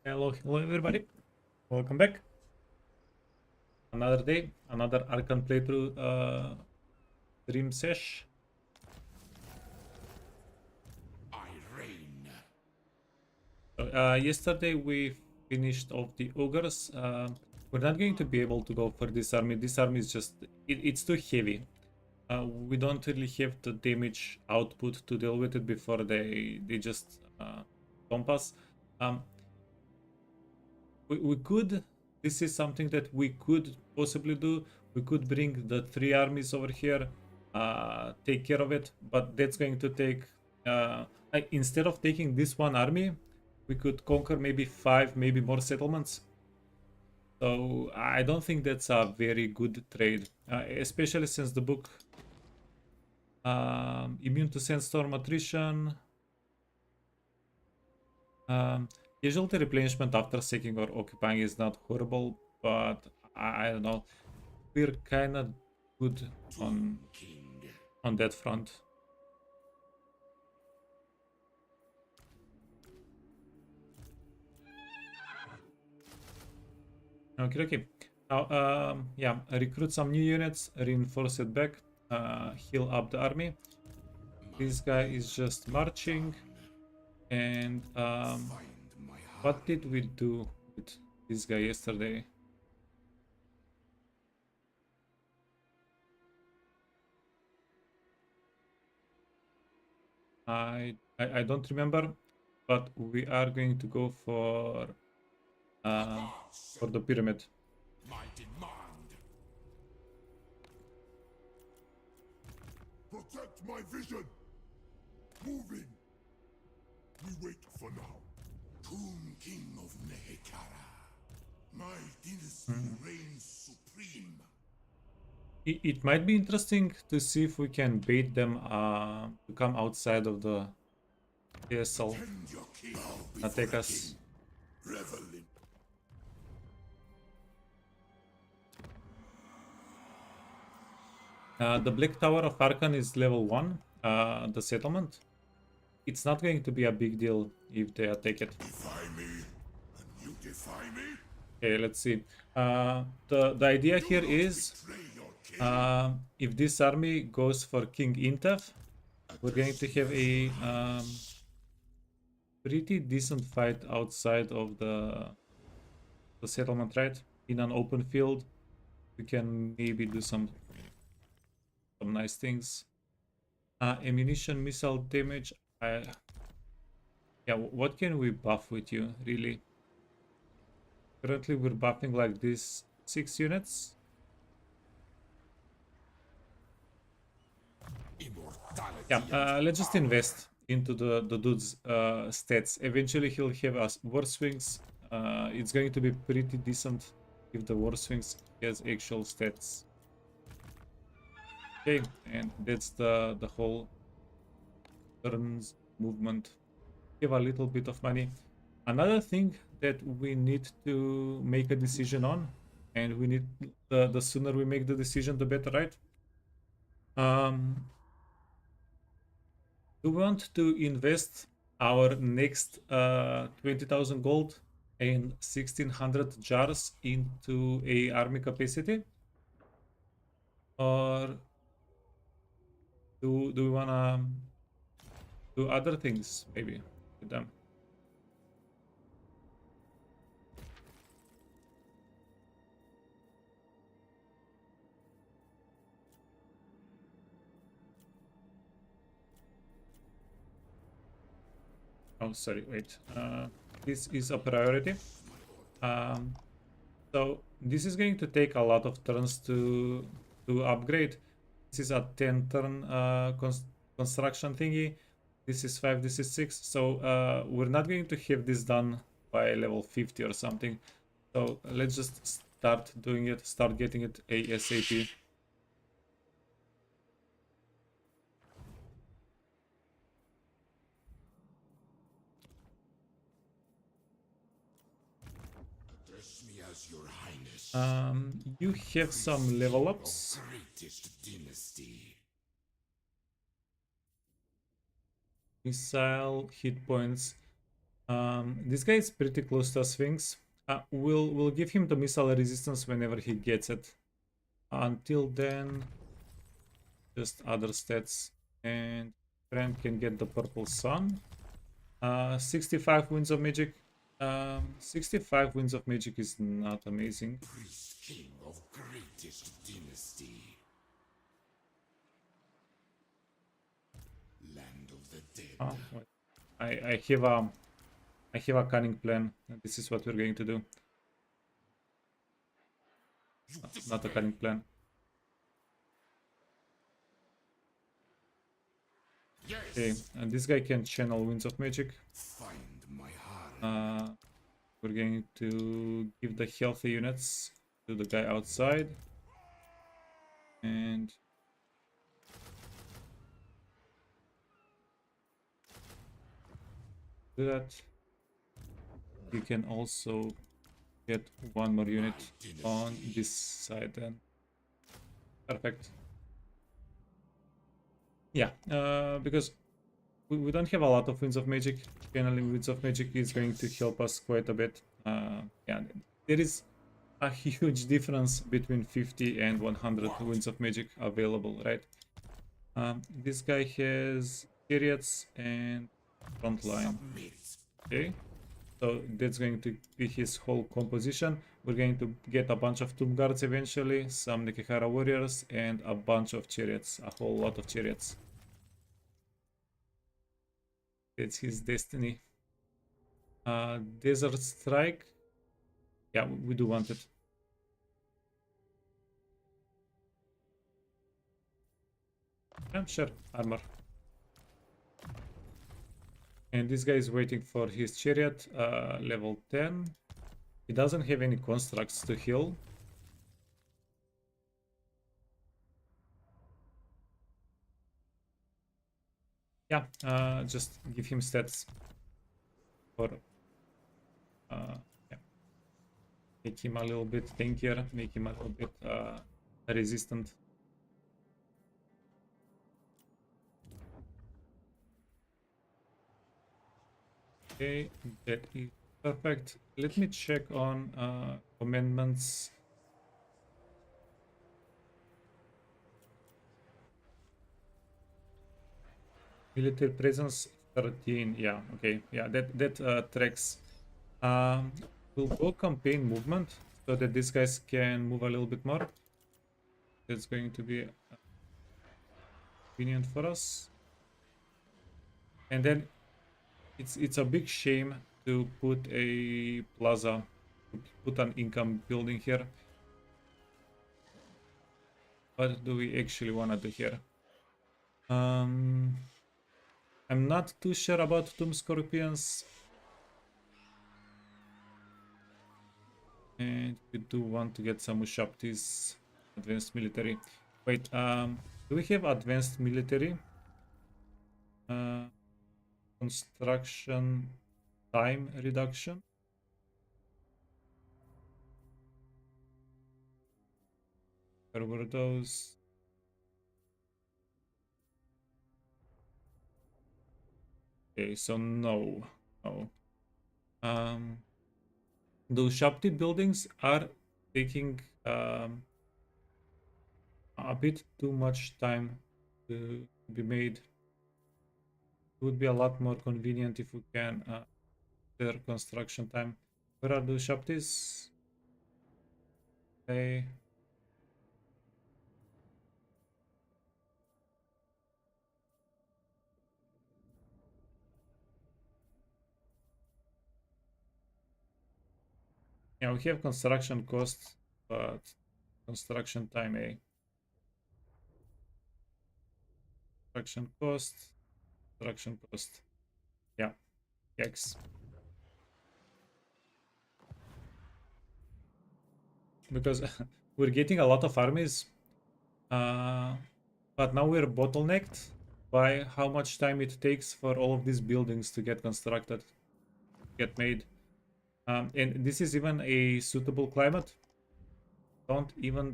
Hello everybody. Welcome back. Another day, another Arkhan playthrough stream sesh. I reign. Yesterday we finished off the ogres. We're not going to be able to go for this army. This army is just it's too heavy. We don't really have the damage output to deal with it before they just stomp us. We could, this is something that we could possibly do. We could bring the 3 armies over here, take care of it, but that's going to take like, instead of taking this one army, we could conquer maybe 5, maybe more settlements. So I don't think that's a very good trade, especially since the book immune to sandstorm attrition, casualty replenishment after sacking or occupying is not horrible, but I don't know. We're kind of good on that front. Okay. Now, yeah, recruit some new units, reinforce it back, heal up the army. This guy is just marching, and what did we do with this guy yesterday? I don't remember, but we are going to go for the pyramid. My demand. Protect my vision. Moving. We wait for now. Tomb King of Nehekara. My dynasty reigns supreme. It might be interesting to see if we can bait them to come outside of the castle, attack us. The Black Tower of Arkhan is level 1, the settlement. It's not going to be a big deal if they attack it. Defy me, and you defy me? Okay, let's see. The idea here is, if this army goes for King Intef, we're going to have a pretty decent fight outside of the settlement, right? In an open field, we can maybe do some nice things. Ammunition, missile damage. Yeah, what can we buff with you, really? Currently, we're buffing like this 6 units. Yeah, let's just invest into the dude's stats. Eventually, he'll have us war swings. It's going to be pretty decent if the war swings has actual stats. Okay, and that's the whole turns movement. Give a little bit of money. Another thing that we need to make a decision on, and we need the sooner we make the decision, the better, right? We want to invest our next 20,000 gold and 1,600 jars into a army capacity, or do we wanna do other things maybe with them? Oh, sorry, wait. This is a priority. So this is going to take a lot of turns to upgrade. This is a 10 turn construction thingy. This is 5, this is 6. So we're not going to have this done by level 50 or something. So let's just start doing it, start getting it ASAP. Address me as your highness. You have some level ups. Greatest dynasty. Missile, hit points. This guy is pretty close to Sphinx. We'll give him the missile resistance whenever he gets it. Until then, just other stats, and friend can get the purple sun. 65 winds of magic. 65 winds of magic is not amazing. Priest king of greatest dynasty. Land of the dead. Oh, wait. I have a cunning plan. This is what we're going to do. Not a cunning plan. Yes. Okay, and this guy can channel winds of magic. Find my heart. We're going to give the healthy units to the guy outside. And do that. You can also get one more unit on this side then. Perfect. Yeah, because we don't have a lot of winds of magic. Channeling winds of magic is going to help us quite a bit. Yeah, there is a huge difference between 50 and 100 winds of magic available, right? This guy has chariots and front line. Okay, so that's going to be his whole composition. We're going to get a bunch of tomb guards eventually, some Nekihara warriors, and a bunch of chariots, a whole lot of chariots. That's his destiny. Desert Strike. Yeah, we do want it. Yeah, sure, armor. And this guy is waiting for his chariot, level 10. He doesn't have any constructs to heal. Yeah, just give him stats for yeah. Make him a little bit tankier, make him a little bit resistant. Okay, that is perfect. Let me check on commandments. Military presence 13. Yeah, okay. Yeah, that tracks. We'll go campaign movement so that these guys can move a little bit more. That's going to be convenient for us. And then it's a big shame to put a plaza, put an income building here. What do we actually want to do here? I'm not too sure about Tomb Scorpions. And we do want to get some Ushaptis, advanced military. Wait, do we have advanced military? Construction time reduction. Where were those? Okay, so no. Those Shapti buildings are taking a bit too much time to be made. It would be a lot more convenient if we can their construction time. Where are the Shaptis? Okay. Yeah, we have construction cost, but construction time A. Construction cost. Yeah, X. Because we're getting a lot of armies, but now we're bottlenecked by how much time it takes for all of these buildings to get constructed, get made. And this is even a suitable climate. Don't even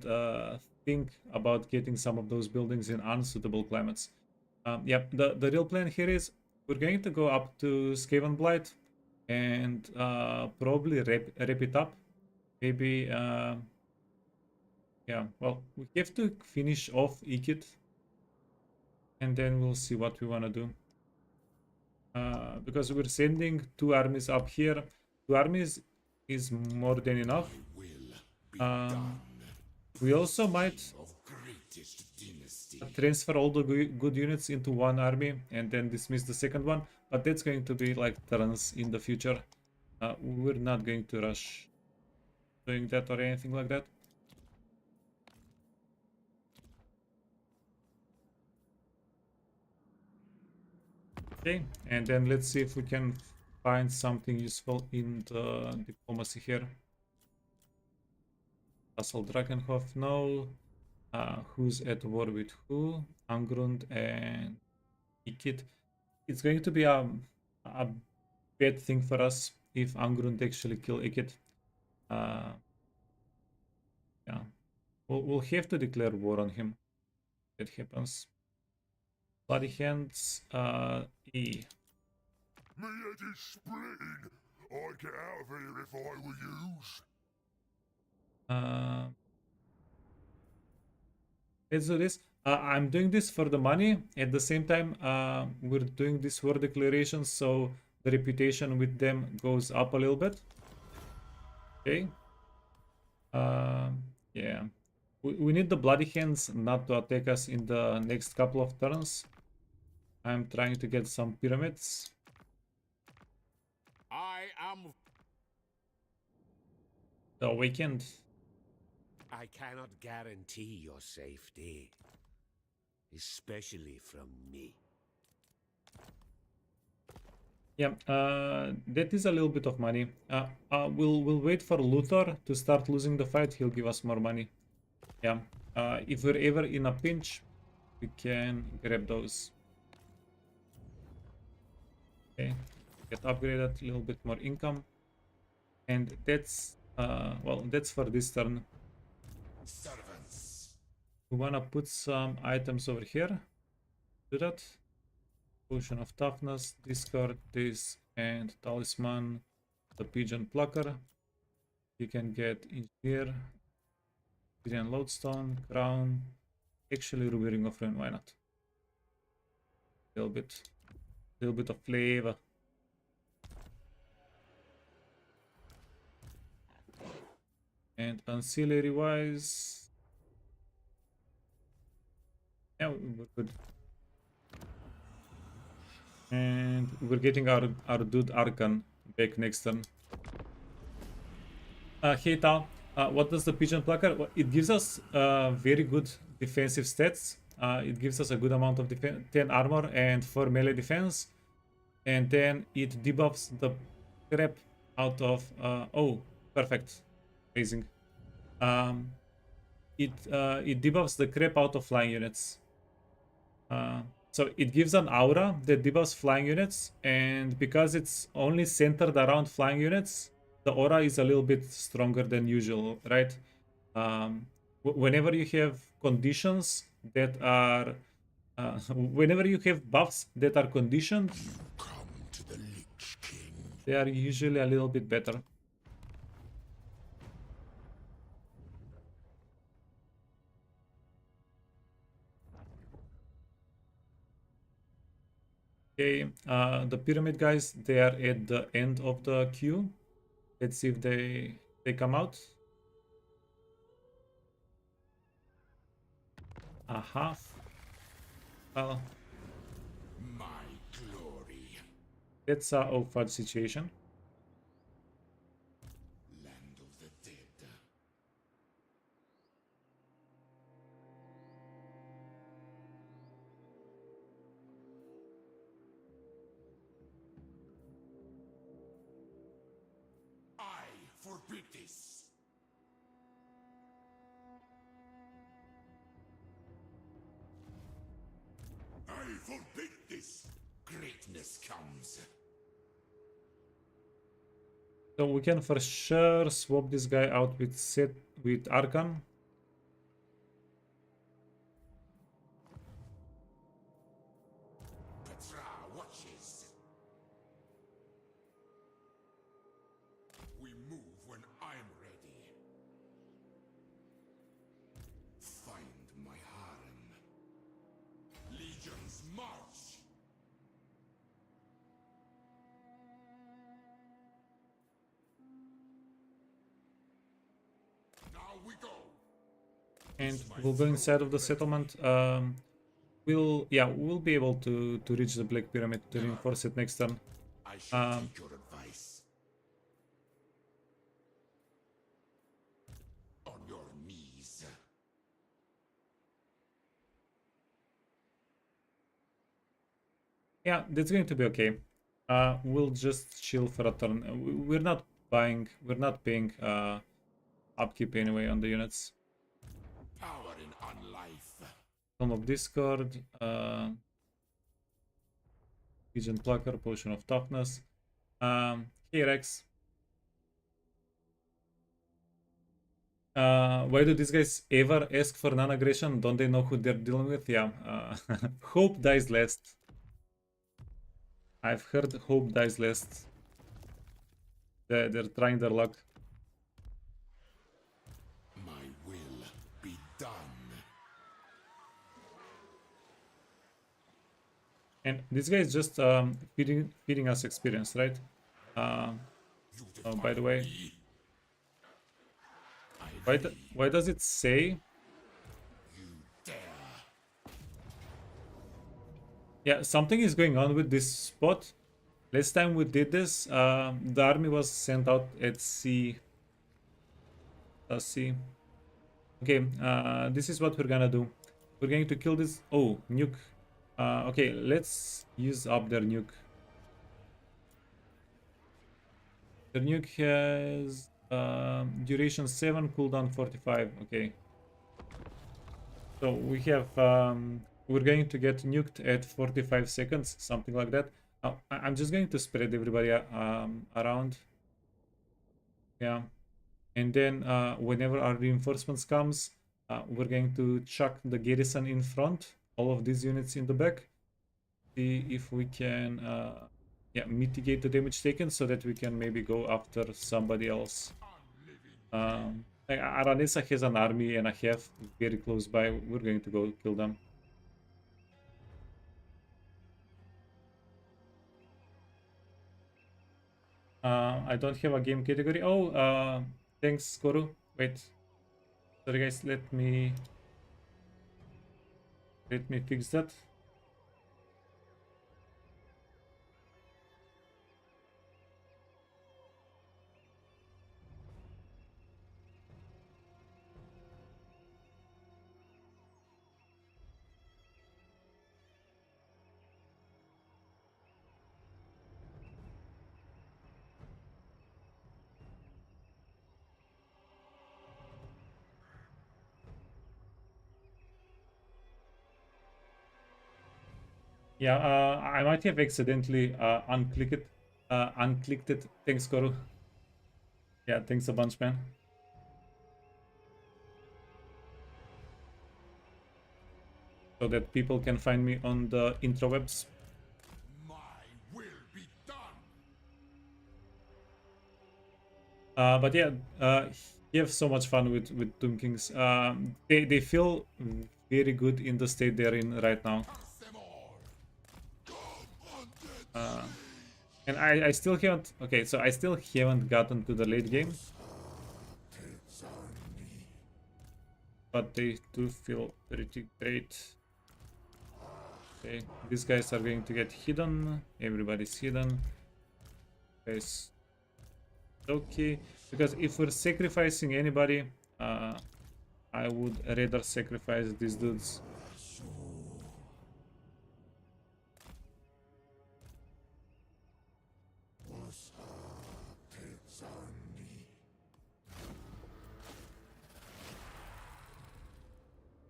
think about getting some of those buildings in unsuitable climates. Yep, the real plan here is we're going to go up to Skaven Blight, and probably wrap it up. Maybe, yeah, well, we have to finish off Ikit, and then we'll see what we want to do. Because we're sending 2 armies up here. 2 armies is more than enough. Will be Um, done. we also might Of greatest dynasty. transfer all the good units into 1 army and then dismiss the second one, but that's going to be like turns in the future. We're not going to rush doing that or anything like that. Okay, and then let's see if we can find something useful in the diplomacy here. Castle Drakenhof, no. Who's at war with who? Angrund and Ikit. It's going to be a bad thing for us if Angrund actually kill Ikit. Yeah, we'll have to declare war on him. That happens. Bloody hands. E. My head is splitting. I'd get out of here if I were yous. Let's do this. I'm doing this for the money. At the same time, we're doing this war declaration, so the reputation with them goes up a little bit. Okay. Yeah. We need the bloody hands not to attack us in the next couple of turns. I'm trying to get some pyramids. I am. The Awakened. I cannot guarantee your safety, especially from me. Yeah, that is a little bit of money. We'll wait for Luthor to start losing the fight. He'll give us more money. Yeah. If we're ever in a pinch, we can grab those. Okay. Get upgraded, a little bit more income, and that's well, that's for this turn. Servants. We wanna put some items over here. Do that. Potion of toughness, discard this, and talisman, the pigeon plucker. You can get engineer, Syrian lodestone, crown, actually ruby ring of ruin. Why not? Little bit of flavor. And ancillary wise, yeah, we're good. And we're getting our dude Arkhan back next turn. Hey Tal, what does the pigeon plucker? Well, it gives us very good defensive stats. It gives us a good amount of 10 armor and 4 melee defense. And then it debuffs the crap out of... oh, perfect. Amazing. It debuffs the crap out of flying units. So it gives an aura that debuffs flying units, and because it's only centered around flying units, the aura is a little bit stronger than usual, right? Whenever you have conditions that are... whenever you have buffs that are conditioned, Come to the Lich King. they are usually a little bit better. Okay, the pyramid guys, they are at the end of the queue. Let's see if they come out. Aha. Well, My glory. that's a fudge situation. Land of the dead. I forbid this. I forbid this. Greatness comes. So we can for sure swap this guy out with Arkhan. Petra watches. And we'll go inside of the settlement. We'll be able to reach the Black Pyramid to reinforce it next turn. I shall Um, take your advice. On your knees. Yeah, that's going to be okay. We'll just chill for a turn. We're not paying upkeep anyway on the units. Power in unlife. Tome of Discord, Pigeon Plucker, Potion of Toughness. Hey Rex. Why do these guys ever ask for non-aggression? Don't they know who they're dealing with? Yeah. Hope dies last. I've heard hope dies last. They're trying their luck. My will be done. And this guy is just feeding us experience, right? Oh, by the way, why does it say? Yeah, something is going on with this spot. Last time we did this, the army was sent out at sea. Let's see. Okay, this is what we're gonna do. We're going to kill this. Oh, nuke. Okay, let's use up their nuke. The nuke has duration 7, cooldown 45. Okay. So we have we're going to get nuked at 45 seconds, something like that. I'm just going to spread everybody around. Yeah. And then whenever our reinforcements comes, we're going to chuck the garrison in front, all of these units in the back. See if we can mitigate the damage taken so that we can maybe go after somebody else. Like Aranesa has an army and a half very close by. We're going to go kill them. I don't have a game category. Oh, thanks, Koru. Wait. Sorry, guys. Let me fix that. Yeah, I might have accidentally unclicked it. Thanks, Koru. Yeah, thanks a bunch, man. So that people can find me on the intrawebs. My will be done. But yeah, you have so much fun with Doom Kings. They feel very good in the state they're in right now. And I still haven't. Okay, so I still haven't gotten to the late game. But they do feel pretty great. Okay, these guys are going to get hidden. Everybody's hidden. Guys, okay. Because if we're sacrificing anybody, I would rather sacrifice these dudes.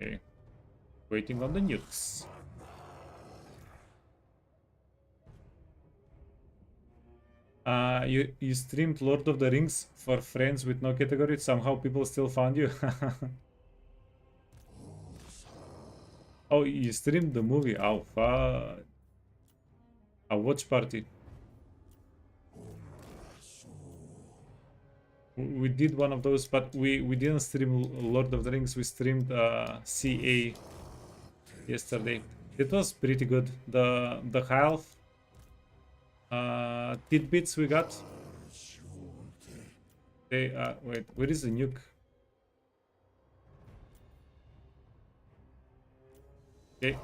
Okay, waiting on the nukes. You streamed Lord of the Rings for friends with no category. Somehow people still found you. Oh, you streamed the movie. Oh, fuck. A watch party. We did one of those, but we didn't stream Lord of the Rings. We streamed CA yesterday. it was pretty good. The health tidbits we got. They wait, where is the nuke? Okay.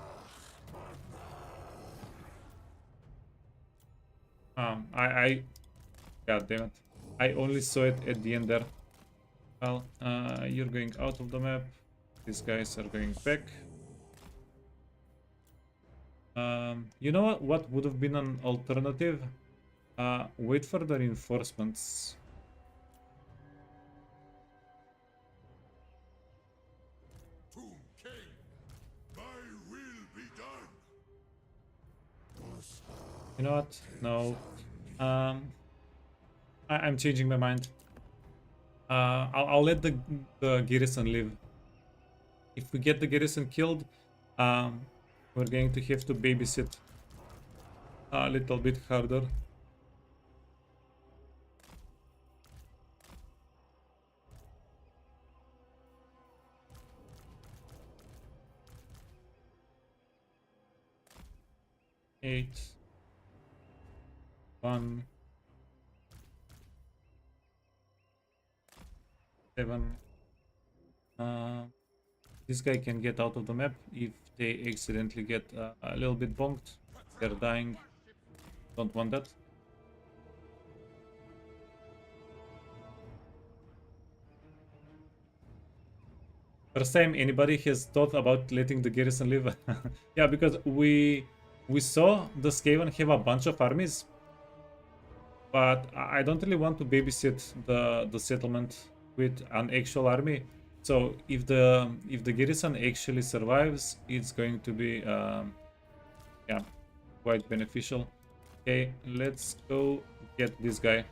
I God damn it. I only saw it at the end there. Well, you're going out of the map. These guys are going back. You know what would have been an alternative? Wait for the reinforcements. Tomb King, thy will be done. You know what? No. I'm changing my mind. I'll let the garrison live. If we get the garrison killed, we're going to have to babysit a little bit harder. Eight. 1. 7. This guy can get out of the map if they accidentally get a little bit bonked. They're dying. Don't want that. First time anybody has thought about letting the garrison live. Yeah, because we saw the Skaven have a bunch of armies, but I don't really want to babysit the settlement with an actual army. So if the garrison actually survives, it's going to be yeah, quite beneficial. Okay, let's go get this guy.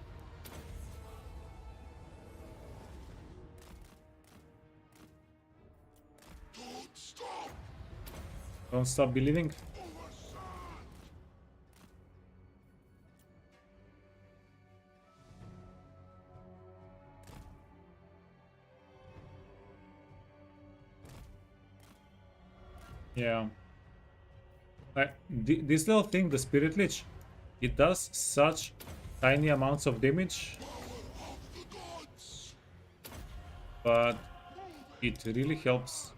Don't stop believing. Yeah. This little thing, the Spirit Lich, it does such tiny amounts of damage, but it really helps.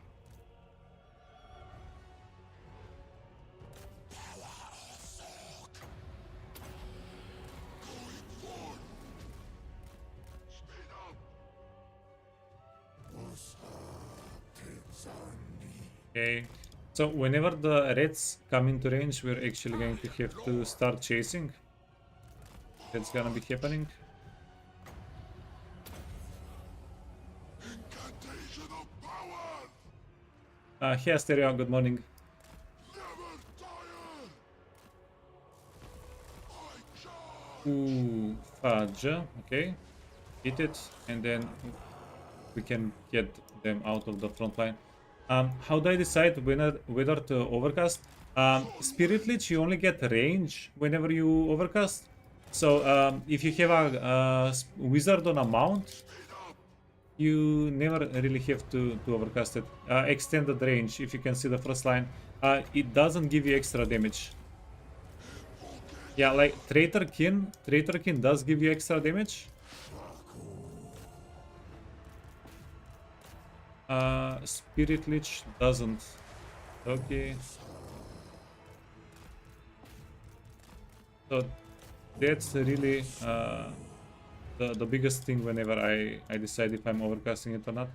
Okay. So whenever the reds come into range, we're actually going to have to start chasing. That's gonna be happening. Incantation of power. Hey Asteria, good morning. Never tire. I charge. Ooh, fudge. Okay. Hit it, and then we can get them out of the front line. How do I decide whether to overcast? Spirit Lich, you only get range whenever you overcast. So if you have a wizard on a mount, you never really have to overcast it. Extended range, if you can see the first line, it doesn't give you extra damage. Yeah, like Traitor Kin does give you extra damage. Spirit Lich doesn't. Okay. So that's really the biggest thing whenever I decide if I'm overcasting it or not.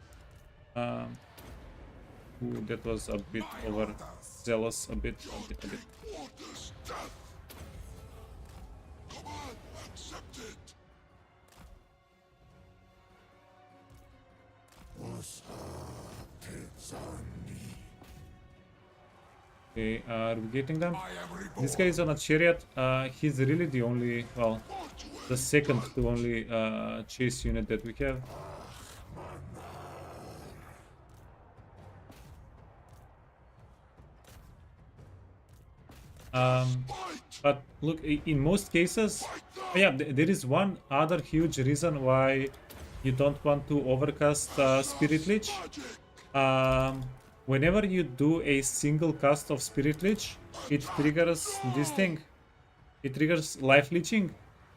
Ooh, that was a bit overzealous, a bit. What is death? Command accepted. Okay, are we getting them? I am reborn. This guy is on a chariot. He's really the only, well, the second to only chase unit that we have. But look, in most cases, yeah, there is one other huge reason why you don't want to overcast Spirit Lich. whenever you do a single cast of Spirit Leech, it triggers this thing. It triggers life leeching.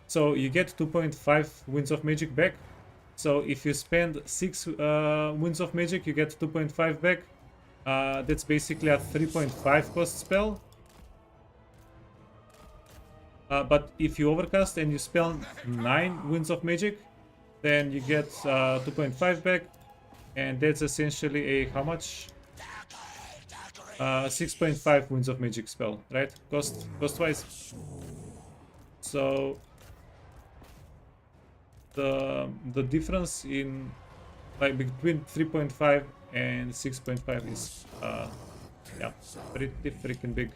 So you get 2.5 Winds of Magic back. So if you spend 6 Winds of Magic, you get 2.5 back. That's basically a 3.5 cost spell. But if you overcast and you spend 9 Winds of Magic, then you get 2.5 back. And that's essentially a how much? 6.5 Winds of Magic spell, right? Cost wise. So the difference in like between 3.5 and 6.5 is yeah, pretty freaking big.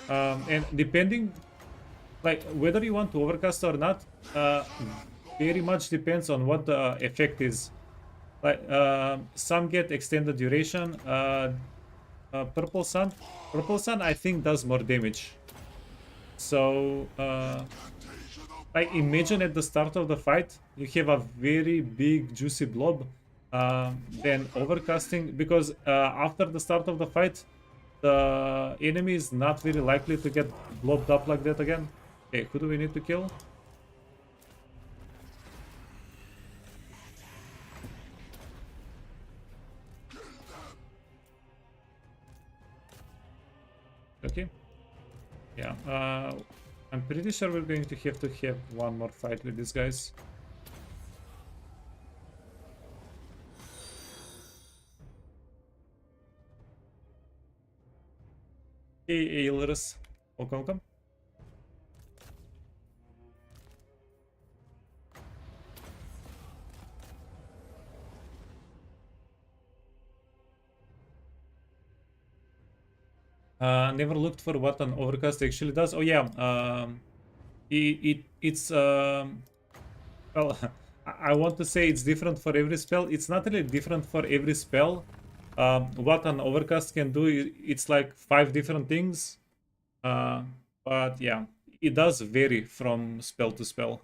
And depending like whether you want to overcast or not, very much depends on what the effect is. Like some get extended duration. Purple sun I think does more damage. So like imagine at the start of the fight you have a very big juicy blob, then overcasting, because after the start of the fight the enemy is not very likely to get blobbed up like that again. Okay, who do we need to kill? Okay. Yeah, I'm pretty sure we're going to have one more fight with these guys. Hey, Ailers. Welcome. Never looked for what an overcast actually does. Oh yeah, it's well, I want to say it's different for every spell. It's not really different for every spell. What an overcast can do, it's like 5 different things. But yeah, it does vary from spell to spell.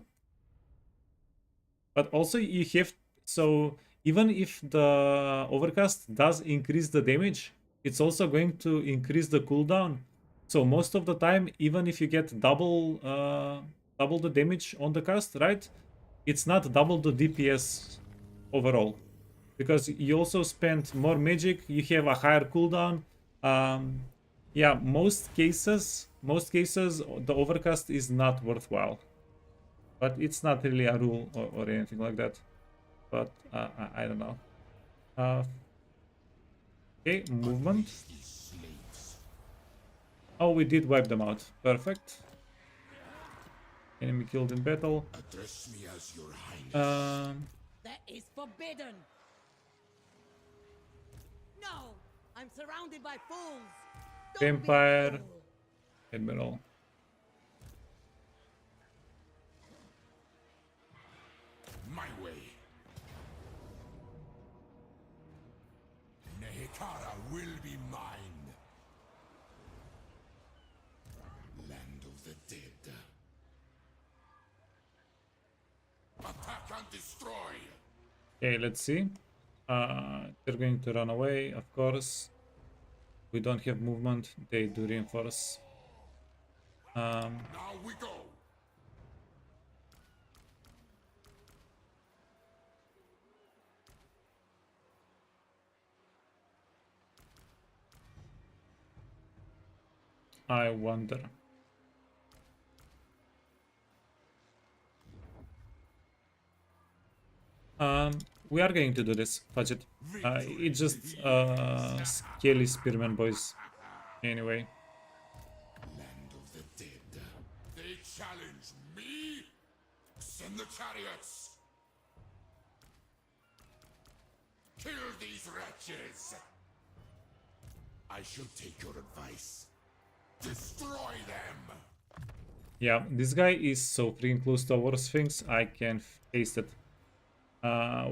But also you have, so even if the overcast does increase the damage, it's also going to increase the cooldown. So most of the time, even if you get double the damage on the cast, right? It's not double the DPS overall, because you also spend more magic, you have a higher cooldown. Yeah, most cases the overcast is not worthwhile, but it's not really a rule or anything like that. But I don't know. Okay, movement. Oh, we did wipe them out. Perfect. Enemy killed in battle. Address me as your highness. That is forbidden. No, I'm surrounded by fools. Don't be a Vampire. fool. Admiral. My way. Nehekara will be mine. Land of the dead. Attack and destroy. Okay, let's see. They're going to run away, of course. We don't have movement. They do reinforce. Now we go. I wonder. We are going to do this. Fudge it. It's just scaly spearman boys. Anyway. Land of the dead. They challenge me? Send the chariots. Kill these wretches. I should take your advice. Destroy them. Yeah, this guy is so freaking close to our Sphinx, I can taste it.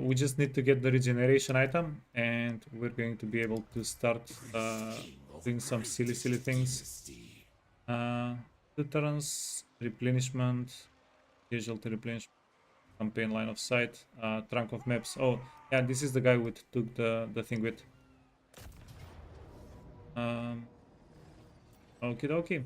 We just need to get the regeneration item, and we're going to be able to start doing some silly things. Deterrence, replenishment, casualty replenishment. campaign line of sight. Trunk of maps. Oh, yeah, this is the guy we took the thing with. Okie dokie.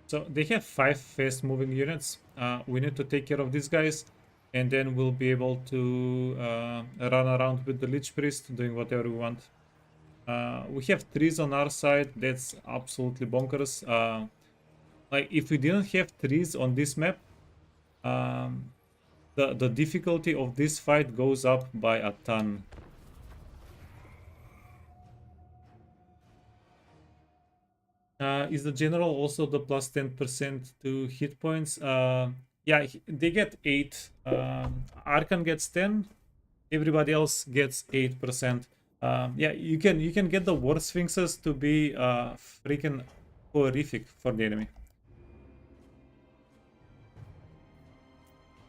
So they have 5 fast moving units. We need to take care of these guys, and then we'll be able to run around with the Lich Priest, doing whatever we want. We have trees on our side. That's absolutely bonkers. Like, if we didn't have trees on this map, the difficulty of this fight goes up by a ton. Is the general also the plus 10% to hit points? Yeah, they get 8. Arkhan gets 10. Everybody else gets 8%. Yeah, you can get the war sphinxes to be freaking horrific for the enemy.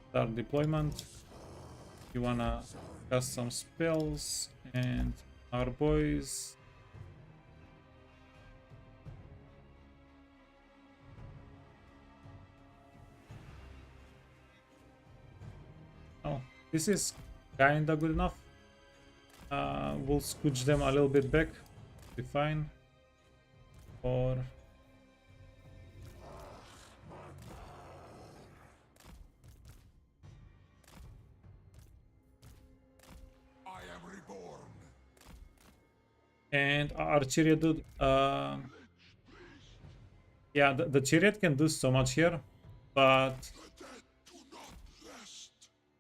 Start deployment. You wanna cast some spells, and our boys. Oh, this is kinda good enough. We'll scooch them a little bit back. Be fine. Or I am reborn. and our chariot dude. Yeah, the chariot can do so much here, but The dead do not rest.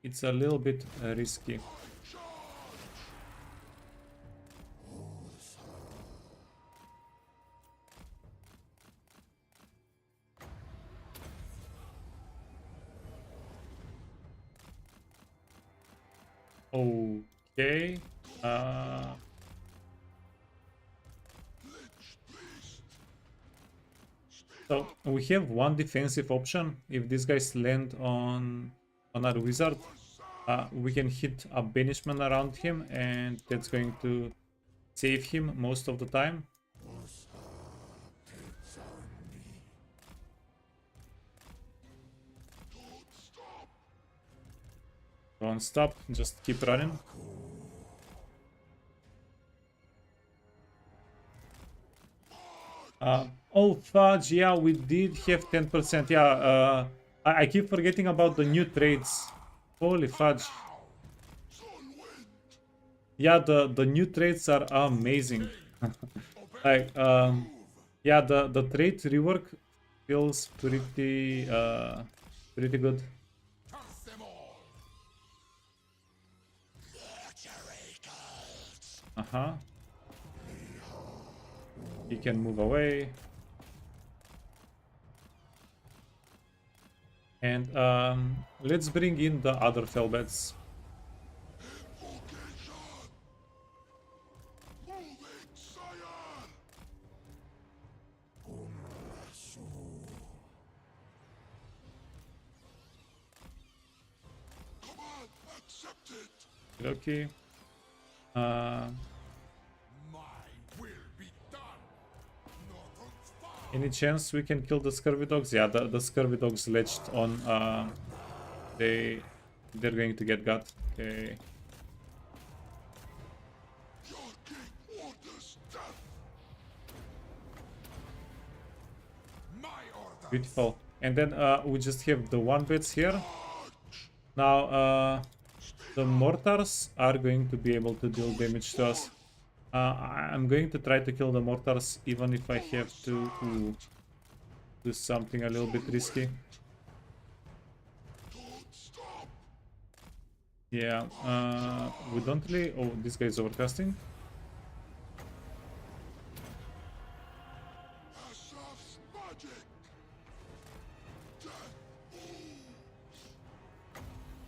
it's a little bit risky. Okay. So we have one defensive option. If these guys land on our wizard, we can hit a banishment around him, and that's going to save him most of the time. Don't stop, just keep running. Oh fudge, yeah, we did have 10%. Yeah, I keep forgetting about the new trades. Holy fudge. Yeah, the new trades are amazing. Like, yeah, the trade rework feels pretty pretty good. Curse them all. Uh-huh. He can move away. And let's bring in the other fellbats. Moving sire. Command accepted. Okay. My will be done. Northrup's fall. Any chance we can kill the scurvy dogs? Yeah, the scurvy dogs latched on. They're going to get got. Okay. Your king orders death. My order. Beautiful. And then we just have the one bits here. Now the mortars are going to be able to deal damage to us. I'm going to try to kill the mortars even if I have to do something a little bit risky. Yeah, we don't really... Oh, this guy is overcasting. Asaf's magic.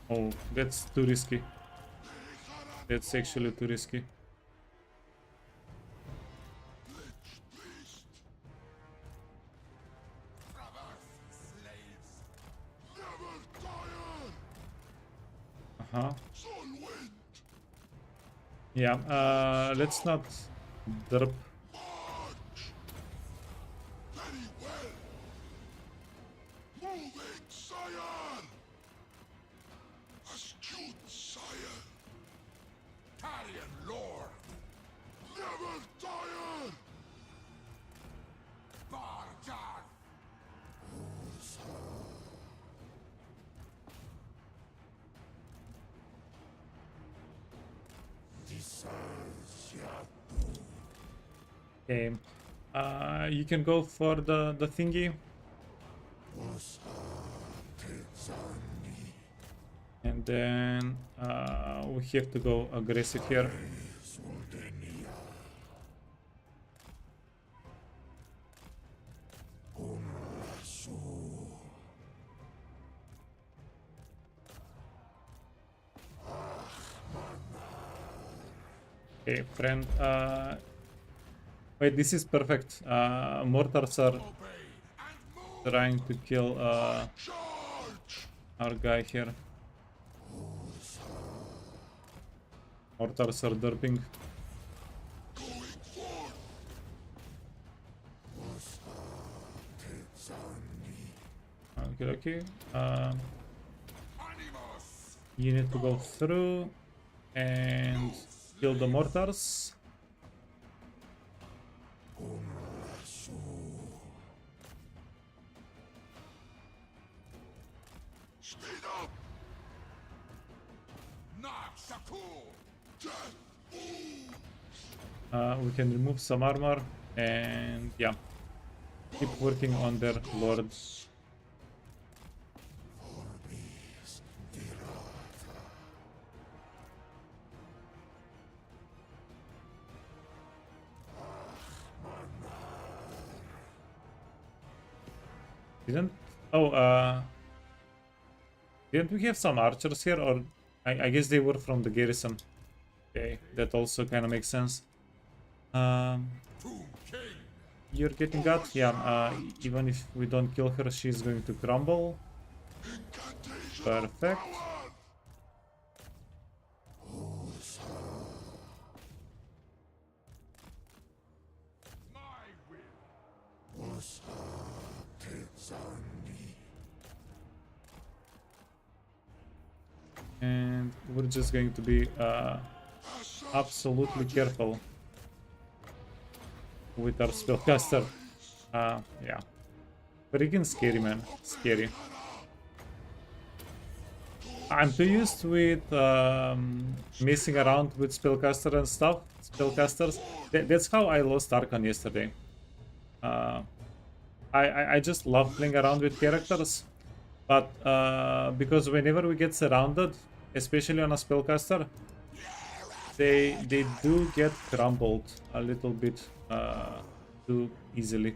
Oh, that's too risky. That's actually too risky. Traverse, slaves. Never die Yeah, let's not derp. Very well. Moving, sire. Astute, sire. Talion lord. Never tire. Barjar. Okay. You can go for the thingy. And then we have to go aggressive here. Okay, friend. Wait, this is perfect. Mortars are Obey and move. trying to kill Charge. our guy here. Mortars are derping. Going forth. Okay, okay. Animus. You need to go through and kill the mortars. Speed up. Knock Shakur. Death. We can remove some armor and yeah, keep working on their lord. Didn't didn't we have some archers here, or I guess they were from the garrison. Okay, that also kind of makes sense. Tomb King. You're getting got? Yeah, even if we don't kill her, she's going to crumble. Incantation. Perfect. My will. And we're just going to be absolutely careful with our spellcaster. Yeah. Freaking scary, man. Scary. I'm too used with messing around with spellcaster and stuff. Spellcasters. That's how I lost Arkhan yesterday. I just love playing around with characters. But because whenever we get surrounded, especially on a spellcaster, they do get crumbled a little bit too easily.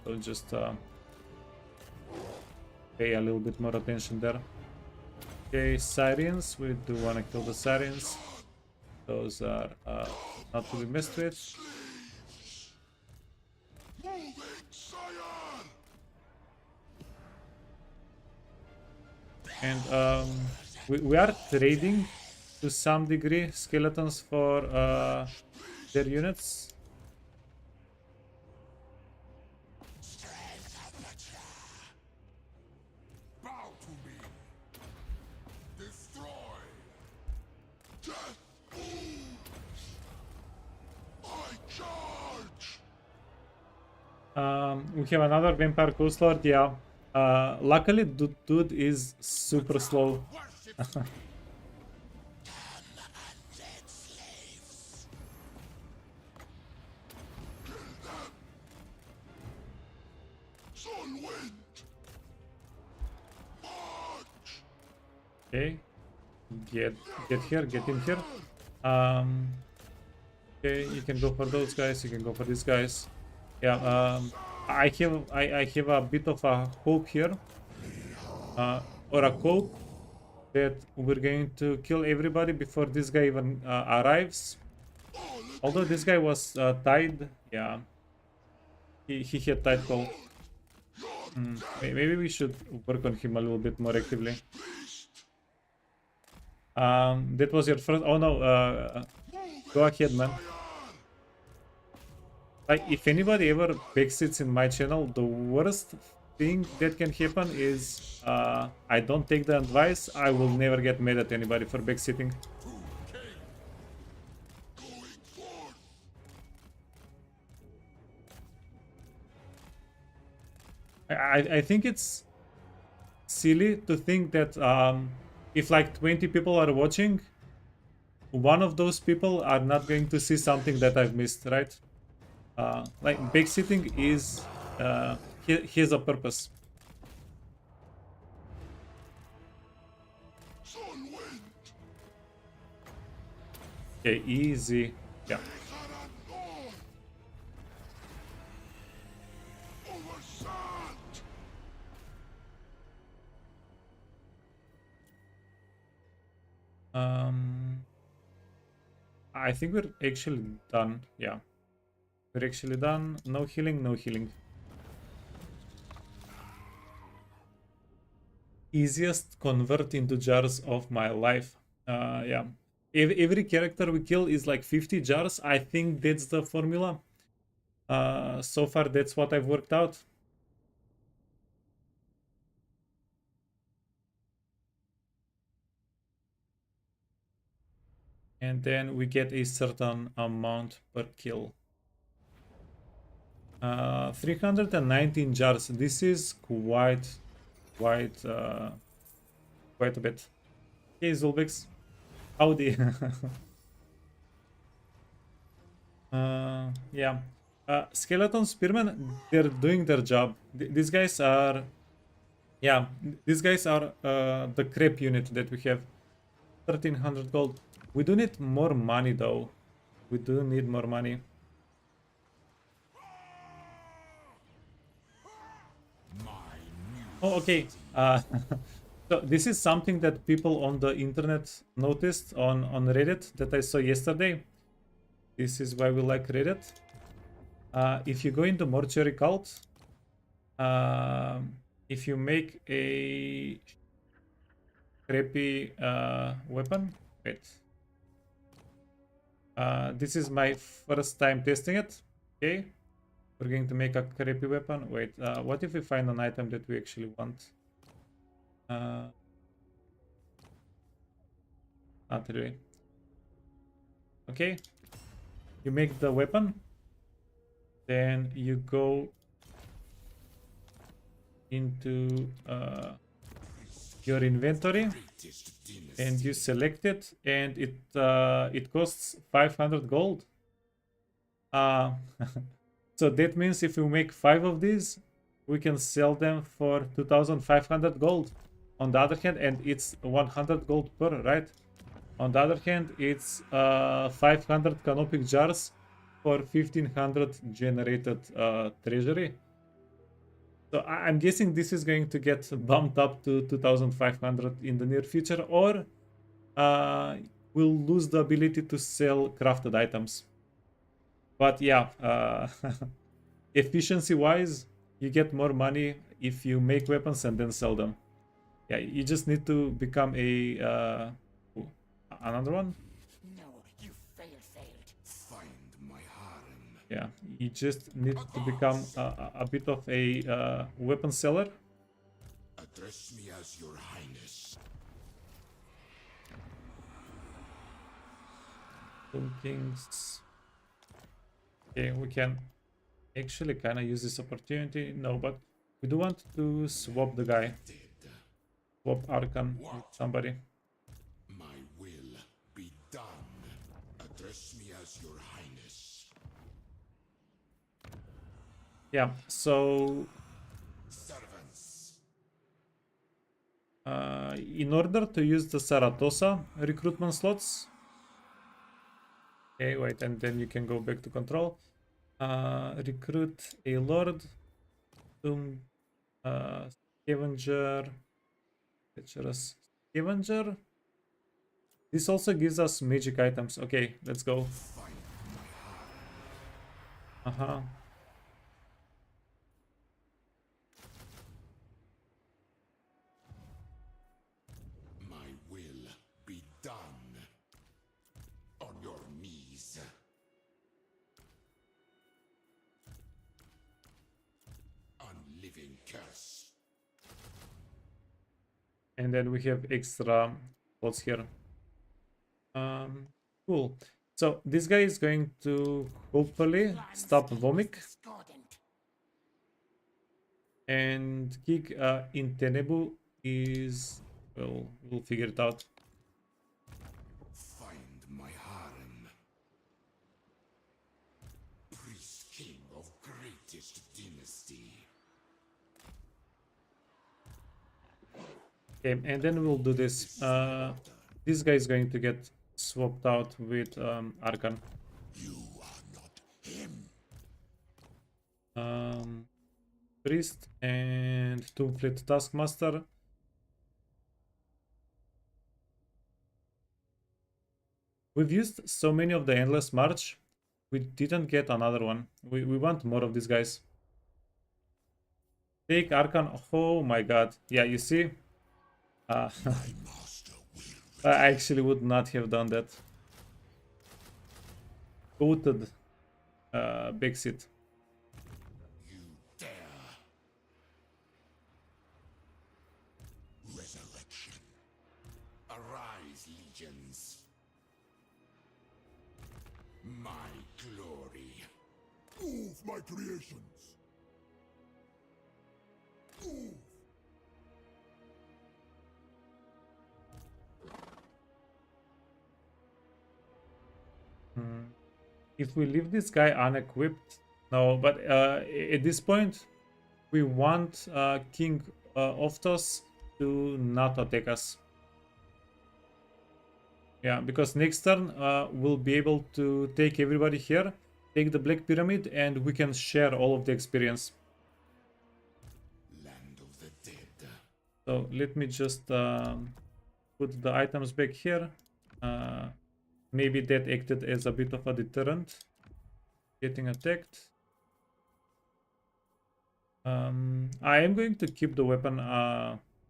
So just pay a little bit more attention there. Okay, sirens. We do want to kill the sirens. Those are not to be messed with. Moving, sire. And we are trading to some degree skeletons for their units. Bow to me. Destroy. Death. I charge. We have another vampire coast lord. Yeah. Luckily, dude is super slow. Worship. Sun wind. March. Okay, get here, get in here. Okay, you can go for those guys. You can go for these guys. Yeah. I have a bit of a hope here, or a hope that we're going to kill everybody before this guy even arrives. Although this guy was tied, yeah, he had tight call. Maybe we should work on him a little bit more actively. That was your first. Oh no, go ahead, man. Like, if anybody ever backsits in my channel, the worst thing that can happen is I don't take the advice. I will never get mad at anybody for backsitting. I think it's silly to think that if like 20 people are watching, one of those people are not going to see something that I've missed, right? Like, backsitting is has a purpose. Sun wind. Okay, easy. Yeah. Over sand. I think we're actually done. Yeah. We're actually done. No healing, no healing. Easiest convert into jars of my life. Yeah. Every character we kill is like 50 jars. I think that's the formula. So far, that's what I've worked out. And then we get a certain amount per kill. 319 jars. This is quite a bit. Hey, Zulbix. Howdy. Yeah. Skeleton Spearmen, they're doing their job. These guys are... Yeah, these guys are the crap unit that we have. 1300 gold. We do need more money, though. We do need more money. Oh, okay. So this is something that people on the internet noticed on Reddit that I saw yesterday. This is why we like Reddit. If you go into Mortuary Cult, if you make a crappy weapon, wait. This is my first time testing it. Okay, we're going to make a crappy weapon. Wait, what if we find an item that we actually want? Not really. Okay, you make the weapon, then you go into your inventory and you select it, and it costs 500 gold. So that means if we make 5 of these, we can sell them for 2500 gold. On the other hand, and it's 100 gold per, right? On the other hand, it's 500 canopic jars for 1500 generated treasury. So I'm guessing this is going to get bumped up to 2500 in the near future, or we'll lose the ability to sell crafted items. But yeah, efficiency wise, you get more money if you make weapons and then sell them. Yeah, you just need to become a another one. No, you failed. Find my harem. Yeah, you just need to become a bit of a weapon seller. Address me as your highness. Tomb Kings. Okay, we can actually kind of use this opportunity. No, but we do want to swap the guy. Swap Arkhan with somebody. My will be done. Address me as your highness. Yeah, so Servants. in order to use the Saratosa recruitment slots. Okay, wait, and then you can go back to control. Recruit a lord, tomb, scavenger, treacherous scavenger. This also gives us magic items. Okay, let's go. Uh-huh. My will be done. unending curse. And then we have extra slots here. Cool. So this guy is going to hopefully stop Vomik and kick Intenebu is, well, we'll figure it out. Find my harem. Priest king of greatest dynasty. Okay, and then we'll do this. This guy is going to get swapped out with Arkhan. You are not him. Priest and Tombfleet Taskmaster. We've used so many of the Endless March, we didn't get another one. We want more of these guys. Take Arkhan. Oh my god. Yeah, you see? My master will I actually would not have done that. Goated Bexit. you dare. Resurrection. Arise, legions. My glory. Move, my creations! Move! If we leave this guy unequipped, no, but at this point, we want King Oftos to not attack us. Yeah, because next turn we'll be able to take everybody here, take the Black Pyramid, and we can share all of the experience. Land of the dead. So let me just put the items back here. Maybe that acted as a bit of a deterrent. Getting attacked. I am going to keep the weapon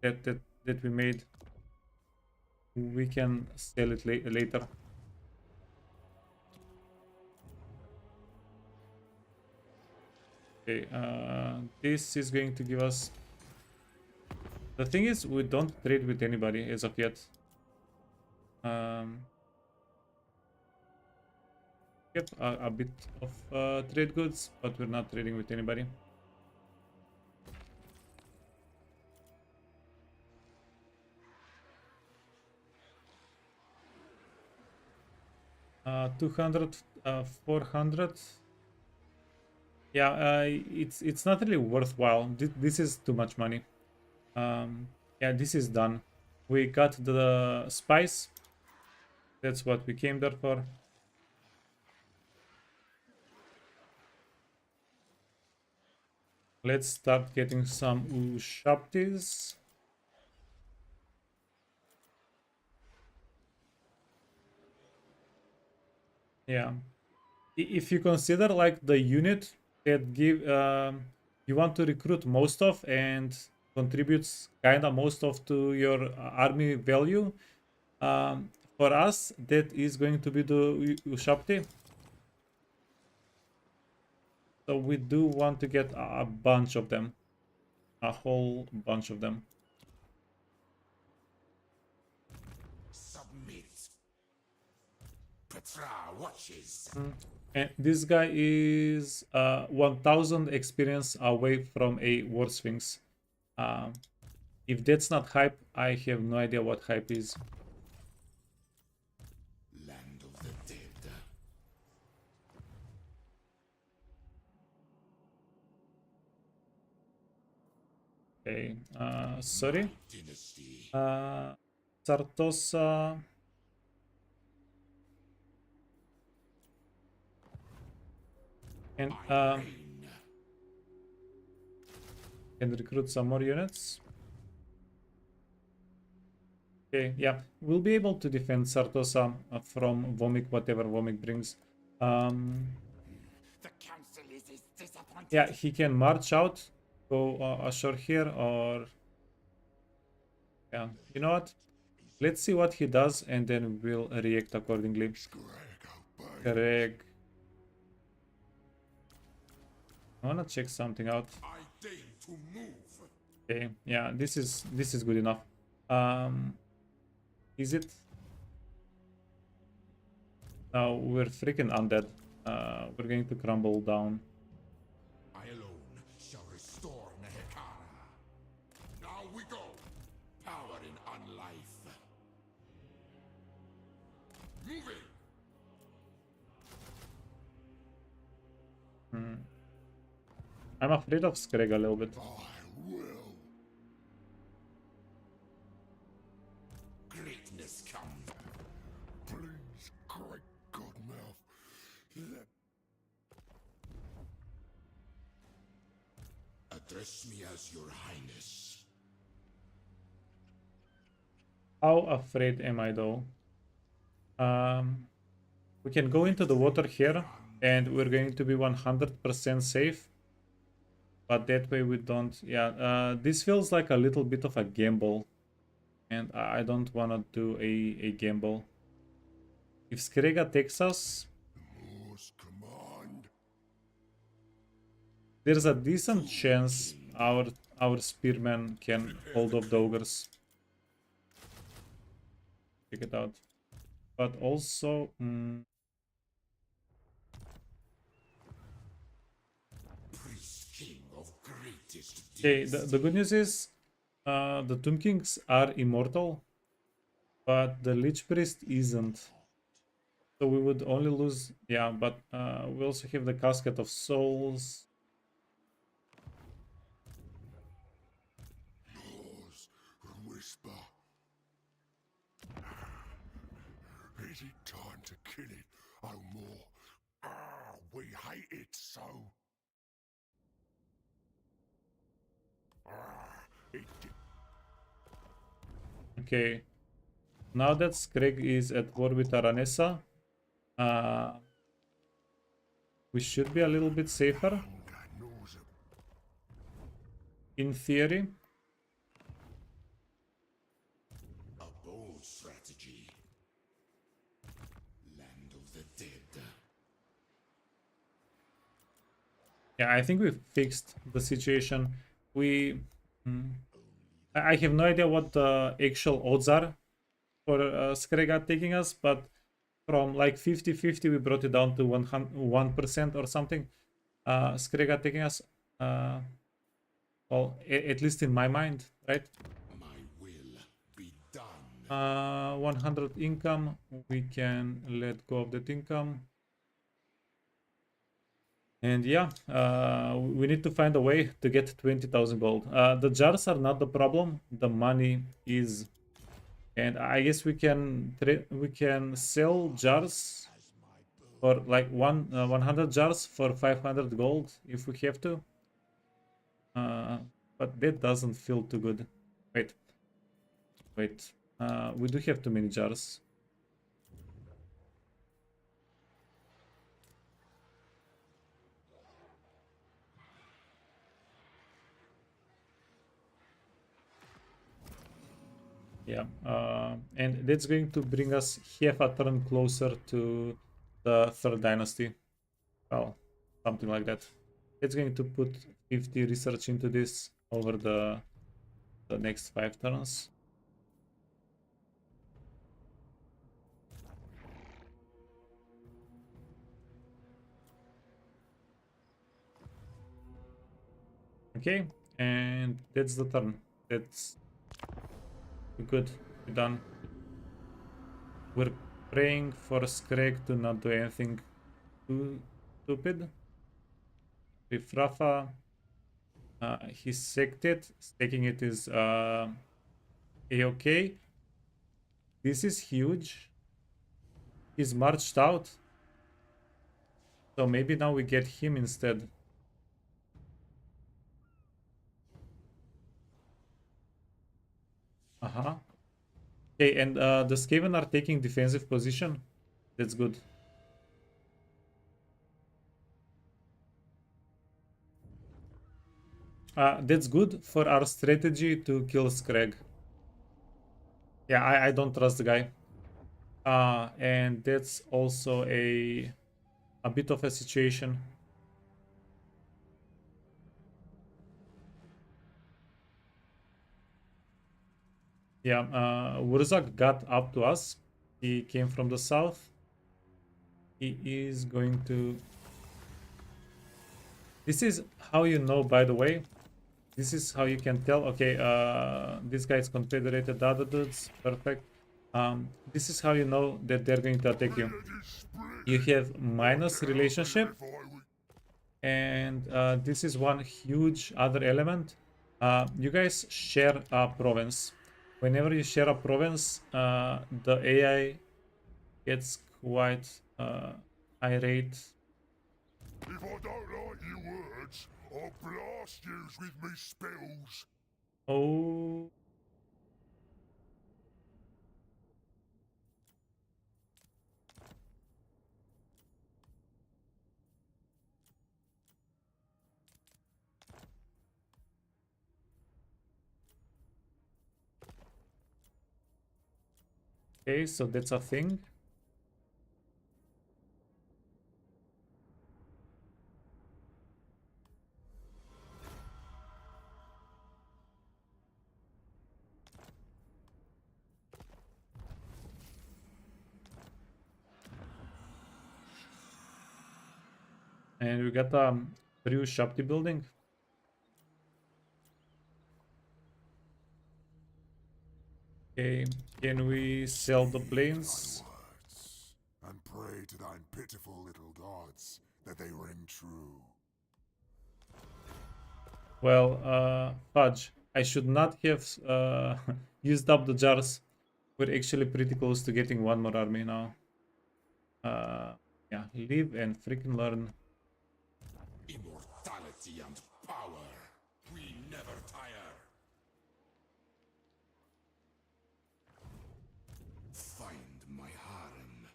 that we made. We can sell it later. Okay, this is going to give us... The thing is, we don't trade with anybody as of yet. Yep, a bit of trade goods, but we're not trading with anybody. Uh, 200, 400. Yeah, it's not really worthwhile. This is too much money. Yeah, this is done. We got the spice. That's what we came there for. Let's start getting some Ushaptis. Yeah. If you consider like the unit that give you want to recruit most of and contributes kinda most of to your army value, for us that is going to be the Ushapti. So we do want to get a bunch of them, a whole bunch of them. Submit. Petra watches. And this guy is 1000 experience away from a War Sphinx. If that's not hype, I have no idea what hype is. Land of the dead. Okay, sorry. Dynasty. Sartosa. And Reign. can recruit some more units. Okay, yeah, we'll be able to defend Sartosa from Vomik, whatever Vomik brings. The council is disappointed. Yeah, he can march out, go ashore here, or... Yeah, you know what? Let's see what he does, and then we'll react accordingly. Greg. I wanna check something out. I deign to move. Okay, yeah, this is good enough. Is it? No, we're freaking undead. We're going to crumble down. I alone shall restore Nehekara. Now we go. Power in unlife. Moving. I'm afraid of Skreg a little bit. I will. Greatness come. Please, great Godmouth, let Address me as your highness. How afraid am I though? We can go into the water here and we're going to be 100% safe. But that way we don't, yeah, this feels like a little bit of a gamble. And I don't want to do a gamble. If Skrega takes us, Moor's command. there's a decent chance our spearmen can hold off the ogres. Check it out. But also, Priest king of greatest okay, deeds. the good news is the Tomb Kings are immortal, but the Lich Priest isn't. So we would only lose, yeah, but we also have the Casket of Souls. Moors whisper. Is it time to kill it? Oh, Moor. Ah, we hate it so. Ah, it Okay, now that Skreg is at war with Aranessa, we should be a little bit safer, knows in theory. A bold strategy. Land of the dead. Yeah, I think we fixed the situation. We... I have no idea what the actual odds are for Skrega taking us, but from like 50-50 we brought it down to 1% or something. Skrega taking us, well, at least in my mind, right? My will be done. 100 income, we can let go of that income. And yeah, we need to find a way to get 20,000 gold. The jars are not the problem, the money is. And I guess we can sell jars for like 100 jars for 500 gold if we have to. But that doesn't feel too good. Wait. We do have too many jars. Yeah, and that's going to bring us half a turn closer to the third dynasty. Well, something like that. It's going to put 50 research into this over the next 5 turns. Okay, and that's the turn. That's good. We're done. We're praying for Skreg to not do anything too stupid. With Rafa, he sacked it. Stacking it is a-okay. This is huge. He's marched out. So maybe now we get him instead. Uh-huh. Okay, and the Skaven are taking defensive position. That's good. That's good for our strategy to kill Skreg. Yeah, I don't trust the guy. And that's also a bit of a situation. Yeah, Wurzak got up to us. He came from the south. He is going to... This is how you know, by the way. This is how you can tell. Okay, this guy is confederated. The other dudes, perfect. This is how you know that they're going to attack you. You have minus relationship, and this is one huge other element. You guys share a province. Whenever you share a province, the AI gets quite irate. If I don't like your words, I'll blast yous with me spells. Oh, okay, so that's a thing. And we got a brew shopty building. Okay, can we sell the planes? Words, and pray to thine pitiful little gods that they ring true. Well, fudge. I should not have used up the jars. We're actually pretty close to getting one more army now. Yeah, live and freaking learn. Immortality and power. We never tire. Find my harem.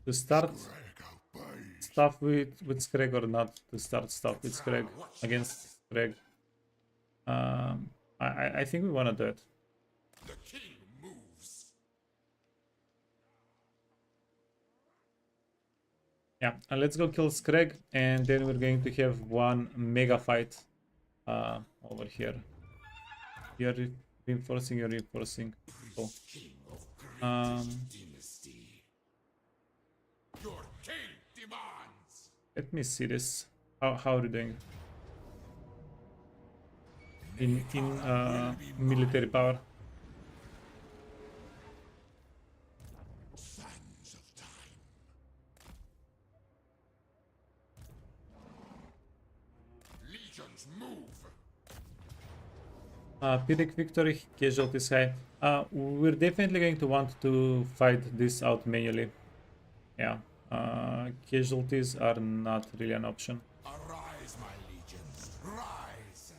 To start Greg obeys. stuff with Scrag or not to start stuff with Scrag against Scrag. I think we want to do it. The king moves. Yeah, and let's go kill Scrag, and then we're going to have one mega fight over here. You're reinforcing, you're reinforcing. Cool. King of great Um, dynasty. Your king demands. Let me see this. How are you doing? In military power. Sands of time. Legions move. Pyrrhic victory, casualties high. We're definitely going to want to fight this out manually. Yeah. Casualties are not really an option. Arise, my legions. Rise.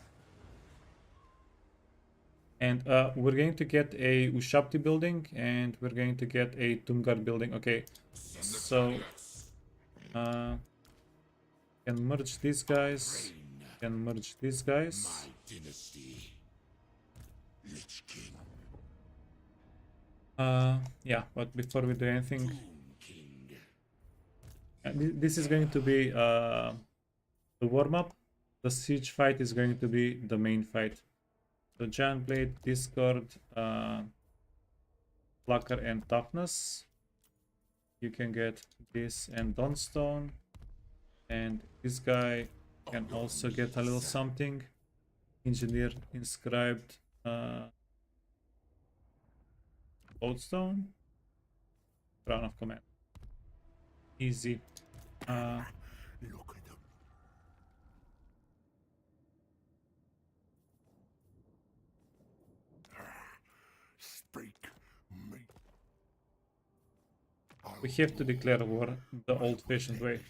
And we're going to get a Ushapti building, and we're going to get a Tumgar building. Okay, so can merge these guys. Can merge these guys. My dynasty. Lich King. Yeah, but before we do anything, Boom King. this is going to be the warm-up. The siege fight is going to be the main fight. So Giant Blade, Discord, Plucker and Toughness. You can get this and Dawnstone. And this guy can also get a little something. Engineer, Inscribed, Lodestone, Crown of Command. Easy. Look at them. Speak me. We have to declare war the old-fashioned way.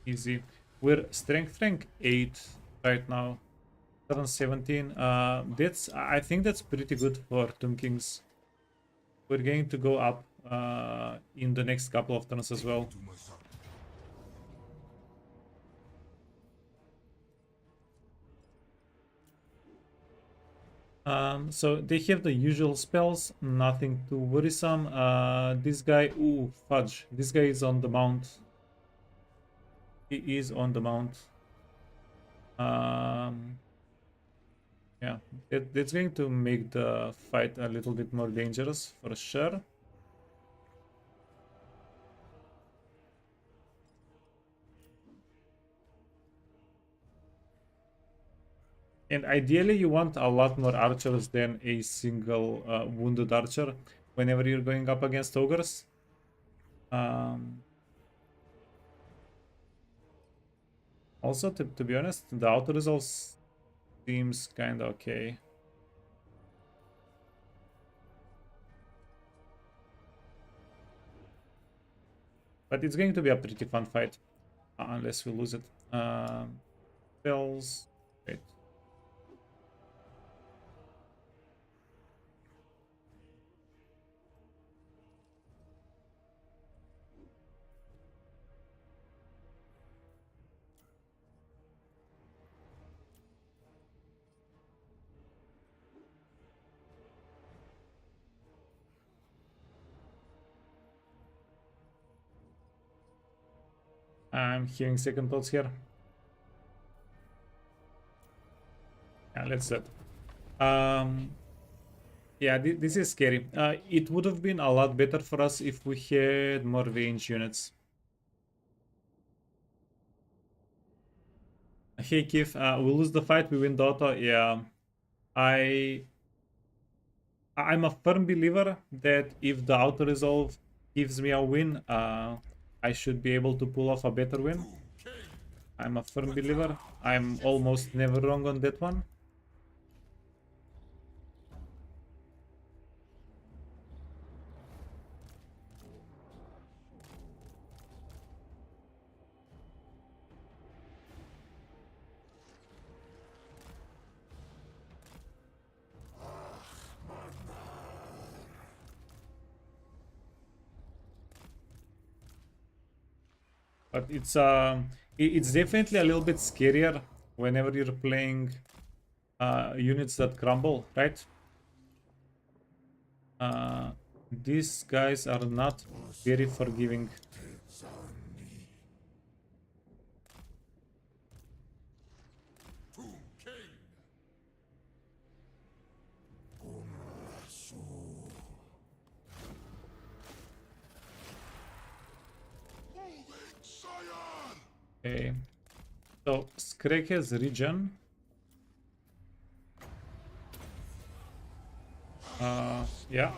Easy. We're strength rank 8 right now. 17. I think that's pretty good for Tomb Kings. We're going to go up in the next couple of turns as well. To my son. So they have the usual spells, nothing too worrisome. This guy, ooh, fudge. This guy is on the mount. He is on the mount. Yeah, that's going to make the fight a little bit more dangerous for sure. And ideally, you want a lot more archers than a single wounded archer whenever you're going up against ogres. Also, to be honest, the auto resolve seems kind of okay. But it's going to be a pretty fun fight, unless we lose it. Spells. Wait. I'm hearing second thoughts here. Yeah, let's do it. Yeah, this is scary. It would have been a lot better for us if we had more range units. Hey Kif, we lose the fight, we win the auto. Yeah, I'm a firm believer that if the auto resolve gives me a win, I should be able to pull off a better win. I'm a firm believer. I'm almost never wrong on that one. But it's definitely a little bit scarier whenever you're playing units that crumble, right? These guys are not very forgiving. Okay, so Skrek has regen. Yeah,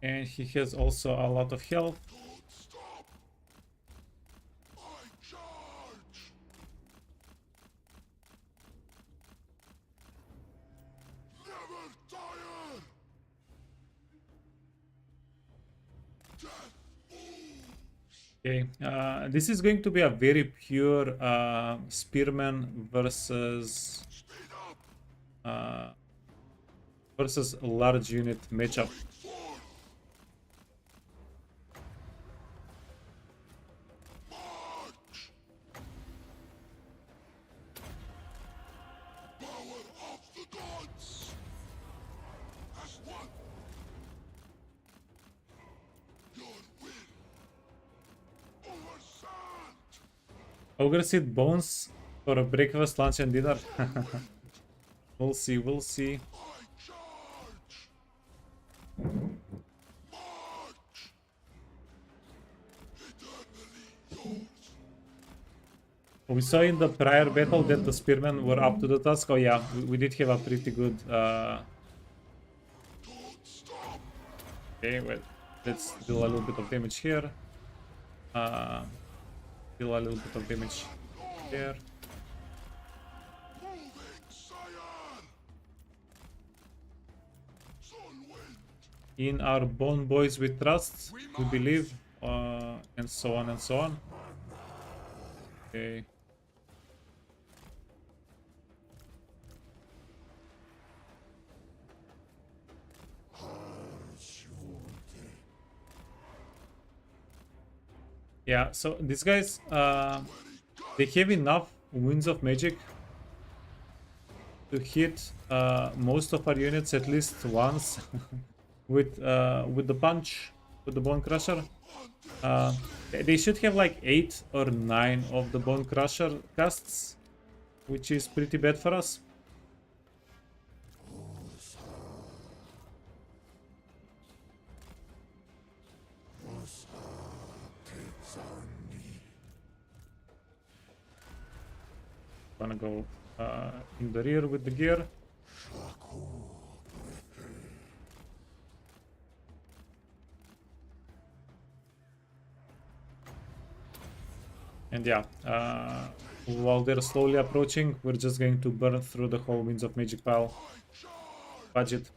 and he has also a lot of health. Okay, this is going to be a very pure spearman versus a large unit matchup. Ogre seed bones for a breakfast, lunch, and dinner. We'll see, we'll see. We saw in the prior battle that the spearmen were up to the task. Oh yeah, we did have a pretty good... Okay, wait. Let's do a little bit of damage here. Deal a little bit of damage here. In our bone boys we trust, we believe, and so on and so on. Okay. Yeah, so these guys, they have enough winds of magic to hit most of our units at least once with the punch, with the bone crusher. They should have like 8 or 9 of the bone crusher casts, which is pretty bad for us. Gonna go in the rear with the gear. And yeah, while they're slowly approaching, we're just going to burn through the whole Winds of Magic pile budget.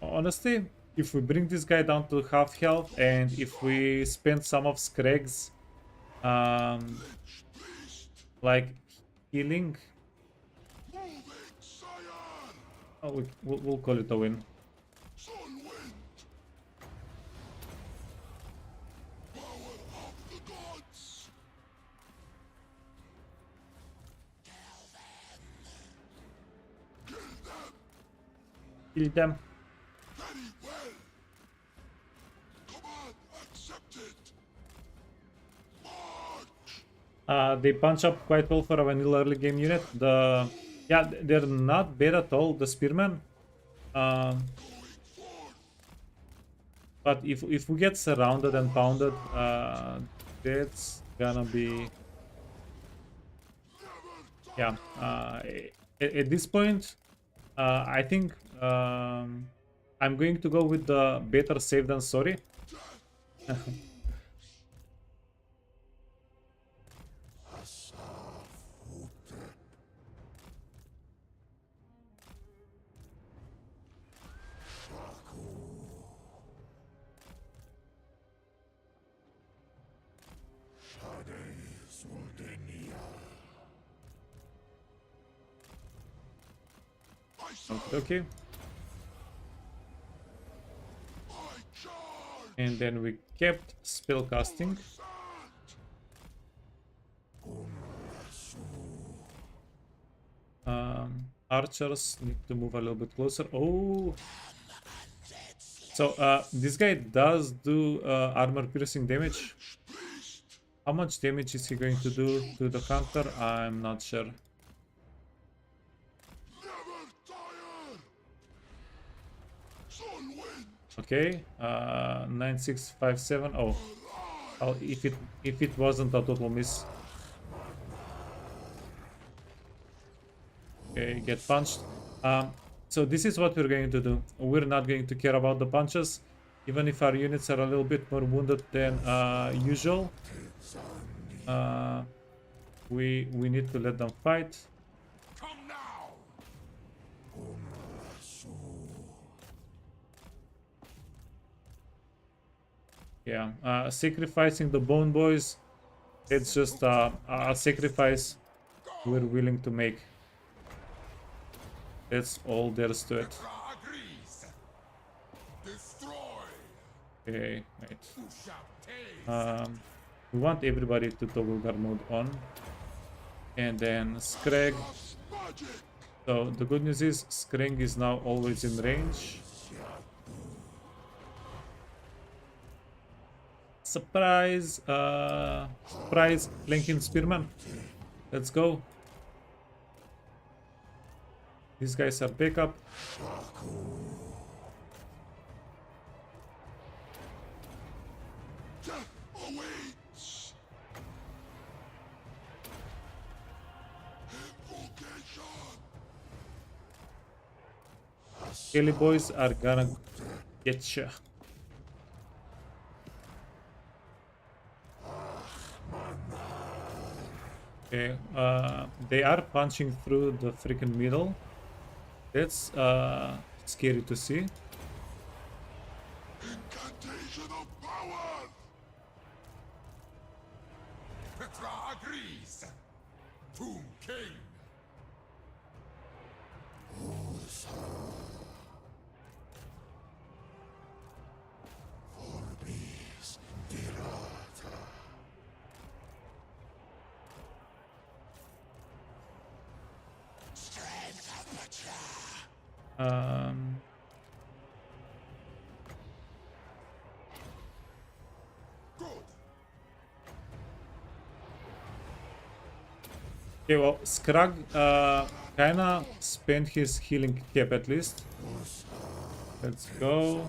Honestly, if we bring this guy down to half health and if we spend some of Skreg's like healing, oh, we'll call it a win. Kill them. They punch up quite well for a vanilla early game unit. Yeah, they're not bad at all, the spearmen. But if we get surrounded and pounded, that's gonna be, yeah. At this point, I think I'm going to go with the better safe than sorry. Okay. And then we kept spellcasting. Archers need to move a little bit closer. Oh, so this guy does do armor piercing damage. How much damage is he going to do to the hunter? I'm not sure. Okay, 9657. Oh, if it wasn't a total miss. Okay, get punched. So this is what we're going to do. We're not going to care about the punches, even if our units are a little bit more wounded than usual. We need to let them fight. Yeah, sacrificing the bone boys, it's just a sacrifice we're willing to make. That's all there is to it. Okay, wait. We want everybody to toggle guard mode on. And then Skreg. So the good news is Skreg is now always in range. Surprise! Surprise! Flanking Spearman. Let's go. These guys are backup. Kelly boys are gonna get you. Okay, they are punching through the freaking middle. That's scary to see. Incantation of power! Petra agrees! Tomb King! Forbis Dirata. Strength of Petra! Okay, well, Skrag kinda spent his healing cap at least. Let's go.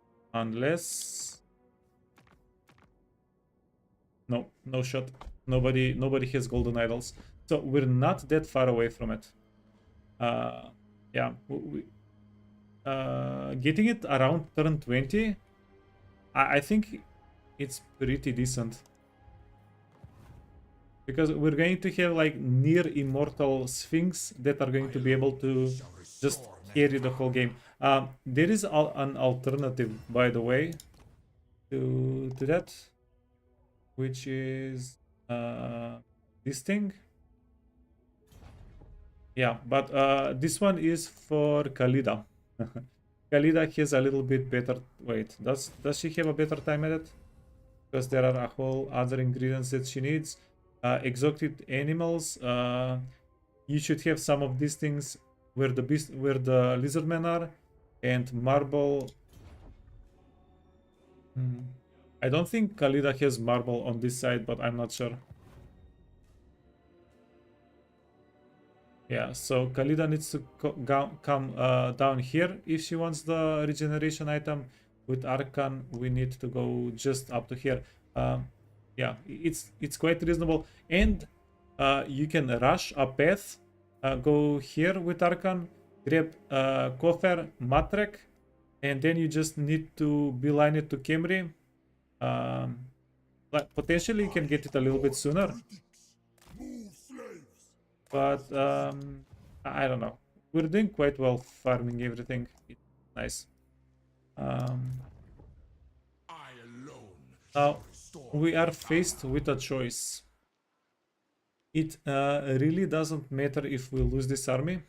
Unless... No, no shot. Nobody has golden idols. So we're not that far away from it. Yeah, getting it around turn 20, I think it's pretty decent. Because we're going to have like near immortal Sphinx that are going to be able to just carry the whole game. There is an alternative, by the way, to that, which is this thing. Yeah, but this one is for Khalida. Khalida has a little bit better. Wait, does she have a better time at it? Because there are a whole other ingredients that she needs. Exotic animals. You should have some of these things where the lizardmen are, and marble. I don't think Khalida has marble on this side, but I'm not sure. Yeah, so Khalida needs to come down here if she wants the regeneration item. With Arkhan, we need to go just up to here. Yeah, it's quite reasonable, and you can rush a path. Go here with Arkhan, grab Kofar, Matrek, and then you just need to beeline it to Khemri. Like potentially you can get it a little bit sooner, but I don't know. We're doing quite well farming everything. It's nice. Now we are faced with a choice. It really doesn't matter if we lose this army.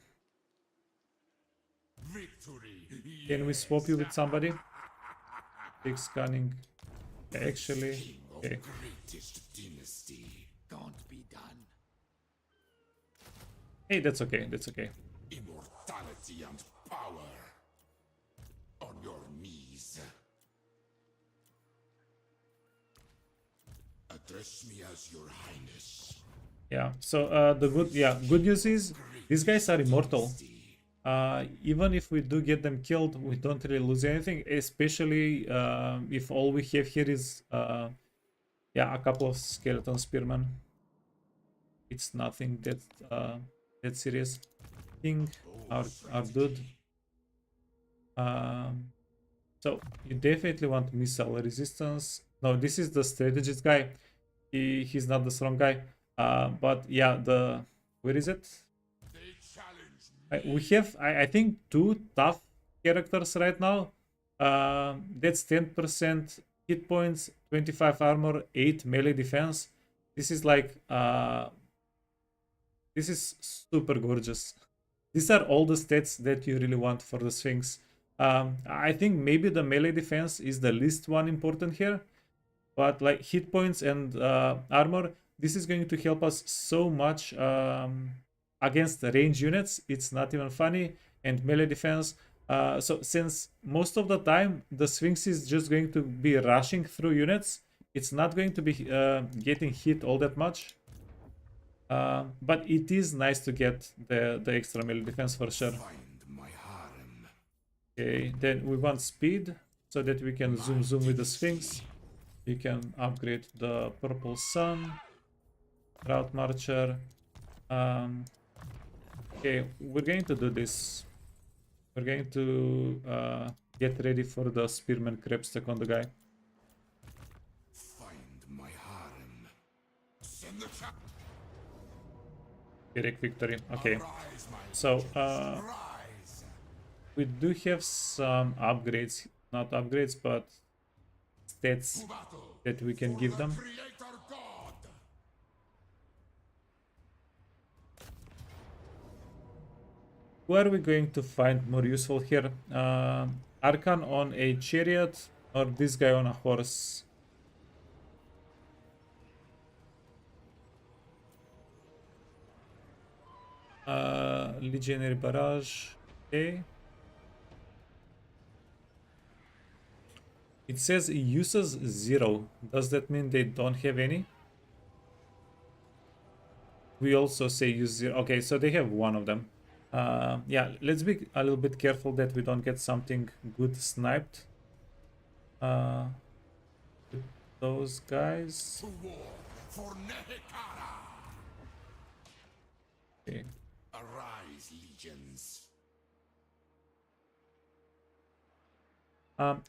Can we swap you with somebody? Big scanning. Actually, okay. Hey, that's okay. That's okay. Immortality and power on your knees. Address me as your highness. Yeah. So the good news is these guys are immortal. Even if we do get them killed, we don't really lose anything. Especially if all we have here is yeah, a couple of skeleton spearmen. It's nothing that serious. King, our dude. So you definitely want missile resistance. No, this is the strategist guy. He's not the strong guy. But yeah, where is it? We have I think 2 tough characters right now. That's 10% hit points, 25 armor, 8 melee defense. This is like this is super gorgeous. These are all the stats that you really want for the Sphinx. I think maybe the melee defense is the least one important here, but like hit points and armor, this is going to help us so much against the range units. It's not even funny. And melee defense. So since most of the time the Sphinx is just going to be rushing through units, it's not going to be getting hit all that much. But it is nice to get the extra melee defense for sure. Okay, then we want speed so that we can zoom with the Sphinx. We can upgrade the purple sun, route marcher. Okay, we're going to do this. We're going to get ready for the spearman crab stack on the guy. Direct victory. Okay, so we do have some upgrades, not upgrades, but stats that we can give them. Who are we going to find more useful here? Arkhan on a chariot or this guy on a horse? Legionary barrage. Okay. It says it uses 0. Does that mean they don't have any? We also say use 0. Okay, so they have one of them. Yeah, let's be a little bit careful that we don't get something good sniped. Uh, with those guys. To war for Nehekara! Okay. Arise, legions.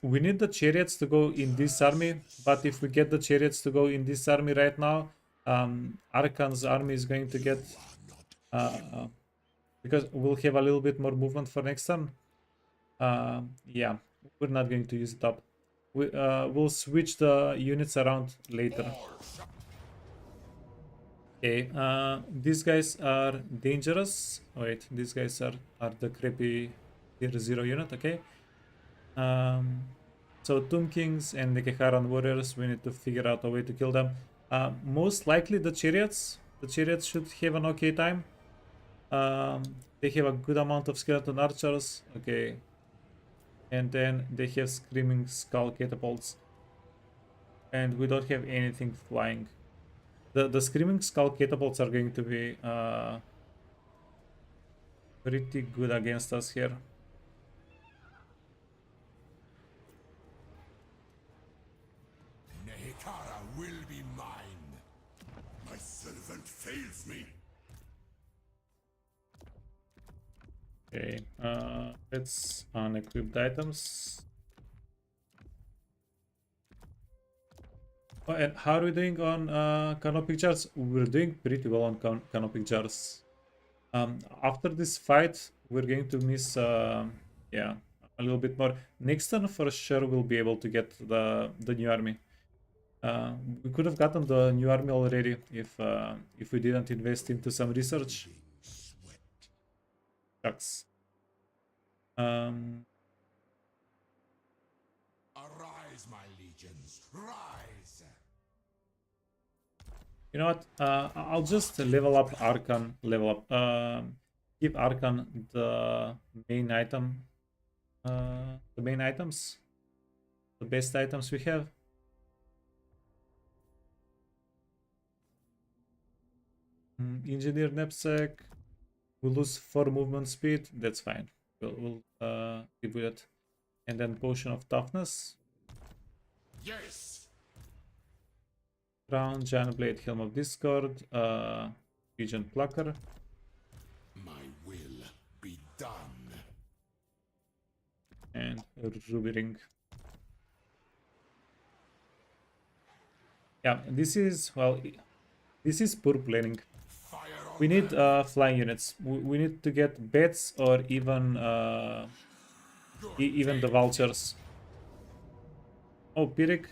We need the chariots to go in this army, but if we get the chariots to go in this army right now, Arkhan's army is going to get because we'll have a little bit more movement for next turn. Yeah, we're not going to use it up. We'll switch the units around later. Okay, these guys are dangerous. Wait, these guys are the crappy tier 0 unit, okay. So Tomb Kings and the Keharan warriors, we need to figure out a way to kill them. Most likely the chariots. The chariots should have an okay time. They have a good amount of skeleton archers, okay. And then they have screaming skull catapults. And we don't have anything flying. The screaming skull catapults are going to be pretty good against us here. Nehekara will be mine. My servant fails me. Okay, let's unequip the items. Oh, and how are we doing on canopic jars? We're doing pretty well on canopic jars. After this fight, we're going to miss, yeah, a little bit more. Next turn, for sure, we'll be able to get the new army. We could have gotten the new army already if we didn't invest into some research. Shucks. Arise, my legions, rise! You know what? I'll just level up Arkhan. Give Arkhan the main item. The main items. The best items we have. Engineer knapsack. We'll lose 4 movement speed. That's fine. We'll live with it. And then potion of toughness. Yes! Crown, giant blade, helm of discord, pigeon plucker. My will be done. And ruby ring. Yeah, this is, well, this is poor planning. Fire on We need flying units. We need to get bats or even even the vultures. Oh, Pyrrhic.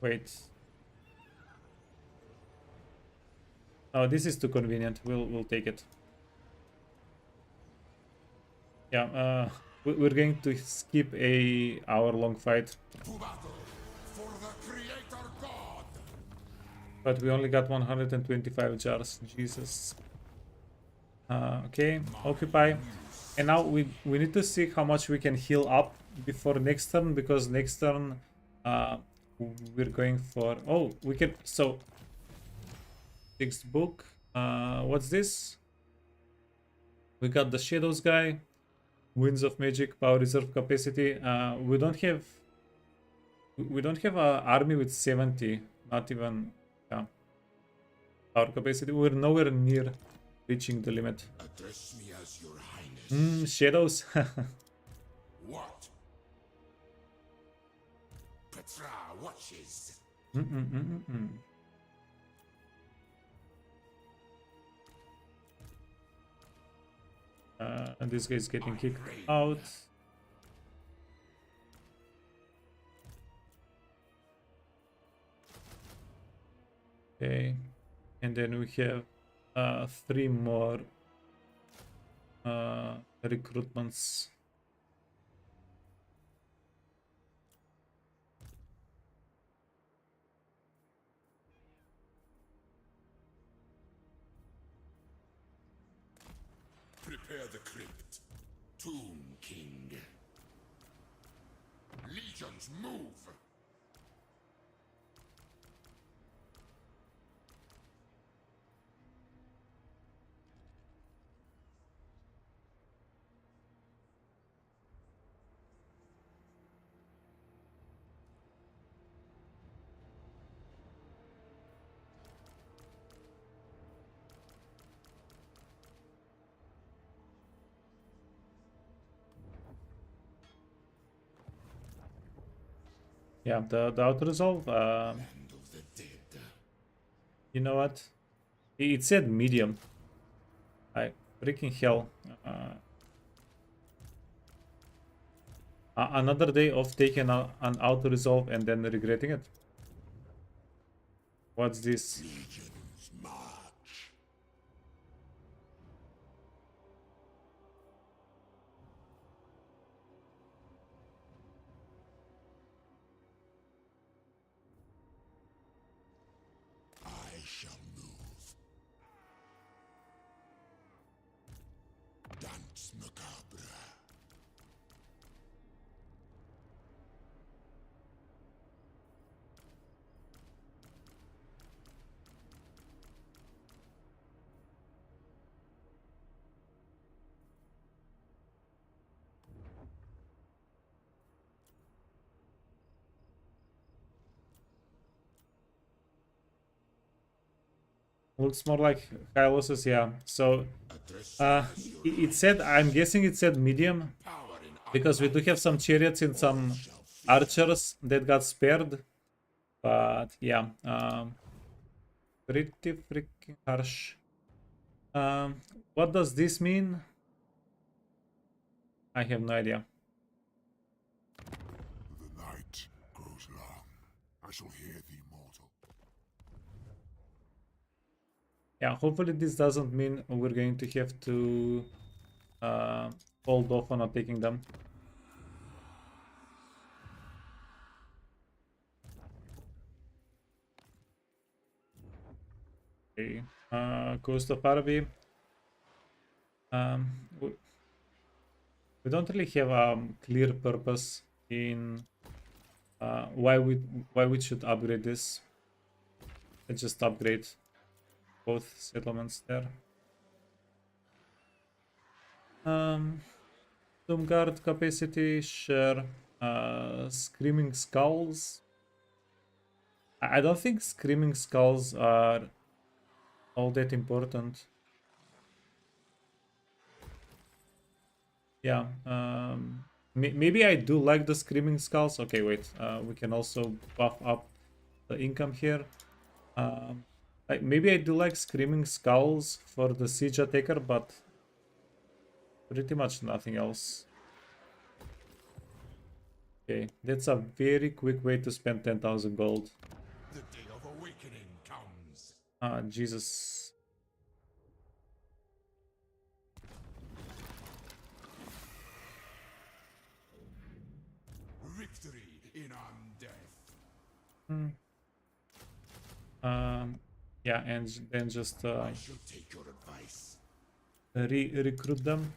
Wait. Oh, this is too convenient. We'll take it. Yeah, we're going to skip a hour-long fight. to battle for the Creator God! But we only got 125 jars. Jesus. Okay, occupy. And now we need to see how much we can heal up before next turn, because next turn we're going for... Oh, we can... So, textbook. What's this? We got the Shadows guy. Winds of Magic, power reserve capacity. We don't have an army with 70. Not even, yeah, power capacity. We're nowhere near reaching the limit. Address me as your highness. Shadows. What? Petra watches. And this guy is getting kicked out. Okay, and then we have 3 more recruitments. Prepare the crypt. Tomb King. Legions move! Yeah, the auto resolve. Land of the dead. You know what? It said medium. I freaking hell. Another day of taking an auto resolve and then regretting it. What's this? Legions march. I shall move. Dance macabre. Looks more like high losses, yeah. So Address it said, I'm guessing it said medium power in because we do have some chariots and some archers that got spared. But yeah, pretty freaking harsh. What does this mean? I have no idea. The night grows long. I shall hear thee, mortal. Yeah, hopefully this doesn't mean we're going to have to hold off on not taking them. Okay, Coast of Araby. We don't really have a clear purpose in why we should upgrade this. Let's just upgrade both settlements there. Tomb guard capacity, sure. Screaming skulls. I don't think screaming skulls are all that important. Yeah. Maybe I do like the screaming skulls. Okay, wait. We can also buff up the income here. Maybe I do like screaming skulls for the siege attacker, but pretty much nothing else. Okay, that's a very quick way to spend 10,000 gold. the day of awakening comes. Jesus. Victory in undeath. Yeah, and then just I shall take your advice. recruit them.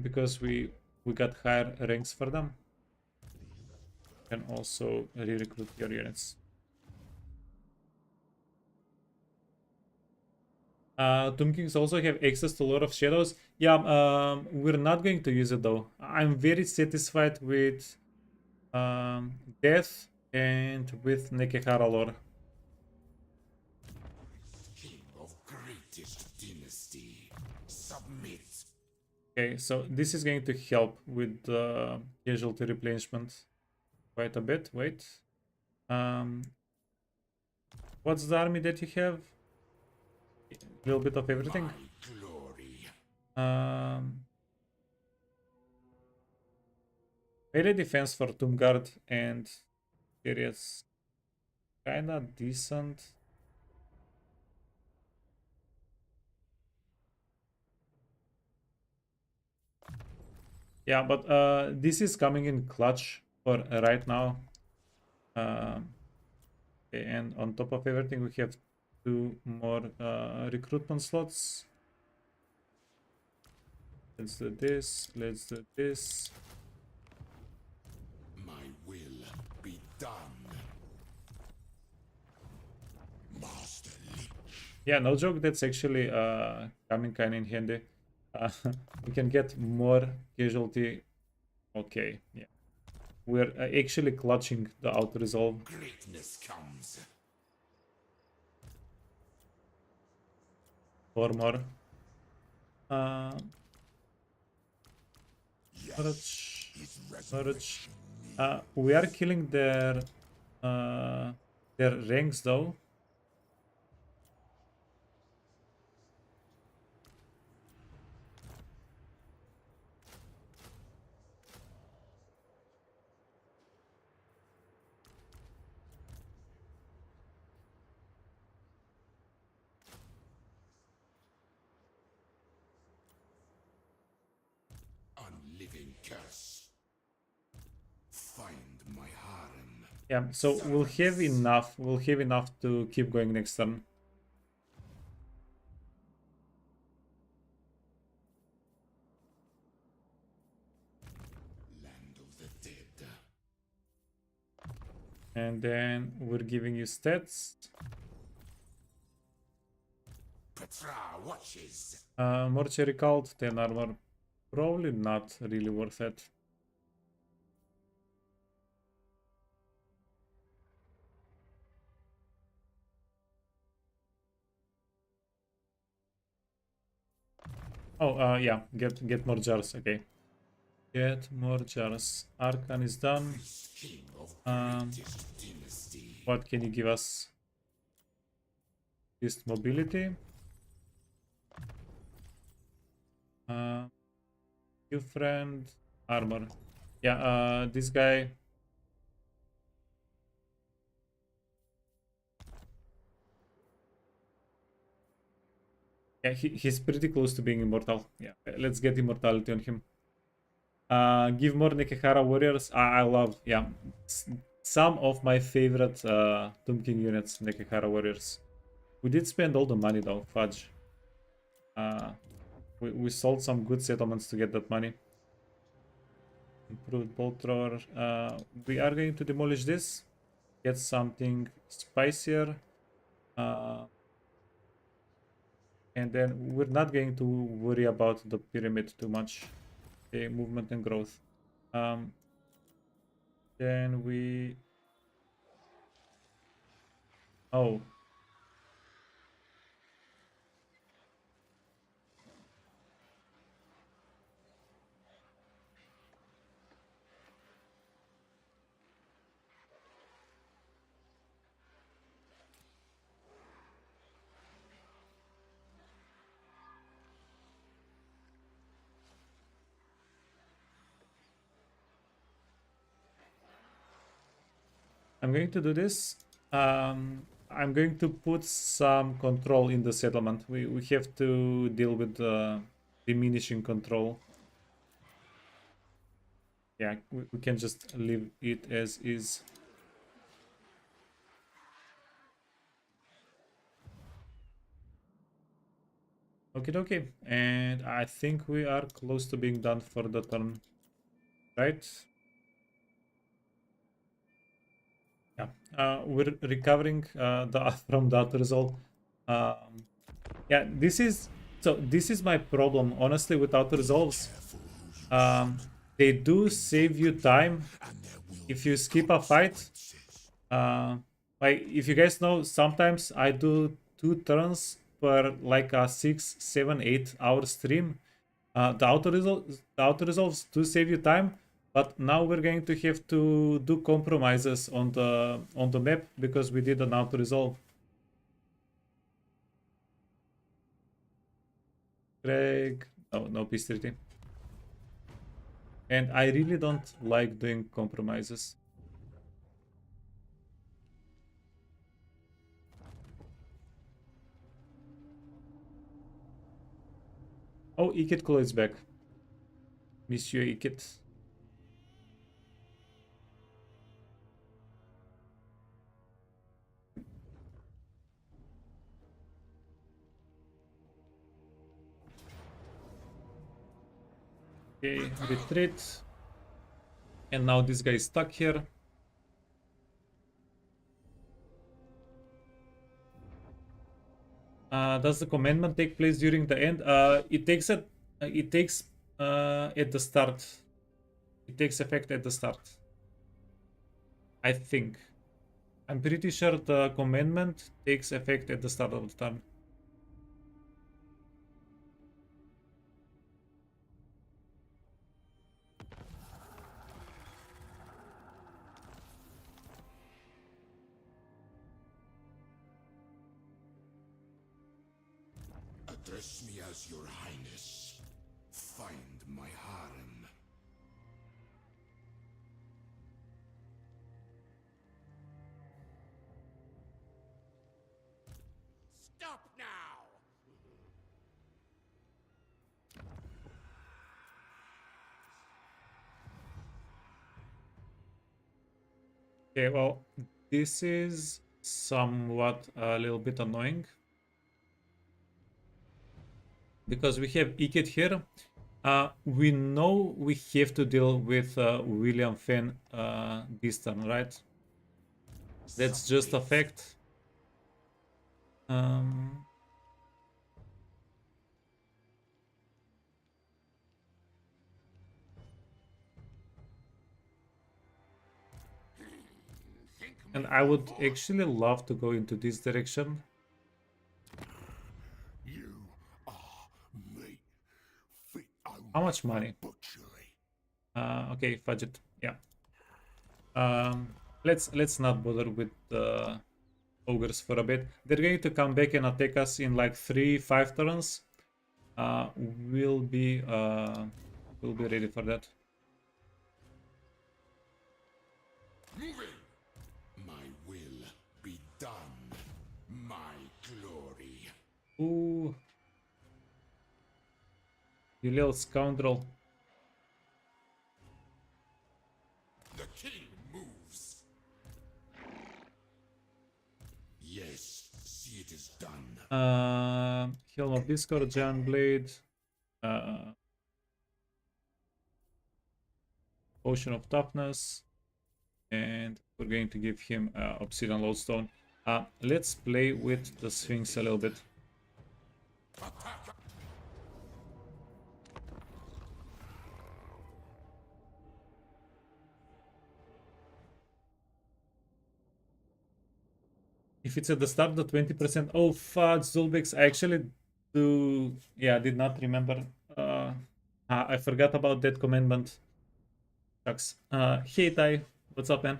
Because we got higher ranks for them. Can also re-recruit your units. Tomb Kings also have access to a lot of shadows. Yeah, we're not going to use it though. I'm very satisfied with Death and with Nekehara lore. King of greatest dynasty. Submit. Okay, so this is going to help with the casualty replenishment quite a bit. Wait. What's the army that you have? A little bit of everything. My glory. Melee defense for Tomb Guard and Chariots. Kinda decent. Yeah, but this is coming in clutch for right now. Okay, and on top of everything, we have 2 more recruitment slots. Let's do this. Let's do this. My will be done. Master Lich. Yeah, no joke. That's actually coming kind of in handy. We can get more casualty. Okay, yeah. We're actually clutching the auto resolve. Greatness comes. 4 more. Storage, His storage. resurrection. We are killing their ranks though. Unliving curse. Find my harem. Yeah, so we'll have enough. We'll have enough to keep going next turn. Land of the dead. And then we're giving you stats. Petra watches. Mortuary Cult, 10 armor. Probably not really worth it. Oh, yeah, get more jars, okay. Get more jars. Arkhan is done. King of Um, greatest dynasty. What can you give us? This mobility. New friend. Armor. Yeah, this guy. Yeah, he's pretty close to being immortal. Yeah, let's get immortality on him. Give more Nekehara warriors. I love, yeah, some of my favorite Tomb King units, Nekehara warriors. We did spend all the money though, fudge. We sold some good settlements to get that money. Improved bolt thrower. We are going to demolish this. Get something spicier. And then we're not going to worry about the pyramid too much. Okay, movement and growth. Then we... Oh. I'm going to do this. I'm going to put some control in the settlement. We have to deal with the diminishing control. Yeah, we can just leave it as is. Okay, and I think we are close to being done for the turn, right? Yeah, we're recovering from the auto resolve. Yeah, this is my problem, honestly, with auto resolves. They do save you time if you skip a fight. Like if you guys know, sometimes I do 2 turns per like a 6, 7, 8 hour stream. The auto resolves do save you time, but now we're going to have to do compromises on the map because we did an auto resolve. Greg, no P30. And I really don't like doing compromises. Oh, Ikit Klo is back. Monsieur Ikit. Okay, retreat. And now this guy is stuck here. Does the commandment take place during the end? It takes at the start. It takes effect at the start. I think. I'm pretty sure the commandment takes effect at the start of the turn. Address me as your highness. Find my harem. Stop now! Okay, well, this is somewhat a little bit annoying. Because we have Ikit here. We know we have to deal with William Fenn this turn, right? That's just a fact. And I would actually love to go into this direction. You are meat fit only How much money? for butchery. Okay, fudge it. Yeah. Let's not bother with the ogres for a bit. They're going to come back and attack us in like 3-5 turns. We'll be ready for that. Moving! My will be done. My glory. Ooh. You little scoundrel. The king moves. Yes, see it is done. Helm of Discord, Giant Blade. Potion of Toughness. And we're going to give him Obsidian Lodestone. Let's play with the Sphinx a little bit. Attack! If it's at the start, the 20%. Oh, fudge, Zulbex. I actually do. Yeah, I did not remember. I forgot about that commandment. Shucks. Hey, Tai. What's up, man?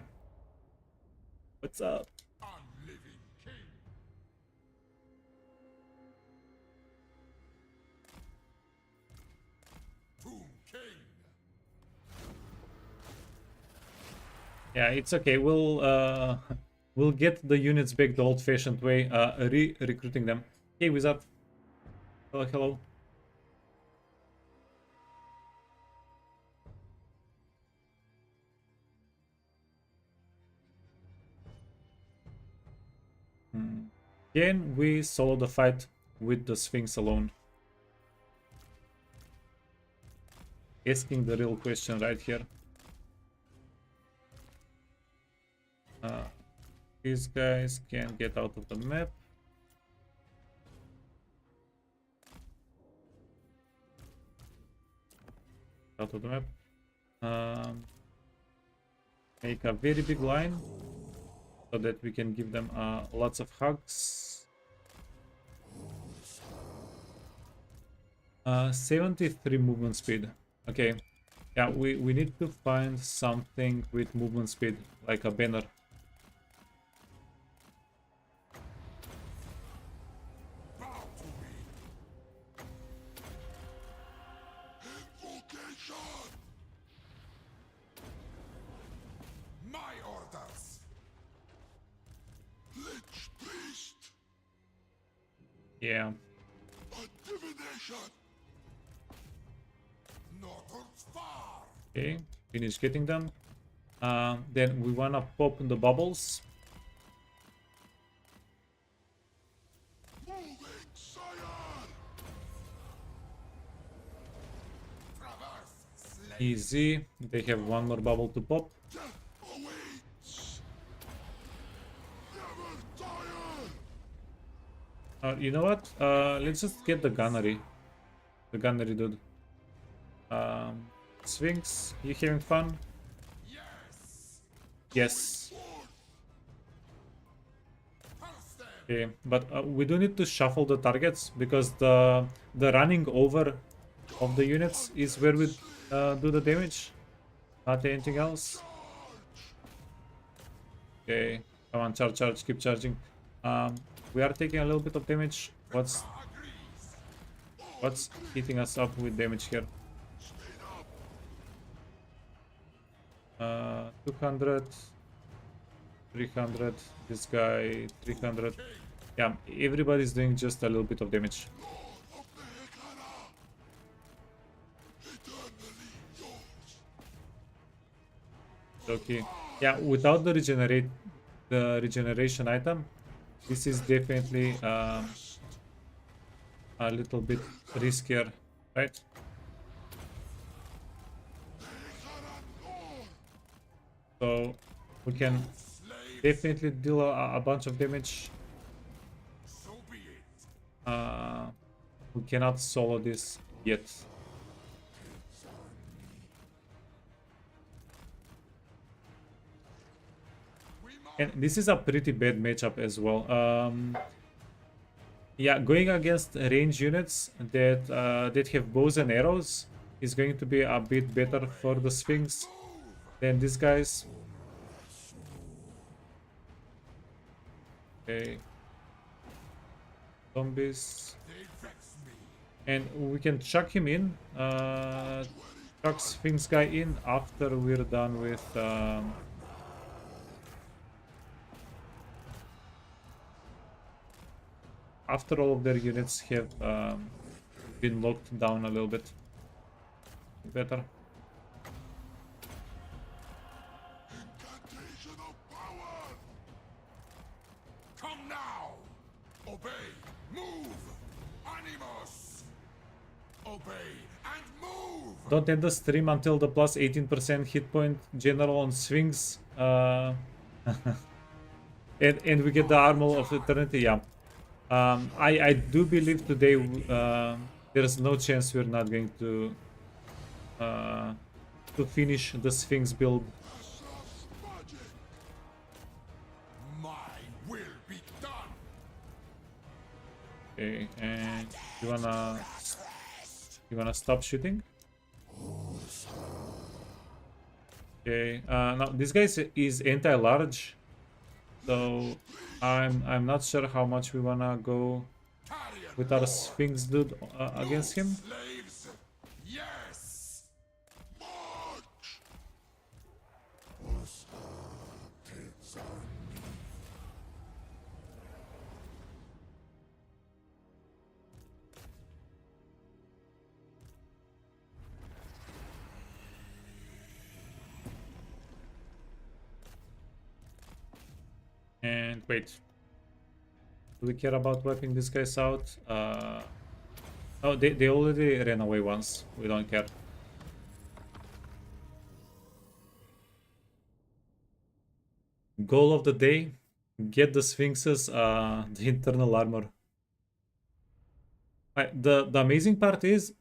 What's up? Unliving king. Tomb king. Yeah, it's okay. We'll get the units back the old-fashioned way. Recruiting them. Hey, wizard. Hello, hello. Can we solo the fight with the Sphinx alone? Asking the real question right here. These guys can get out of the map. Out of the map. Make a very big line so that we can give them lots of hugs. 73 movement speed. Okay. Yeah, we need to find something with movement speed, like a banner. Bow to me. Invocation. My orders. Lich priest. Yeah. A divination. Northwards far. Okay, finish getting them. Then we wanna pop the bubbles. Moving sire. Traverse. Slay. Easy. They have one more bubble to pop. Death awaits. Never tire. You know what? Let's just get the gunnery. The gunnery dude. Sphinx, you having fun? Yes. Yes. Pulse them. Okay, but we do need to shuffle the targets because the running over of the units is where we do the damage, not anything else. Okay, come on, charge, keep charging. We are taking a little bit of damage. What's Agrees. What's hitting us up with damage here? 200, 300, this guy 300. Yeah, everybody's doing just a little bit of damage. Okay, yeah, without the regeneration item, this is definitely a little bit riskier, right? So we can definitely deal a bunch of damage. We cannot solo this yet. And this is a pretty bad matchup as well. Yeah, going against range units that have bows and arrows is going to be a bit better for the Sphinx than these guys. Okay. Zombies. And we can chuck him in. Chuck Sphinx guy in after we're done with after all of their units have been locked down a little bit better. Incantation of power! Come now! Obey! Move! Animus! Obey and move! Don't end the stream until the plus 18% hit point general on Sphinx. And we get the Armor of Eternity, yeah. I do believe today there's no chance we're not going to finish the Sphinx build. My will be done! Okay, and you wanna stop shooting? Okay, now this guy is anti-large, so I'm not sure how much we wanna go with our Sphinx dude against him. Slaves! Yes! March! And wait, do we care about wiping these guys out? Oh, they already ran away once. We don't care. Goal of the day: get the Sphinxes the internal armor. The amazing part is,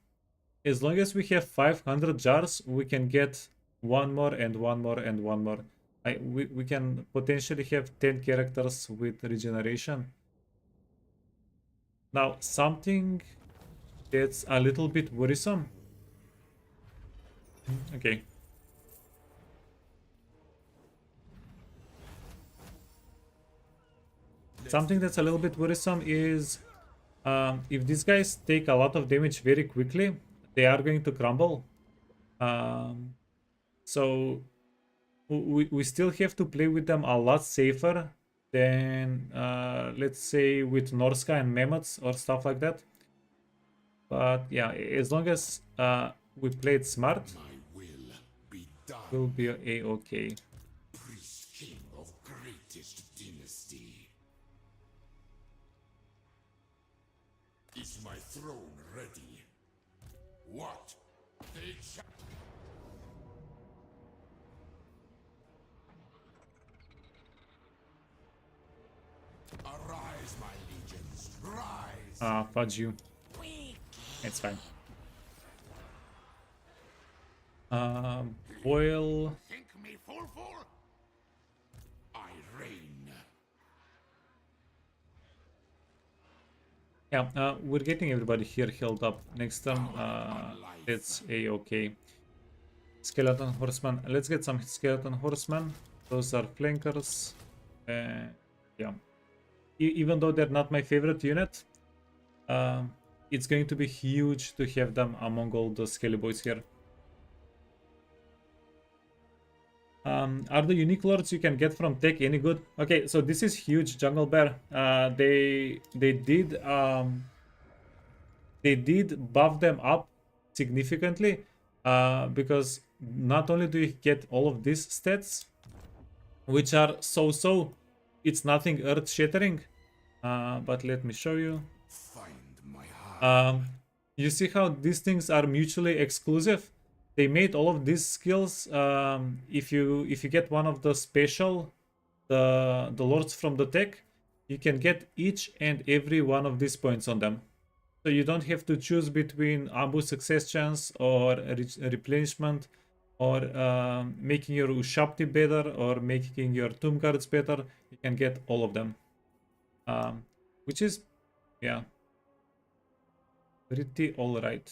as long as we have 500 jars, we can get one more and one more and one more. We can potentially have 10 characters with regeneration. Now, something that's a little bit worrisome. Okay. Something that's a little bit worrisome is if these guys take a lot of damage very quickly, they are going to crumble. So we still have to play with them a lot safer than let's say with Norska and Mammoths or stuff like that. But yeah, as long as we play it smart, we'll be a-okay. Priest king of greatest dynasty. Is my throne ready? What? They Arise, my legions, rise! Fudge you. It's fine. Boil. Think me full? I reign. Yeah, we're getting everybody here healed up. Next turn, it's a-okay. Skeleton Horseman. Let's get some Skeleton Horsemen. Those are flankers. Yeah. Even though they're not my favorite unit, it's going to be huge to have them among all the scaly boys here. Are the unique lords you can get from tech any good? Okay, so this is huge, Jungle Bear. They did buff them up significantly, because not only do you get all of these stats, which are so, it's nothing earth-shattering, but let me show you. Find my heart. You see how these things are mutually exclusive? They made all of these skills. If you get one of the special, the lords from the tech, you can get each and every one of these points on them. So you don't have to choose between ambush success chance or replenishment, or making your Ushapti better, or making your Tomb Guards better. You can get all of them, which is, yeah, pretty alright.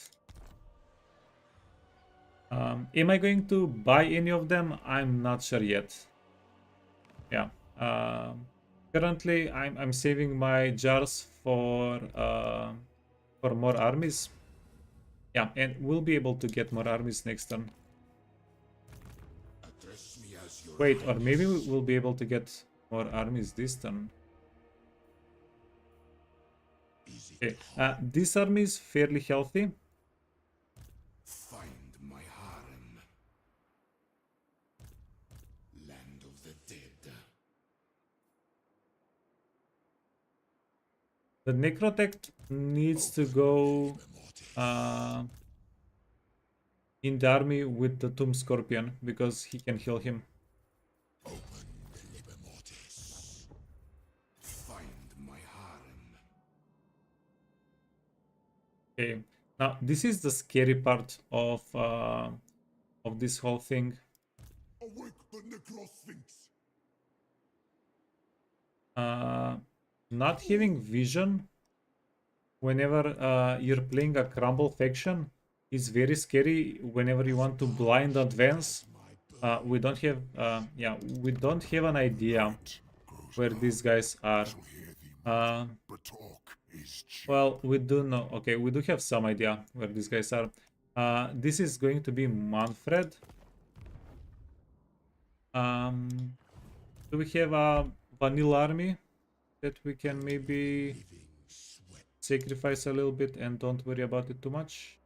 Am I going to buy any of them? I'm not sure yet. Yeah. Currently, I'm saving my jars for more armies. Yeah, and we'll be able to get more armies next turn. Address me as your Wait, or maybe we'll be able to get more armies this turn. Is it Okay, this army is fairly healthy. find my harem? Land of the dead. The Necrotect needs to go in the army with the Tomb Scorpion, because he can heal him. Open the liber mortis. Find my harem. Okay, now this is the scary part of this whole thing. Awake the Necrosphinx. Not having vision whenever you're playing a crumble faction is very scary. Whenever you want to blind advance, we don't have we don't have an idea where these guys are. But talk is cheap. Well, we do know. Okay, we do have some idea where these guys are. This is going to be Manfred. Do we have a vanilla army that we can maybe sacrifice a little bit and don't worry about it too much?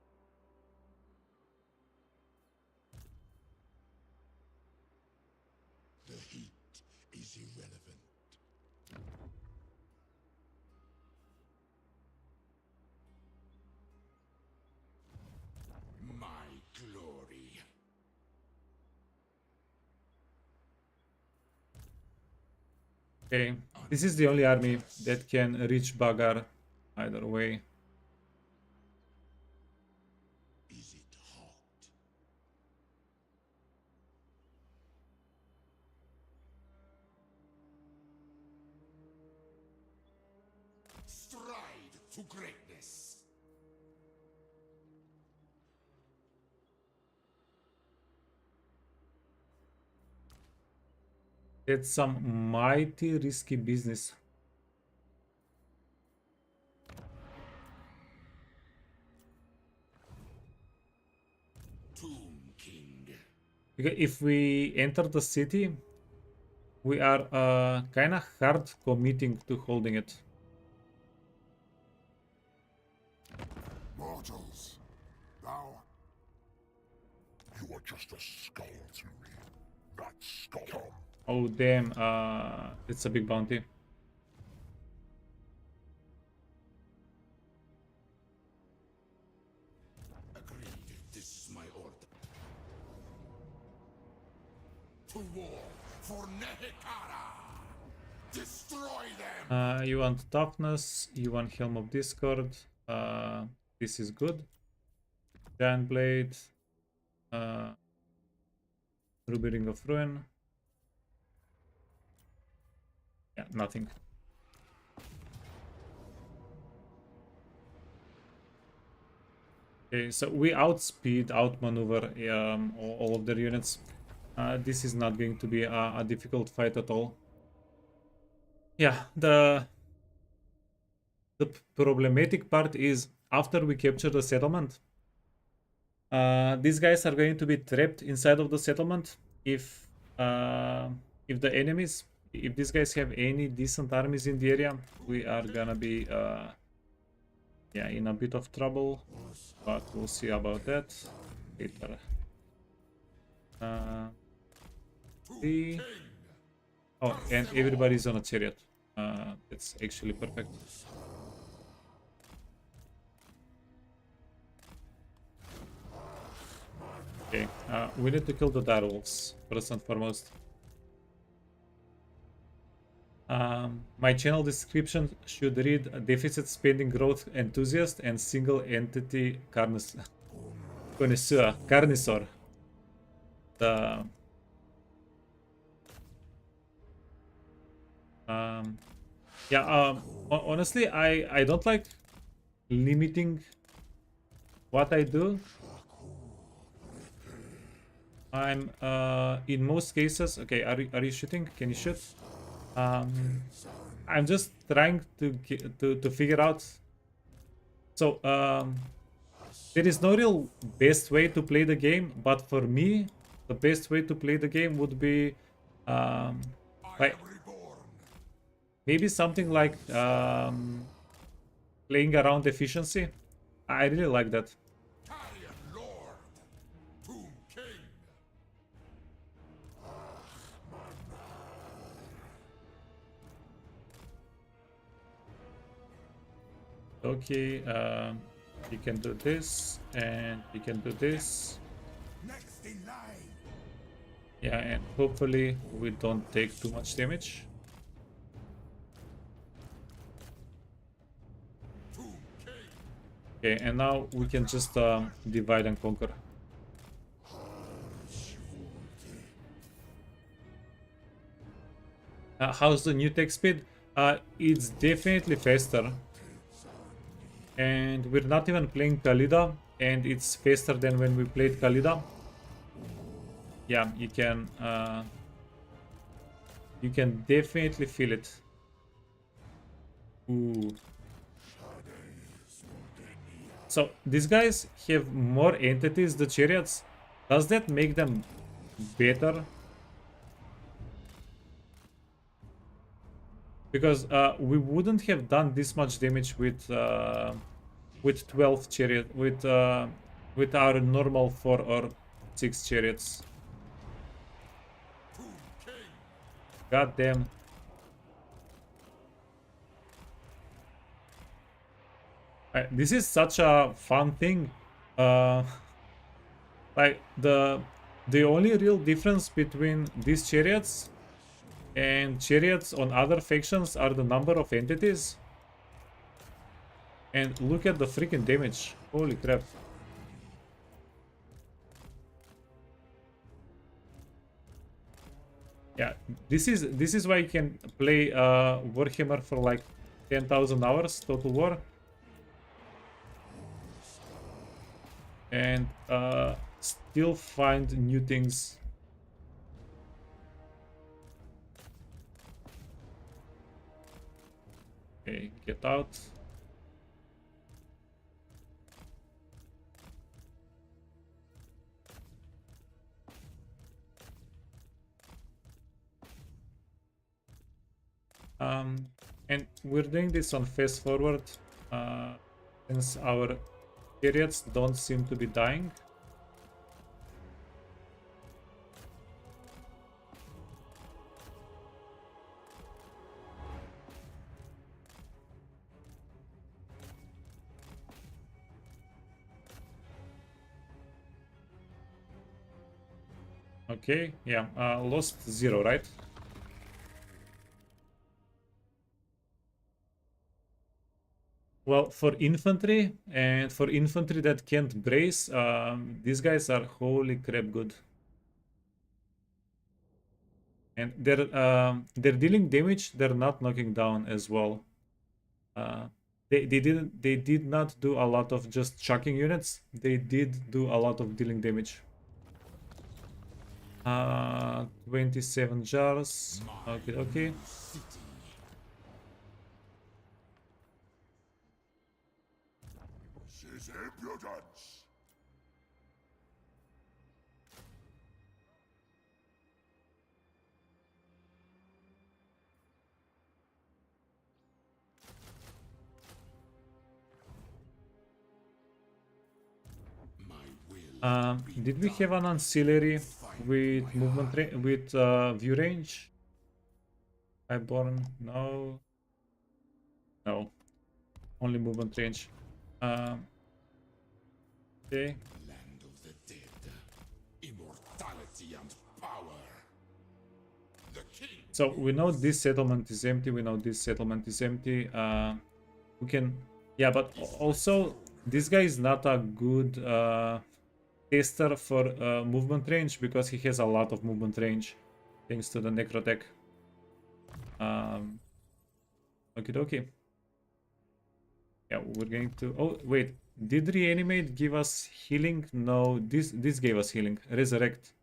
The heat is irrelevant. My glory. Okay, this is the only army that can reach Bagar either way. Is it hot? Stride to greatness. It's some mighty risky business. Tomb King. Because if we enter the city, we are kind of hard committing to holding it. Mortals, thou. You are just a skull to me. That skull. Oh damn, it's a big bounty. Agreed. This is my order. To war for Nehekara. Destroy them. You want toughness, you want Helm of Discord. This is good. Giant Blade. Ruby Ring of Ruin. Yeah, nothing. Okay, so we outspeed, outmaneuver all of their units. This is not going to be a difficult fight at all. Yeah, the problematic part is after we capture the settlement, these guys are going to be trapped inside of the settlement. If the enemies, if these guys have any decent armies in the area, we are gonna be yeah, in a bit of trouble, but we'll see about that later. See. Oh, and everybody's on a chariot. That's actually perfect. Okay, we need to kill the direwolves first and foremost. My channel description should read deficit spending growth enthusiast and single entity connoisseur, carnivore. The yeah, honestly, I don't like limiting what I do. I'm in most cases. Okay, are you shooting? Can you shoot? I'm just trying to figure out. So there is no real best way to play the game, but for me, the best way to play the game would be like maybe something like playing around efficiency. I really like that. Okay, you can do this, and you can do this. Next in line. Yeah, and hopefully we don't take too much damage. Okay, and now we can just divide and conquer. How's the new tech speed? It's definitely faster. And we're not even playing Khalida, and it's faster than when we played Khalida. Yeah, you can definitely feel it. Ooh. So these guys have more entities, the chariots. Does that make them better? Because we wouldn't have done this much damage with 12 chariot with our normal 4 or 6 chariots. God damn. This is such a fun thing. Like the only real difference between these chariots and chariots on other factions are the number of entities. And look at the freaking damage. Holy crap. Yeah, this is why you can play Warhammer for like 10,000 hours Total War. And still find new things. Okay, get out. And we're doing this on fast forward since our chariots don't seem to be dying. Okay, yeah, lost 0, right? Well, for infantry, and for infantry that can't brace, these guys are holy crap good. And they're dealing damage, they're not knocking down as well. They did not do a lot of just chucking units, they did do a lot of dealing damage. 27 jars. Okay, okay. impudence! My will Did we have an ancillary with with view range? Highborn? No. No. Only movement range. Okay. land of the dead, immortality and power. The king. So we know this settlement is empty. We know this settlement is empty. We can, yeah, but also this guy is not a good tester for movement range because he has a lot of movement range thanks to the necrotech. Okay, okay. Yeah, we're going to. Oh wait, did reanimate give us healing? No, this gave us healing. Resurrect.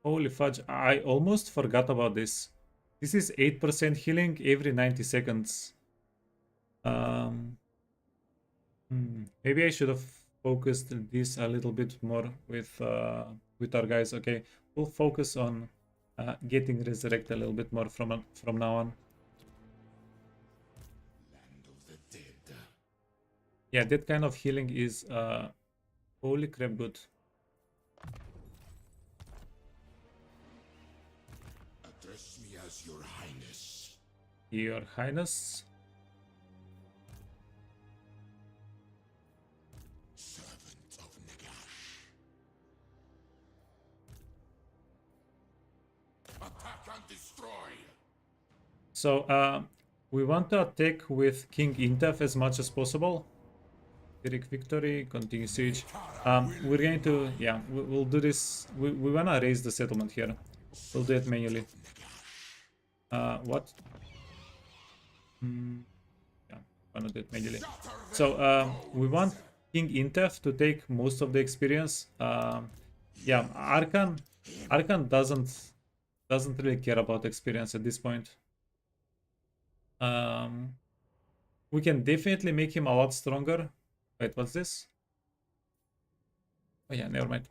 Holy fudge! I almost forgot about this. This is 8% healing every 90 seconds. Maybe I should have focused this a little bit more with our guys. Okay, we'll focus on getting resurrect a little bit more from now on. Land of the dead. Yeah, that kind of healing is holy crap good. Address me as your highness. Your Highness. Servant of Nagash. Attack and destroy. So we want to attack with King Intef as much as possible. Pyrrhic victory, continue siege. We're going to, yeah, we'll do this. We wanna raise the settlement here. We'll do it manually. What? Yeah, wanna do it manually. So we want King Intef to take most of the experience. Yeah, Arkhan doesn't really care about experience at this point. We can definitely make him a lot stronger. Wait, what's this? Oh yeah, never mind.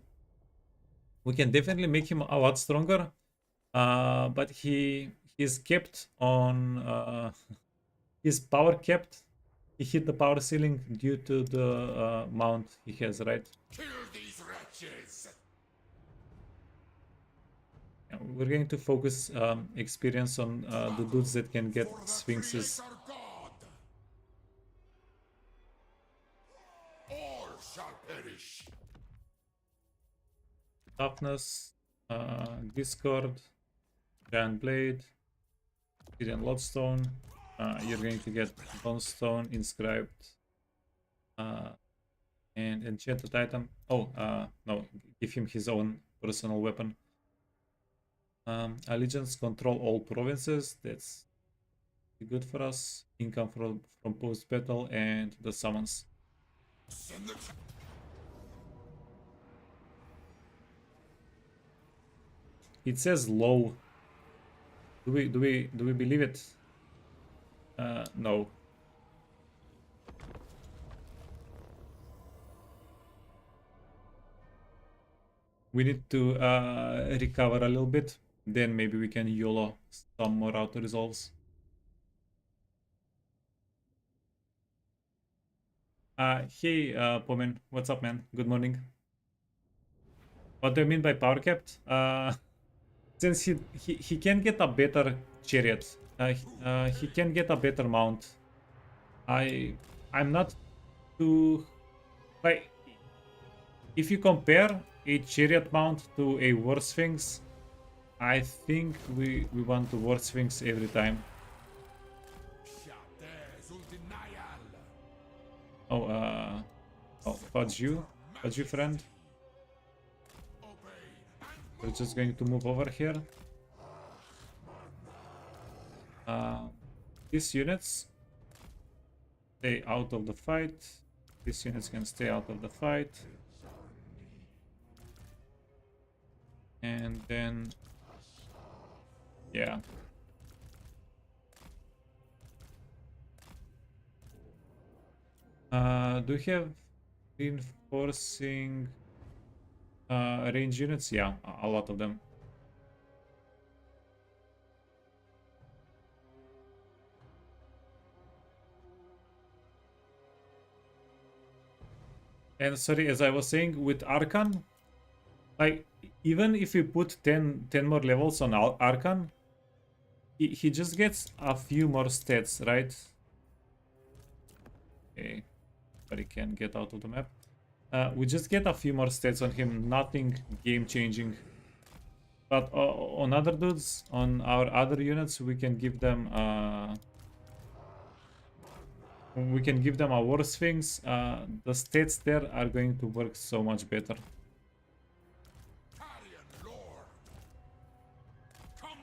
We can definitely make him a lot stronger, but he's kept on his power kept. He hit the power ceiling due to the mount he has, right? Kill these wretches. Yeah, we're going to focus experience on the dudes that can get For the sphinxes. Creator God. All shall perish. Toughness, Discord, Giant Blade, Syrian Lodestone. You're going to get Bonestone, Inscribed, and Enchanted item. Oh, no, give him his own personal weapon. Allegiance, control all provinces. That's good for us. Income from post battle and the summons. Send the It says low. Do we believe it? No. We need to recover a little bit. Then maybe we can YOLO some more auto resolves. Hey, Pomen, what's up, man? Good morning. What do you mean by power capped? Since he can get a better chariot, he can get a better mount. I'm not too like if you compare a chariot mount to a war sphinx, I think we want the war sphinx every time. Oh, fudge you, friend. We're just going to move over here. These units stay out of the fight. These units can stay out of the fight. And then, yeah. Do you have reinforcing range units? Yeah, a lot of them. And sorry, as I was saying, with Arkhan, like, even if we put 10 more levels on Arkhan, he just gets a few more stats, right? Okay, but he can get out of the map. We just get a few more stats on him, nothing game-changing. But on other dudes, on our other units, we can give them a worse things. The stats there are going to work so much better. Italian lore. Come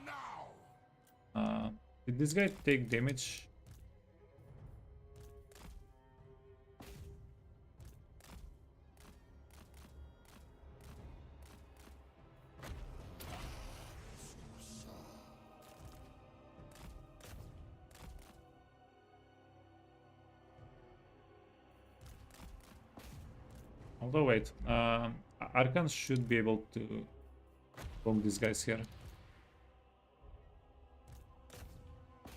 now. Did this guy take damage? Although wait, Arkhan should be able to bomb these guys here.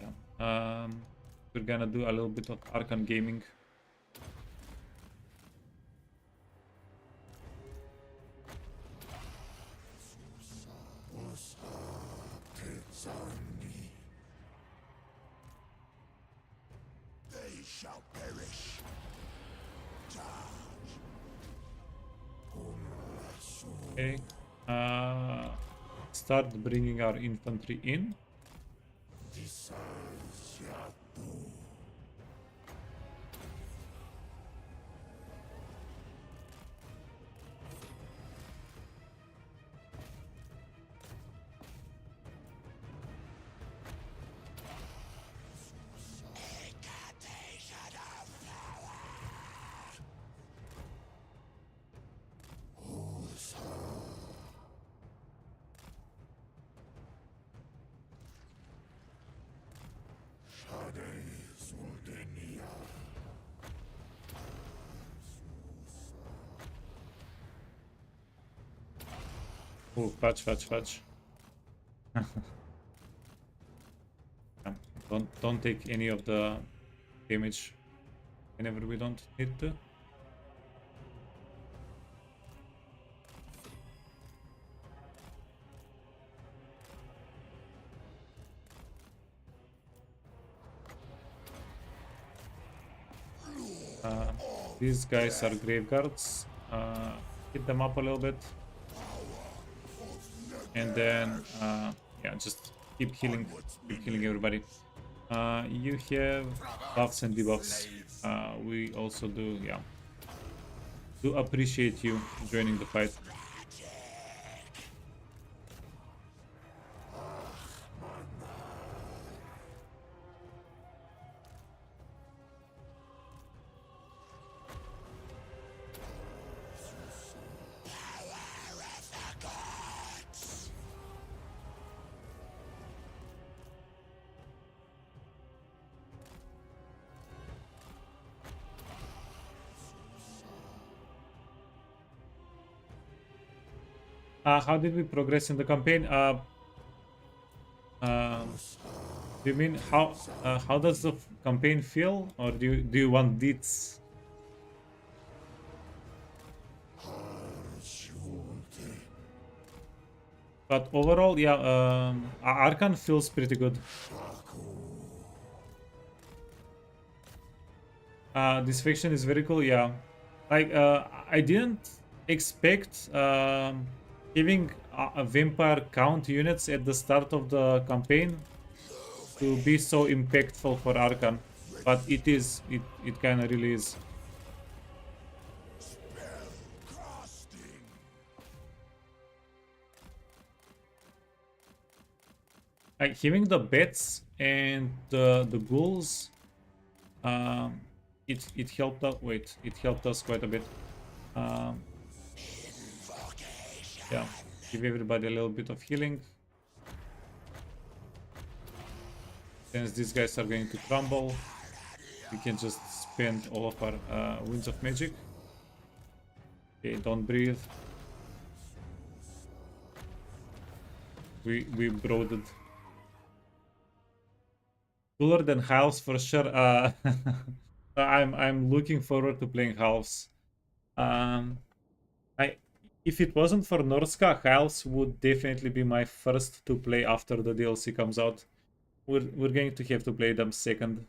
Yeah. We're gonna do a little bit of Arkhan gaming. They shall perish. Okay. Start bringing our infantry in. Oh, fudge. Yeah, don't take any of the damage whenever we don't need to. These guys are graveguards. Hit them up a little bit. And then, yeah, just keep healing everybody. You have buffs and debuffs. We also do, yeah. Do appreciate you joining the fight. How did we progress in the campaign? Do you mean how does the campaign feel, or do you want deets? But overall, yeah, Arkhan feels pretty good. This faction is very cool, yeah. Like, I didn't expect having a vampire count units at the start of the campaign to be so impactful for Arkhan, but it is. It kind of really is. Like, having the bats and the ghouls, it helped us. Wait, it helped us quite a bit. Yeah, give everybody a little bit of healing. Since these guys are going to crumble, We can just spend all of our winds of magic. Okay, don't breathe. We brooded. Cooler than halves for sure. I'm looking forward to playing halves. Um, I if it wasn't for Norska, halves would definitely be my first to play after the DLC comes out. We're going to have to play them second.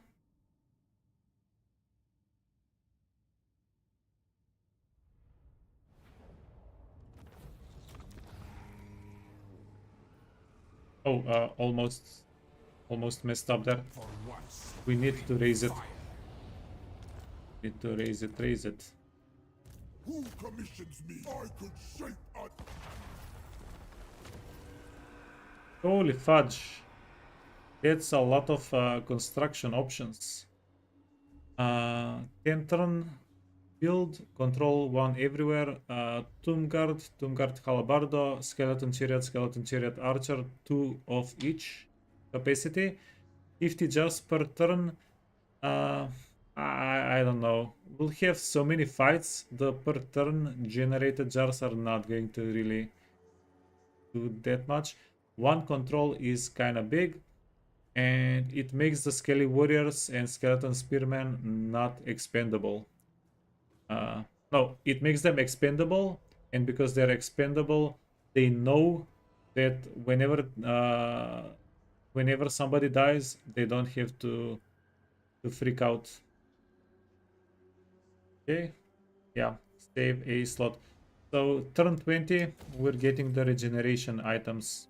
Oh, almost messed up there. For once, We need to raise it. fire. Need to raise it. Who commissions me? I could shape a... Holy fudge. That's a lot of construction options. 10 turn, build, control one everywhere, Tomb Guard Halabardo, Skeleton Chariot Archer, 2 of each capacity. 50 jars per turn. I don't know. We'll have so many fights. The per turn generated jars are not going to really do that much. One control is kind of big, and it makes the Skelly Warriors and Skeleton Spearmen not expendable. No, it makes them expendable, and because they're expendable, they know that whenever somebody dies, they don't have to freak out. Okay, yeah, save a slot. So turn 20, we're getting the regeneration items.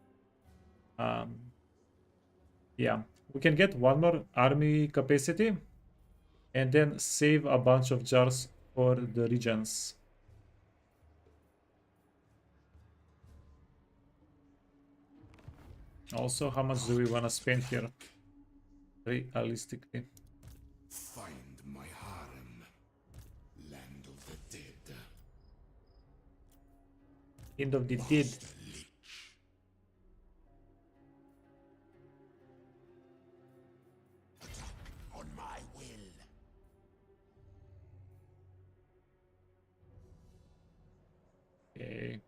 Yeah, we can get one more army capacity and then save a bunch of jars for the regens. Also, how much do we want to spend here? Realistically. Find my harem, land of the dead. End of the dead. The lich. On my will. Okay.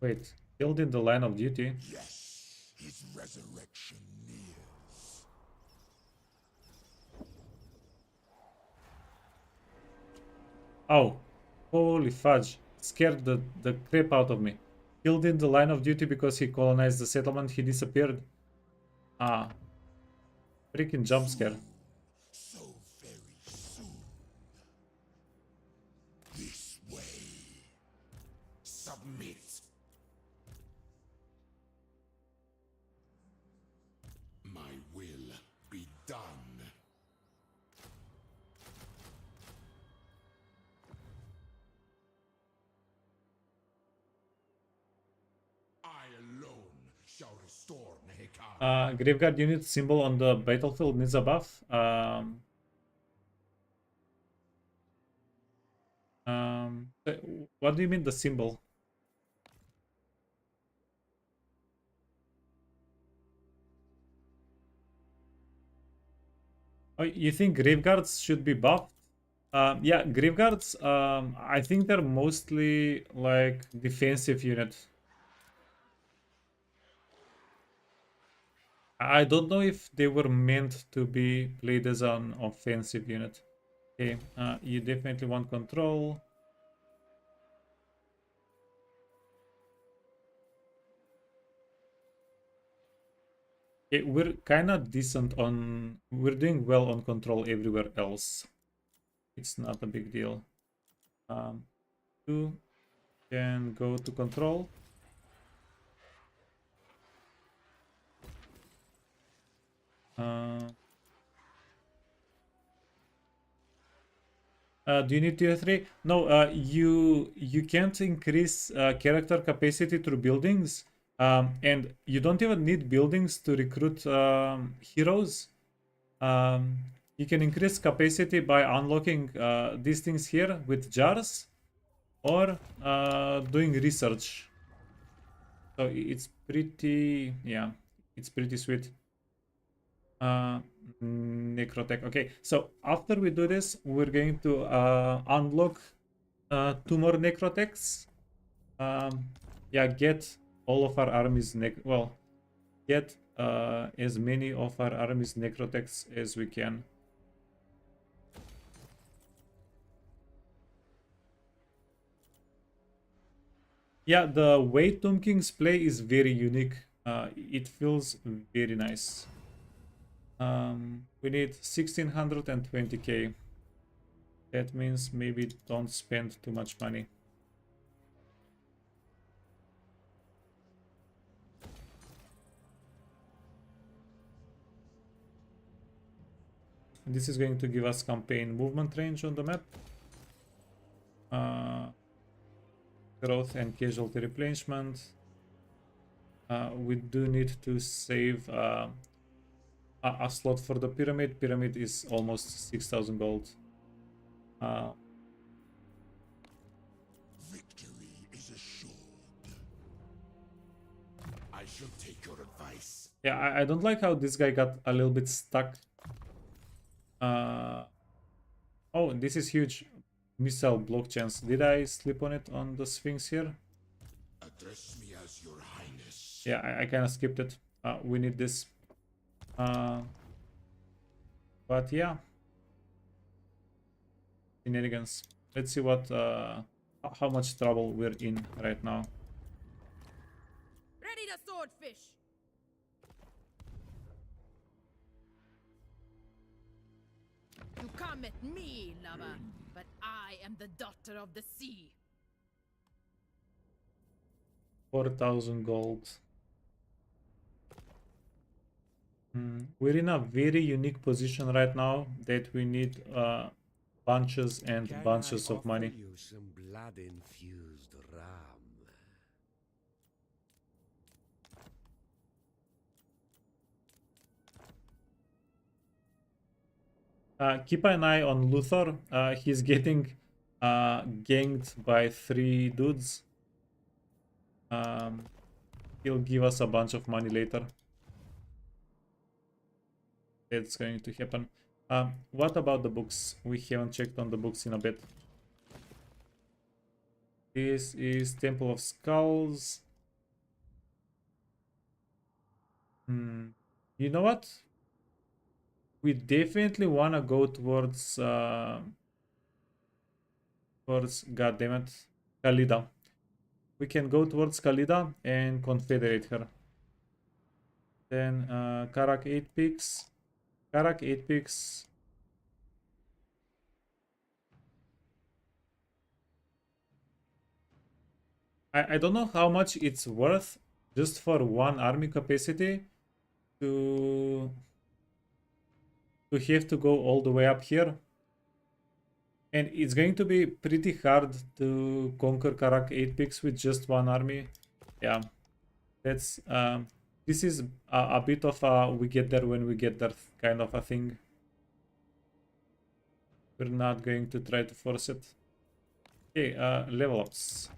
Wait, killed in the line of duty. Yes, his resurrection nears. Oh, holy fudge. Scared the crap out of me. Killed in the line of duty because he colonized the settlement, he disappeared. Ah. Freaking jump scare. So very soon. This way. Submit. My will be done. I alone shall restore Nehekan. Graveguard unit symbol on the battlefield needs a buff. What do you mean the symbol? Oh, you think graveguards should be buffed? Yeah, graveguards. I think they're mostly like defensive unit. I don't know if they were meant to be played as an offensive unit. Okay, you definitely want control. Okay, we're kind of decent on... We're doing well on control everywhere else. It's not a big deal. 2 can go to control. Do you need tier 3? No, you can't increase character capacity through buildings. And you don't even need buildings to recruit heroes. You can increase capacity by unlocking these things here with jars or doing research. So it's pretty, yeah, it's pretty sweet. Necrotech. Okay, so after we do this, we're going to unlock 2 more Necrotechs. Yeah, get all of our armies get as many of our armies Necrotechs as we can. Yeah, the way Tomb Kings play is very unique. It feels very nice. We need 1620k. That means maybe don't spend too much money. This is going to give us campaign movement range on the map. Growth and casualty replenishment. We do need to save a slot for the pyramid. Pyramid is almost 6,000 gold. Victory is assured. I shall take your advice. Yeah, I don't like how this guy got a little bit stuck. Oh, this is huge. Missile block chance. Did I slip on it on the Sphinx here? Address me as your highness. Yeah, I kind of skipped it. We need this. But yeah. Shenanigans. Let's see what how much trouble we're in right now. Ready the swordfish! You come at me, lover, but I am the daughter of the sea. 4,000 gold. We're in a very unique position right now that we need bunches and bunches of money. You some blood-infused rum. Keep an eye on Luthor. He's getting ganked by 3 dudes. He'll give us a bunch of money later. It's going to happen. What about the books? We haven't checked on the books in a bit. This is Temple of Skulls. You know what? We definitely want to go towards goddammit, Khalida. We can go towards Khalida and confederate her. Then Karak 8 Peaks. Karak 8 Peaks. I don't know how much it's worth just for 1 army capacity to have to go all the way up here. And it's going to be pretty hard to conquer Karak 8 Peaks with just 1 army. Yeah, that's this is a bit of a we get there when we get there kind of a thing. We're not going to try to force it. Okay, level ups.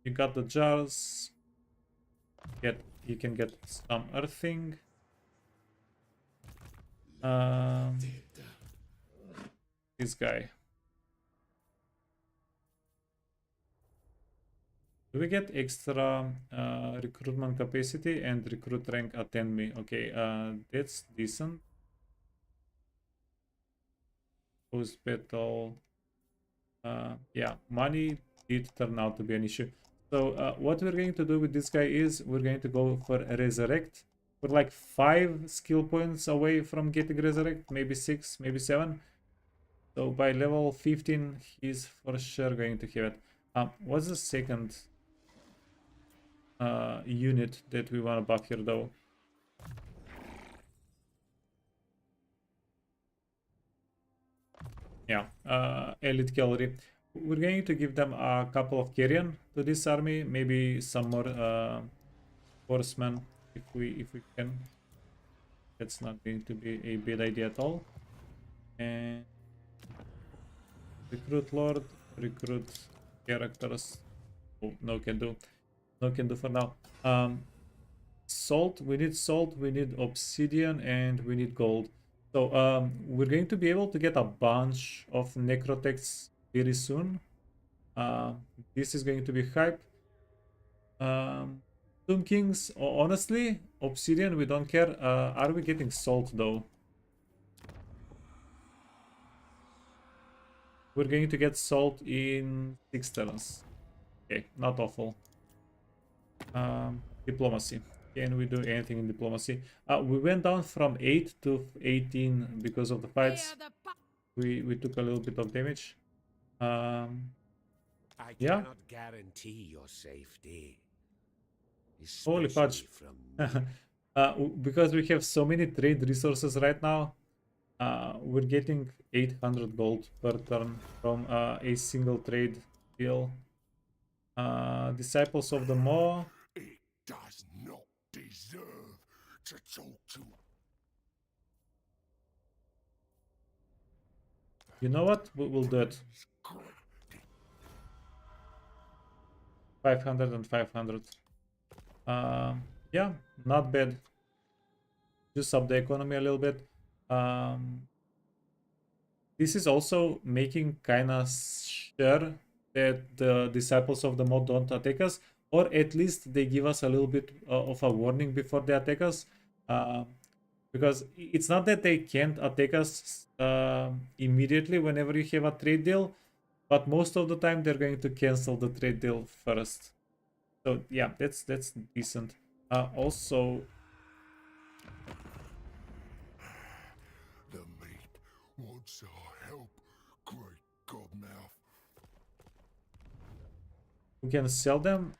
You got the jars. You can get some earthing. This guy. Do we get extra recruitment capacity and recruit rank attend me? Okay, that's decent. Post battle. Yeah, money did turn out to be an issue. So what we're going to do with this guy is we're going to go for a resurrect. We're like 5 skill points away from getting resurrect, maybe 6, maybe 7. So by level 15, he's for sure going to have it. What's the second unit that we want to buff here though? Yeah, elite cavalry. We're going to give them a couple of carrion to this army, maybe some more horsemen if we can. That's not going to be a bad idea at all. And recruit lord, recruit characters. Oh, no can do. no can do for now. Salt, we need obsidian, and we need gold. So we're going to be able to get a bunch of necrotechs very soon. This is going to be hype. Tomb Kings, honestly, obsidian, we don't care. Are we getting salt though? We're going to get salt in 6 turns. Okay, not awful. Diplomacy. Can we do anything in diplomacy? We went down from 8 to 18 because of the fights. We took a little bit of damage. I Yeah. cannot guarantee your safety. Holy fudge. Especially from Because we have so many trade resources right now, we're getting 800 gold per turn from a single trade deal. Disciples of the Maw. It does not deserve to talk to. You know what? We'll do it. 500 and 500. Yeah, not bad. Juice up the economy a little bit. This is also making kind of sure that the disciples of the mod don't attack us, or at least they give us a little bit of a warning before they attack us. Because it's not that they can't attack us immediately whenever you have a trade deal, but most of the time they're going to cancel the trade deal first. So yeah, that's decent. Also, The meat wants our help, great godmouth. we can sell them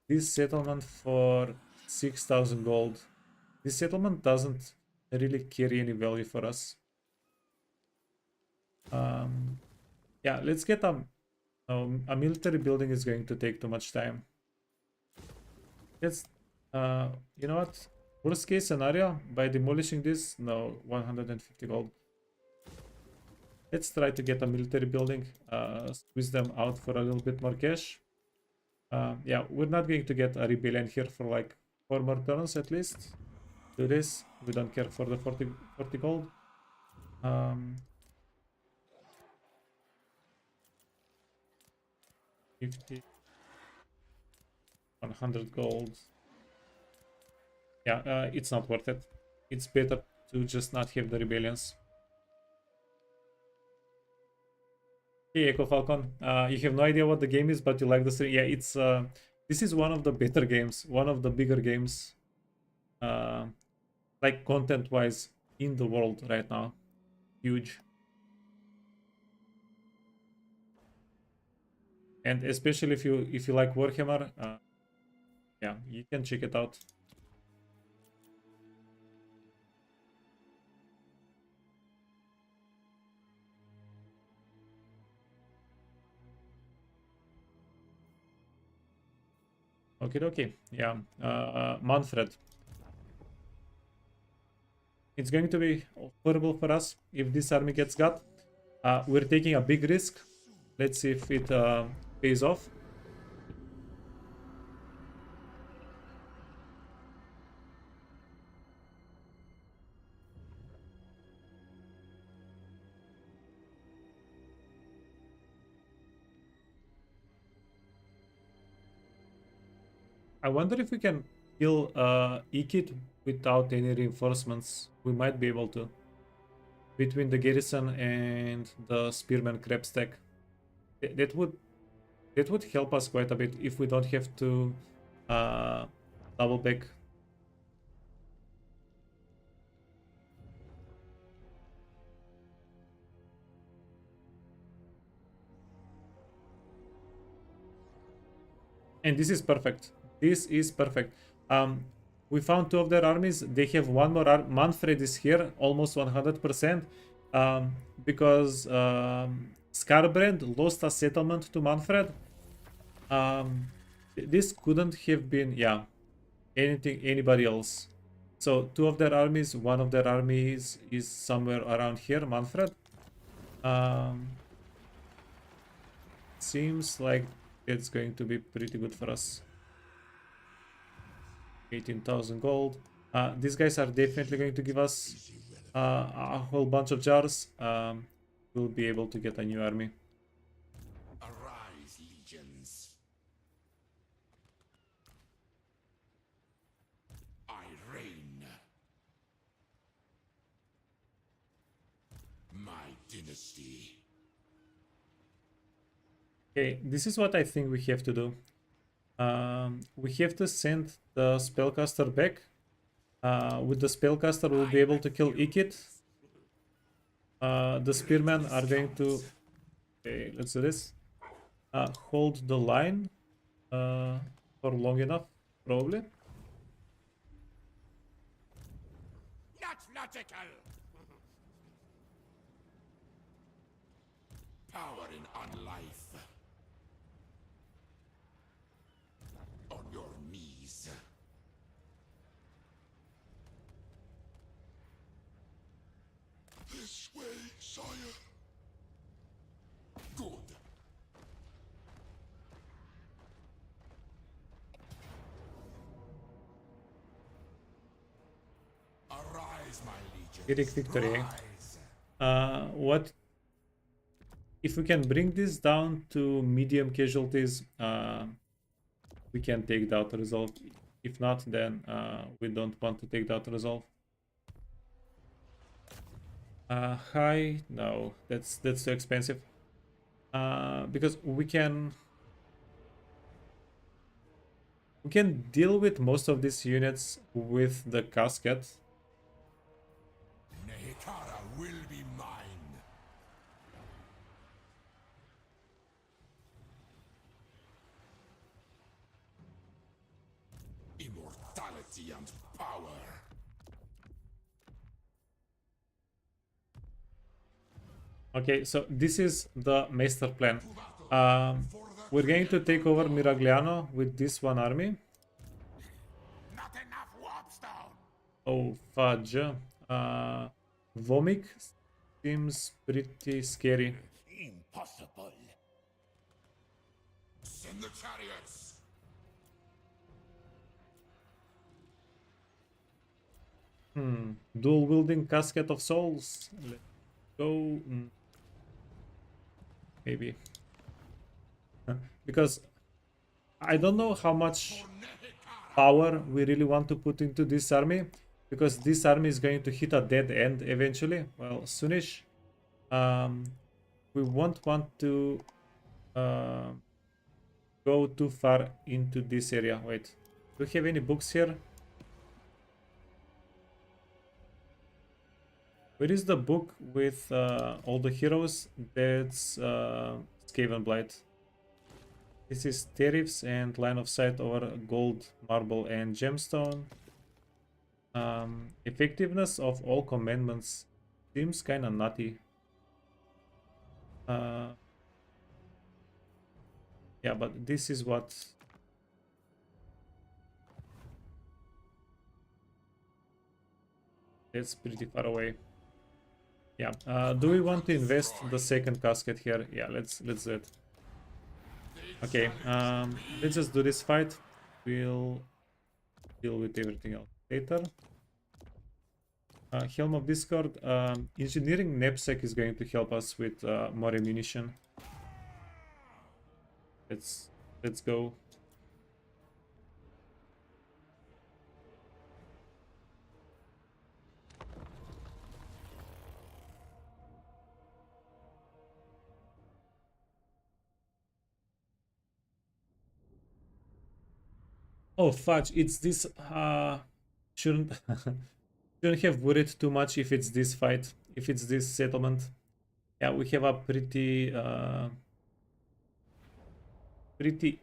this settlement for 6,000 gold. This settlement doesn't really carry any value for us. Yeah, let's get a military building is going to take too much time. Let's, you know what? Worst case scenario, by demolishing this, no, 150 gold. Let's try to get a military building, squeeze them out for a little bit more cash. Yeah, we're not going to get a rebellion here for like 4 more turns at least. Do this. We don't care for the 40 gold. 50. 100 gold. Yeah, it's not worth it. It's better to just not have the rebellions. Hey, Echo Falcon, you have no idea what the game is, but you like the stream. Yeah, it's this is one of the better games, one of the bigger games, like content-wise in the world right now. Huge. And especially if you like Warhammer, yeah, you can check it out. Okay. Yeah. Manfred. It's going to be horrible for us if this army gets got. We're taking a big risk. Let's see if it pays off. I wonder if we can kill Ikit without any reinforcements. We might be able to. Between the garrison and the spearman crab stack. That would help us quite a bit if we don't have to double back. And this is perfect. This is perfect. We found 2 of their armies. They have 1 more. Manfred is here, almost 100%. Because Scarbrand lost a settlement to Manfred. This couldn't have been, yeah, anybody else. So 2 of their armies, 1 of their armies is somewhere around here, Manfred. Seems like it's going to be pretty good for us. 18,000 gold. These guys are definitely going to give us a whole bunch of jars. We'll be able to get a new army. Arise, legions. I reign. My dynasty. Okay, this is what I think we have to do. We have to send the spellcaster back. With the spellcaster, we'll be able to kill Ikit. The spearmen are going to... Okay, let's do this. Hold the line for long enough, probably. Not logical. Power in unlife. On your knees. This way, sire. Good. Arise, my legions. Pyrrhic victory. Rise. What if we can bring this down to medium casualties? We can take the auto resolve. If not, then we don't want to take the auto resolve. High? No, that's too expensive. Because we can deal with most of these units with the casket. Nehikara will be mine. Immortality and power. Okay, so this is the master plan. We're going to take over Miragliano with this one army. Not enough warpstone. Oh, fudge. Vomik seems pretty scary. Impossible. Send the chariots. Dual wielding casket of souls. Let's go. Maybe. Because I don't know how much power we really want to put into this army. Because this army is going to hit a dead end eventually. Well, soonish. We won't want to go too far into this area. Wait, do we have any books here? Where is the book with all the heroes? That's Skaven Blight. This is tariffs and line of sight over gold, marble, and gemstone. Effectiveness of all commandments seems kind of nutty. Yeah, but this is what... It's pretty far away. Yeah. Do we want to invest the second casket here? Yeah, let's do it. Okay. Let's just do this fight. We'll deal with everything else later. Helm of Discord. Engineering knapsack is going to help us with more ammunition. Let's go. Oh fudge, it's this shouldn't shouldn't have worried too much if it's this fight, if it's this settlement. Yeah, we have a pretty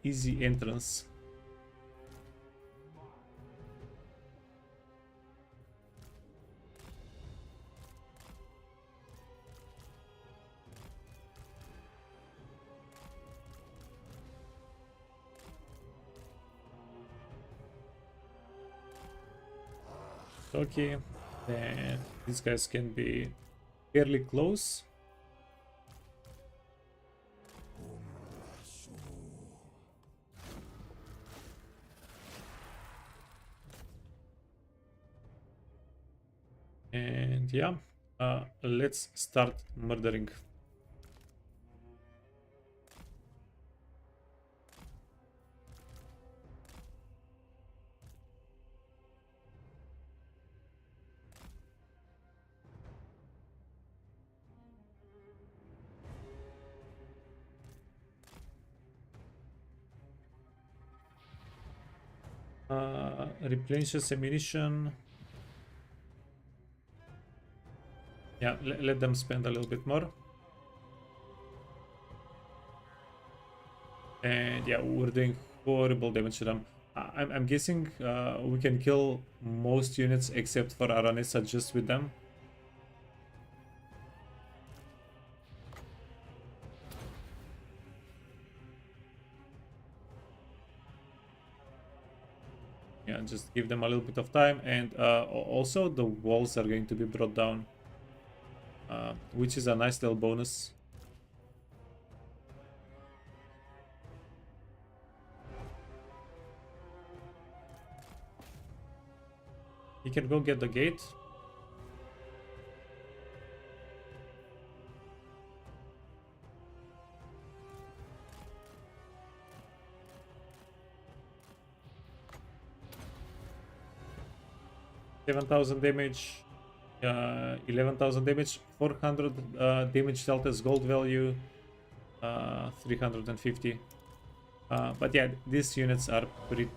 easy entrance. Okay, then these guys can be fairly close. And yeah, let's start murdering. Replenishes ammunition. Yeah, let them spend a little bit more. And yeah, we're doing horrible damage to them. I'm guessing we can kill most units except for Aranesa just with them. Yeah, just give them a little bit of time. And also the walls are going to be brought down, which is a nice little bonus. You can go get the gate. $7,000 damage, 11,000 damage, 400 damage dealt as gold value, 350. But yeah, these units are pretty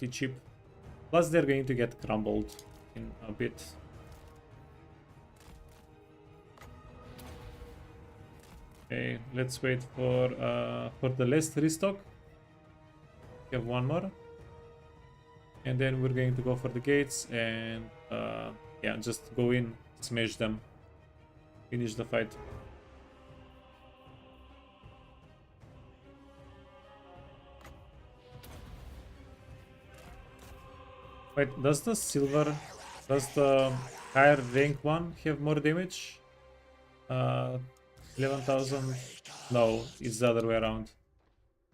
cheap. Plus, they're going to get crumbled in a bit. Okay, let's wait for the last restock. We have one more. And then we're going to go for the gates and yeah, just go in, smash them, finish the fight. Wait, does the higher rank one have more damage? 11,000? No, it's the other way around.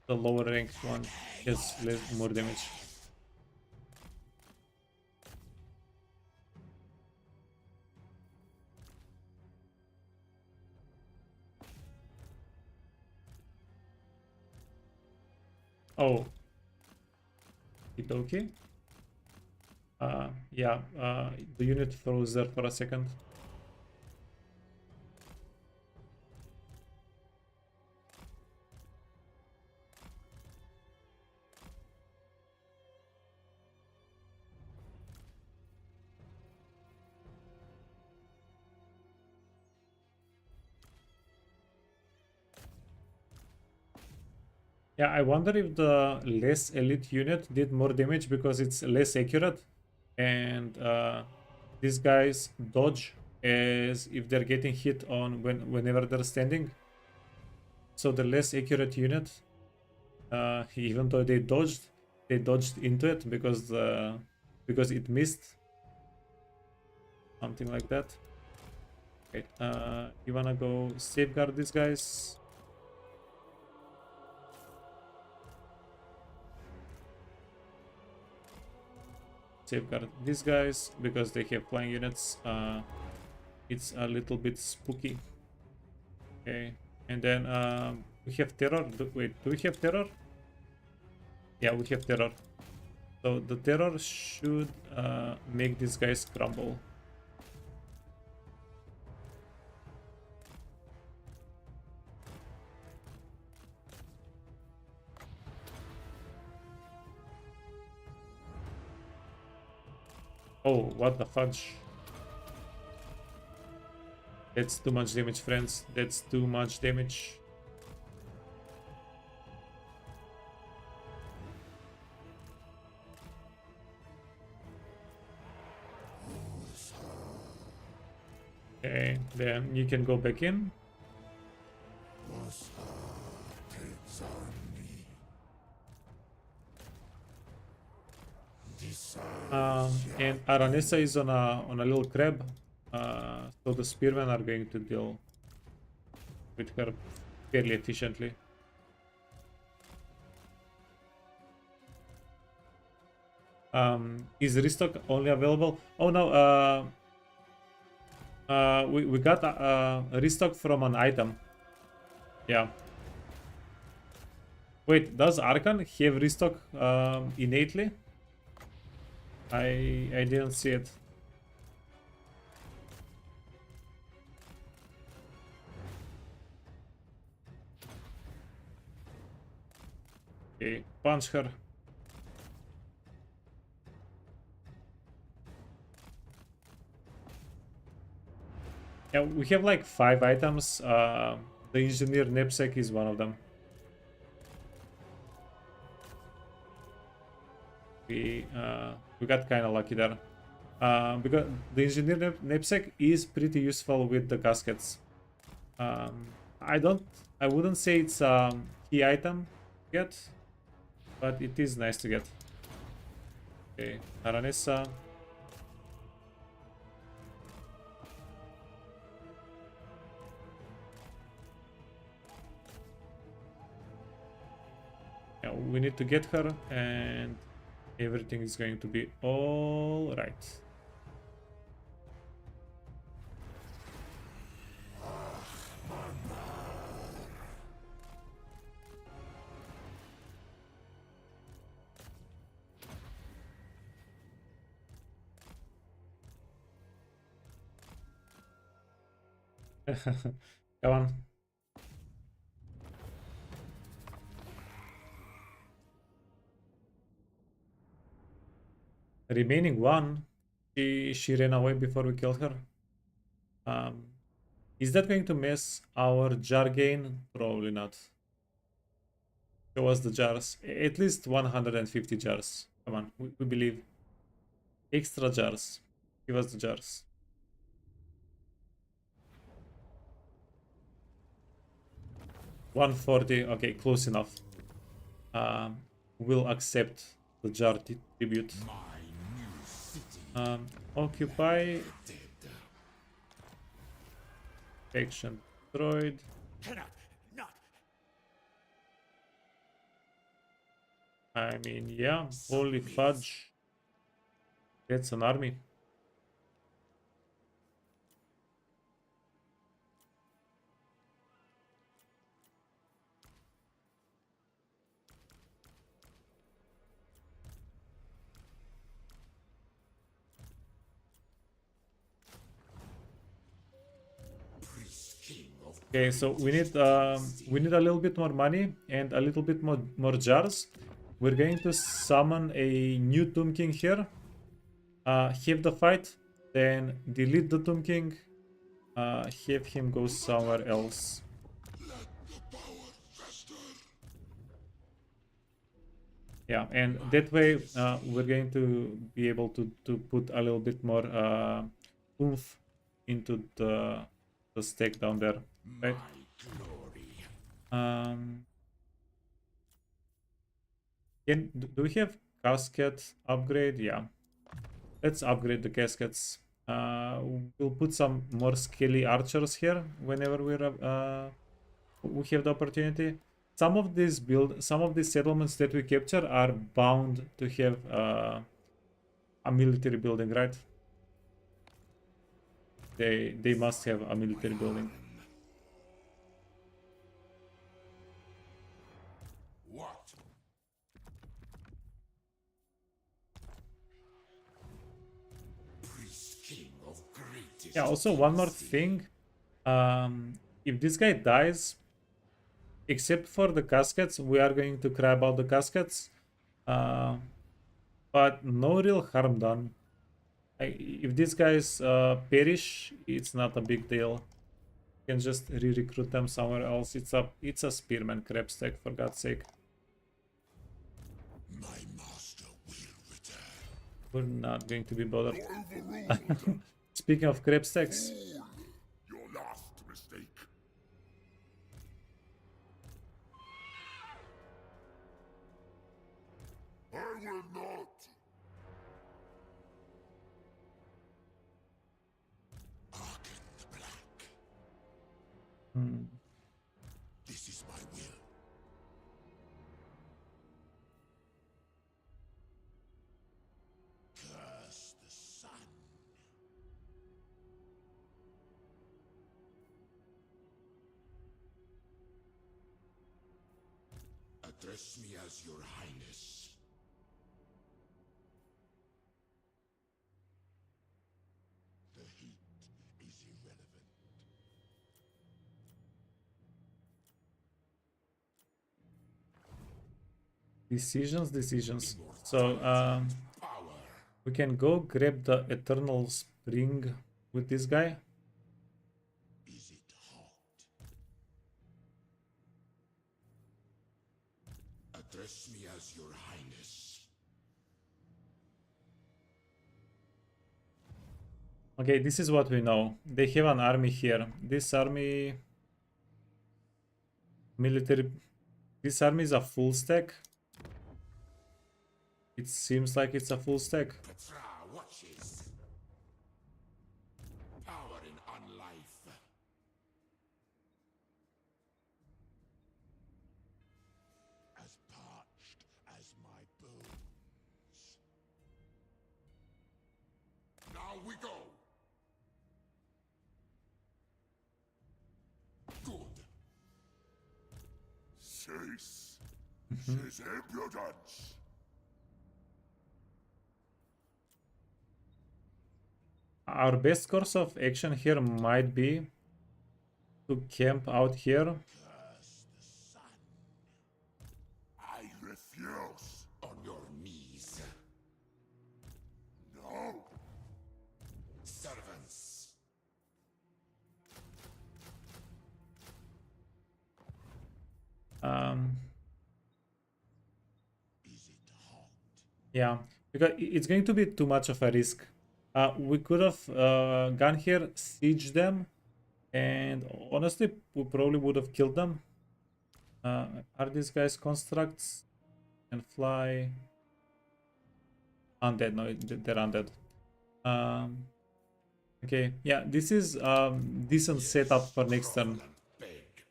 The lower ranked one has more damage. Oh. Okay. Yeah, the unit froze there for a second. Yeah, I wonder if the less elite unit did more damage because it's less accurate, and these guys dodge as if they're getting hit on whenever they're standing. So the less accurate unit, even though they dodged into it because it missed, something like that. Okay, you wanna go safeguard these guys? Safeguard these guys because they have flying units. It's a little bit spooky. Okay, and then we have terror. Wait, do we have terror? Yeah, we have terror. So the terror should make these guys crumble. Oh, what the fudge. That's too much damage, friends. That's too much damage. Okay, then you can go back in. And Aranesa is on a little crab, so the spearmen are going to deal with her fairly efficiently. Is restock only available? Oh no, we got a restock from an item. Yeah. Wait, does Arkhan have restock innately? I didn't see it. Okay, punch her. Yeah, we have like 5 items. The engineer knapsack is one of them. We got kind of lucky there. Because the engineer knapsack is pretty useful with the caskets. I wouldn't say it's a key item yet, but it is nice to get. Okay, Aranessa. Yeah, we need to get her, and everything is going to be all right. Come on. Remaining one. She ran away before we killed her. Is that going to mess our jar gain? Probably not. Show us the jars. At least 150 jars. Come on, we believe. Extra jars. Give us the jars. $140. Okay, close enough. We'll accept the jar tribute. Occupy. Action destroyed. I mean, yeah, holy fudge. That's an army. Okay, so we need a little bit more money and a little bit more jars. We're going to summon a new Tomb King here. Have the fight, then delete the Tomb King. Have him go somewhere else. Yeah, and that way we're going to be able to put a little bit more oomph into the stake down there, right? Do we have casket upgrade? Yeah, let's upgrade the caskets. We'll put some more scaly archers here whenever we have the opportunity. Some of these settlements that we capture are bound to have a military building, right? They must have a military building. What? Yeah, also one more thing. If this guy dies, except for the caskets, we are going to grab out the caskets. But no real harm done. If these guys perish, it's not a big deal. You can just re-recruit them somewhere else. It's a spearman crab stack, for God's sake. My master will return. We're not going to be bothered. Speaking of crab stacks. Your last mistake. I will not. Arkhan the Black. This is my will. Address me as your highness. The heat is irrelevant. Decisions. So Power. we can go grab the Eternal Spring with this guy. Is it hot? Address me as your highness. Okay, this is what we know. They have an army here. This army... Military... This army is a full stack. It seems like it's a full stack. Petra watches. Power in unlife. As parched as my bones. Now we go. Good. Cease. His impudence. Our best course of action here might be to camp out here. Curse the sun. I refuse. On your knees. No. Servants. Is it hot? Yeah, because it's going to be too much of a risk. We could have gone here, siege them, and honestly, we probably would have killed them. Are these guys constructs? Can fly? Undead? No, they're undead. Okay, yeah, this is decent setup for next turn. Beg.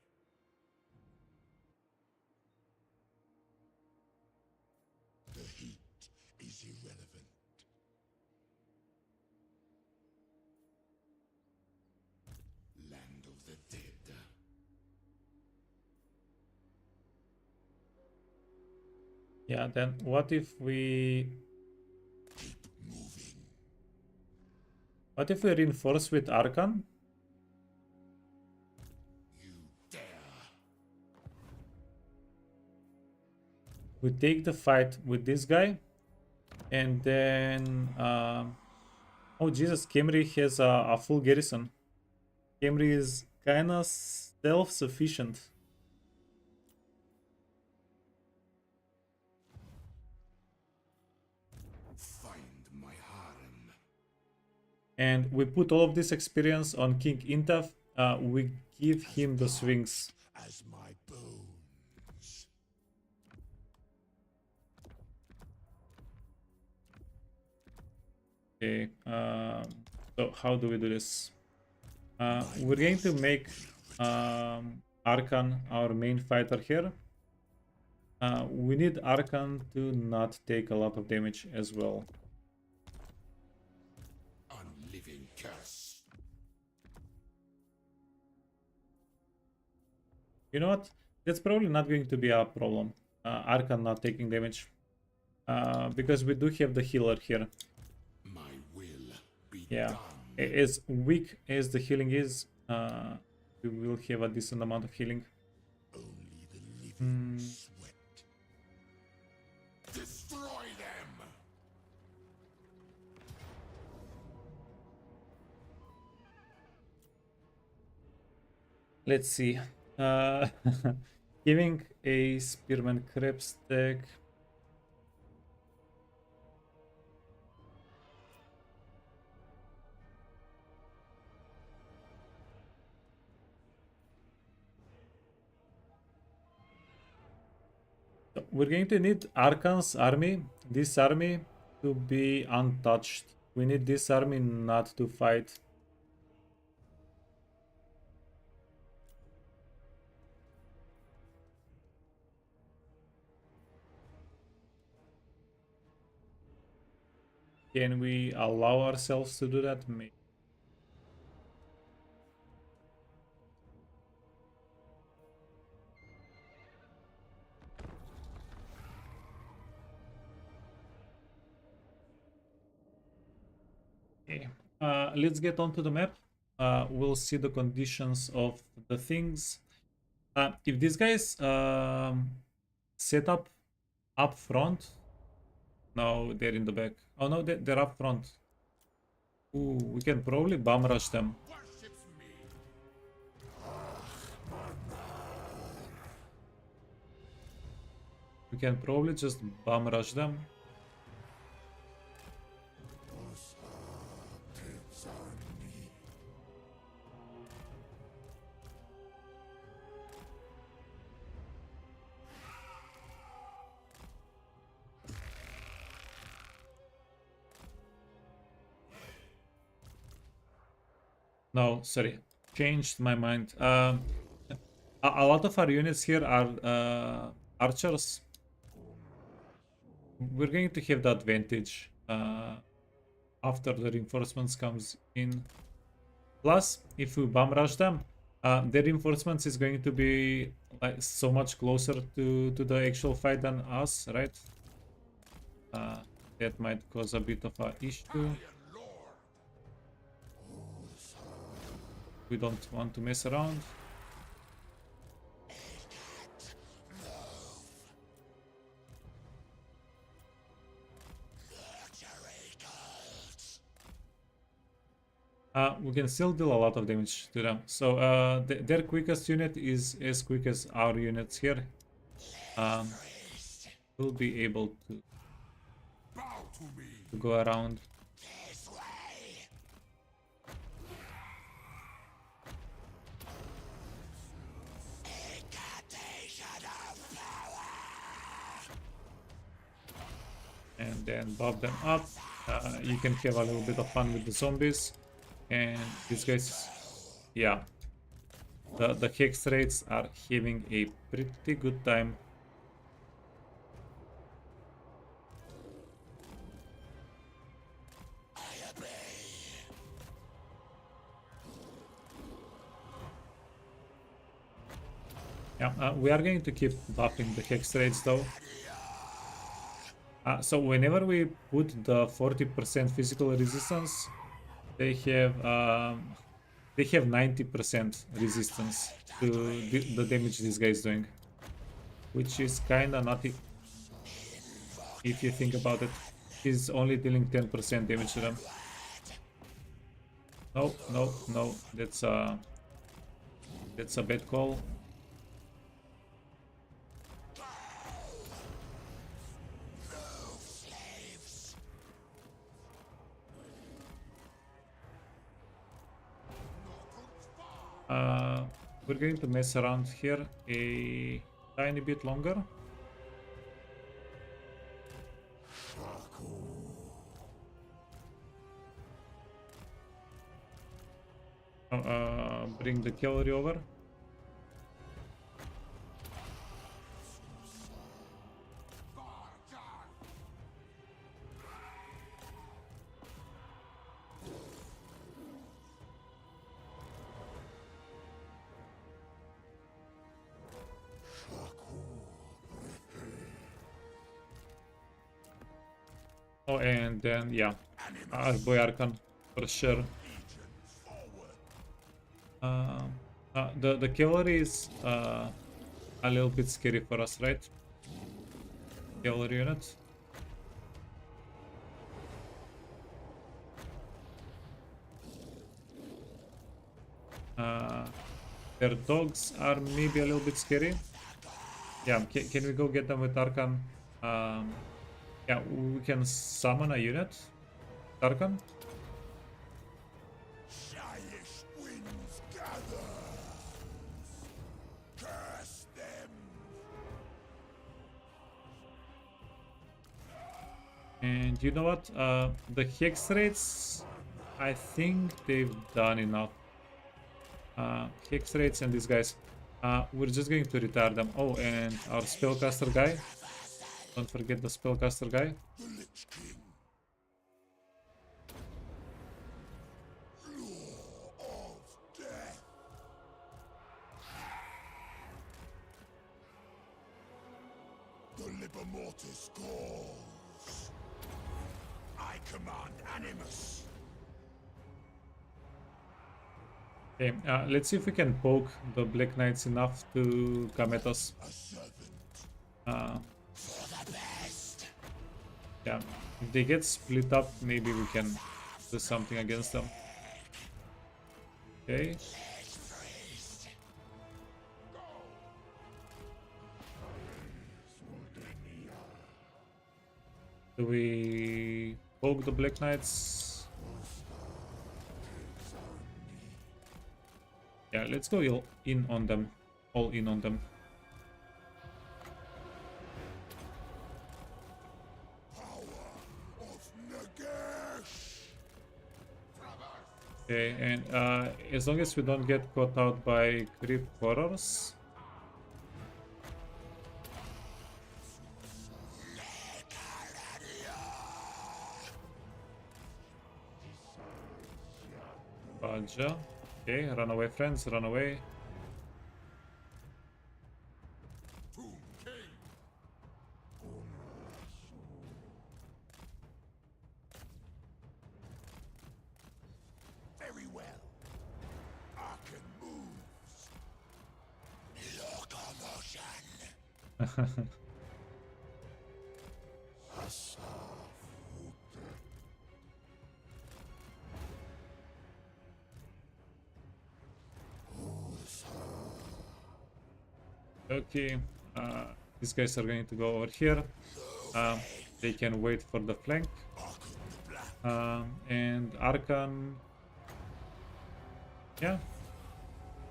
The heat is irrelevant. Land of the dead. Yeah, then what if we... Keep moving. What if we reinforce with Arkhan? You dare. We take the fight with this guy, and then oh Jesus, Khemri has a full garrison. Khemri is kinda self-sufficient. Find my harem. And we put all of this experience on King Intaf. We give him the swings. As my bones. Okay, so how do we do this? We're going to make Arkhan our main fighter here. We need Arkhan to not take a lot of damage as well. Unliving curse. You know what? That's probably not going to be a problem. Arkhan not taking damage. Because we do have the healer here. My will be Yeah. done. As weak as the healing is, we will have a decent amount of healing. Only the living sweat. Destroy them. Let's see. Giving a Spearman Crab stack. We're going to need Arkhan's army, this army, to be untouched. We need this army not to fight. Can we allow ourselves to do that? Maybe. Okay. Let's get onto the map. We'll see the conditions of the things. If these guys set up front, no, they're in the back. Oh no, they're up front. Ooh, we can probably bum rush them. Worships me. We can probably just bum rush them. No, sorry, changed my mind. A lot of our units here are archers. We're going to have the advantage after the reinforcements comes in. Plus, if we bum rush them, their reinforcements is going to be like so much closer to the actual fight than us, right? That might cause a bit of a issue. We don't want to mess around. We can still deal a lot of damage to them. So their quickest unit is as quick as our units here. We'll be able to go around. And then buff them up. You can have a little bit of fun with the zombies. And these guys, yeah, the hex rates are having a pretty good time. Yeah, we are going to keep buffing the hex rates though. So whenever we put the 40% physical resistance, they have 90% resistance to the damage this guy is doing, which is kinda nutty if you think about it. He's only dealing 10% damage to them. No, no, no, that's a bad call. We're going to mess around here a tiny bit longer. Bring the cavalry over. Oh, and then, yeah, our boy Arkhan, for sure. The cavalry is a little bit scary for us, right? Cavalry unit. Their dogs are maybe a little bit scary. Yeah, can we go get them with Arkhan? Yeah, we can summon a unit. Arkhan? Giant winds gather. Curse them. And you know what? The hex rates, I think they've done enough. Hex rates and these guys. We're just going to retire them. Oh, and our spellcaster guy. Don't forget the spellcaster guy. The Lich King. Law of death. The Liber Mortis calls. I command Animus. Okay, let's see if we can poke the Black Knights enough to come at us. Yeah, if they get split up, maybe we can do something against them. Okay. Do we poke the Black Knights? Yeah, let's go all in on them. All in on them. Okay, and as long as we don't get caught out by creep horrors. Roger. Okay, run away, friends, run away. Very well. Arkhan moves. Locomotion. Okay, these guys are going to go over here. They can wait for the flank. And Arkhan, yeah,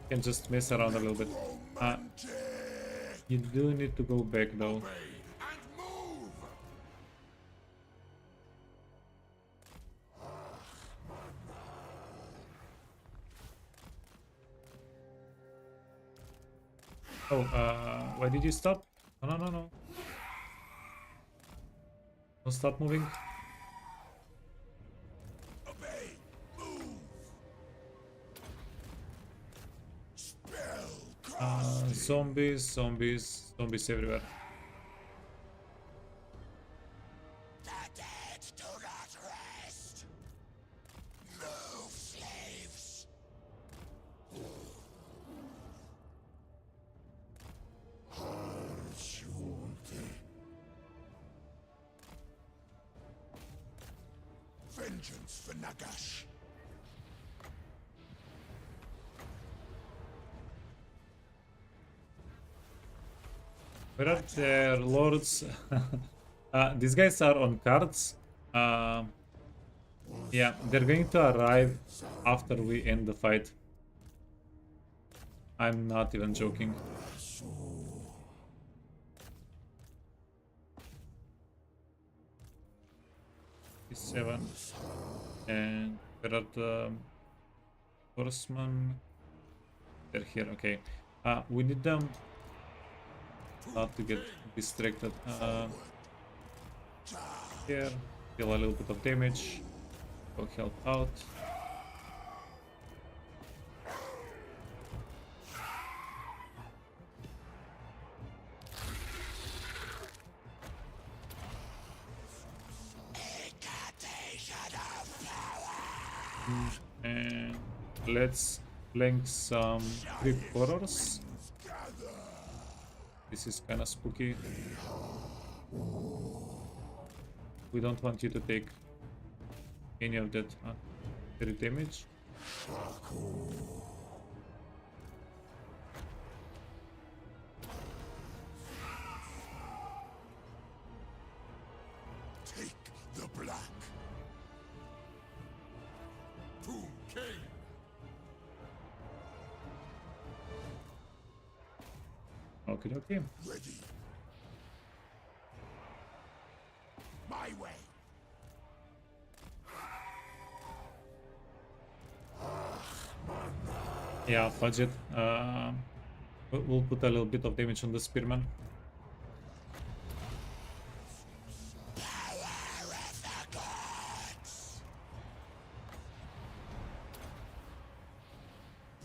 can just mess around a little bit. You do need to go back though. And move. Oh, why did you stop? No, no, no, no. Don't stop moving. Obey. Move. Spellcasting. Zombies everywhere. The dead do not rest. Move, slaves. Vengeance for Nagash. Where are their lords? These guys are on cards. Yeah, they're going to arrive after we end the fight. I'm not even joking. Seven, and where are the horsemen? They're here. Okay. We need them not to get distracted. Here, deal a little bit of damage. Go help out. And let's flank some creep horrors. This is kind of spooky. We don't want you to take any of that crit damage. Take the black. Tomb King. Okay, okay. Ready. My way. Yeah, fudge it. We'll put a little bit of damage on the spearman.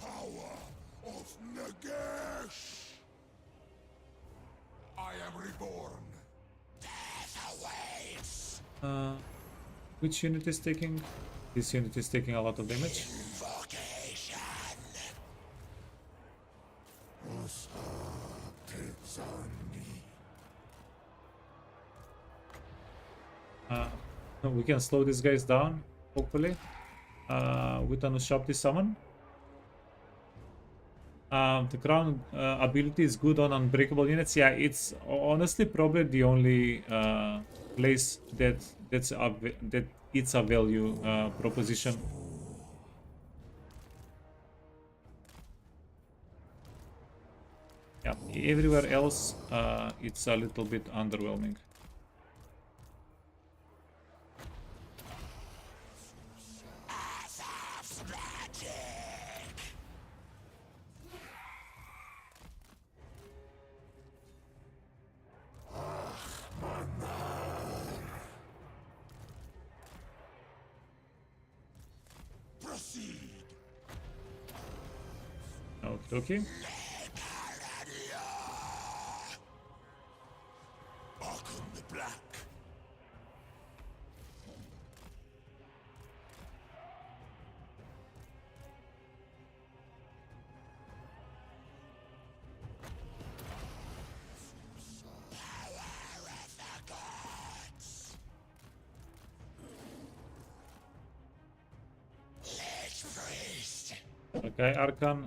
Power of Nagash. I am reborn. Death awaits. Which unit is taking? This unit is taking a lot of damage. Invocation. Takes on me. We can slow these guys down, hopefully, with an Ushapti summon. The crown ability is good on unbreakable units. Yeah, it's honestly probably the only place that it's a value proposition. Yeah, everywhere else it's a little bit underwhelming. Okay. Arkhan the Black. Okay, Arkhan,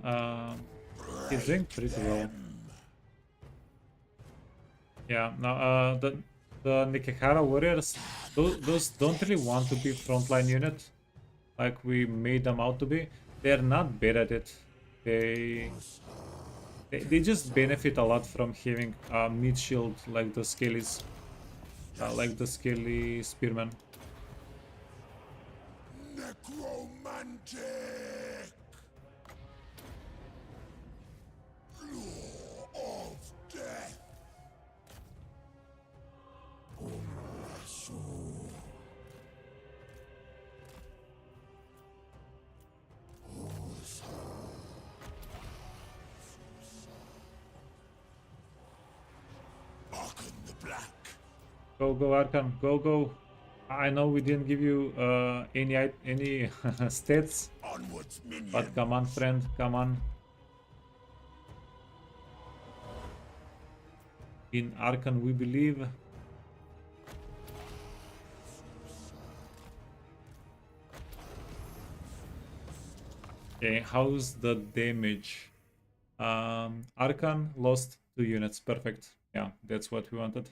he's doing pretty well. Yeah, now the Nikehara warriors, those don't really want to be frontline unit like we made them out to be. They're not bad at it. They just benefit a lot from having a mid shield like the scaly spearman. Necromantic. Law of death. Arkhan the Black. Go Arkhan, go. I know we didn't give you any stats, Onwards, minion. but come on, friend, come on. In Arkhan we believe. Okay, how's the damage? Arkhan lost 2 units. Perfect. Yeah, that's what we wanted.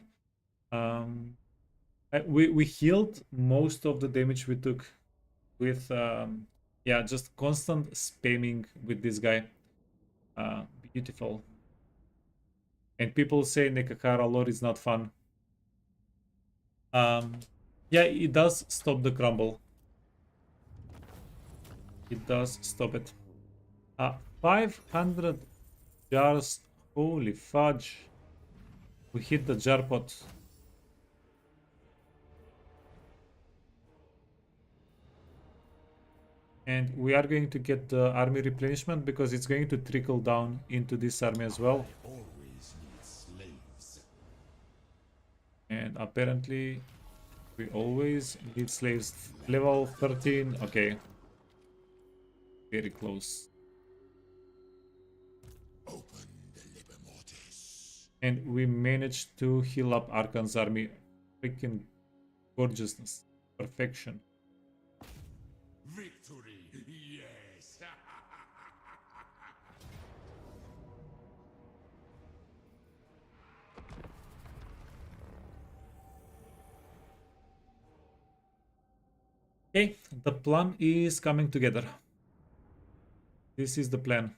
We healed most of the damage we took with yeah, just constant spamming with this guy. Beautiful. And people say Nekakara lore is not fun. Yeah, it does stop the crumble. It does stop it. 500 jars. Holy fudge. We hit the jar pot. And we are going to get the army replenishment because it's going to trickle down into this army as well. Always need slaves. And apparently we always need slaves. Level 13. Okay. Very close. Open the liber mortis. And we managed to heal up Arkhan's army. Freaking gorgeousness. Perfection. Victory, yes. Okay, the plan is coming together. This is the plan.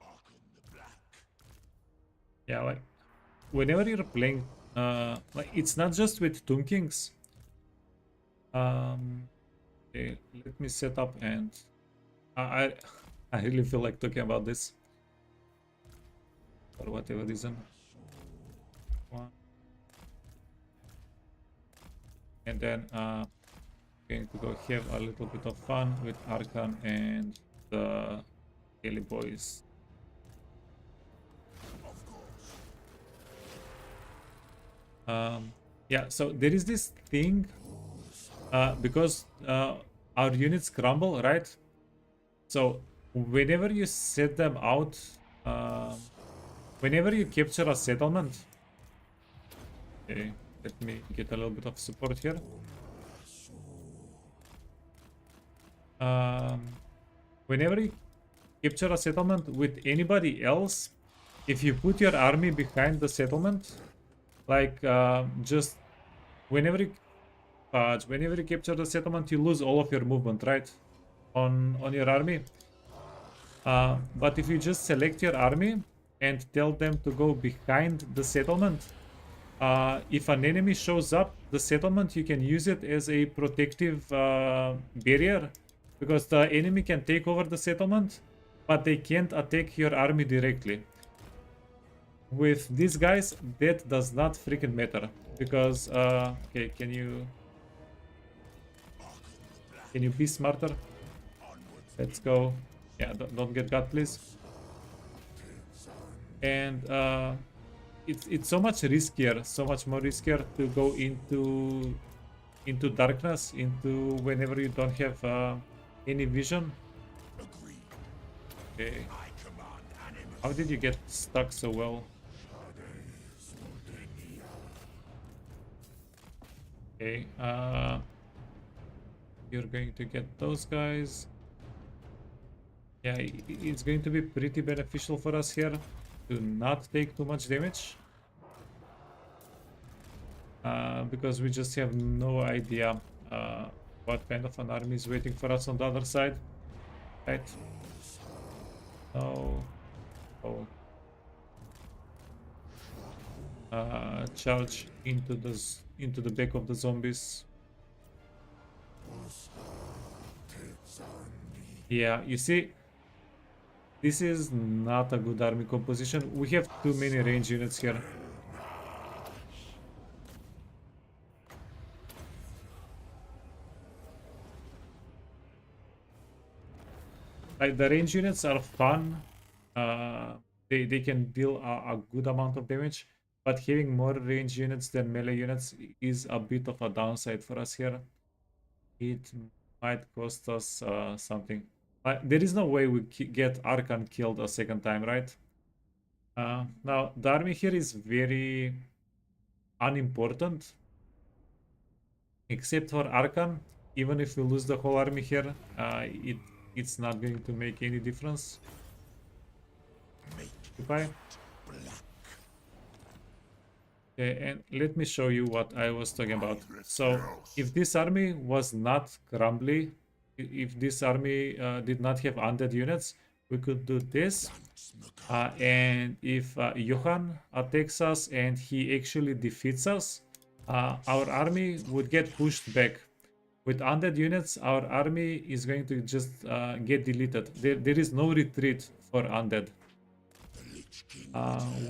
Arkhan the Black. Yeah, like whenever you're playing, like it's not just with Tomb Kings. Okay, let me set up and I I really feel like talking about this for whatever reason. One. And then going to go have a little bit of fun with Arkhan and the Daily Boys. Yeah, so there is this thing because our units crumble, right? So whenever you set them out, whenever you capture a settlement, okay, let me get a little bit of support here. Whenever you capture a settlement with anybody else, if you put your army behind the settlement, like just whenever you whenever you capture the settlement, you lose all of your movement, right? On your army. But if you just select your army and tell them to go behind the settlement, if an enemy shows up, the settlement, you can use it as a protective barrier, because the enemy can take over the settlement, but they can't attack your army directly. With these guys, that does not freaking matter, because okay, can you be smarter? Let's go. Yeah, don't get got, please. And it's so much riskier, so much more riskier to go into darkness, into whenever you don't have any vision. Okay. How did you get stuck so well? Okay, you're going to get those guys. Yeah, it's going to be pretty beneficial for us here to not take too much damage. Because we just have no idea what kind of an army is waiting for us on the other side. Right? No. Oh. Charge into the back of the zombies. Yeah, you see, this is not a good army composition. We have too many range units here. Like, the range units are fun. They can deal a good amount of damage, but having more range units than melee units is a bit of a downside for us here. It might cost us something. There is no way we get Arkhan killed a second time, right? Now, the army here is very unimportant. Except for Arkhan. Even if we lose the whole army here, it's not going to make any difference. Goodbye. Okay, and let me show you what I was talking about. So, if this army was not crumbly, if this army did not have undead units, we could do this. And if Johan attacks us and he actually defeats us, our army would get pushed back. With undead units, our army is going to just get deleted. There is no retreat for undead,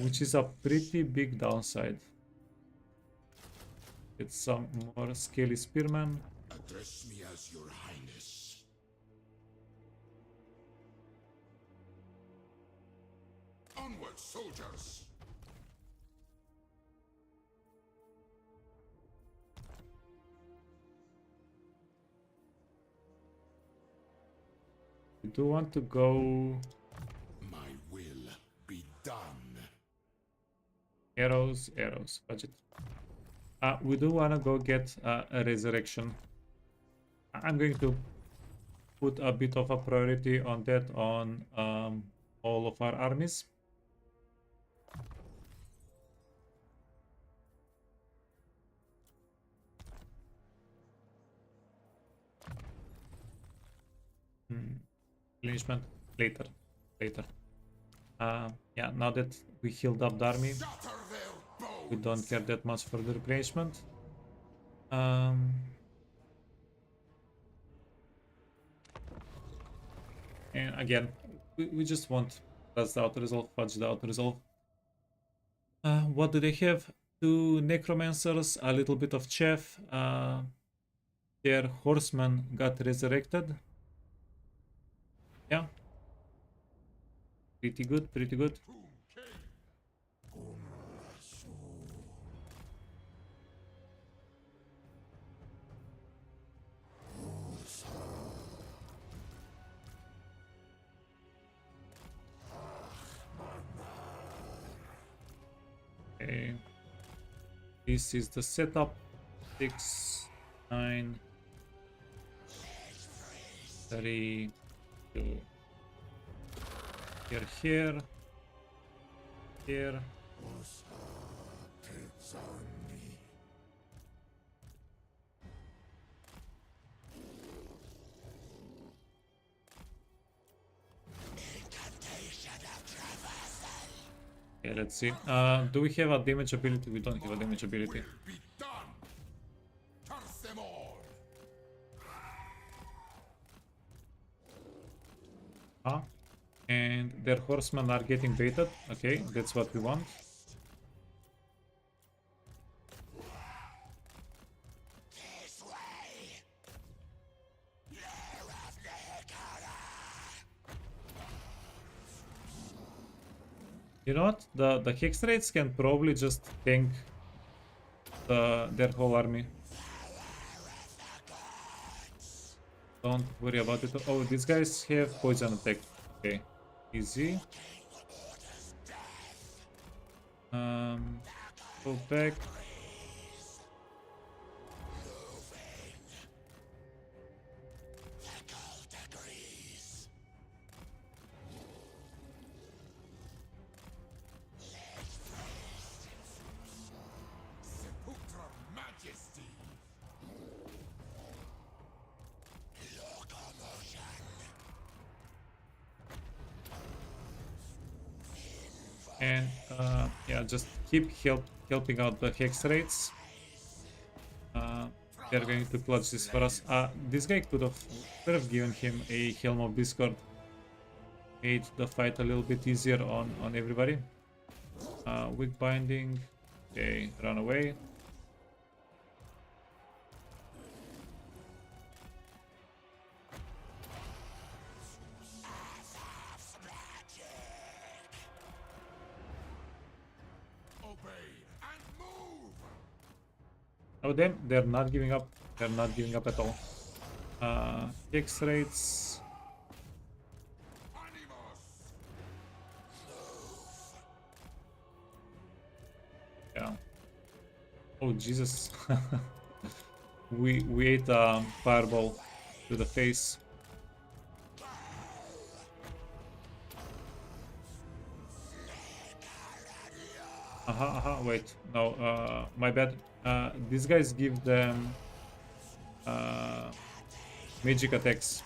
which is a pretty big downside. Get some more scaly spearmen. Address me as your highness. Onward, soldiers! We do want to go My will be done. arrows, budget. We do want to go get a resurrection. I'm going to put a bit of a priority on that on all of our armies. Replenishment later. Yeah, now that we healed up the army, we don't care that much for the replenishment. And again, we just want that's the auto resolve, fudge the auto resolve. What do they have? 2 necromancers, a little bit of chef. Their horseman got resurrected. Yeah. Pretty good, pretty good. This is the setup. 6, 9, 3, 2. Here. Okay, let's see. Do we have a damage ability? We don't have a damage ability. Be done. Curse them all. And their horsemen are getting baited. Okay, that's what we want. You know what? The hex raids can probably just tank their whole army. Don't worry about it. Oh, these guys have poison attack. Okay, easy. Go back. Sepulchral majesty. And yeah, just keep helping out the hex raids. They're going to clutch this for us. This guy could have given him a Helm of Discord. Made the fight a little bit easier on everybody. Weak binding. Okay, run away. Obey and move. Oh, they're not giving up. They're not giving up at all. Hex raids. Animus. Yeah. Oh Jesus. we ate a fireball to the face. Wait, no, my bad. These guys give them magic attacks.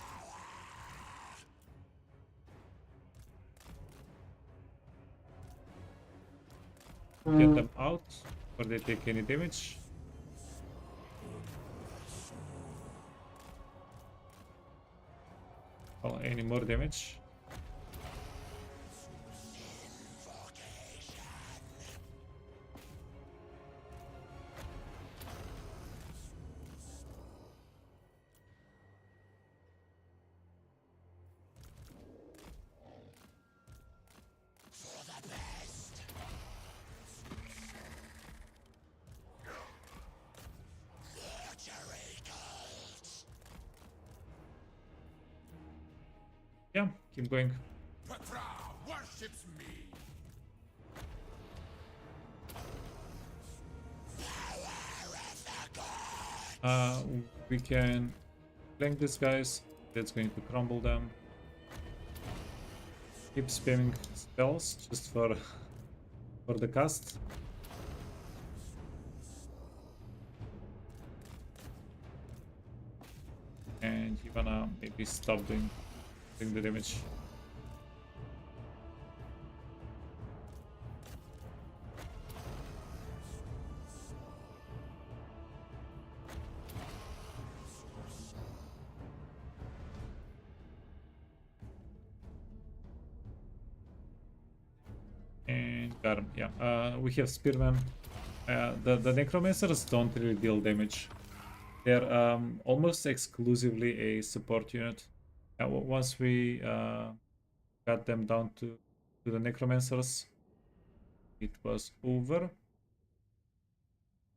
Get them out before they take any damage. Oh, any more damage? Yeah, keep going. Petra worships me. We can flank these guys. That's going to crumble them. Keep spamming spells just for the cast. And you wanna maybe stop doing the damage. And got him. Yeah. We have spearmen. The necromancers don't really deal damage. They're almost exclusively a support unit. Once we got them down to the necromancers, it was over.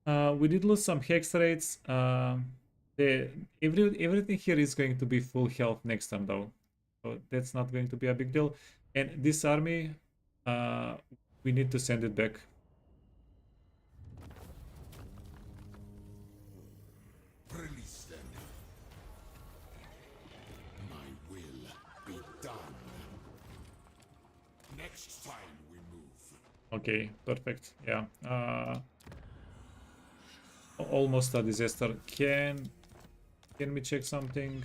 We did lose some hex rates. Everything here is going to be full health next time though, so that's not going to be a big deal. And this army, we need to send it back. Fine, we move. Okay, perfect. Yeah. Almost a disaster. Can we check something?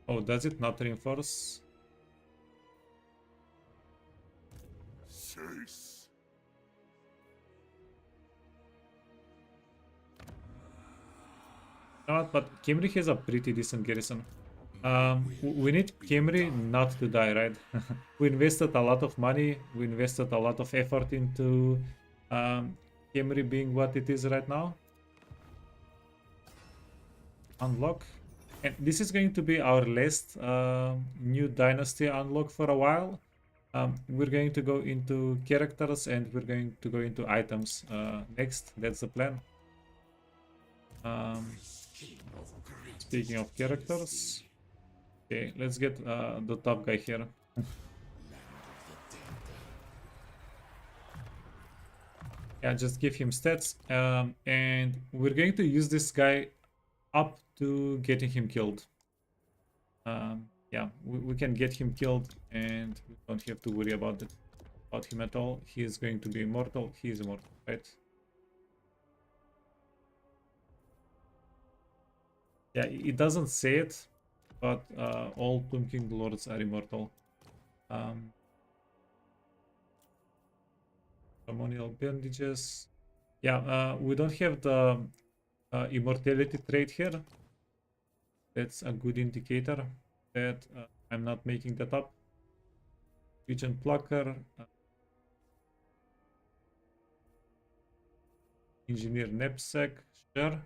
Oh, does it not reinforce? Cease. Not, but Kimri has a pretty decent garrison. We need Kimri not to die, right? We invested a lot of money. We invested a lot of effort into Kimri being what it is right now. Unlock. And this is going to be our last new dynasty unlock for a while. We're going to go into characters and we're going to go into items next. That's the plan. Speaking of characters, okay, let's get the top guy here. Yeah, just give him stats, and we're going to use this guy up to getting him killed. Yeah, we can get him killed, and we don't have to worry about him at all. He is going to be immortal. He is immortal, right? Yeah, it doesn't say it, but all Tomb King lords are immortal. Ceremonial bandages. Yeah, we don't have the immortality trait here. That's a good indicator that I'm not making that up. Regent Plucker. Engineer Knapsack. Sure.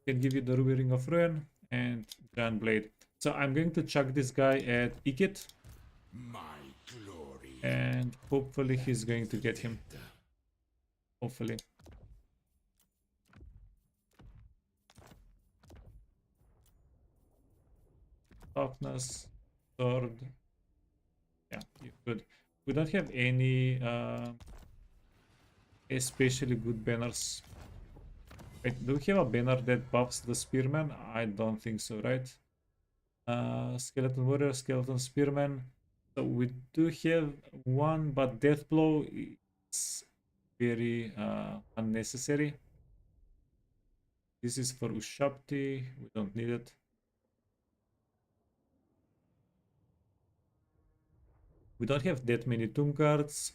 Can give you the Ruby Ring of Ruin and Grand Blade. So I'm going to chuck this guy at Ikit. My glory. And hopefully he's going to get him. Hopefully. Toughness, sword. Yeah, good. We don't have any especially good banners. Wait, do we have a banner that buffs the spearman? I don't think so, right? Skeleton warrior, skeleton spearman. So we do have one, but death blow is very unnecessary. This is for Ushapti. We don't need it. We don't have that many tomb guards.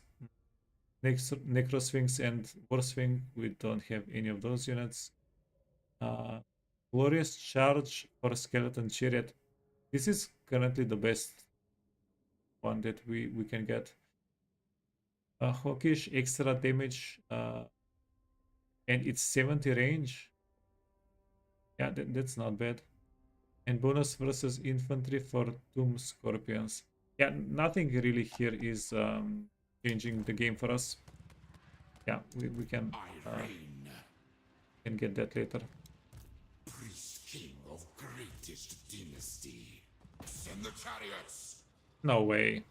Necrosphinx and Warsphinx. We don't have any of those units. Glorious charge for skeleton chariot. This is currently the best one that we can get. Hawkish extra damage and it's 70 range. Yeah, that's not bad. And bonus versus infantry for Tomb Scorpions. Yeah, nothing really here is changing the game for us. Yeah, we can get that later. Priest king of greatest dynasty. Send the chariots. No way.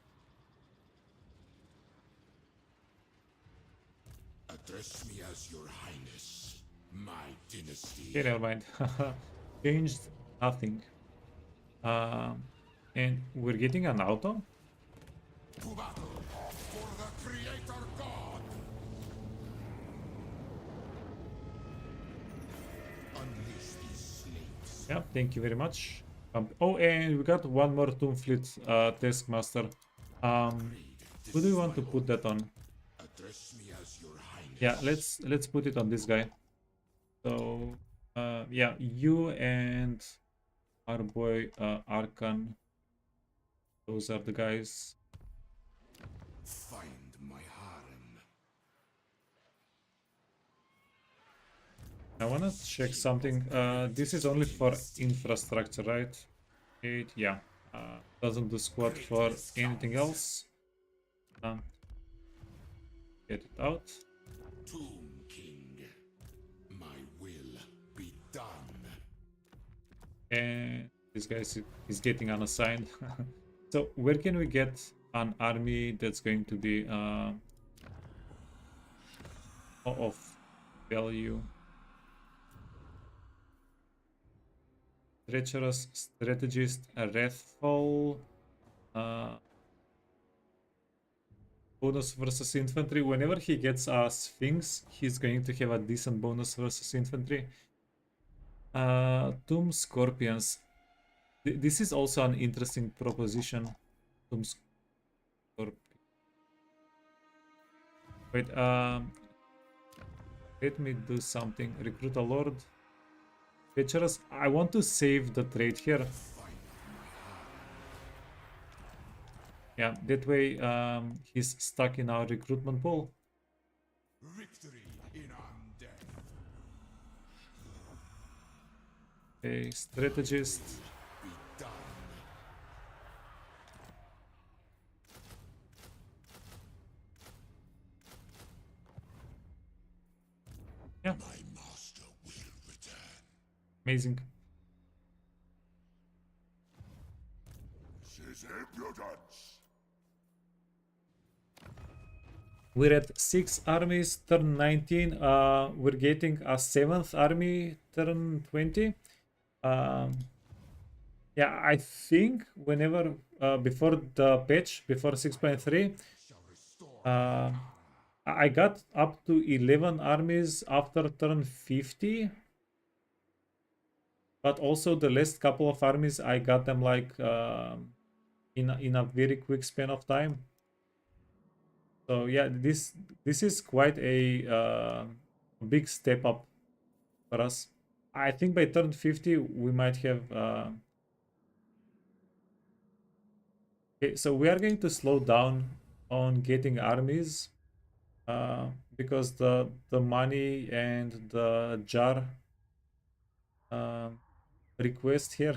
Address me as your highness. My dynasty. Okay, never mind. Changed nothing. And we're getting an auto? To battle for the creator god. Unleash these slaves. Yeah, thank you very much. Oh, and we got one more Tomb Fleet Taskmaster. Who do you want to put that on? Address me as your highness. Yeah, let's put it on this guy. So yeah, you and our boy Arkhan. Those are the guys. Find my harem. I wanna check something. This is only for infrastructure, right? Yeah. Doesn't do squat for anything else. Get it out. Tomb King. My will be done. And this guy is getting unassigned. So where can we get an army that's going to be of value? Treacherous strategist, a wrathful. uh, bonus versus infantry. Whenever he gets a Sphinx, he's going to have a decent bonus versus infantry. Tomb Scorpions. This is also an interesting proposition. Tomb Scorpion. Wait, let me do something. Recruit a lord. Treacherous. I want to save the trade here. Yeah, that way he's stuck in our recruitment pool. Victory in undeath. Okay, strategist. Be done. Yeah, My master will return. amazing. This is impudence. We're at 6 armies, turn 19. We're getting a 7th army, turn 20. Yeah, I think whenever, before the patch, before 6.3, I got up to 11 armies after turn 50. But also the last couple of armies, I got them like in a very quick span of time. So yeah, this is quite a big step up for us. I think by turn 50 we might have. Okay, so we are going to slow down on getting armies because the money and the jar request here,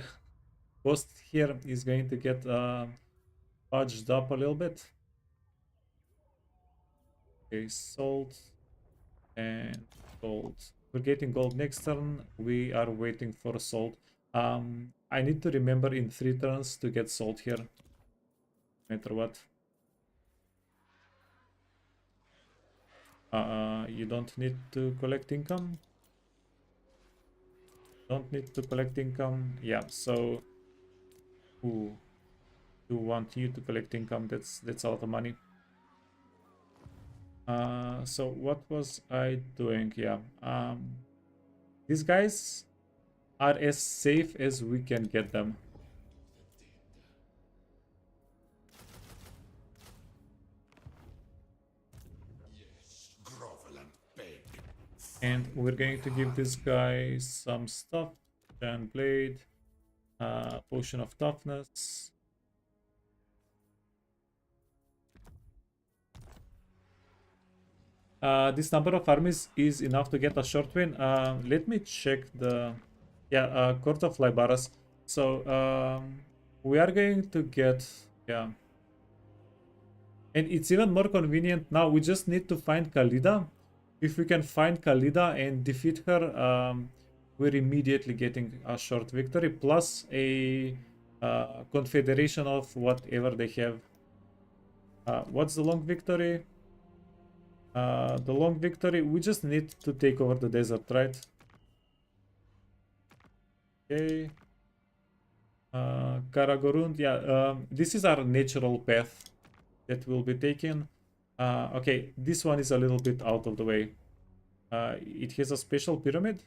cost here is going to get fudged up a little bit. Okay, salt and gold. We're getting gold next turn. We are waiting for salt. I need to remember in 3 turns to get salt here. No matter what. You don't need to collect income. Don't need to collect income. Yeah, so ooh, do want you to collect income. That's a lot of money. So what was I doing? Yeah. These guys are as safe as we can get them. Yes, grovel and beg. And we're going to give this guy some stuff. Giant blade, potion of toughness. This number of armies is enough to get a short win. Let me check the Court of Libaras. So we are going to get and it's even more convenient now. We just need to find Khalida. If we can find Khalida and defeat her, we're immediately getting a short victory plus a confederation of whatever they have. What's the long victory? The long victory, we just need to take over the desert, right? Okay. Karagorund, this is our natural path that will be taken. Okay, this one is a little bit out of the way. It has a special pyramid.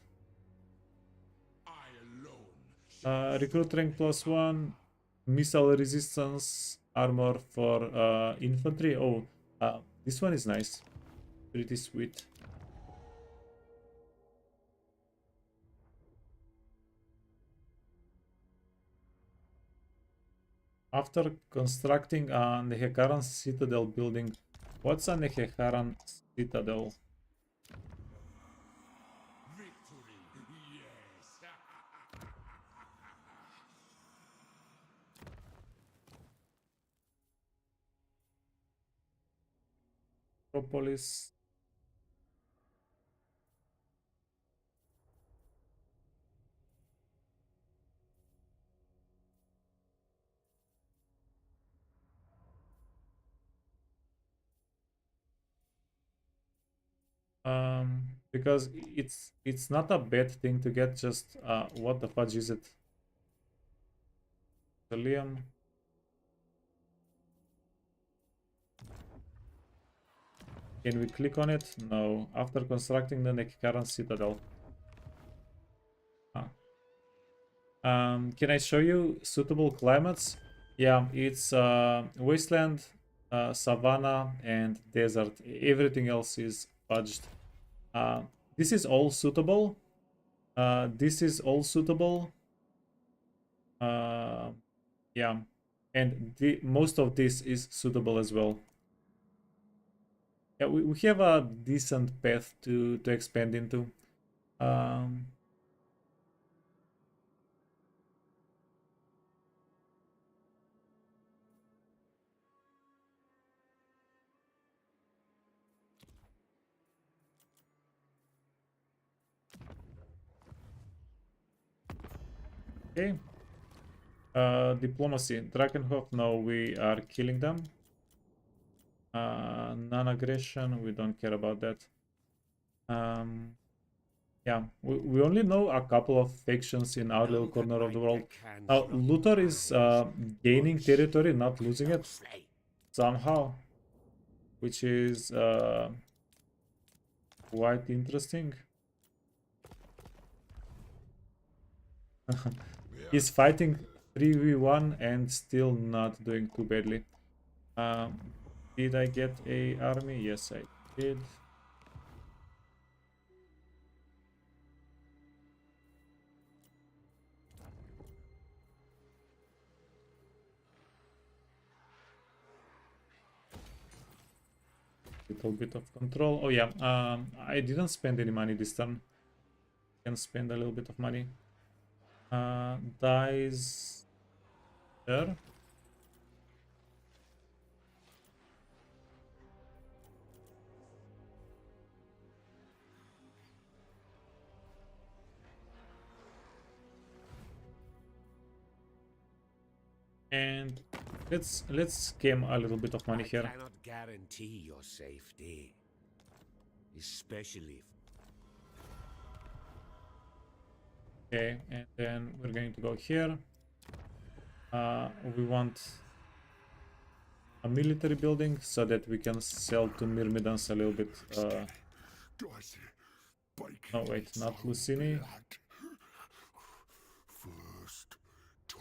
I alone. Recruit rank +1, missile resistance, armor for infantry. Oh, this one is nice. Pretty sweet. After constructing a Nehecaran citadel building, what's a Nehecaran citadel? Victory. Yes. Propolis. Because it's not a bad thing to get, just what the fudge is it? Liam. Can we click on it? No. After constructing the Nekikaran Citadel. Ah. Can I show you suitable climates? Yeah, it's wasteland, savanna, and desert. Everything else is fudged. This is all suitable. This is all suitable. Yeah, and most of this is suitable as well. Yeah, we have a decent path to expand into. Okay. Diplomacy. Drakenhof, no, we are killing them. Non-aggression, we don't care about that. Yeah, we only know a couple of factions in our little corner of the world. Now, Luthor is gaining territory, not losing it somehow, which is quite interesting. He's fighting 3v1 and still not doing too badly. Did I get a army? Yes, I did. Little bit of control. Oh yeah, I didn't spend any money this turn. Can spend a little bit of money. Dies there. And let's scam a little bit of money here. I cannot guarantee your safety, especially. Okay, and then we're going to go here. We want a military building so that we can sell to Myrmidons a little bit. No, wait, not Lucini. First talk.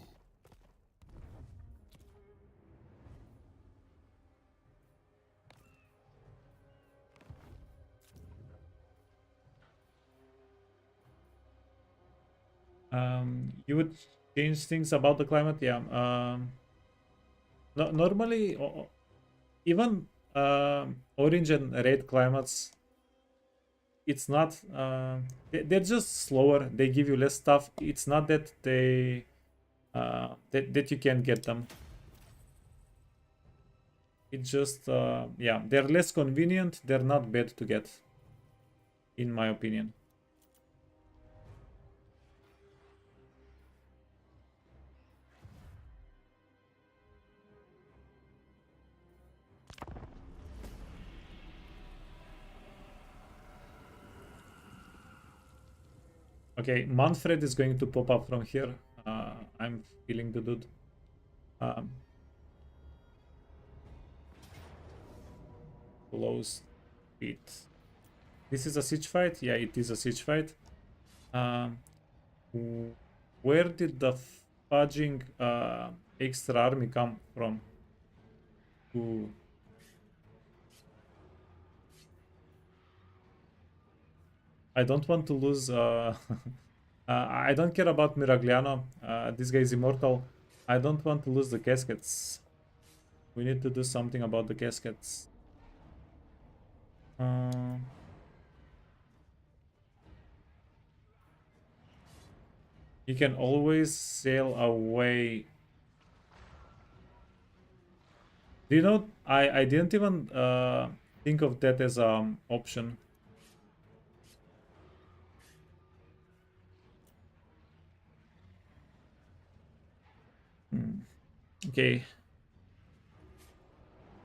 You would change things about the climate, yeah. No, normally, even orange and red climates, it's not. They're just slower. They give you less stuff. It's not that they that you can get them. It's just yeah, they're less convenient. They're not bad to get, in my opinion. Okay, Manfred is going to pop up from here. I'm feeling the dude. Close it. This is a siege fight? Yeah, it is a siege fight. Where did the fudging extra army come from? Ooh. I don't want to lose. I don't care about Miragliano. This guy is immortal. I don't want to lose the caskets. We need to do something about the caskets. You can always sail away. Do you know? I didn't even think of that as an option. Okay.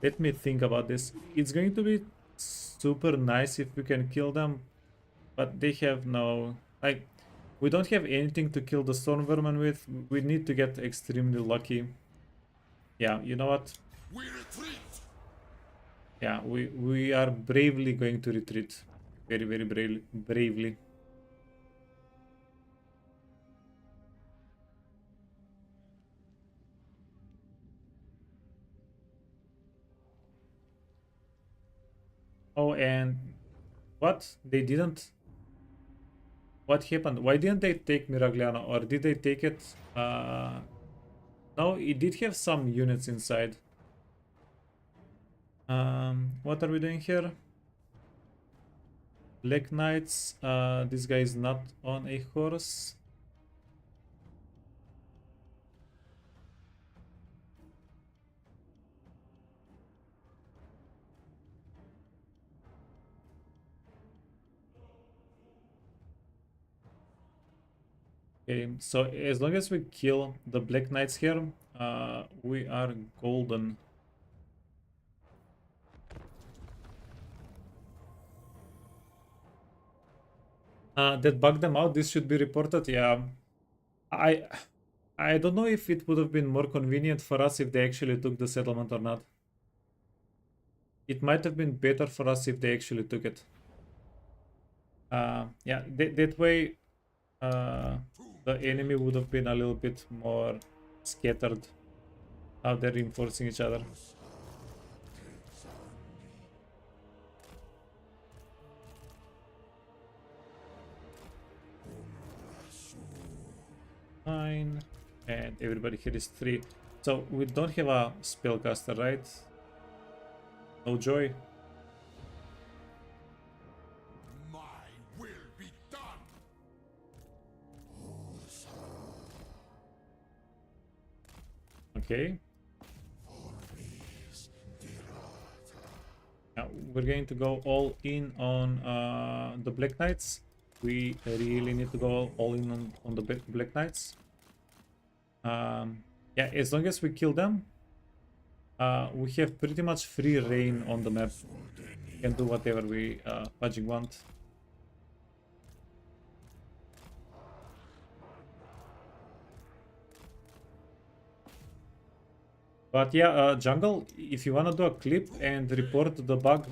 Let me think about this. It's going to be super nice if we can kill them, but they have no... Like, we don't have anything to kill the storm vermin with. We need to get extremely lucky. Yeah, you know what? We retreat. Yeah, we are bravely going to retreat. Very, very bravely. Oh, and what? They didn't. What happened? Why didn't they take Miragliano? Or did they take it? No, it did have some units inside. What are we doing here? Black Knights. This guy is not on a horse. Okay, so as long as we kill the Black Knights here, we are golden. That bugged them out. This should be reported. Yeah, I I don't know if it would have been more convenient for us if they actually took the settlement or not. It might have been better for us if they actually took it. Yeah, that way the enemy would have been a little bit more scattered. How they're reinforcing each other. Nine, and everybody here is 3. So we don't have a spellcaster, right? No joy. My will be done. Okay. Now we're going to go all in on the Black Knights. We really need to go all in on the Black Knights. Yeah, as long as we kill them, we have pretty much free reign on the map. We can do whatever we fudging want. But yeah, jungle, if you wanna do a clip and report the bug,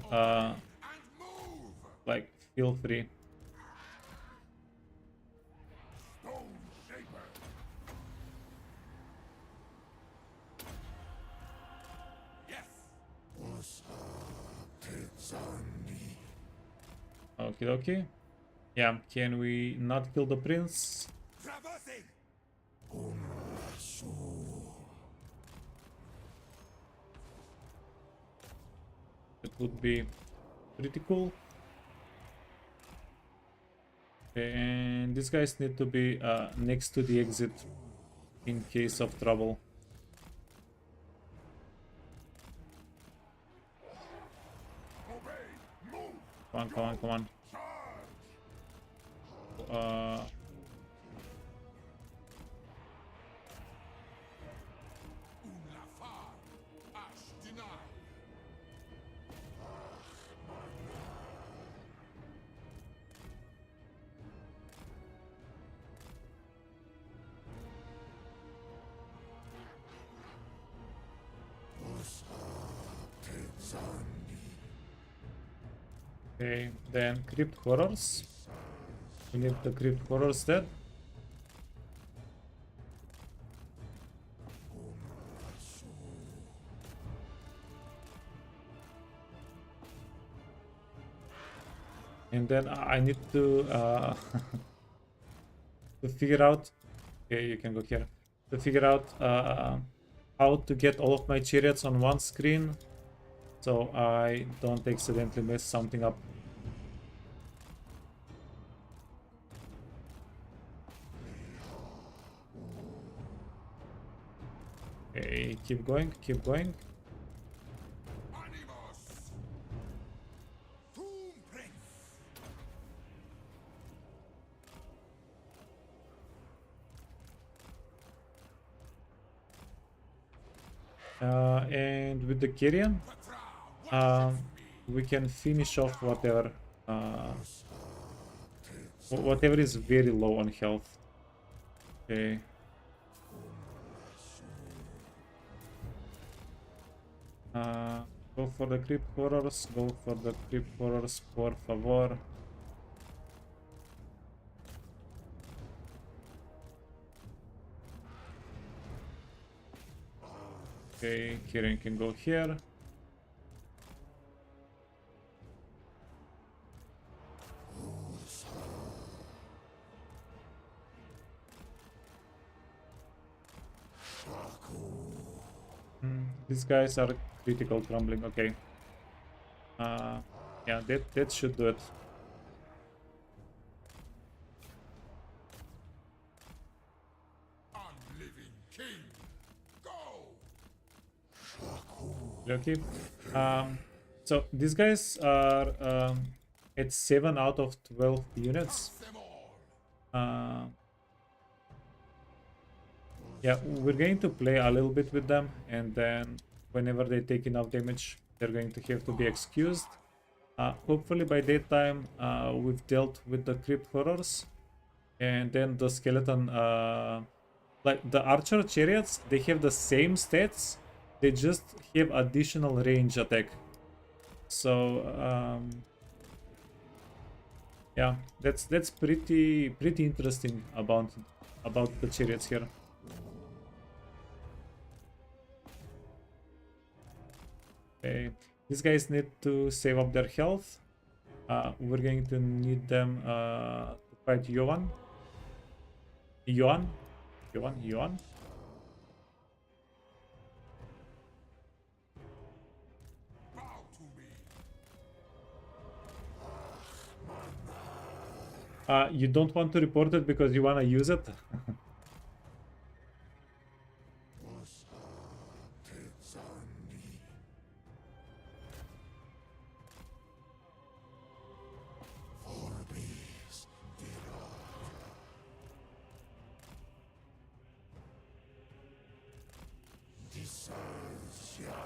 like, feel free. Okie dokie. Yeah, can we not kill the prince? Traversing. That would be pretty cool. And these guys need to be next to the exit in case of trouble. Come on, come on, come on. Okay, then crypt horrors. We need the crypt horrors dead. And then I need to to figure out. Okay, you can go here. To figure out how to get all of my chariots on one screen, so I don't accidentally mess something up. Okay, keep going, keep going. And with the Kyrian, we can finish off whatever whatever is very low on health. Okay. Go for the creep horrors. Go for the creep horrors, por favor. Okay, Kieran can go here. These guys are critical crumbling. Okay. Yeah, that should do it. Unliving king, go! Okay. So these guys are at 7 out of 12 units. Them all! Yeah, we're going to play a little bit with them, and then whenever they take enough damage, they're going to have to be excused. Hopefully by that time, we've dealt with the creep horrors, and then the skeleton, like the archer chariots, they have the same stats, they just have additional range attack. So yeah, that's pretty interesting about the chariots here. Okay, these guys need to save up their health. We're going to need them to fight Yoan. Yoan. Bow to me! You don't want to report it because you want to use it?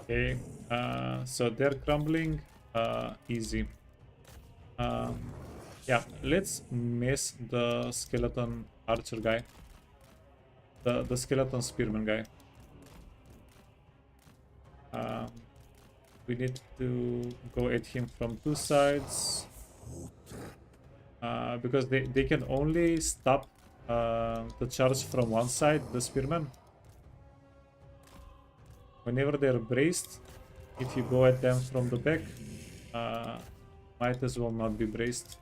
Okay, so they're crumbling, easy. Yeah, let's mess the skeleton archer guy, the skeleton spearman guy. We need to go at him from two sides, because they can only stop the charge from one side, the spearman. Whenever they're braced, if you go at them from the back, might as well not be braced.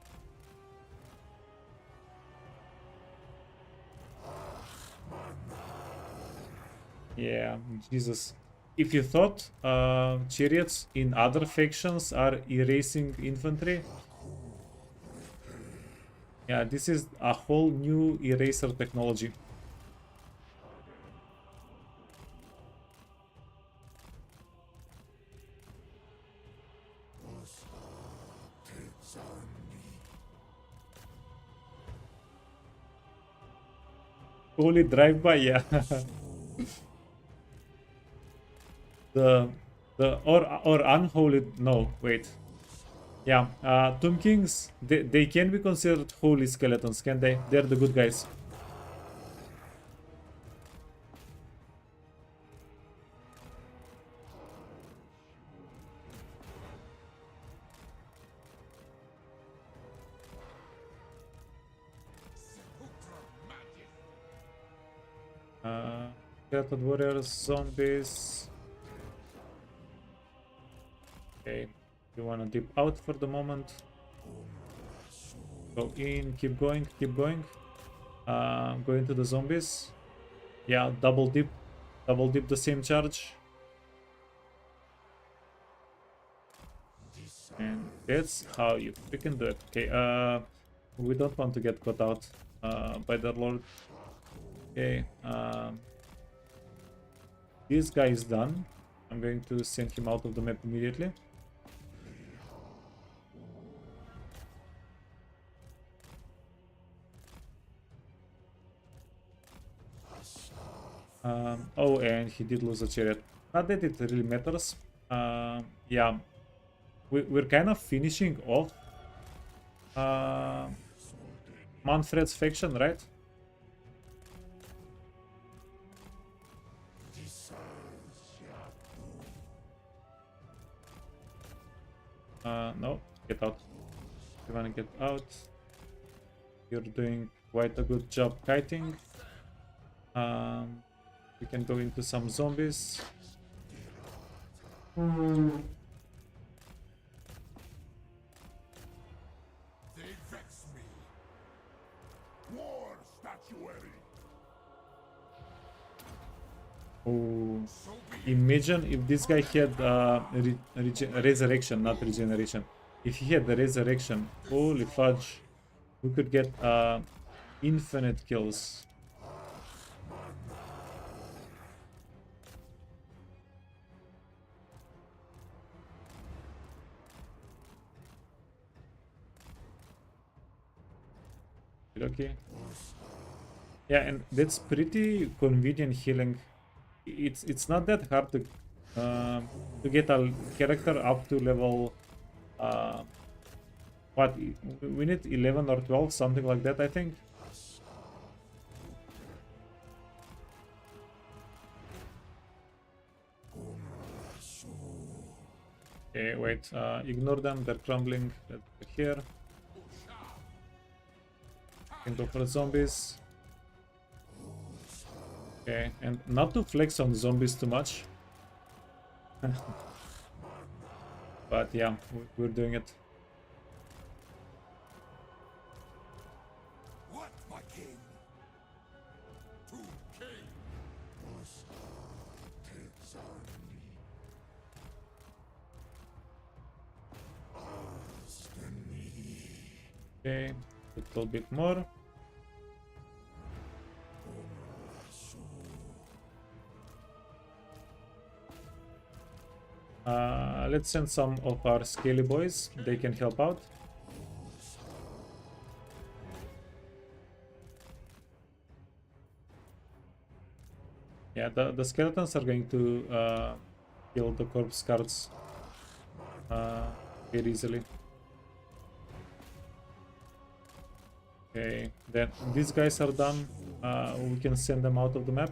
Yeah, Jesus. If you thought chariots in other factions are erasing infantry, yeah, this is a whole new eraser technology. Holy drive-by, yeah. the or unholy, no, wait. Yeah, Tomb Kings, they can be considered holy skeletons, can they? They're the good guys. Skeleton warriors, zombies. Okay, you wanna dip out for the moment. Go in, keep going, keep going. Go into the zombies. Yeah, double dip the same charge. And that's how you freaking do it. Okay, we don't want to get caught out by the lord. Okay, this guy is done. I'm going to send him out of the map immediately. Oh, and he did lose a chariot. Not that it really matters. Yeah, we're kind of finishing off Manfred's faction, right? No, get out. You wanna get out? You're doing quite a good job kiting. We can go into some zombies. They vex me. War statuary. Oh, So be it. imagine if this guy had resurrection, not regeneration. If he had the resurrection, holy fudge, we could get infinite kills. Okay. Yeah, and that's pretty convenient healing. It's not that hard to get a character up to level what we need 11 or 12, something like that, I think. Okay, wait, ignore them, they're crumbling. Let's go here. Can go for the zombies. Okay, and not to flex on zombies too much. But yeah, we're doing it. What, my king? To king. Okay, a little bit more. Let's send some of our scaly boys. They can help out. Yeah, the skeletons are going to kill the corpse guards very easily. Okay, then these guys are done. We can send them out of the map.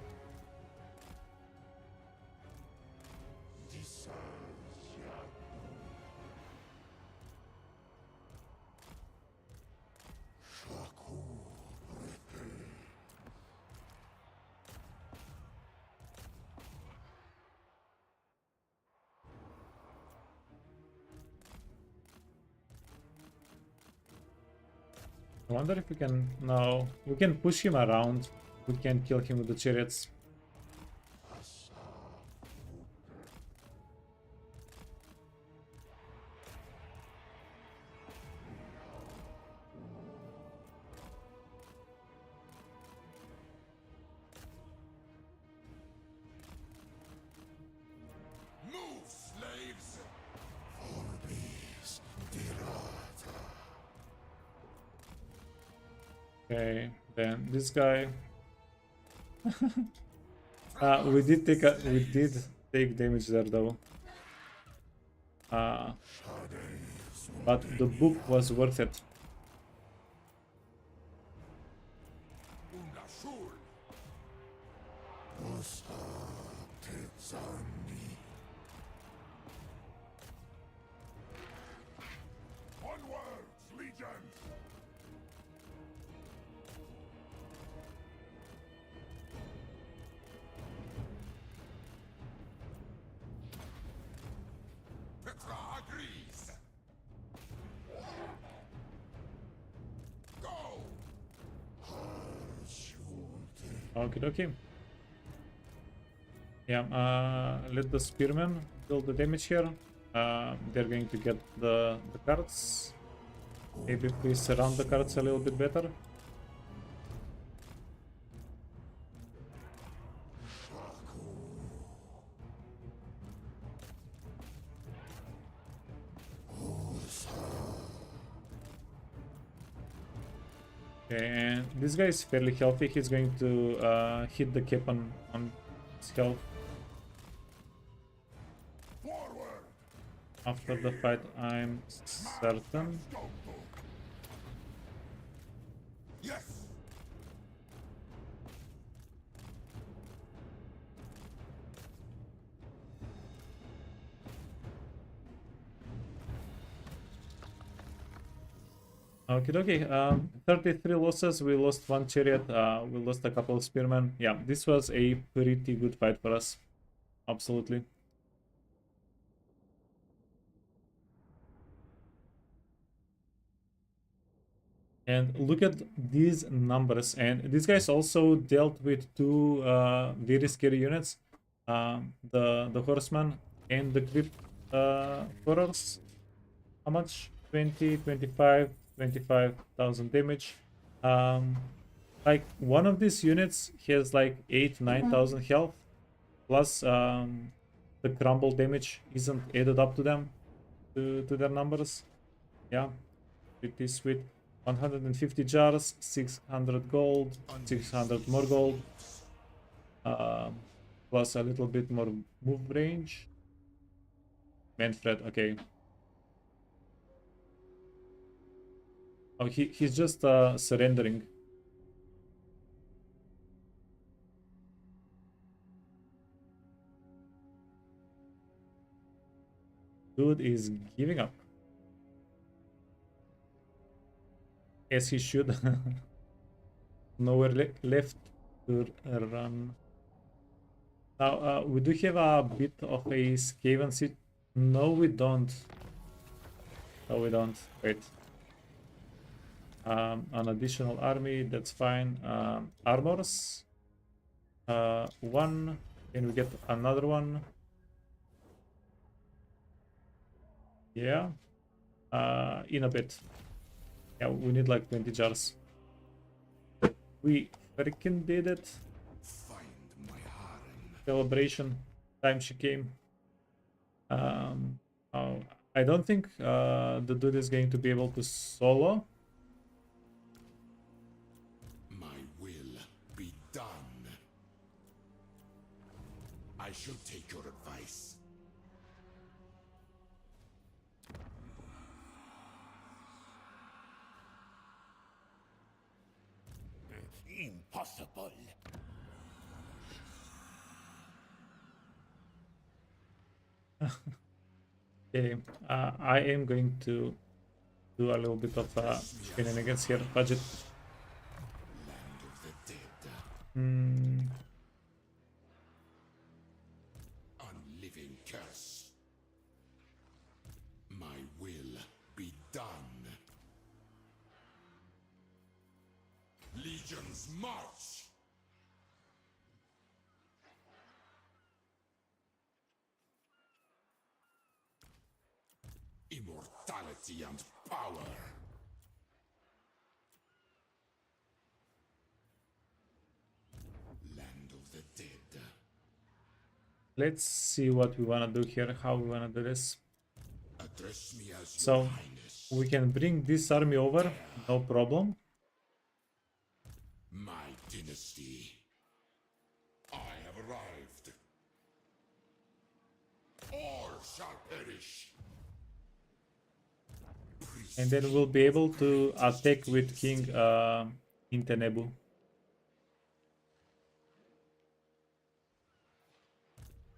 I wonder if we can now. We can push him around. We can kill him with the chariots. Move, slaves. Okay, then this guy. We did take damage there though. But the book was worth it. Unashul. Onwards, legions. Petra agrees. Go. Okay, okay. Yeah, let the spearmen deal the damage here. They're going to get the cards. Maybe we surround the cards a little bit better. Okay, and this guy is fairly healthy. He's going to hit the cap on his health. Forward. After the fight, I'm certain. Yes. Okay. 33 losses. We lost one chariot. We lost a couple of spearmen. Yeah, this was a pretty good fight for us. Absolutely. And look at these numbers. And these guys also dealt with two very scary units. The horseman and the crypt horrors. How much? 20, 25, 25,000 damage. Like one of these units has like 8-9,000 health, plus the crumble damage isn't added up to them, to their numbers. Yeah, pretty sweet. 150 jars, 600 gold, 600 more gold, plus a little bit more move range. Manfred, okay. Oh, he's just surrendering. Dude is giving up. As he should. Nowhere left to run. Now, we do have a bit of a Skaven sit. No, we don't. No, we don't. Wait. An additional army, that's fine. Armors. One. Can we get another one? Yeah. In a bit. Yeah, we need like 20 jars. We freaking did it. Find my harem. Celebration time she came. Oh, I don't think the dude is going to be able to solo. My will be done. I shall take your advice. Impossible. Okay, I am going to do a little bit of shenanigans here. Budget. Land of the dead. Hmm. Unliving curse. My will be done. Legions march! Immortality and power. Land of the dead. Let's see what we want to do here, how we want to do this. Address me as So, your highness. we can bring this army over, no problem. My dynasty. I have arrived. All shall perish. And then we'll be able to attack with King Intenebu.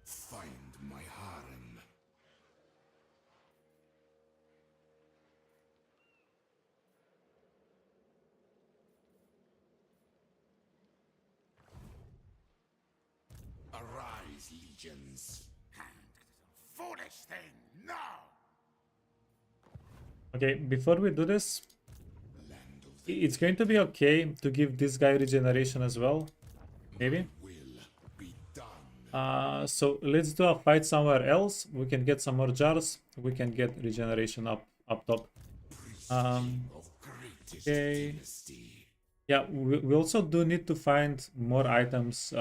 Find my harem. Arise, legions. Foolish thing, no! Okay, before we do this, Land of the it's going to be okay to give this guy regeneration as well. Maybe. will be done. So let's do a fight somewhere else. We can get some more jars. We can get regeneration up top. Of greatest okay. dynasty. Yeah, we also do need to find more items.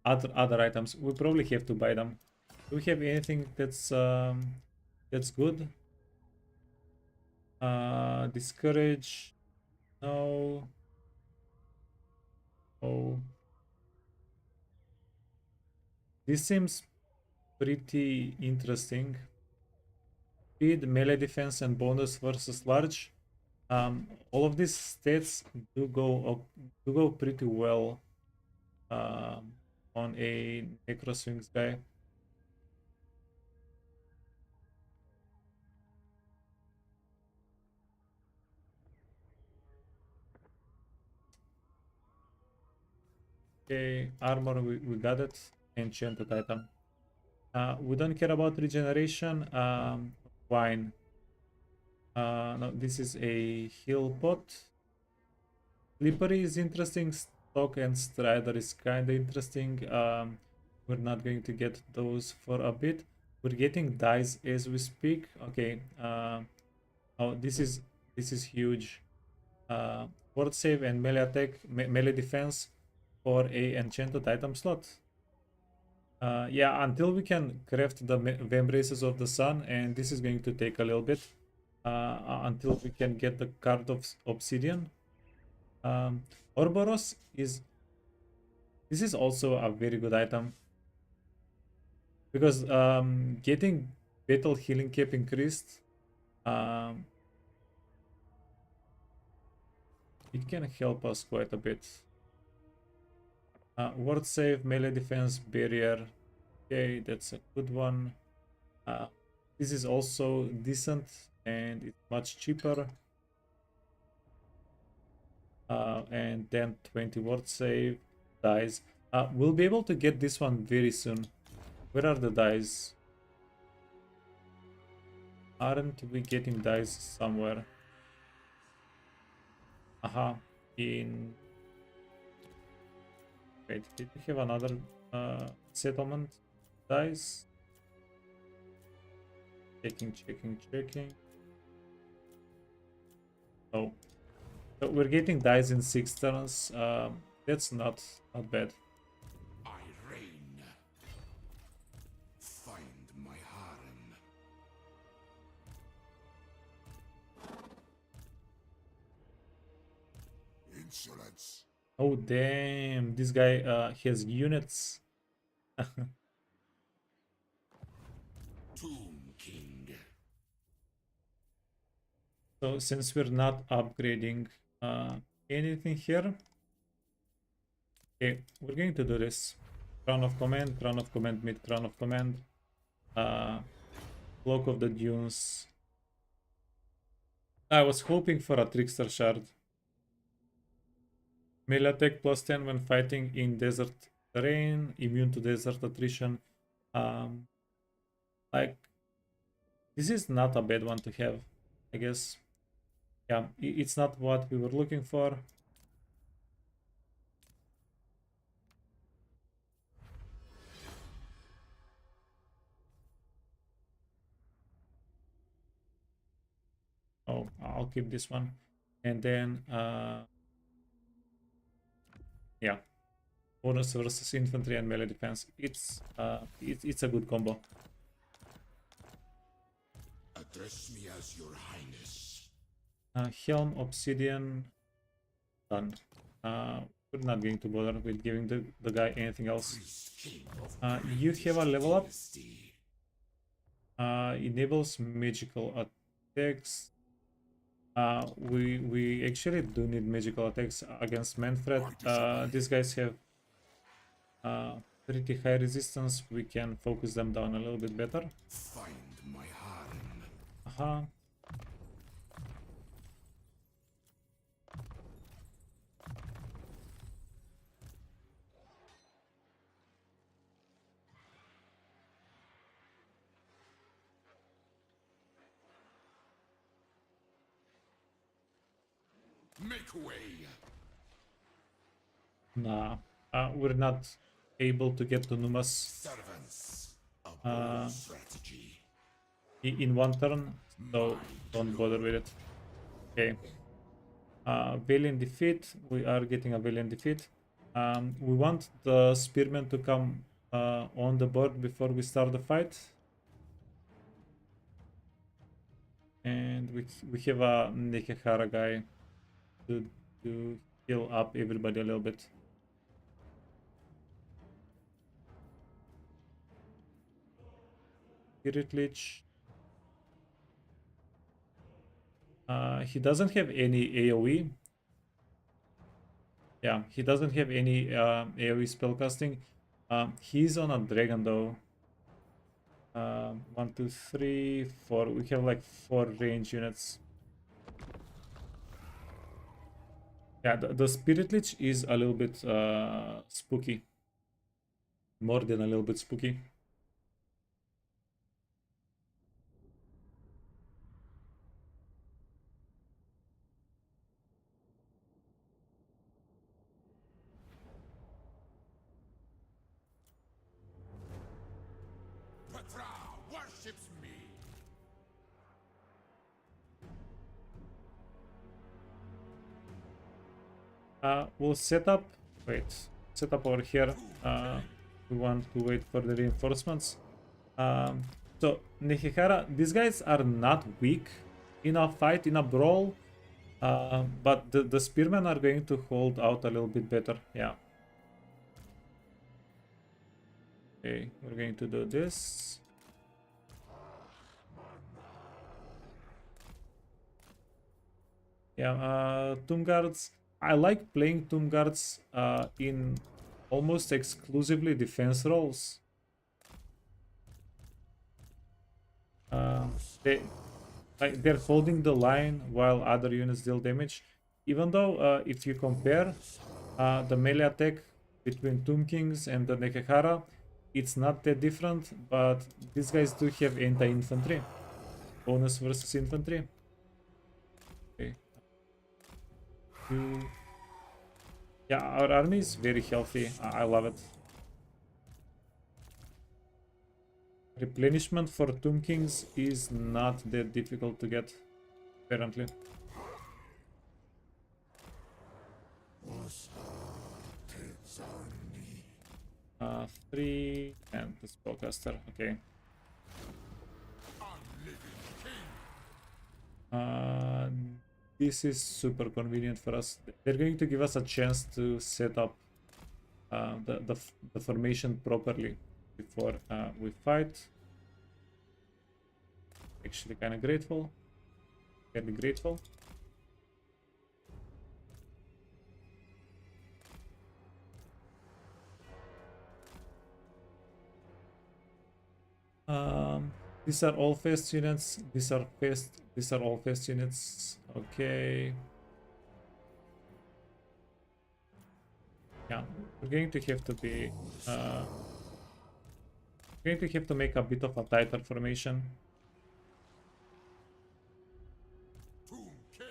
Other items. We probably have to buy them. Do we have anything that's good? Discourage. No. Oh. This seems pretty interesting. Speed, melee defense, and bonus versus large. All of these stats do go pretty well on a Necro Swings guy. Okay, armor, we got it. Enchanted item. We don't care about regeneration. Wine. No, this is a heal pot. Slippery is interesting. Stock and Strider is kind of interesting. We're not going to get those for a bit. We're getting dice as we speak. Okay. Oh, this is huge. Word save and melee attack, melee defense for a enchanted item slot. Yeah, until we can craft the Vambraces of the Sun, and this is going to take a little bit until we can get the card of Obsidian. Ouroboros is also a very good item because getting battle healing cap increased, it can help us quite a bit. Word save, melee defense, barrier. Okay, that's a good one. This is also decent and it's much cheaper. And then 20 word save, dice. We'll be able to get this one very soon. Where are the dice? Aren't we getting dice somewhere? Aha, in... Wait, did we have another settlement dice? Checking. Oh. So we're getting dice in 6 turns. That's not bad. I reign. Find my harem. Insolence. Oh damn, this guy has units. Tomb King. So since we're not upgrading anything here, okay, we're going to do this. Crown of Command, mid, Crown of Command, Cloak of the Dunes. I was hoping for a Trickster Shard. Melee attack plus 10 when fighting in desert terrain, immune to desert attrition. Like, this is not a bad one to have, I guess. Yeah, it's not what we were looking for. Oh, I'll keep this one. And then, yeah, bonus versus infantry and melee defense. It's a good combo. Address me as your highness. Helm, Obsidian, done. We're not going to bother with giving the guy anything else. Priest king of You have a level up. dynasty. Enables magical attacks. We actually do need magical attacks against Manfred. These guys have pretty high resistance. We can focus them down a little bit better. Find my harem. Aha. Make way. Nah, we're not able to get to Numas Servants. A bold strategy. in one turn, so don't bother with it. Okay. Valiant defeat. We are getting a valiant defeat. We want the spearmen to come on the board before we start the fight. And we have a Nekehara guy to heal up everybody a little bit. Spirit Lich. He doesn't have any AoE. Yeah, he doesn't have any AoE spellcasting. He's on a dragon though. 1, 2, 3, 4. We have like 4 range units. Yeah, the Spirit Lich is a little bit spooky. More than a little bit spooky. Petra worships me. We'll set up. Wait, set up over here. We want to wait for the reinforcements. So Nehihara, these guys are not weak in a fight, in a brawl, but the spearmen are going to hold out a little bit better. Yeah. Okay, we're going to do this. Yeah, Tomb Guards. I like playing Tomb Guards in almost exclusively defense roles. They, they're holding the line while other units deal damage. Even though if you compare the melee attack between Tomb Kings and the Nekehara, it's not that different, but these guys do have anti-infantry. Bonus versus infantry. Okay. Yeah, our army is very healthy. I love it. Replenishment for Tomb Kings is not that difficult to get, apparently. Three and the Spellcaster. Okay. This is super convenient for us. They're going to give us a chance to set up the formation properly before we fight. Actually, kind of grateful. Fairly grateful. These are all fast units. These are fast. These are all fast units. Okay. Yeah, we're going to have to be. We're going to have to make a bit of a tighter formation. Tomb King.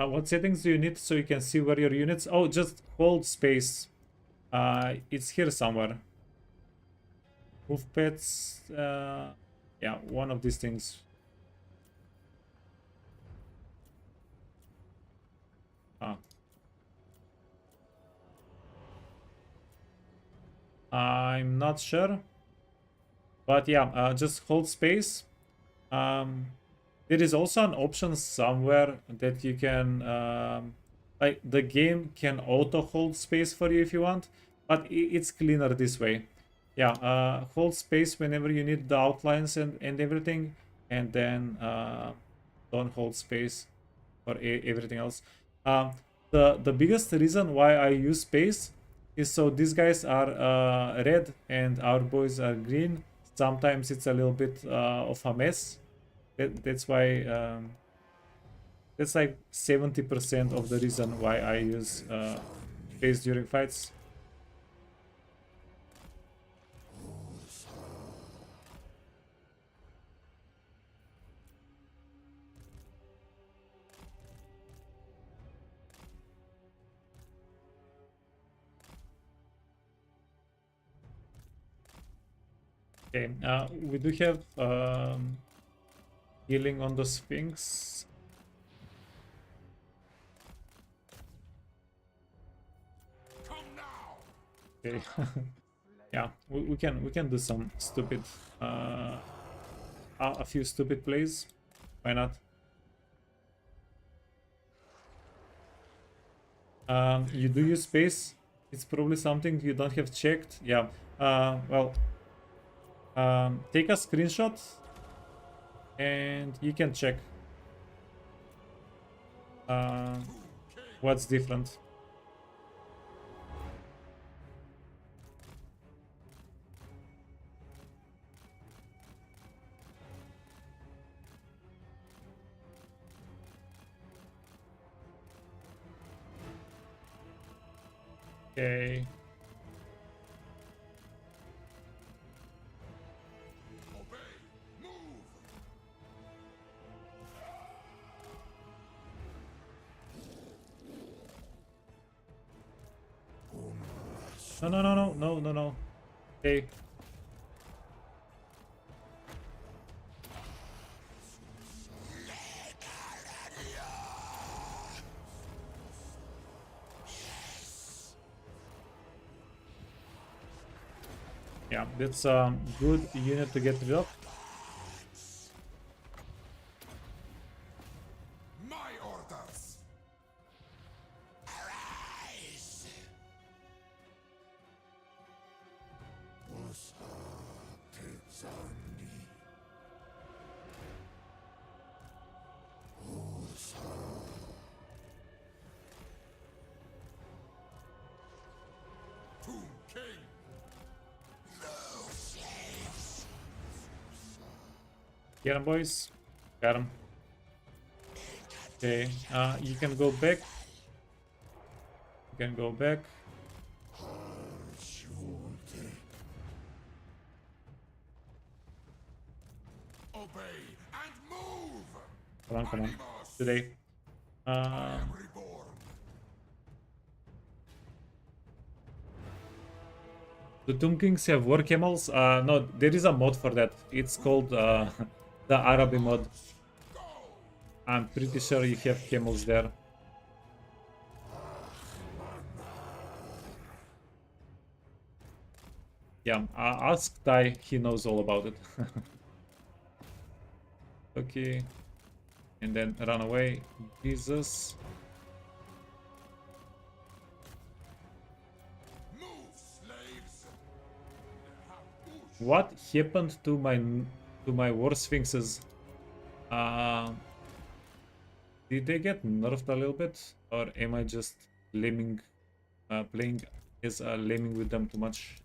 What settings do you need so you can see where your units? Oh, just hold space. It's here somewhere. Move pets. Yeah, one of these things. I'm not sure. But yeah, just hold space. There is also an option somewhere that you can, like the game can auto hold space for you if you want, but it's cleaner this way. Yeah, hold space whenever you need the outlines and everything, and then don't hold space for everything else. The biggest reason why I use space is so these guys are red and our boys are green. Sometimes it's a little bit of a mess. That's why that's like 70% of the reason why I use space during fights. Okay, we do have healing on the Sphinx. Come now. Okay, yeah, we can do some stupid, a few stupid plays. Why not? You do use space. It's probably something you don't have checked. Yeah. Well, take a screenshot And you can check what's different. Okay. No. Okay. Yeah, that's a good unit to get rid of. My orders. Arise. Tomb King. Get him, boys. Got him. Okay, you can go back. You can go back. Obey and move. Come on. Today. Reborn. The Tomb Kings have war camels. No, there is a mod for that. It's called the Arabi mod. I'm pretty sure you have camels there. Yeah, ask Ty, he knows all about it. Okay. And then run away. Jesus. Move, slaves. What happened to my war sphinxes? Did they get nerfed a little bit, or am I just lemming, playing as a lemming with them too much?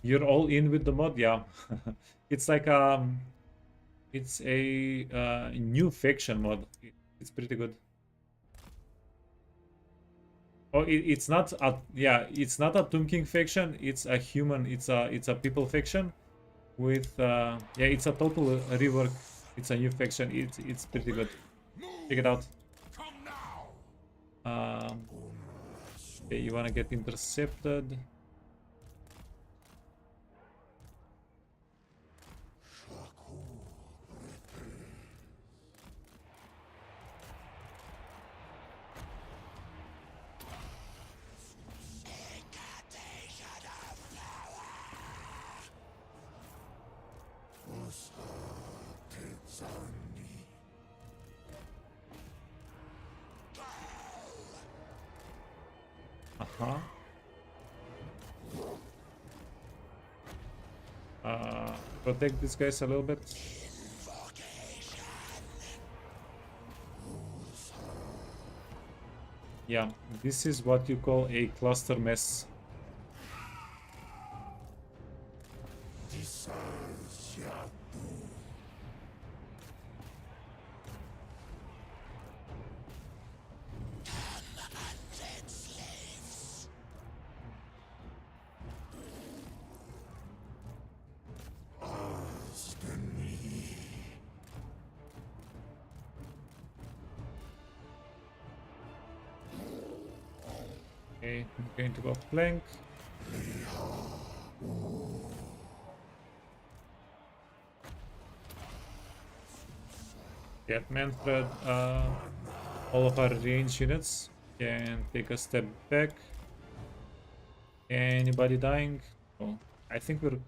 You're all in with the mod, yeah. It's like it's a new faction mod. It's pretty good. Oh, it's not a, yeah, it's not a Tomb King faction. It's a human. It's a people faction with yeah. It's a total rework. It's a new faction. It's pretty good. Check it out. Come now. Okay, you wanna get intercepted? Uh-huh. Protect these guys a little bit. Yeah, this is what you call a cluster mess. Okay, I'm going to go flank. Get Manfred, all of our range units can take a step back. Anybody dying? Oh, I think we're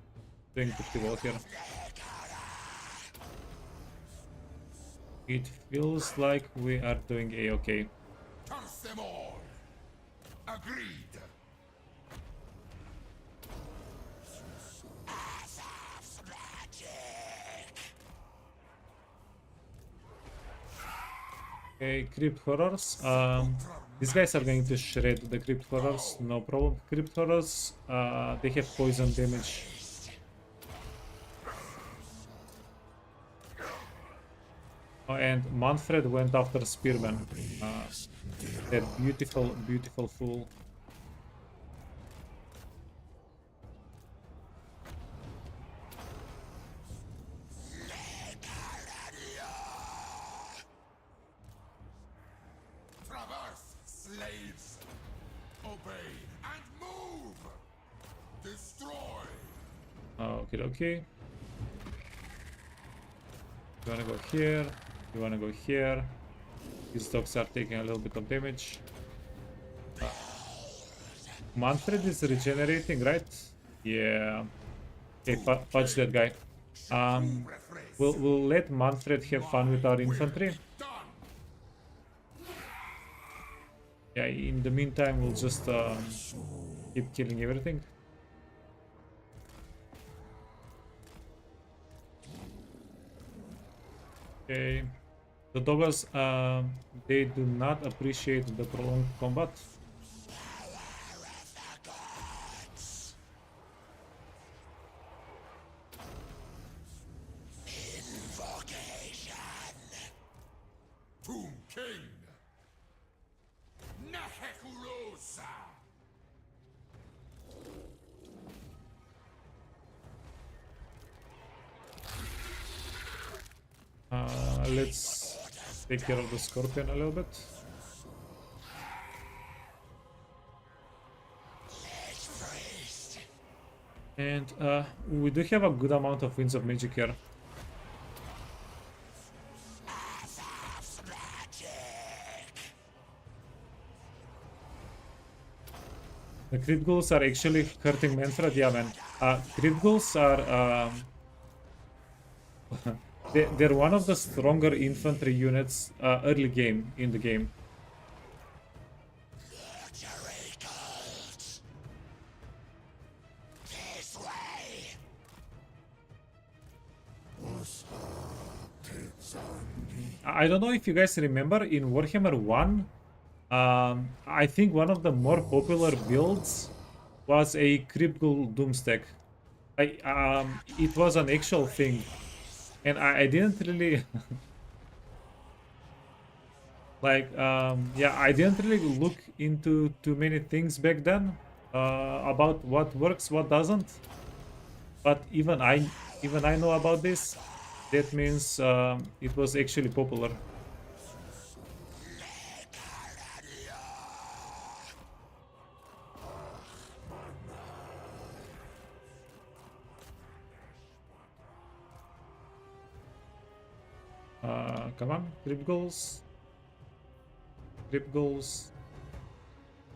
doing pretty well here. It feels like we are doing a-okay. Curse them all. Agreed. Okay, crypt horrors. These guys are going to shred the crypt horrors, no problem. Crypt horrors, they have poison damage. Oh, and Manfred went after Spearman. That beautiful, beautiful fool. Traverse, slaves. Obey and move. Destroy. Okay, okay. You wanna go here. You wanna go here. These dogs are taking a little bit of damage. Manfred is regenerating, right? Yeah. Okay, punch that guy. We'll let Manfred have fun with our infantry. Yeah, in the meantime, we'll just keep killing everything. Okay. The doggers, they do not appreciate the prolonged combat. Tomb King. Nehekulosa. Let's take care of the scorpion a little bit. And we do have a good amount of Winds of Magic here. The crit ghouls are actually hurting Manfred, yeah man. Crit ghouls are they're one of the stronger infantry units early game in the game. I don't know if you guys remember in Warhammer 1, I think one of the more popular builds was a Crypt Ghoul Doomstack. It was an actual thing, and I didn't really like yeah, I didn't really look into too many things back then about what works, what doesn't. But even I know about this. That means it was actually popular. Come on, Crypt Ghouls. Crypt Ghouls.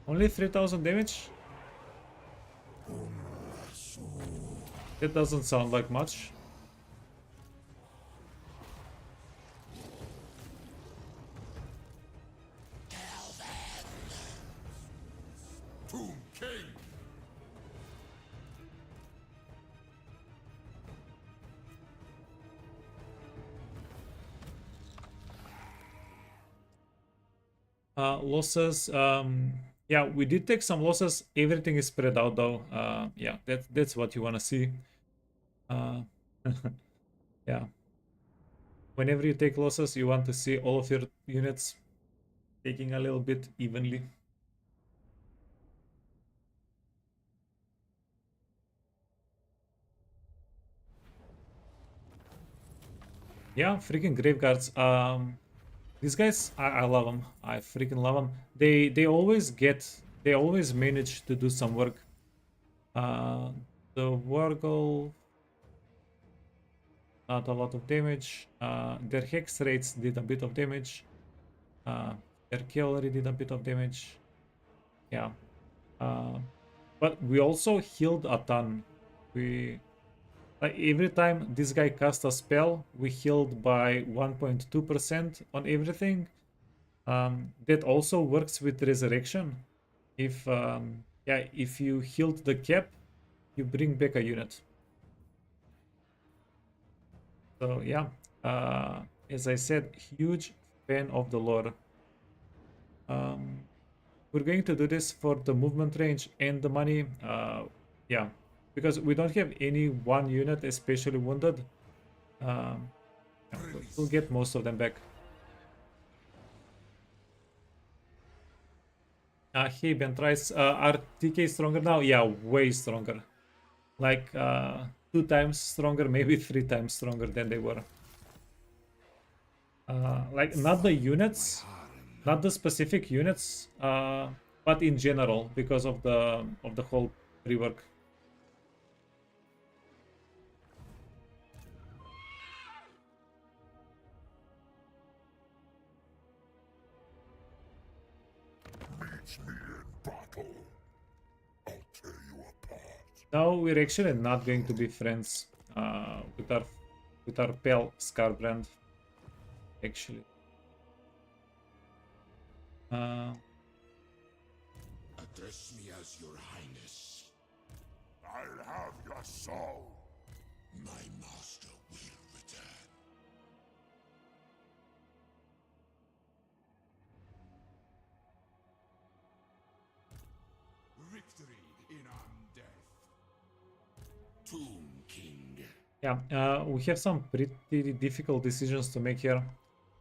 Only 3000 damage? That doesn't sound like much. Tomb King. Losses, yeah, we did take some losses. Everything is spread out though. Yeah, that's what you want to see. Yeah, whenever you take losses, you want to see all of your units taking a little bit evenly. Yeah, freaking graveguards. These guys, I love them. I freaking love them. They always manage to do some work. The Wargle, not a lot of damage. Their hex rates did a bit of damage. Their cavalry did a bit of damage. Yeah. But we also healed a ton. We like every time this guy cast a spell, we healed by 1.2% on everything. That also works with resurrection. If yeah, if you healed the cap, you bring back a unit. So yeah, as I said, huge fan of the lore. We're going to do this for the movement range and the money. Yeah, because we don't have any one unit especially wounded. Yeah, we'll get most of them back. Hey Ben tries, are TK stronger now? Yeah, way stronger. Like 2 times stronger, maybe 3 times stronger than they were. Like not the units, not the specific units, but in general because of the whole rework. Meet me in battle. I'll tear you apart. Now we're actually not going to be friends with our pal Scarbrand. Actually, Address me as your highness. I'll have your soul. My master will return. Victory in undeath. Tomb King. yeah, we have some pretty difficult decisions to make here.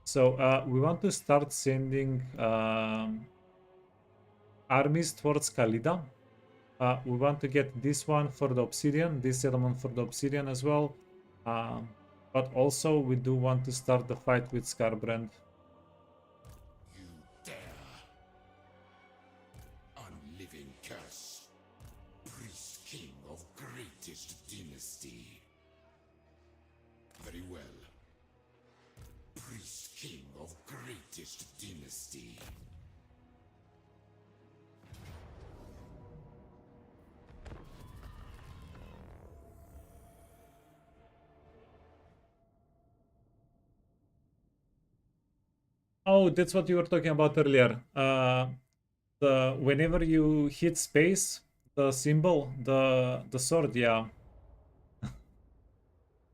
So we want to start sending armies towards Khalida. We want to get this one for the obsidian, this settlement for the obsidian as well. But also we do want to start the fight with Scarbrand. You dare! Unliving curse. Priest king of greatest dynasty. Very well. Priest king of greatest dynasty. Oh, that's what you were talking about earlier. The whenever you hit space, the symbol, the sword, yeah.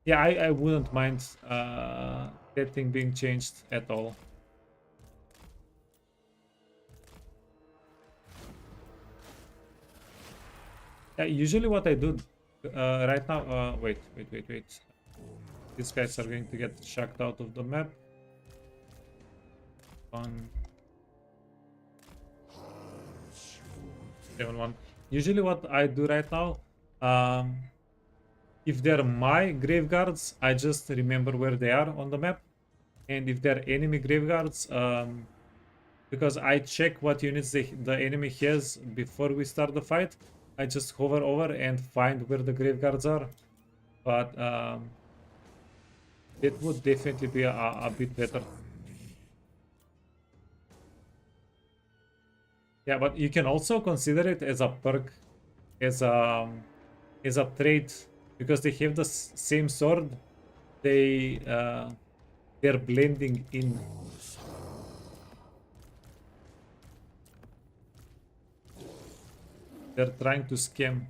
Yeah, I wouldn't mind that thing being changed at all. Yeah, usually what I do right now, wait. These guys are going to get shocked out of the map. 7-1. Usually what I do right now, if they're my graveguards, I just remember where they are on the map. And if they're enemy graveguards, because I check what units the enemy has before we start the fight, I just hover over and find where the graveguards are. But it would definitely be a bit better. Yeah, but you can also consider it as a perk, as a trait, because they have the same sword. They're blending in. They're trying to scam.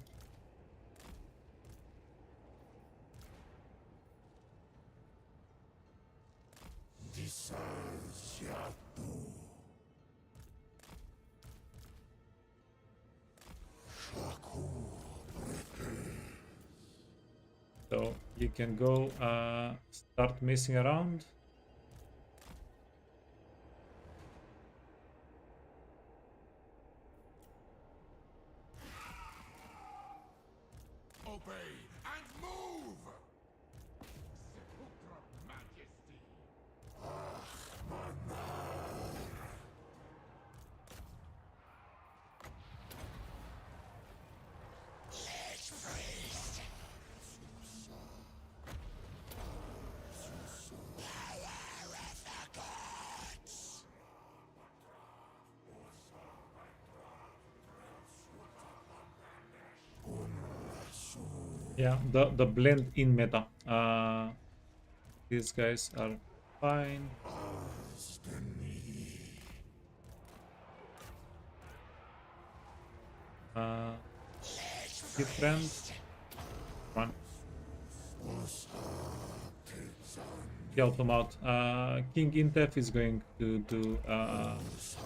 So you can go start messing around. Obey and move! Sepulchral Majesty! Yeah, the blend in meta. These guys are fine. Different. Come on. Help him out. King Intef is going to do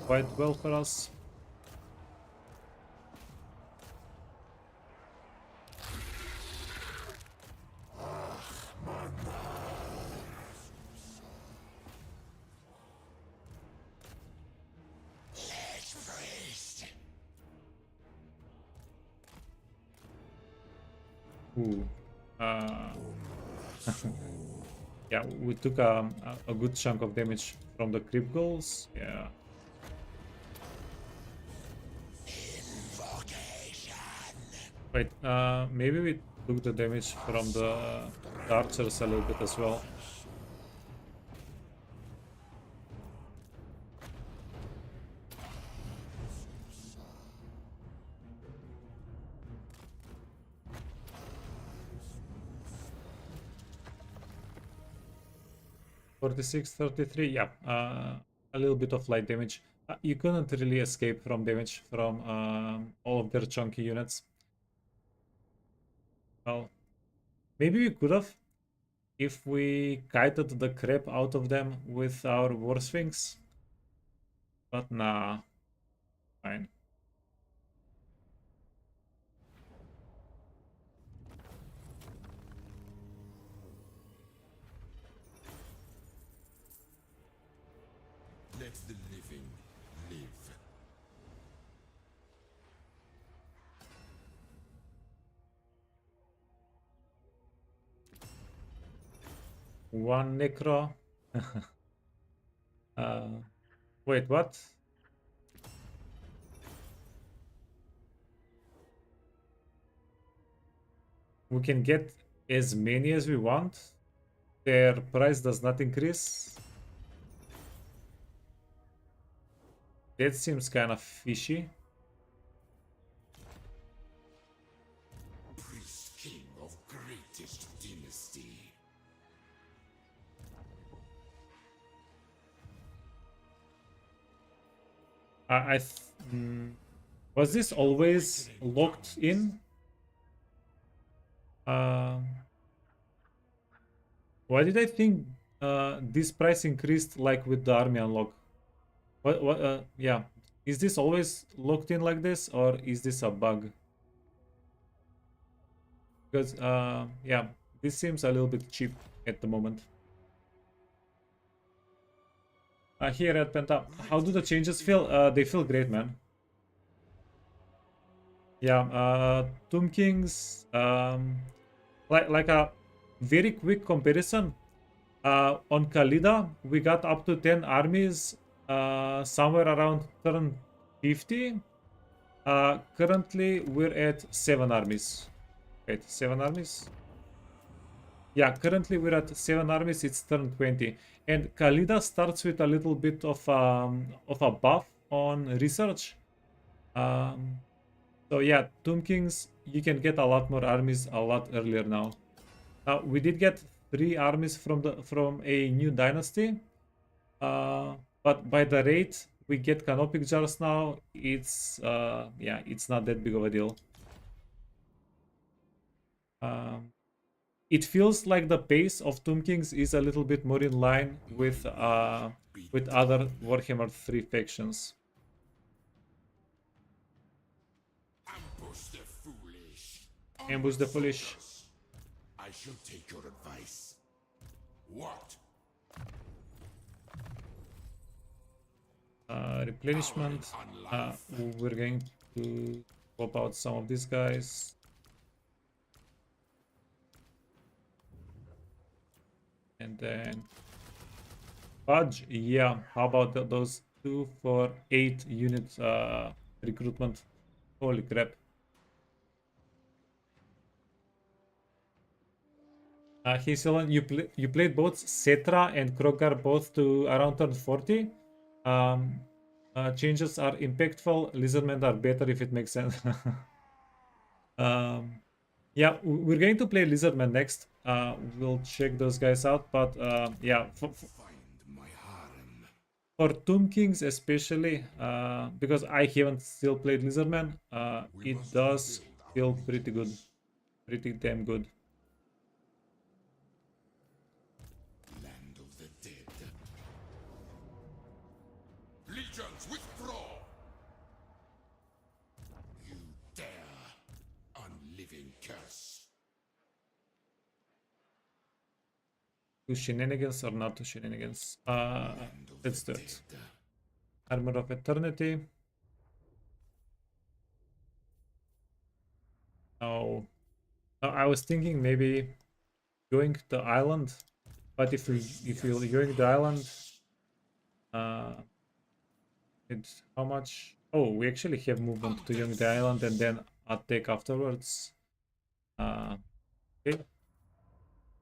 quite well for us. Ooh. Yeah, we took a good chunk of damage from the creep goals. Yeah. Wait, maybe we took the damage from the archers a little bit as well. $46, $33, yeah, a little bit of light damage. You couldn't really escape from damage from all of their chunky units. Well, maybe we could have if we kited the crap out of them with our War Sphinx. But nah, fine. Let the living live. One necro. uh, wait, what? We can get as many as we want. Their price does not increase. That seems kind of fishy. Priest king of greatest dynasty. Was this always locked in? Why did I think this price increased like with the army unlock? What yeah, is this always locked in like this, or is this a bug? Because yeah, this seems a little bit cheap at the moment. Here at Penta, how do the changes feel? They feel great, man. Yeah, Tomb Kings, like a very quick comparison. On Khalida, we got up to 10 armies somewhere around turn 50. Currently, we're at 7 armies. Wait, 7 armies? Yeah, currently we're at 7 armies, it's turn 20. And Khalida starts with a little bit of a buff on research. So yeah, Tomb Kings, you can get a lot more armies a lot earlier now. We did get 3 armies from a new dynasty, but by the rate we get canopic jars now, it's yeah, it's not that big of a deal. It feels like the pace of Tomb Kings is a little bit more in line with other Warhammer 3 factions. Ambush the foolish. Ambush the foolish. I shall take your advice. What? Replenishment. We're going to pop out some of these guys. And then Fudge, yeah. How about those 2 for 8 unit recruitment? Holy crap. Hey Sylvan, you played both Cetra and Krogar both to around turn 40. Changes are impactful. Lizardmen are better if it makes sense. Yeah, we're going to play Lizardman next. We'll check those guys out, but yeah, Find my harem. for Tomb Kings especially, because I haven't still played Lizardman, We it must does rebuild our feel legions. pretty good, pretty damn good. Land of the dead. Legions, withdraw! You dare! Unliving curse. Do shenanigans or not do shenanigans? Land of Let's the do it. dead. Armor of Eternity. Oh, I was thinking maybe going the island, but if we going the island, uh, it's how much? Oh, we actually have movement to young the island and then attack afterwards. Okay,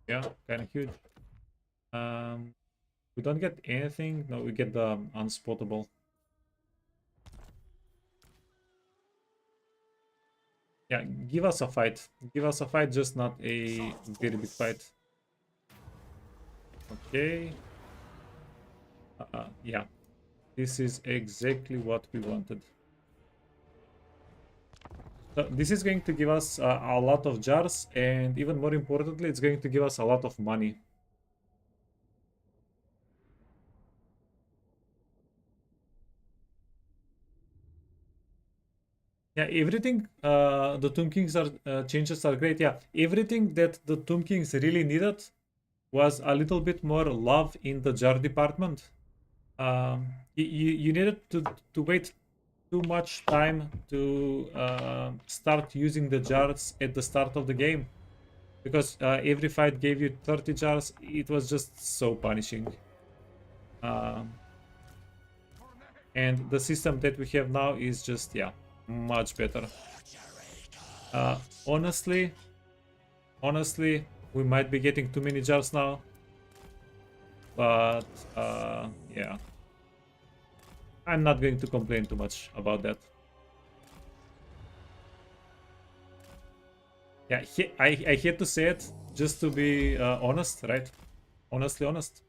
yeah, kind of huge. We don't get anything. No, we get the unspottable. Yeah, give us a fight. Give us a fight, just not a very big fight. Okay. Yeah, this is exactly what we wanted. So this is going to give us a lot of jars, and even more importantly, it's going to give us a lot of money. Yeah, everything the Tomb Kings are changes are great. Yeah, everything that the Tomb Kings really needed was a little bit more love in the jar department. You needed to wait too much time to start using the jars at the start of the game, because every fight gave you 30 jars. It was just so punishing. And the system that we have now is just, yeah, much better. Honestly, we might be getting too many jars now, but yeah, I'm not going to complain too much about that. Yeah, I hate to say it, just to be honest, right? Honestly honest.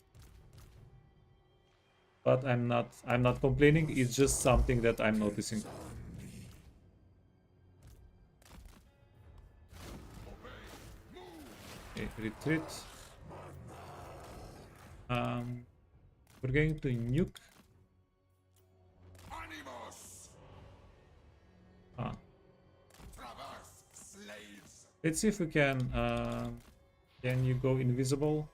But I'm not complaining. It's just something that I'm noticing. Okay, retreat. We're going to nuke. Animus! Ah, Traverse, slaves! let's see if we can. Can you go invisible?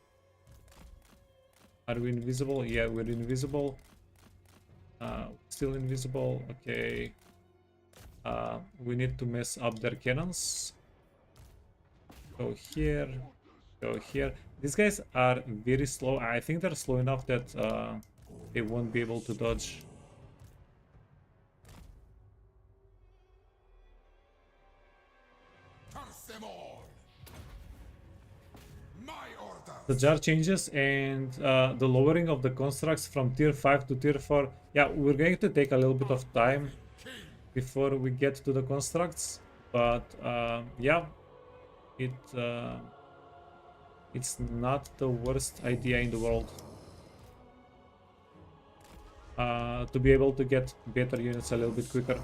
Are we invisible? Yeah, we're invisible. Still invisible. Okay. We need to mess up their cannons. Go here. Go here. These guys are very slow. I think they're slow enough that they won't be able to dodge. Curse them all! My order! The jar changes and the lowering of the constructs from tier 5 to tier 4. Yeah, we're going to take a little bit of time before we get to the constructs, but yeah, it's not the worst idea in the world to be able to get better units a little bit quicker.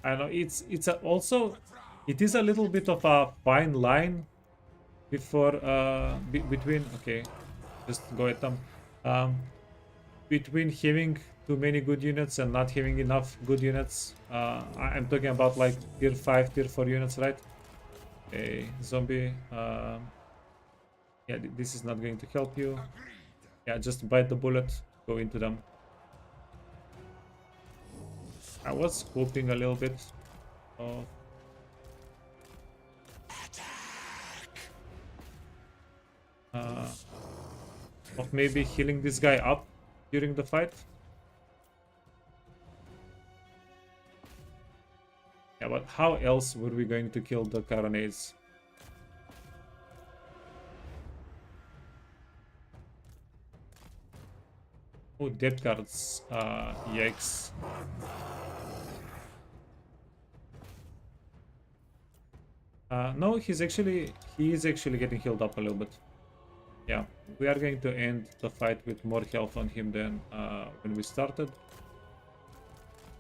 I know also it is a little bit of a fine line before between, okay, just go at them, between having too many good units and not having enough good units. I'm talking about like tier 5, tier 4 units, right? Okay, zombie. Yeah, this is not going to help you. Yeah, just bite the bullet, go into them. I was hoping a little bit of maybe healing this guy up during the fight. Yeah, but how else were we going to kill the Carronades? Oh, dead cards. Yikes. No, he is actually getting healed up a little bit. Yeah, we are going to end the fight with more health on him than when we started.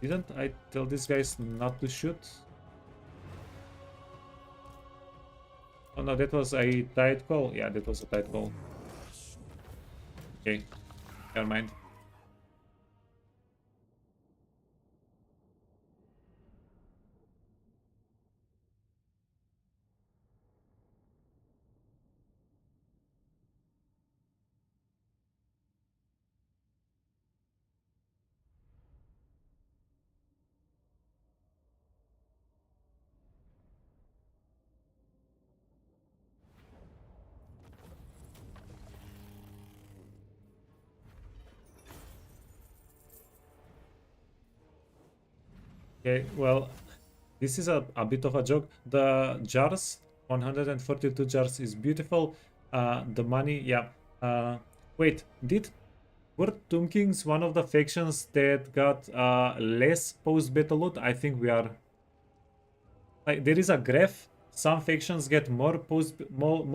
Didn't I tell these guys not to shoot? Oh no, that was a tight call. Yeah, that was a tight call. Okay, never mind. Okay, well, this is a bit of a joke. The jars, 142 jars is beautiful. The money, yeah. Wait, were Tomb Kings one of the factions that got less post-battle loot? I think we are. Like, there is a graph. Some factions get more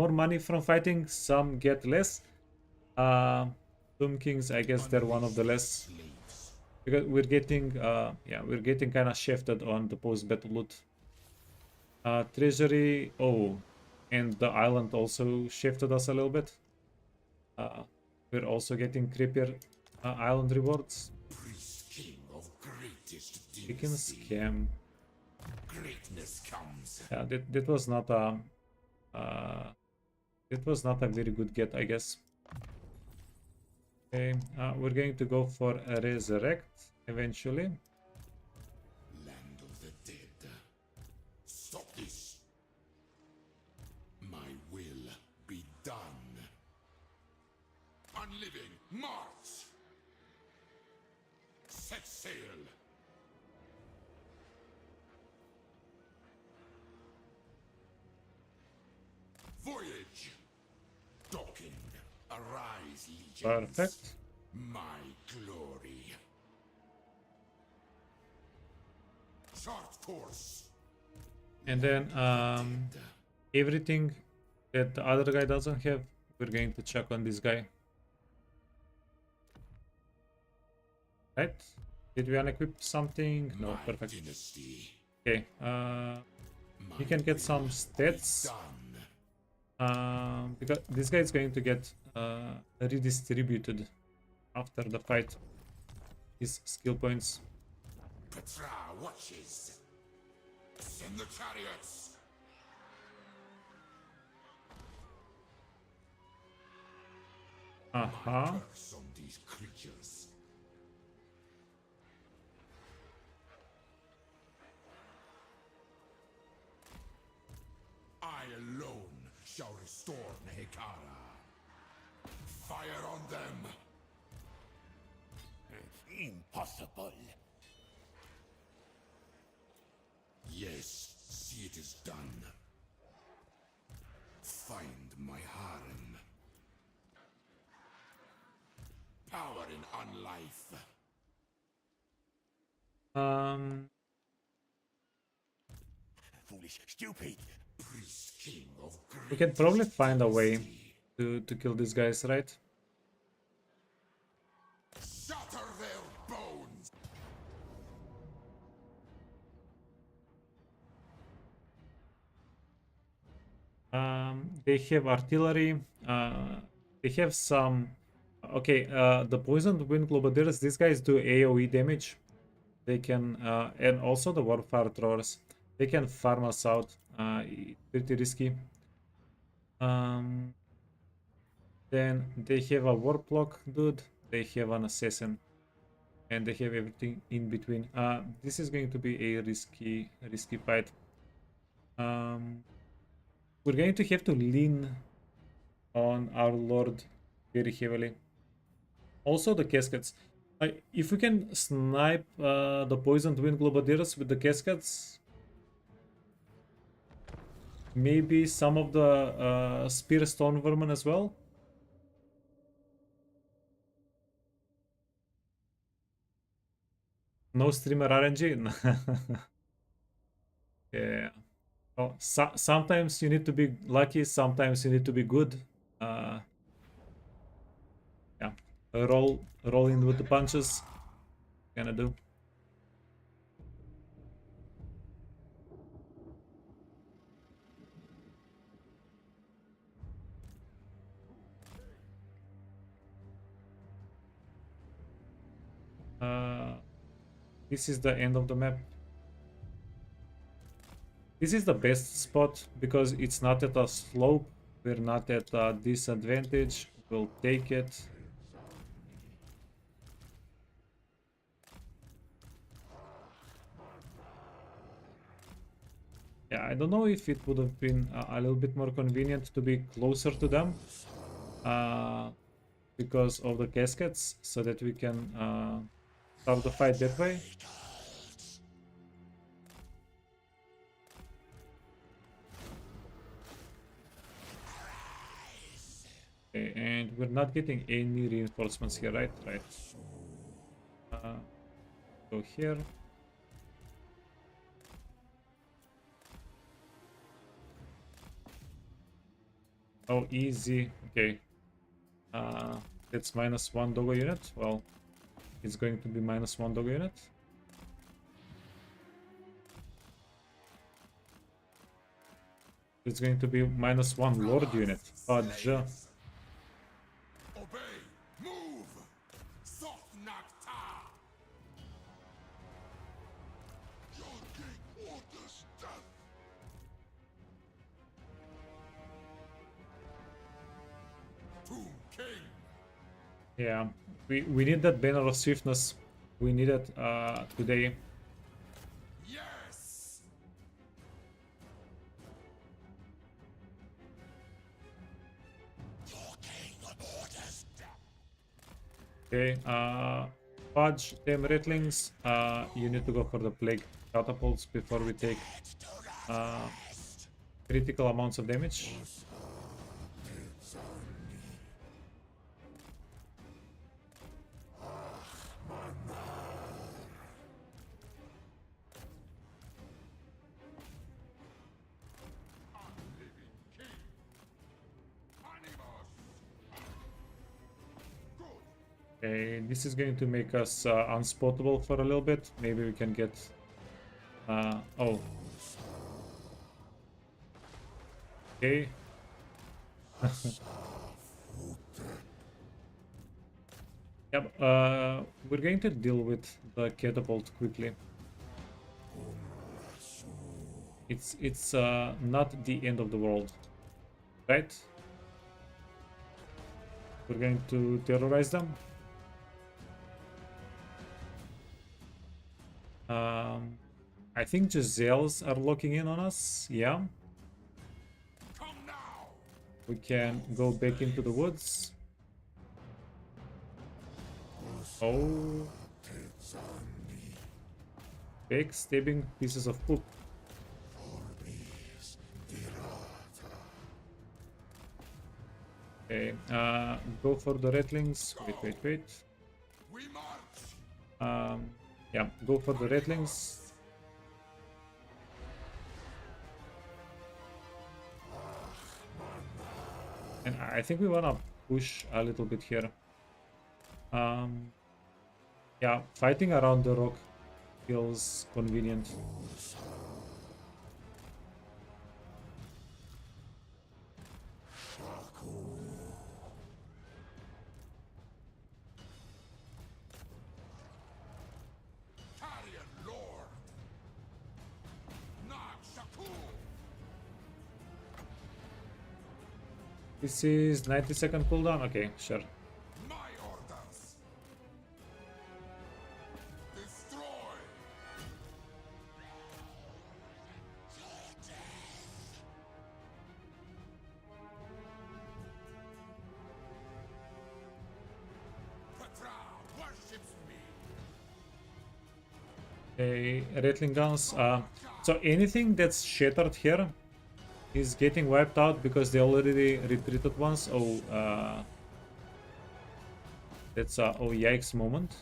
money from fighting, some get less. Tomb Kings, I guess they're one of the less. Because we're getting kind of shifted on the post-battle loot. Treasury, oh, and the island also shifted us a little bit. We're also getting creepier island rewards. We can scam. Greatness comes. Yeah, that was not a very good get, I guess. Okay, we're going to go for a resurrect eventually. Land of the dead. Stop this. My will be done. Unliving, march. Set sail. Voyage. Docking. Arise, legions. Perfect. My glory. Chart course. And then everything that the other guy doesn't have, we're going to check on this guy. Right? Did we unequip something? No, My perfect. dynasty. Okay, you can get some stats. Because this guy is going to get redistributed after the fight. His skill points. Petra watches. Send the chariots. Curse on these creatures. I alone shall restore Nehekara. Fire on them. Impossible. Yes, see it is done. Find my harem. Power in unlife. Foolish, stupid. Priest king of We can probably find a way to kill these guys, right? Shatter their bones. They have artillery. They have some. Okay, the poisoned wind globadiers. These guys do AOE damage. They can, and also the warfare throwers. They can farm us out. Pretty risky. Then they have a warplock dude. They have an assassin, and they have everything in between. This is going to be a risky fight. We're going to have to lean on our lord very heavily. Also the cascades. If we can snipe the poisoned wind globadiers with the cascades, maybe some of the spear stone vermin as well. No streamer RNG. Yeah. Well, sometimes you need to be lucky, sometimes you need to be good. Yeah, roll in with the punches. Gonna do. This is the end of the map. This is the best spot because it's not at a slope. We're not at a disadvantage. We'll take it. Yeah, I don't know if it would have been a little bit more convenient to be closer to them because of the caskets, so that we can start the fight that way. Okay, and we're not getting any reinforcements here, right? Right. Go here. Oh, easy. Okay. That's -1 doggo unit. Well, it's going to be -1 doggo unit. It's going to be -1 lord unit. Fudge. Obey. Move. Soft Nakta. Your king orders death. Tomb King. Yeah, we need that banner of swiftness. We need it today. Yes. Your king orders death. Okay, Fudge, them ratlings. You need to go for the plague catapults before we take critical amounts of damage. Okay, this is going to make us unspottable for a little bit. Maybe we can get... oh. Okay. Yep, we're going to deal with the catapult quickly. It's not the end of the world, right? We're going to terrorize them. I think Giselles are locking in on us. Yeah. Come now. We can go back into the woods. Oh. Backstabbing pieces of poop. Okay, go for the ratlings. Wait. We march. Yeah, go for the ratlings. And I think we wanna push a little bit here. Yeah, fighting around the rock feels convenient. Carrion Lord. Nak Shakur. This is 90-second cooldown. Okay, sure. My orders. Destroy. Petra worships me. Okay, rattling guns. So anything that's shattered here is getting wiped out because they already retreated once. Oh, that's a oh yikes moment.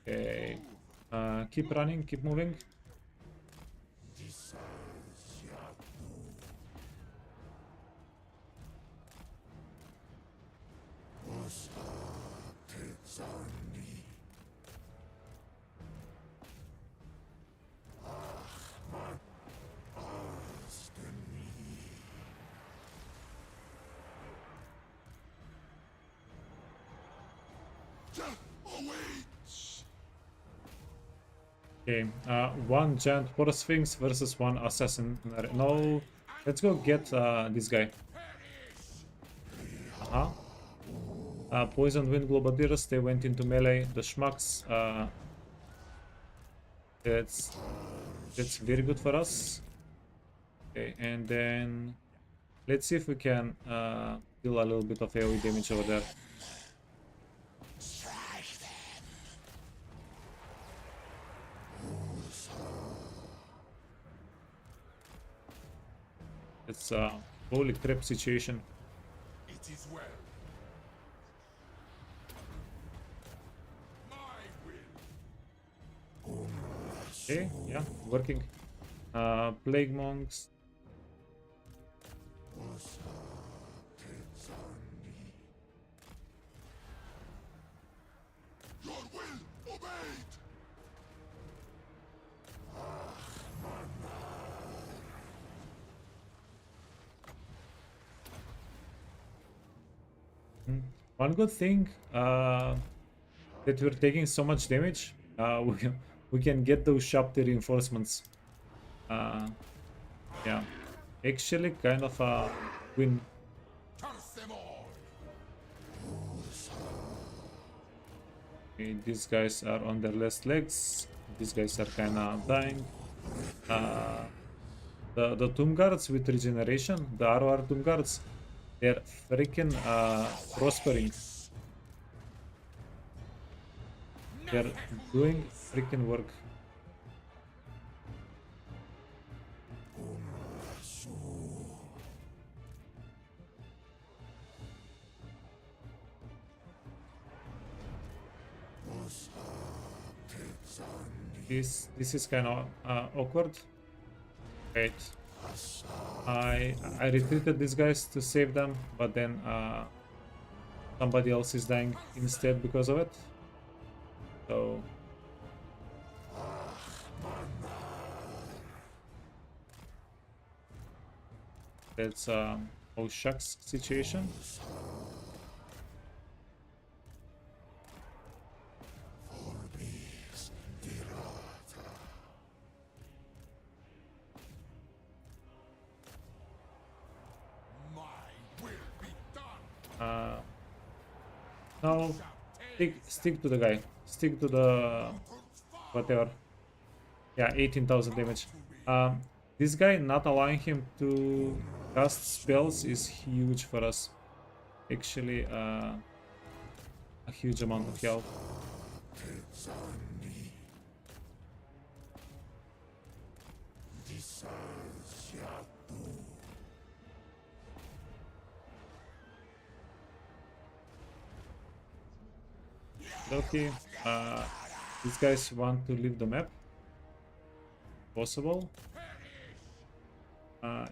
Okay. Keep running, keep moving. Okay, one giant horse sphinx versus one assassin. No, let's go get this guy. Poison wind globadiers, they went into melee. The schmucks, that's very good for us. Okay, and then let's see if we can deal a little bit of AoE damage over there. It's a holy crap situation. It is well. My will. Okay, yeah, working. Plague monks. Your will obeyed. One good thing that we're taking so much damage, we can get those sharp tier reinforcements. Yeah, actually kind of a win. Curse them all. Okay, these guys are on their last legs. These guys are kind of dying. The tomb guards with regeneration, the ROR tomb guards, they're freaking prospering. They're doing freaking work. This is kind of awkward. Wait, I retreated these guys to save them, but then somebody else is dying instead because of it. So that's oh shucks situation. No, stick to the guy. Stick to the whatever. Yeah, 18,000 damage. This guy not allowing him to cast spells is huge for us. Actually, a huge amount of health. Okay, these guys want to leave the map. Possible.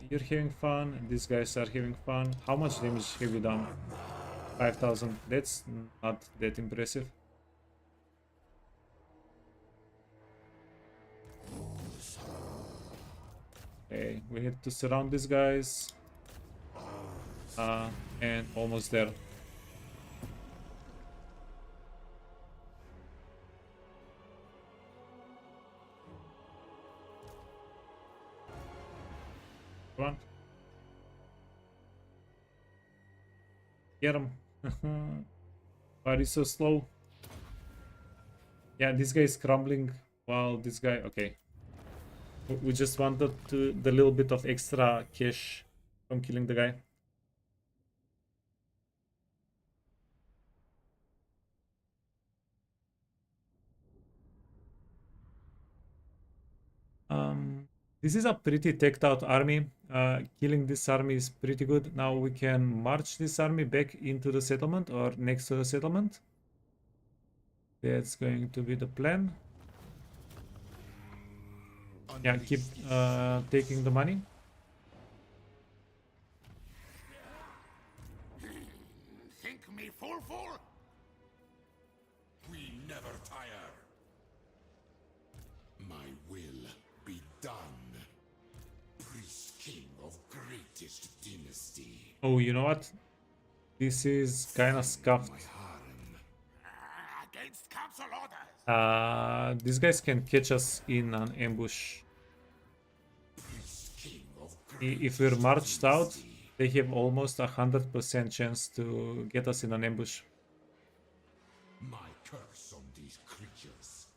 You're having fun, these guys are having fun. How much damage have you done? 5,000. That's not that impressive. Okay, we need to surround these guys. And almost there. Come on. Get him. Why are you so slow? Yeah, this guy is crumbling while this guy... Okay. We just wanted to the little bit of extra cash from killing the guy. This is a pretty teched out army. Killing this army is pretty good. Now we can march this army back into the settlement or next to the settlement. That's going to be the plan. Yeah, keep taking the money. Think me fool? We never tire. My will be done. Priest king of greatest dynasty. Oh, you know what? This is kind of scuffed. My harem. Against council orders. These guys can catch us in an ambush. Priest king of If we're marched out, they have almost 100% chance to get us in an ambush. My curse on these creatures.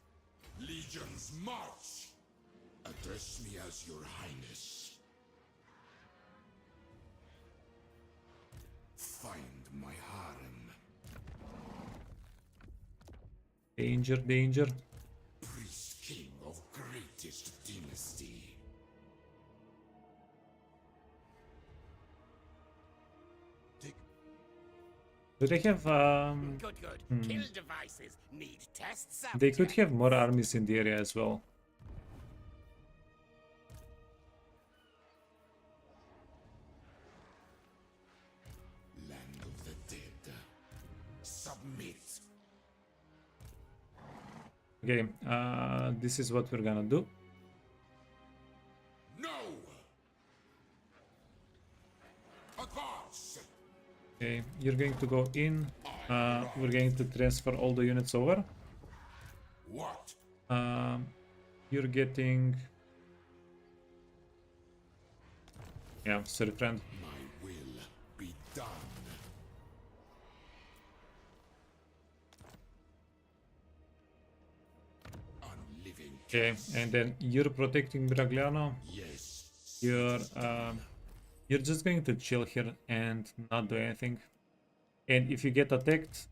Legions march. Address me as your highness. Find my harem. Danger, danger. Priest king of greatest dynasty. Do they have Good. Kill devices need tests. they could have more armies in the area as well. Land of the dead. Submit. Okay, this is what we're gonna do. No. Advance. Okay, you're going to go in. We're going to transfer all the units over. What? You're getting... Yeah, sorry friend. My will be done. Unliving. Okay, and then you're protecting Miragliano. Yes. You're just going to chill here and not do anything. And if you get attacked,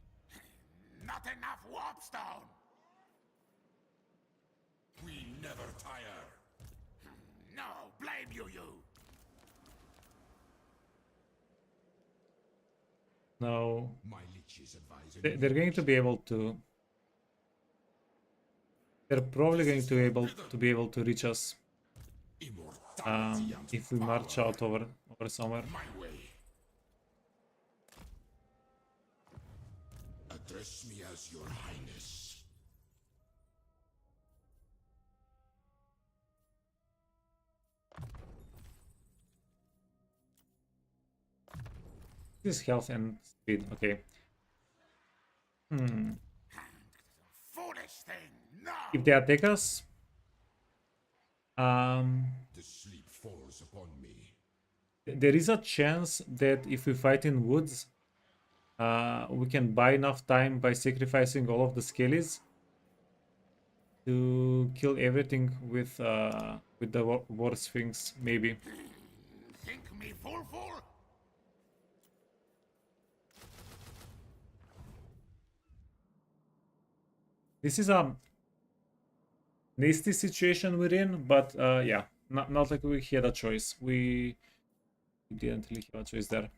Not enough warpstone. We never tire. No, blame you. no, My liches advise. they're going to be able to. They're probably going to be able to reach us Immortality and if we march power. out over somewhere. My way. Address me as your highness. This is health and speed. Okay. Foolish thing. No. If they attack us, The sleep falls upon me. there is a chance that if we fight in woods, we can buy enough time by sacrificing all of the skellies to kill everything with the war sphinx, maybe. Think me fool? This is a nasty situation we're in, but yeah, not like we had a choice. We didn't really have a choice there.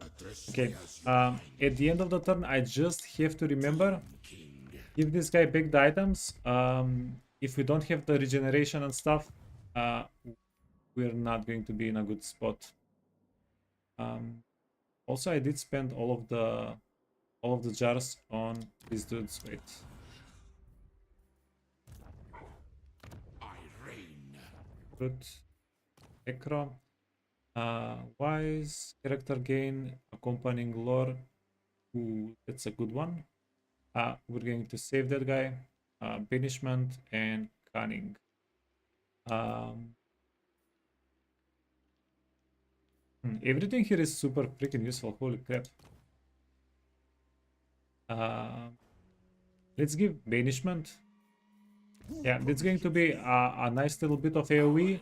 Address Okay, me as your at the end of the turn, I just have to remember, king. give this guy back the items. If we don't have the regeneration and stuff, we're not going to be in a good spot. Also, I did spend all of the jars on these dudes. Wait. I reign. Good. Ekro. Wise. Character gain. Accompanying lore. Ooh, that's a good one. We're going to save that guy. Banishment and cunning. Everything here is super freaking useful. Holy crap. Let's give banishment. Yeah, that's going to be a nice little bit of AoE.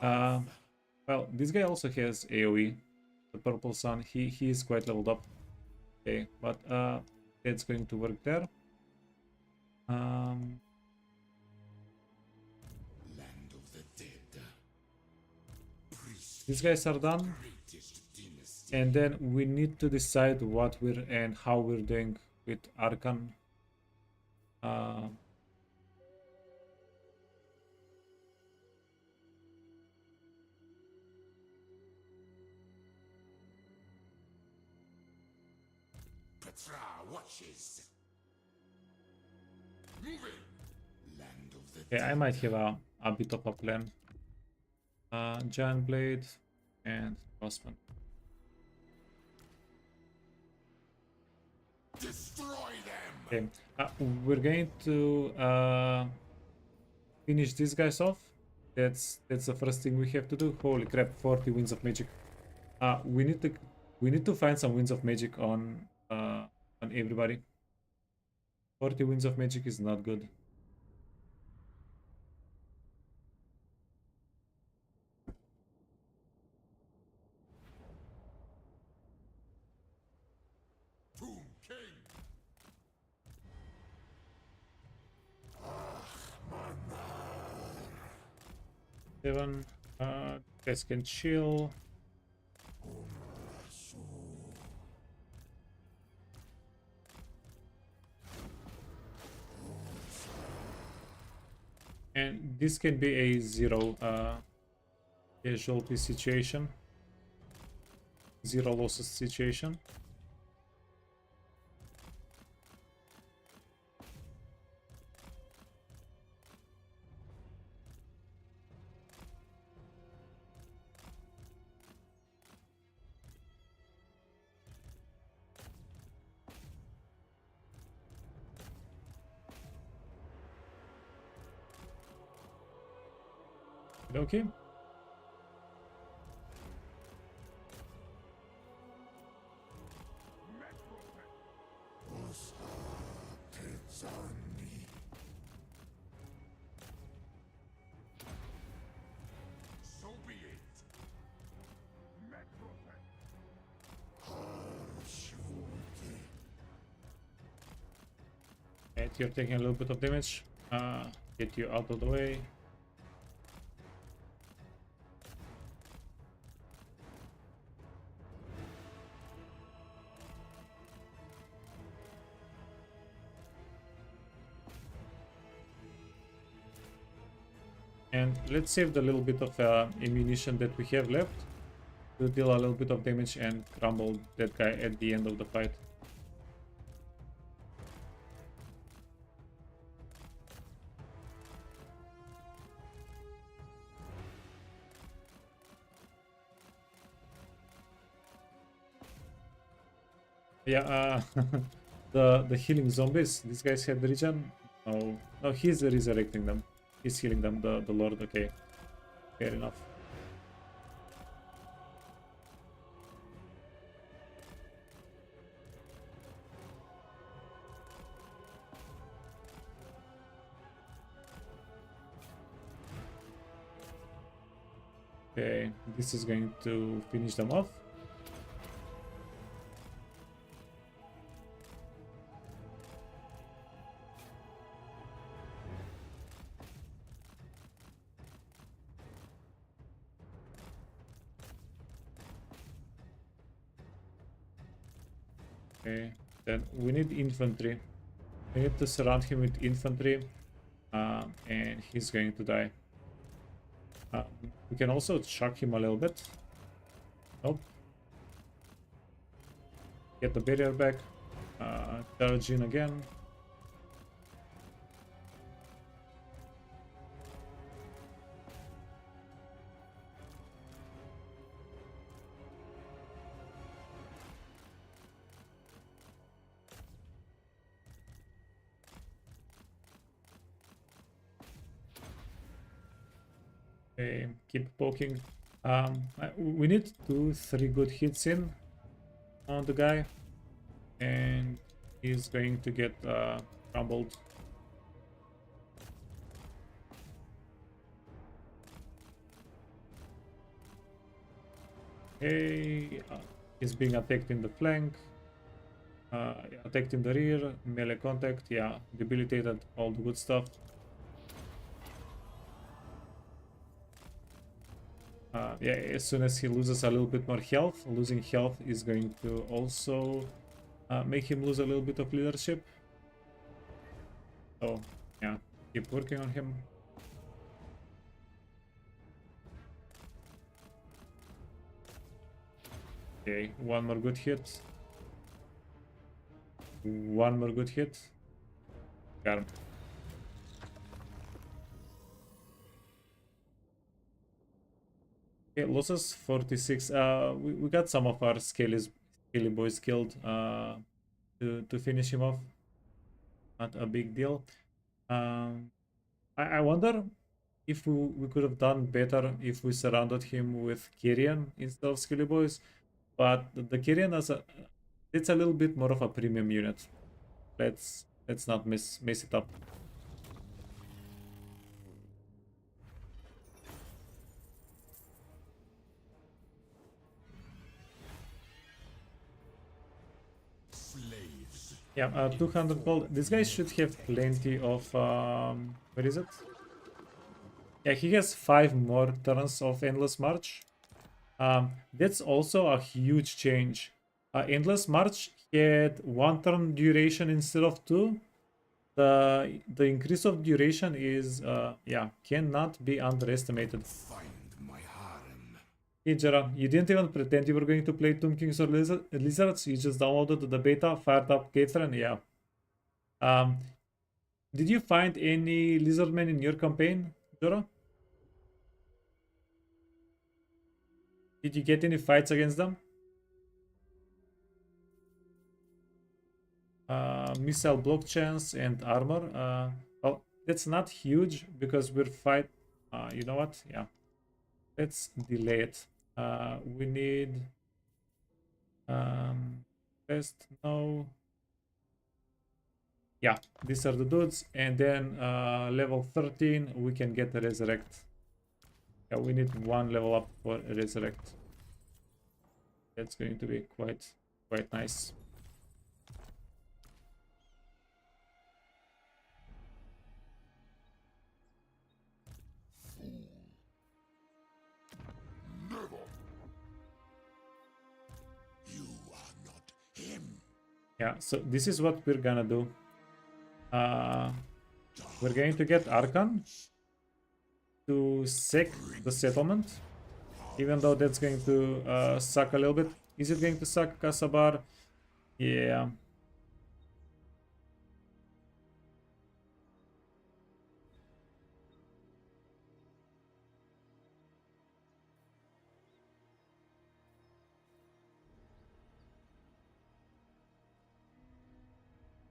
Well, this guy also has AoE. The purple sun, he is quite leveled up. Okay, but that's going to work there. Land of the dead. Priest These guys are done, greatest dynasty. and then we need to decide what we're and how we're doing with Arkhan. Uh, Petra watches. Moving. Land of the okay, I might have a bit of a plan. Giant Blade and Crossman. destroy them. Okay, we're going to finish these guys off. That's the first thing we have to do. Holy crap, 40 winds of magic. We need to find some winds of magic on everybody. 40 winds of magic is not good. Tomb King. 7. Guys can chill. And this can be a 0 casualty situation. 0 losses situation. Okay. So be it. And you're taking a little bit of damage. Get you out of the way. And let's save the little bit of ammunition that we have left to deal a little bit of damage and crumble that guy at the end of the fight. Yeah, the healing zombies. These guys have the regen. No, he's resurrecting them. He's healing them. The Lord. Okay, fair enough. Okay, this is going to finish them off. Okay, then we need infantry. We need to surround him with infantry, and he's going to die. We can also shock him a little bit. Nope. Get the barrier back. Charge in again. Okay, keep poking. We need 2-3 good hits in on the guy, and he's going to get crumbled. Okay, he's being attacked in the flank, attacked in the rear, melee contact, yeah, debilitated, all the good stuff. Yeah, as soon as he loses a little bit more health, losing health is going to also make him lose a little bit of leadership. So yeah, keep working on him. Okay, one more good hit. One more good hit. Got him. Okay, losses 46. We got some of our scaly boys killed to finish him off. Not a big deal. I wonder if we could have done better if we surrounded him with Kyrian instead of Skilly Boys. But the Kyrian it's a little bit more of a premium unit. Let's not mess it up. Slaves. Yeah, 200 gold. This guy should have plenty of where is it? Yeah, he has 5 more turns of Endless March. That's also a huge change. Endless March had 1 turn duration instead of 2. The increase of duration is yeah, cannot be underestimated. Find my harem. Hey Jara, you didn't even pretend you were going to play Tomb Kings or Lizards. You just downloaded the beta, fired up Catherine. Yeah. Did you find any Lizardmen in your campaign, Jara? Did you get any fights against them? Missile block chance and armor. Well, that's not huge because we're you know what? Yeah. Let's delay it. We need test no. Yeah, these are the dudes, and then level 13 we can get the resurrect. Yeah, we need 1 level up for resurrect. That's going to be quite nice. Never. You are not him. Yeah, so this is what we're gonna do. We're going to get Arkhan to sack the settlement, even though that's going to suck a little bit. Is it going to suck Kasabar? Yeah.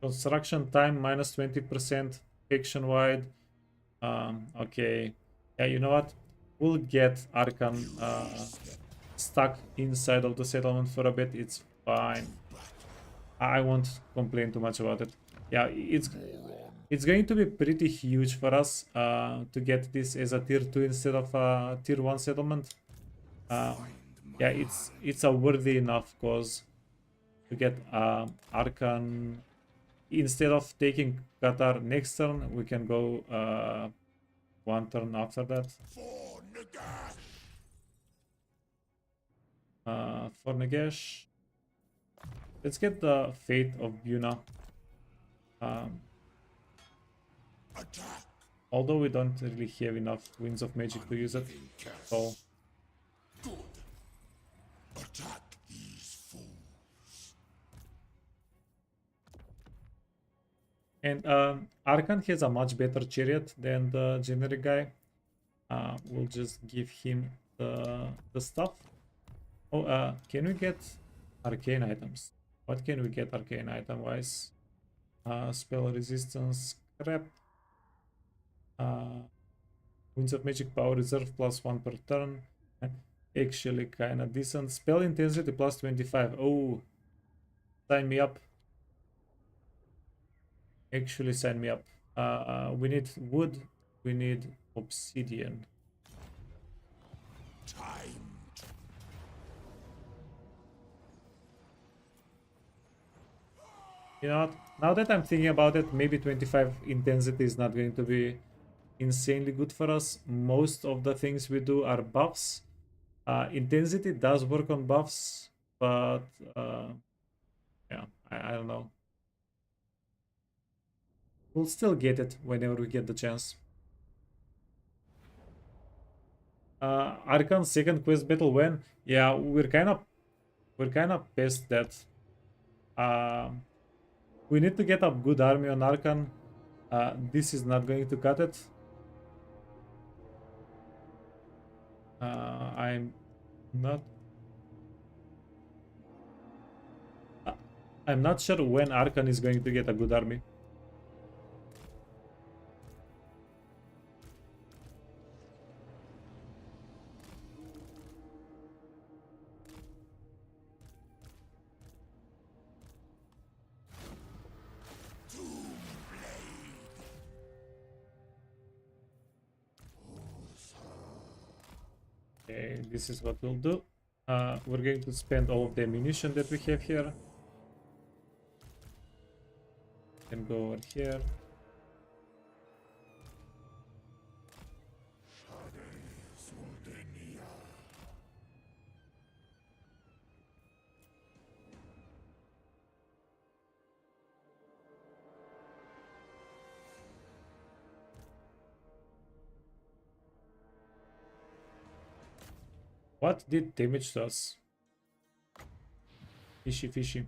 Construction time minus 20% action wide. Okay. Yeah, you know what? We'll get Arkhan stuck inside of the settlement for a bit. It's fine. I won't complain too much about it. Yeah, it's going to be pretty huge for us to get this as a tier 2 instead of a tier 1 settlement. Yeah, it's a worthy enough cause to get Arkhan. Instead of taking Qatar next turn, we can go 1 turn after that. For Nagash. For Nagash, let's get the Fate of Buna. Attack. Although we don't really have enough Winds of Magic to use it. So Good. Attack these fools. and Arkhan has a much better chariot than the generic guy. We'll just give him the stuff. Oh, can we get arcane items? What can we get arcane item wise? Spell resistance, crap. Winds of Magic power reserve +1 per turn. Actually kinda decent. Spell intensity +25. Oh, sign me up. Actually sign me up. We need wood, we need obsidian. Time. You know what? Now that I'm thinking about it, maybe 25 intensity is not going to be insanely good for us. Most of the things we do are buffs. Intensity does work on buffs, but yeah, I don't know. We'll still get it whenever we get the chance. Arkhan second quest battle when? Yeah, we're kind of past that. We need to get a good army on Arkhan. This is not going to cut it. I'm not. I'm not sure when Arkhan is going to get a good army. Okay, this is what we'll do. We're going to spend all of the ammunition that we have here. Then go over here. What did damage to us? Fishy, fishy.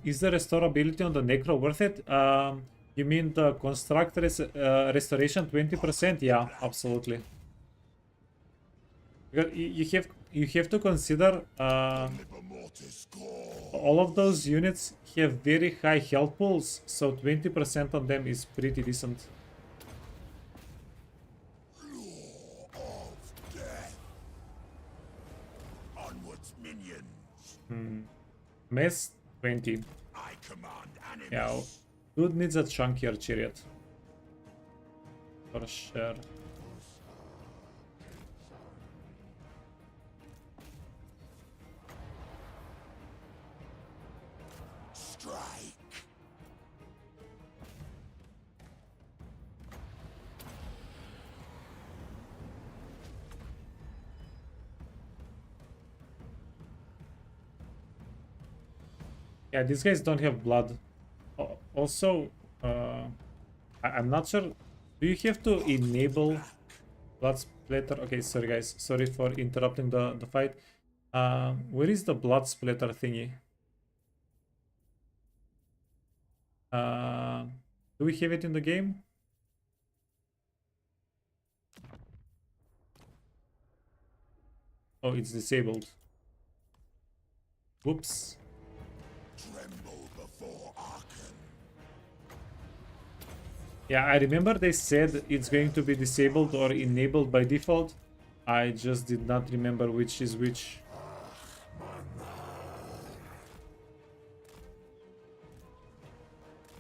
Is the restorability on the Necro worth it? You mean the construct restoration 20%? Yeah, absolutely. Because you have to consider all of those units have very high health pools, so 20% on them is pretty decent. Onwards, minions. Mass 20. I command animals. Yeah, dude needs a chunkier chariot. For sure. Strike. Yeah, these guys don't have blood. Also, I'm not sure. Do you have to enable blood splatter? Okay, sorry guys. Sorry for interrupting the fight. Where is the blood splatter thingy? Do we have it in the game? Oh, it's disabled. Whoops. Tremble before Arkhan. Yeah, I remember they said it's going to be disabled or enabled by default. I just did not remember which is which.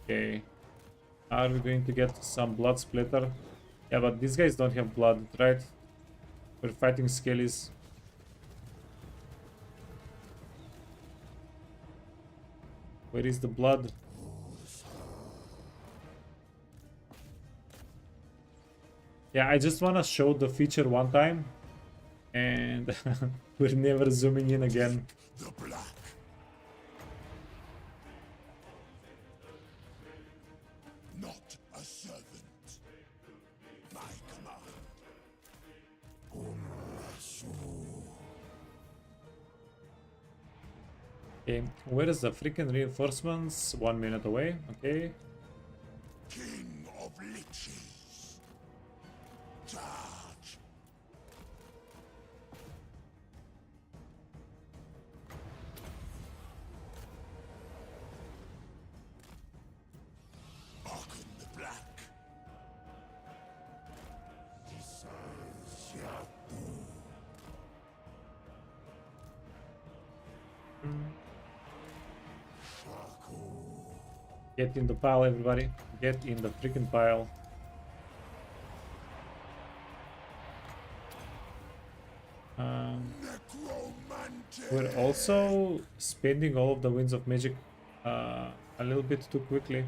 Okay. Are we going to get some blood splatter? Yeah, but these guys don't have blood, right? We're fighting skellies. Where is the blood? Yeah, I just want to show the feature one time. And we're never zooming in again. The black. Not a servant. My command. Okay, where is the freaking reinforcements? 1 minute away. Okay. King of liches. Charge. Arkhan the Black. Get in the pile, everybody. Get in the freaking pile. We're also spending all of the winds of magic a little bit too quickly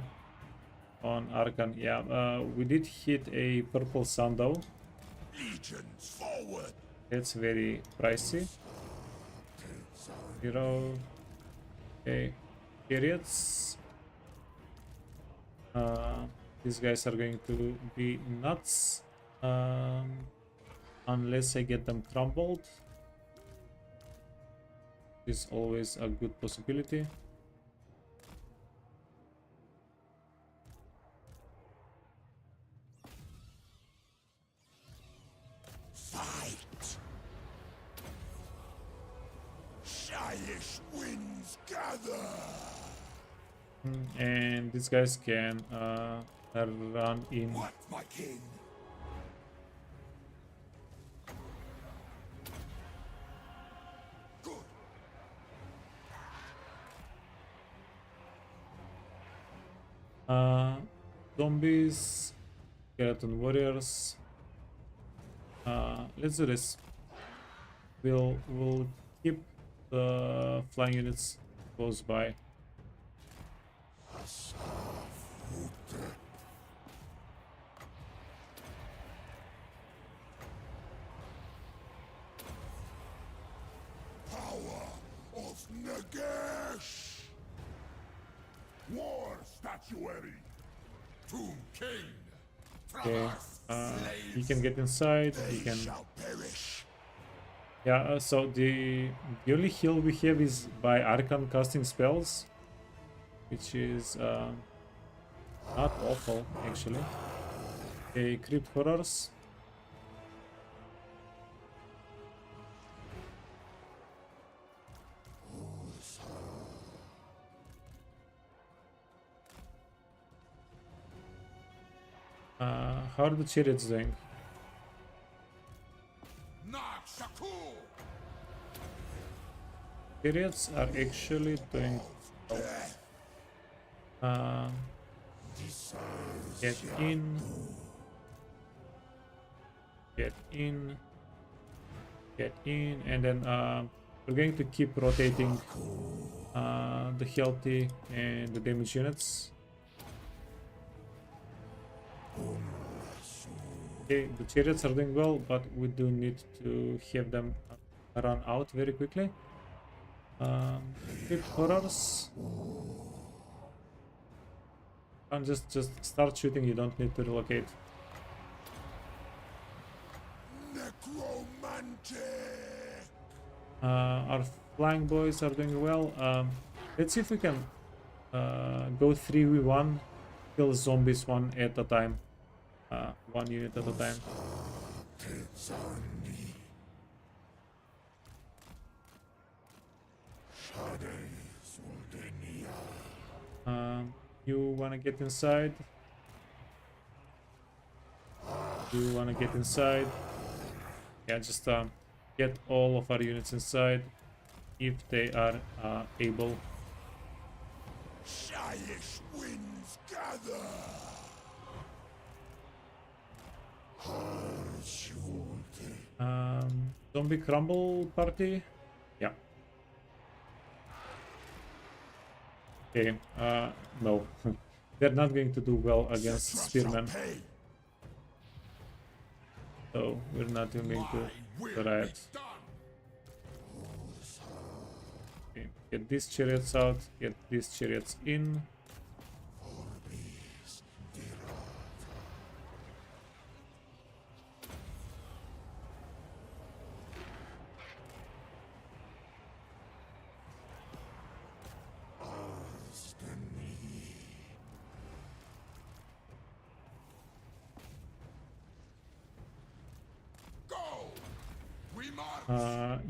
on Arkhan. Yeah, we did hit a purple sun though. Legions forward. That's very pricey. 0. Okay, periods. These guys are going to be nuts. Unless I get them crumbled. Is always a good possibility. Fight! Shyish winds gather! And these guys can run in. What, my king? Good. Zombies, skeleton warriors. Let's do this. We'll keep the flying units close by. Power of Nagash! War statuary! Tomb King. From Okay, us, he slaves. can get inside. He They can. shall perish. Yeah. So the only heal we have is by Arkhan casting spells, which is not awful actually. Okay, crypt horrors. How are the chariots doing? Knock Shakur. Chariots are actually doing well. Get in. Get in. Get in. And then we're going to keep rotating the healthy and the damage units. Okay, the chariots are doing well, but we do need to have them run out very quickly. Crypt horrors. And just start shooting. You don't need to relocate. Necromantic! Our flying boys are doing well. Let's see if we can go 3v1, kill zombies one at a time. One unit at a time. You wanna get inside? You wanna get inside? Yeah, just get all of our units inside if they are able. Shyish winds gather! Zombie crumble party. Yeah. Okay. No, they're not going to do well against spearmen. So we're not even going to try it. Okay. Get these chariots out. Get these chariots in.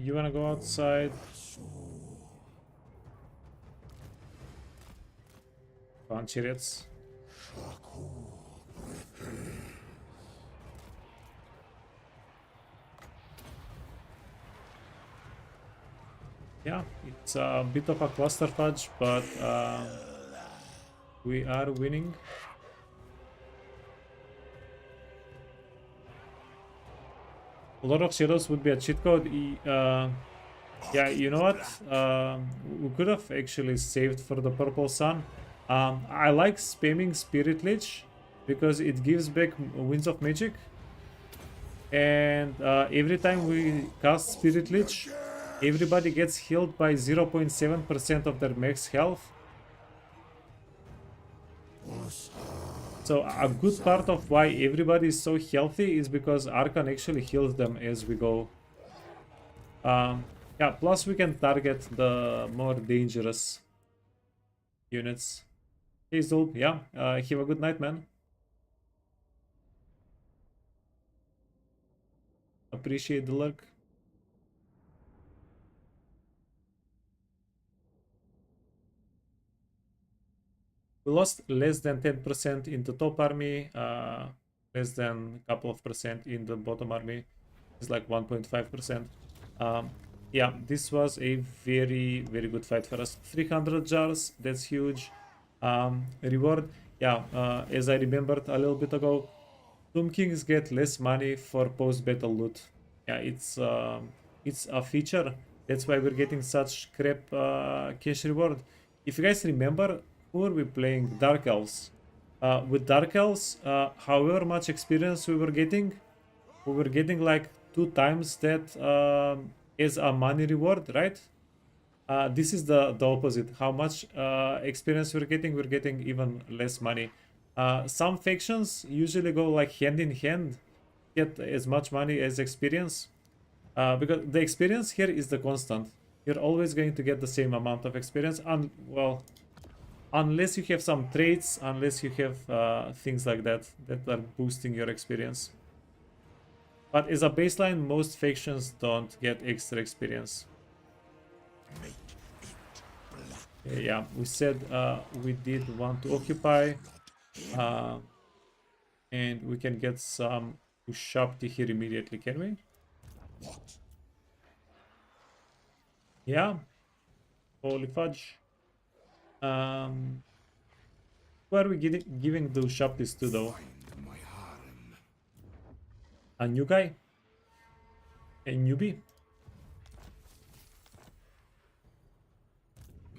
You wanna go outside? Come on, chariots. Yeah, it's a bit of a cluster fudge, but we are winning. A lot of shadows would be a cheat code. Yeah, you know what? We could have actually saved for the purple sun. I like spamming Spirit Lich because it gives back Winds of Magic. And every time we cast Spirit Lich, everybody gets healed by 0.7% of their max health. So a good part of why everybody is so healthy is because Arkhan actually heals them as we go. Yeah, plus we can target the more dangerous units. Hey Zulp, yeah, have a good night, man. Appreciate the lurk. We lost less than 10% in the top army, less than a couple of percent in the bottom army. It's like 1.5%. Yeah, this was a very, very good fight for us. 300 jars, that's huge. Reward, yeah, as I remembered a little bit ago, Tomb Kings get less money for post-battle loot. Yeah, it's a feature. That's why we're getting such crap cash reward. If you guys remember, who were we playing? Dark Elves. With Dark Elves, however much experience we were getting like 2 times that as a money reward, right? This is the opposite. How much experience we're getting even less money. Some factions usually go like hand in hand, get as much money as experience, because the experience here is the constant. You're always going to get the same amount of experience, and well, unless you have some traits, unless you have things like that are boosting your experience. But as a baseline, most factions don't get extra experience. Yeah, we said we did want to occupy, and we can get some Ushapti here immediately, can we? Yeah. Holy fudge. Who are we giving the Ushaptis to though? A new guy? A newbie?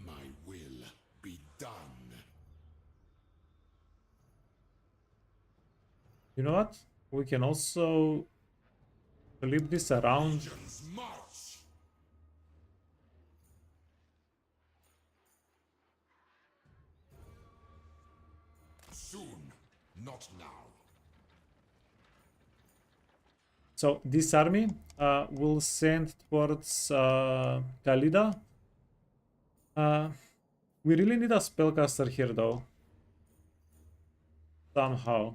My will be done. You know what? We can also flip this around. Legions march. Soon, not now. So this army will send towards Khalida. We really need a spellcaster here though. Somehow.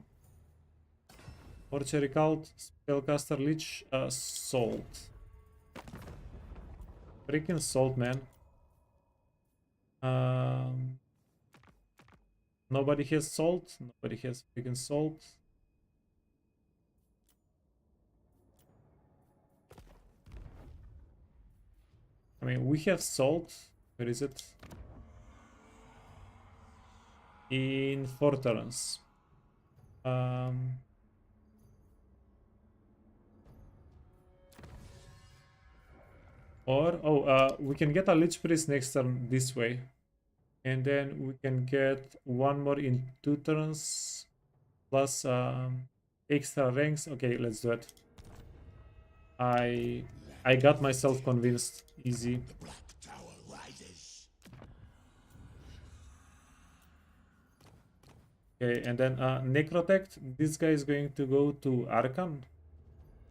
Orchery Cult, Spellcaster, Lich, Salt. Freaking Salt, man. Nobody has Salt. Nobody has freaking Salt. I mean, we have Salt. Where is it? In Fortress. Or, we can get a Lich Priest next turn this way. And then we can get one more in 2 turns. Plus extra ranks. Okay, let's do it. I got myself convinced. Easy. The Black Tower rises. Okay, and then Necrotect. This guy is going to go to Arkhan.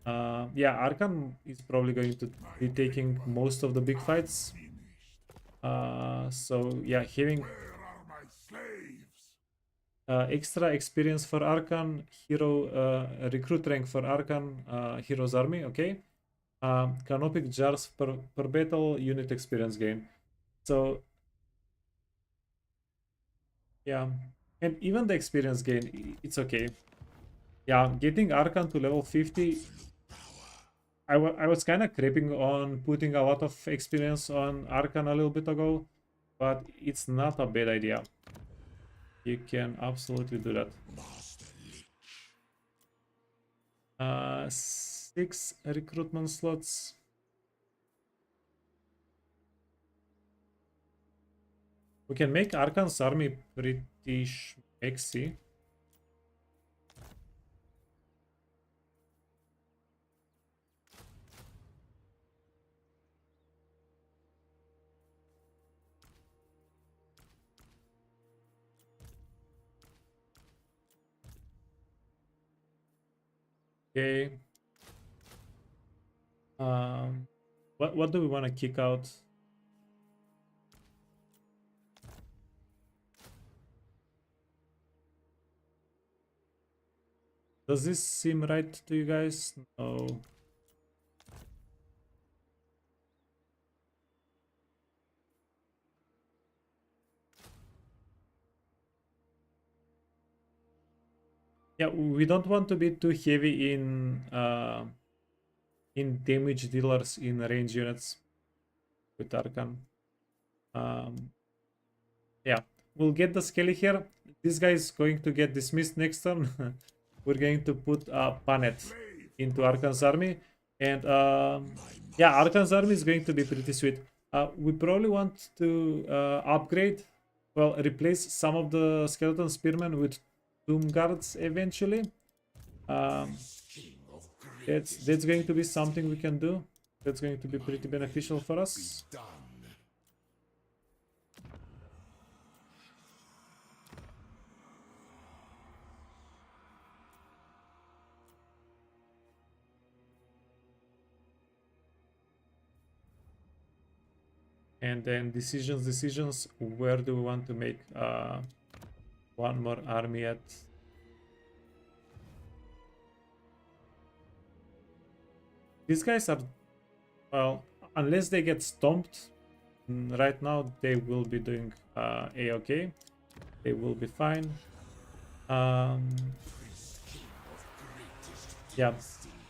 Yeah, Arkhan is probably going to be taking most of the big fights. So yeah, having Where are my slaves? extra experience for Arkhan, hero recruit rank for Arkhan, hero's army, okay. Canopic jars per battle, unit experience gain. So yeah, and even the experience gain, it's okay. Yeah, getting Arkhan to level 50, I was kind of creeping on putting a lot of experience on Arkhan a little bit ago, but it's not a bad idea. You can absolutely do that. Master Lich. 6 recruitment slots. We can make Arkhan's army pretty maxy. Okay. What do we want to kick out? Does this seem right to you guys? No. Yeah, we don't want to be too heavy in damage dealers in range units with Arkhan. Yeah, we'll get the Skelly here. This guy is going to get dismissed next turn. We're going to put Panet into Arkhan's army. And yeah, Arkhan's army is going to be pretty sweet. We probably want to upgrade, well, replace some of the skeleton spearmen with tomb guards eventually. That's going to be something we can do. That's going to be pretty beneficial for us. Done. And then decisions. Where do we want to make one more army at? These guys are, well, unless they get stomped, right now they will be doing a-okay. They will be fine. Yeah,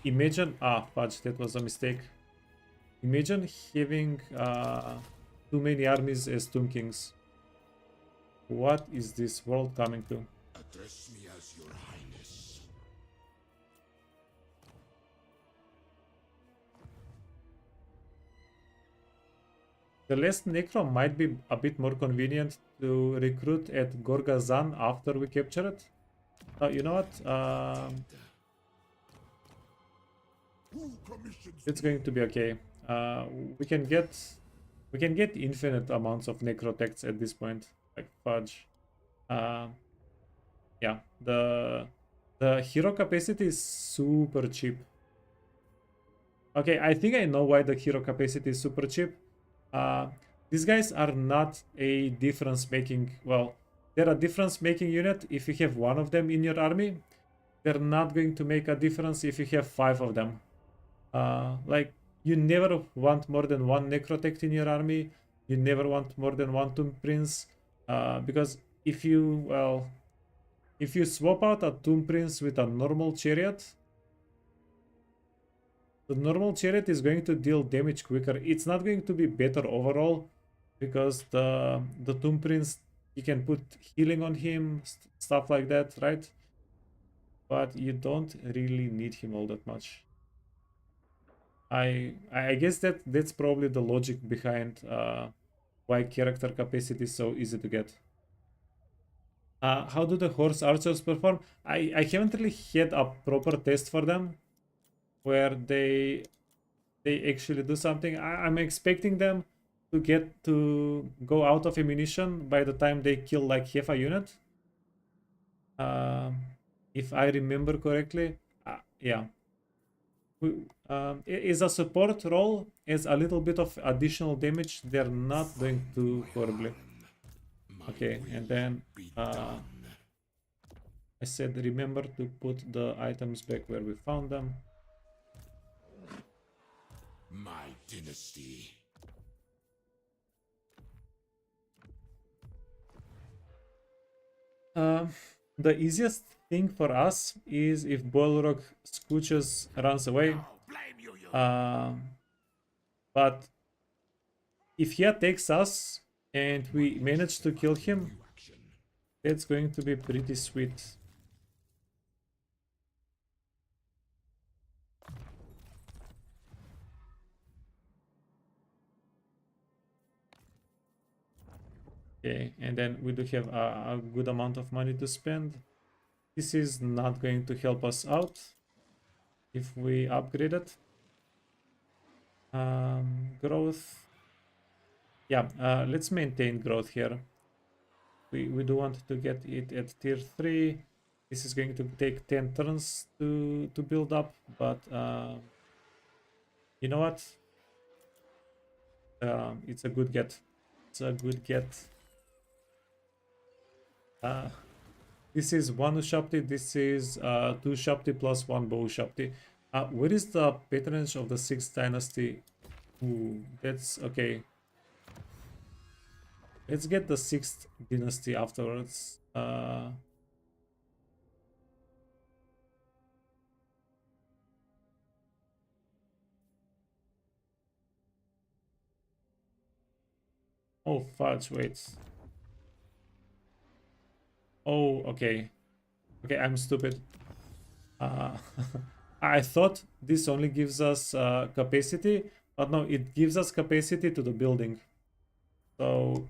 imagine, fudge, that was a mistake. Imagine having too many armies as Tomb Kings. What is this world coming to? Address me as your highness. The last Necro might be a bit more convenient to recruit at Gorgazan after we capture it. You know what? Who commissions It's going to be okay. We can get infinite amounts of necrotects at this point, like fudge. Yeah, the hero capacity is super cheap. Okay, I think I know why the hero capacity is super cheap. These guys are not a difference making, well, they're a difference making unit if you have one of them in your army. They're not going to make a difference if you have 5 of them. Like, you never want more than one necrotect in your army. You never want more than one Tomb Prince. Because if you swap out a Tomb Prince with a normal chariot, the normal chariot is going to deal damage quicker. It's not going to be better overall because the Tomb Prince, you can put healing on him, stuff like that, right? But you don't really need him all that much. I guess that's probably the logic behind why character capacity is so easy to get. How do the horse archers perform? I haven't really had a proper test for them where they actually do something. I'm expecting them to go out of ammunition by the time they kill like half a unit. If I remember correctly, yeah. Is a support role, as a little bit of additional damage, they're not doing too horribly. Okay, and then I said remember to put the items back where we found them. My dynasty. The easiest thing for us is if Boilrock scooches, runs away. Blame you, you. But if he attacks us and we manage to kill him, that's going to be pretty sweet. Okay, and then we do have a good amount of money to spend. This is not going to help us out if we upgrade it. Growth. Yeah, let's maintain growth here. We do want to get it at tier 3. This is going to take 10 turns to build up, but you know what? It's a good get. It's a good get. This is one Shopti, this is two Shopti plus one bow Shopti. Where is the patronage of the 6th dynasty? Ooh, that's okay. Let's get the 6th dynasty afterwards. Oh, fudge, wait. Oh, okay. Okay, I'm stupid. I thought this only gives us capacity, but no, it gives us capacity to the building. So,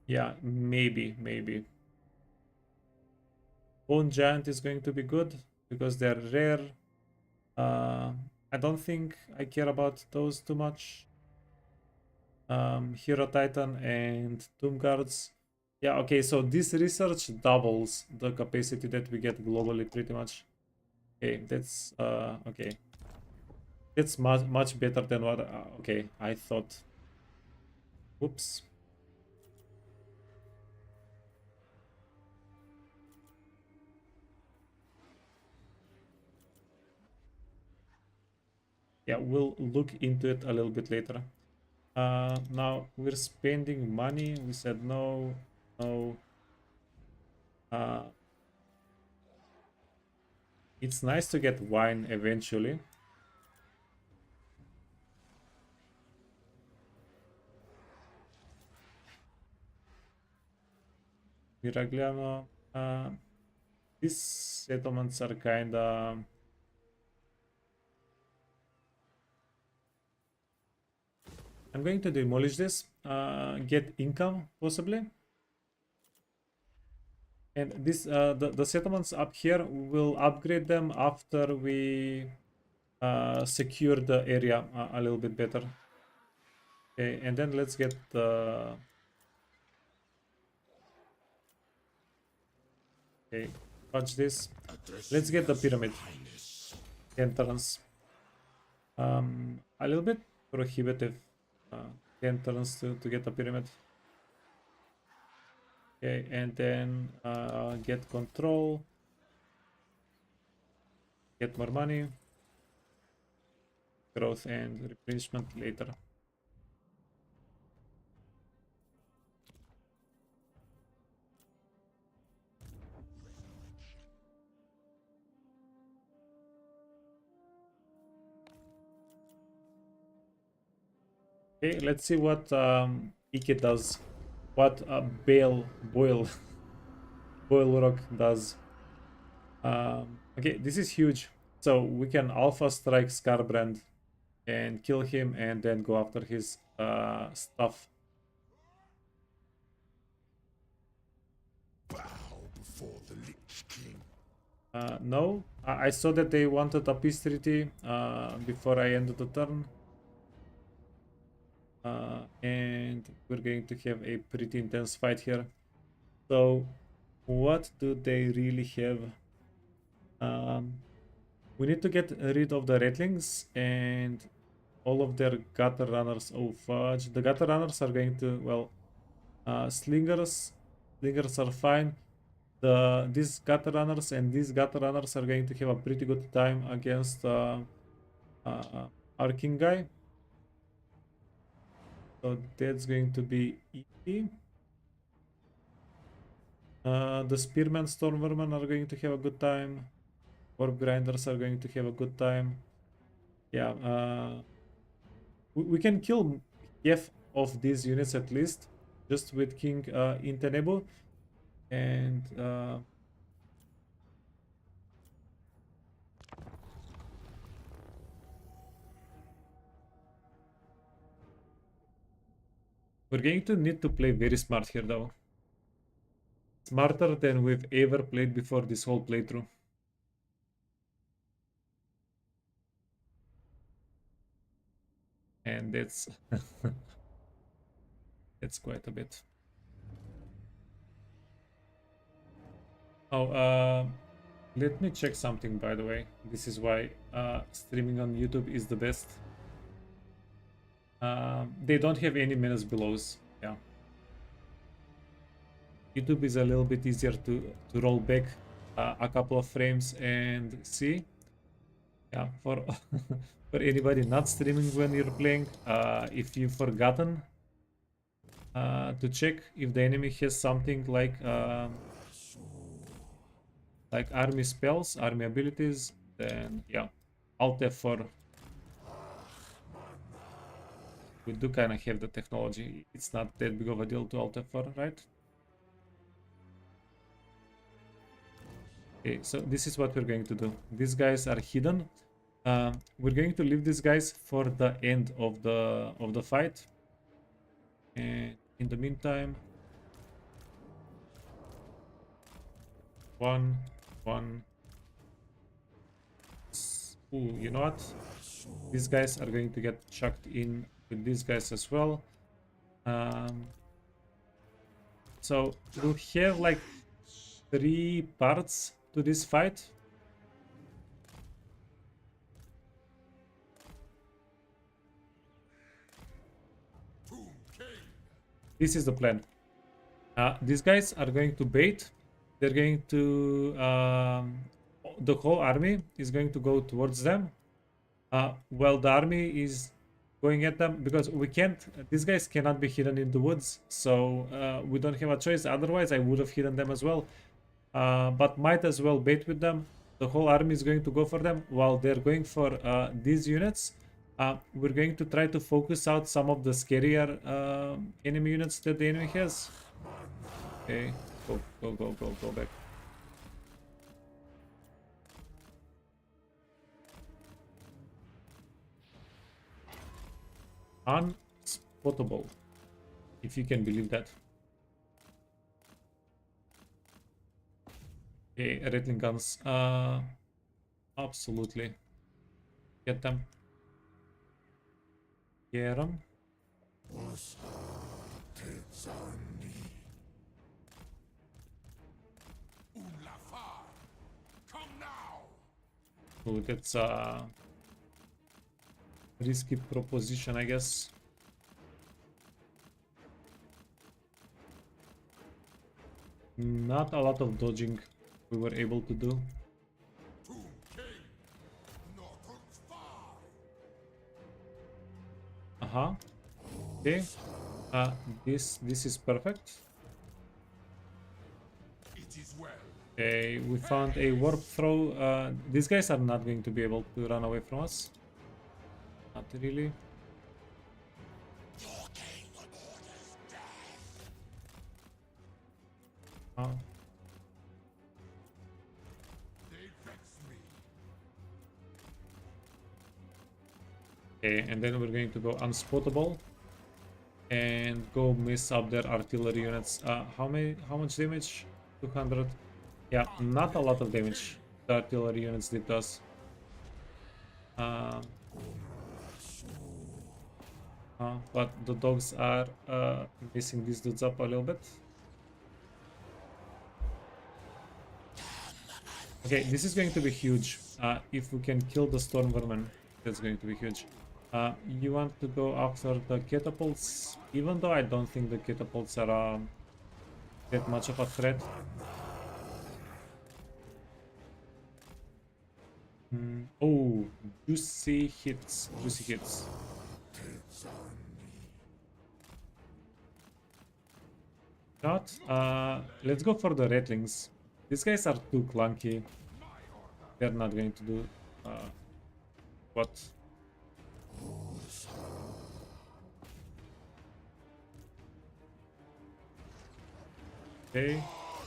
yeah, maybe. Bone Giant is going to be good because they're rare. I don't think I care about those too much. Hero Titan and Tomb Guards. Yeah, okay, so this research doubles the capacity that we get globally pretty much. Okay, that's okay. That's much better than what okay, I thought. Oops. Yeah, we'll look into it a little bit later. Now we're spending money. We said no, no. It's nice to get wine eventually. Miragliano. These settlements are kinda. I'm going to demolish this. Get income possibly. And this the settlements up here, will upgrade them after we secure the area a little bit better. Okay, and then let's get the okay, watch this. Let's get the pyramid entrance. A little bit prohibitive entrance to get the pyramid. Okay, and then get control, get more money, growth and replenishment later. Okay, let's see what Ike does. What Boil Rock does. Okay, this is huge. So we can Alpha Strike Scarbrand and kill him and then go after his stuff. Bow before the Lich King. No, I saw that they wanted a peace treaty before I ended the turn. And we're going to have a pretty intense fight here. So what do they really have? We need to get rid of the Ratlings and all of their gutter runners. Oh fudge, the gutter runners are going to, well, slingers are fine. These gutter runners and these gutter runners are going to have a pretty good time against our king guy. So that's going to be easy. The Spearman Stormverman are going to have a good time. Orb Grinders are going to have a good time. Yeah, we can kill half of these units at least, just with King Intenebu. And we're going to need to play very smart here though. Smarter than we've ever played before this whole playthrough. And that's That's quite a bit. Oh, let me check something, by the way. This is why streaming on YouTube is the best. They don't have any menace belows. Yeah. YouTube is a little bit easier to roll back a couple of frames and see. Yeah, for for anybody not streaming when you're playing, if you've forgotten to check if the enemy has something like army spells, army abilities, then yeah, Alt F4. We do kind of have the technology. It's not that big of a deal to Alt F4, right? Okay, so this is what we're going to do. These guys are hidden. We're going to leave these guys for the end of the fight. And in the meantime, one. Ooh, you know what? These guys are going to get chucked in with these guys as well. So we'll have like 3 parts to this fight. This is the plan. These guys are going to bait. They're going to... the whole army is going to go towards them. Well, the army is going at them because we can't... These guys cannot be hidden in the woods. So we don't have a choice. Otherwise, I would have hidden them as well. But might as well bait with them. The whole army is going to go for them while they're going for these units. We're going to try to focus out some of the scarier enemy units that the enemy has. Okay, go back. Unspottable, if you can believe that. Okay, rattling guns. Absolutely. Get them. Get them. Oh, that's a risky proposition, I guess. Not a lot of dodging we were able to do. Okay. This is perfect. Okay, we found a warp throw. These guys are not going to be able to run away from us. Not really. Okay, and then we're going to go unspottable and go miss up their artillery units. How much damage? 200. Yeah, not a lot of damage the artillery units did to us. But the dogs are messing these dudes up a little bit. Okay, this is going to be huge. If we can kill the storm vermin, that's going to be huge. You want to go after the catapults, even though I don't think the catapults are that much of a threat. Oh, juicy hits, juicy hits. Let's go for the rattlings. These guys are too clunky. They're not going to do what? Okay,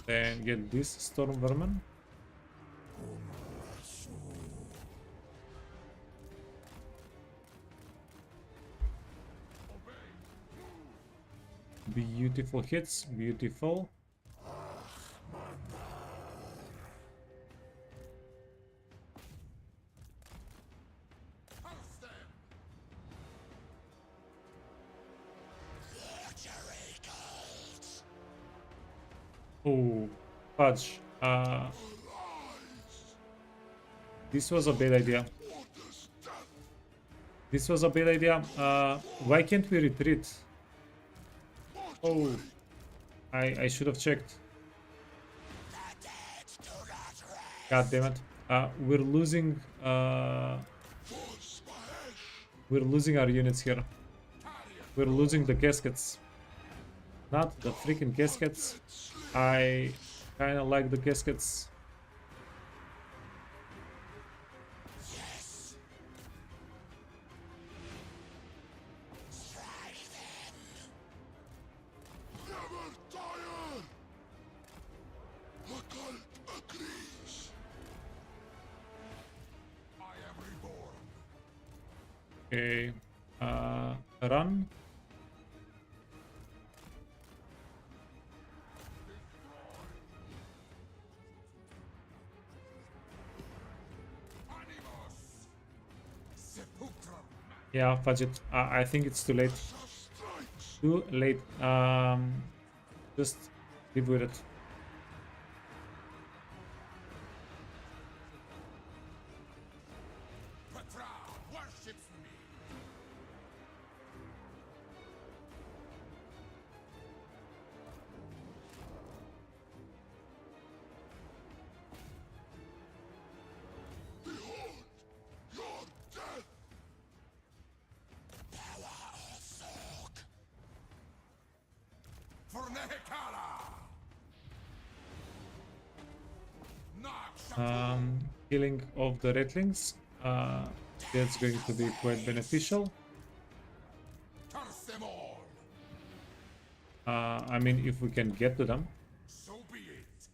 then get this storm vermin. Beautiful hits, beautiful. Oh, fudge. This was a bad idea. This was a bad idea. Why can't we retreat? Oh, I should have checked. God damn it. We're losing our units here. We're losing the caskets. Not the freaking caskets. I kinda like the caskets. Never tire! The cult agrees. I am reborn. Okay. Run. Animus! Sepulchrum. Yeah, fudge it. I think it's too late. Strikes! Too late. Just live with it. Petra worships me. Behold your death! Fornehekala. Killing of the ratlings. That's going to be quite beneficial. Curse them all. I mean, if we can get to them, So be it.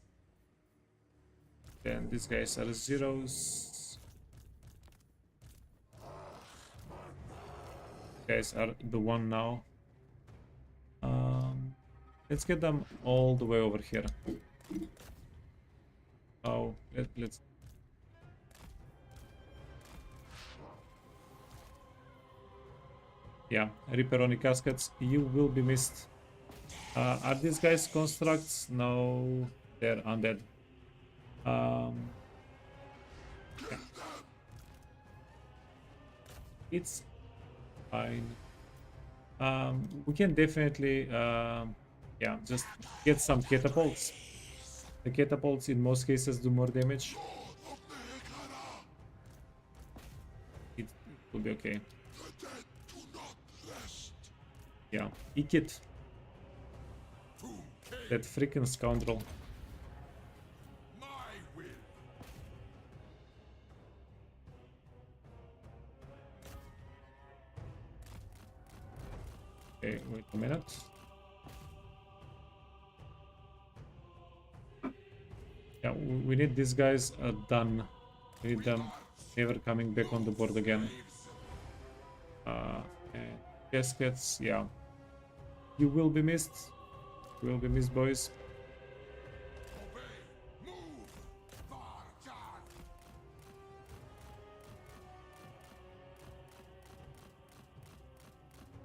then these guys are zeros. Guys are the one now. Let's get them all the way over here. Oh, let's. Yeah, Ripperoni caskets, you will be missed. Are these guys constructs? No, they're undead. Yeah. It's fine. We can definitely, yeah, just get some catapults. The catapults in most cases do more damage. It will be okay. The dead do not rest. Yeah, eat it. That freaking scoundrel. My will. Okay, wait a minute. Yeah, we need these guys done. We need them never coming back on the board again. And caskets, yeah. You will be missed. You will be missed, boys. Obey. Move. Varjan.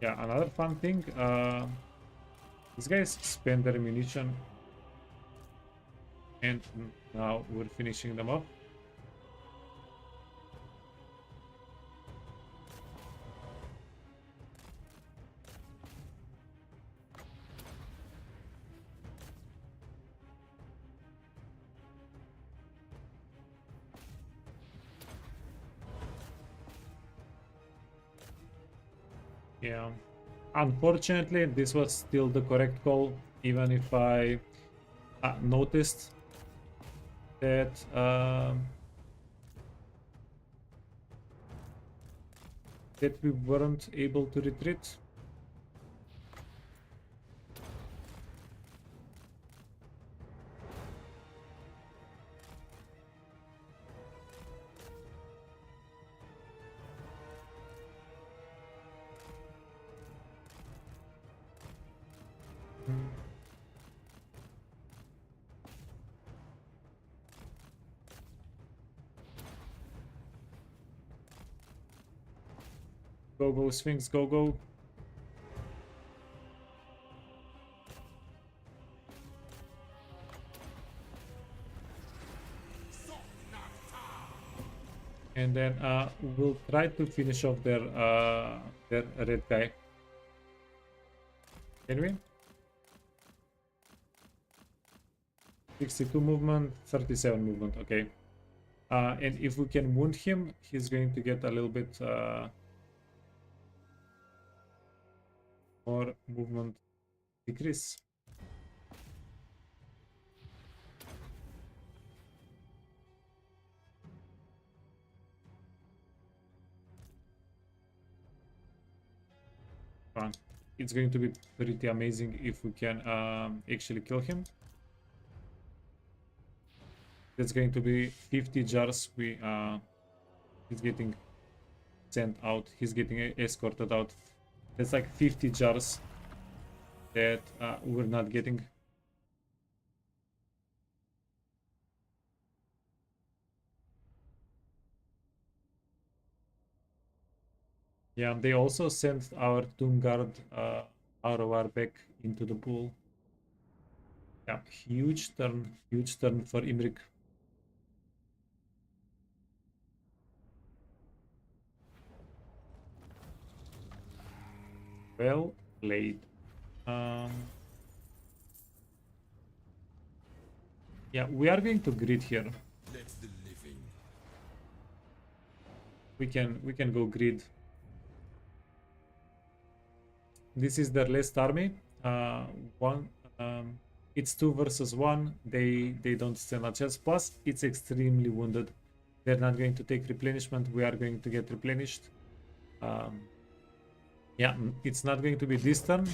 Yeah, another fun thing. These guys spend their ammunition. And now we're finishing them off. Yeah, unfortunately, this was still the correct call, even if I noticed that that we weren't able to retreat. Go, go, Sphinx, go, go. And then we'll try to finish off their red guy. Can we? 62 movement, 37 movement, okay. And if we can wound him, he's going to get a little bit more movement decrease. Fun. It's going to be pretty amazing if we can actually kill him. That's going to be 50 jars. He's getting sent out. He's getting escorted out. That's like 50 jars that we're not getting. Yeah, they also sent our Tomb Guard Aurora back into the pool. Yeah, huge turn for Imrik. Well played. Yeah, we are going to grid here. Let the living. We can go grid. This is their last army. It's 2 versus 1. They don't stand a chance. Plus, it's extremely wounded. They're not going to take replenishment. We are going to get replenished. Yeah, it's not going to be this turn,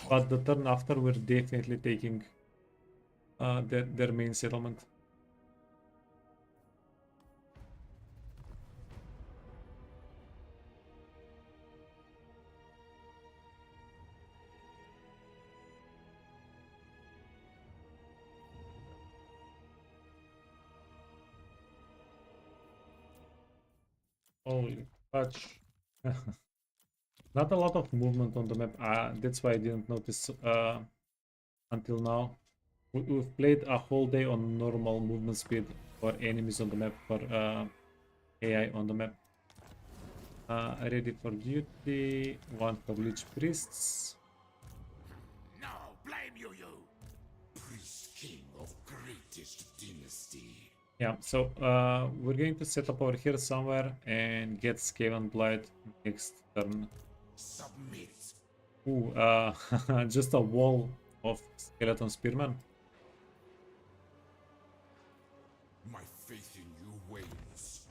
but the turn after we're definitely taking their main settlement. Holy fudge. Not a lot of movement on the map. That's why I didn't notice until now. We've played a whole day on normal movement speed for enemies on the map, for AI on the map. Ready for duty. 1 for Lich Priests. No, blame you. Priest king of greatest dynasty. Yeah, so we're going to set up over here somewhere and get Skaven Blight next turn. Submit. Ooh, just a wall of skeleton spearmen. My faith in you wanes.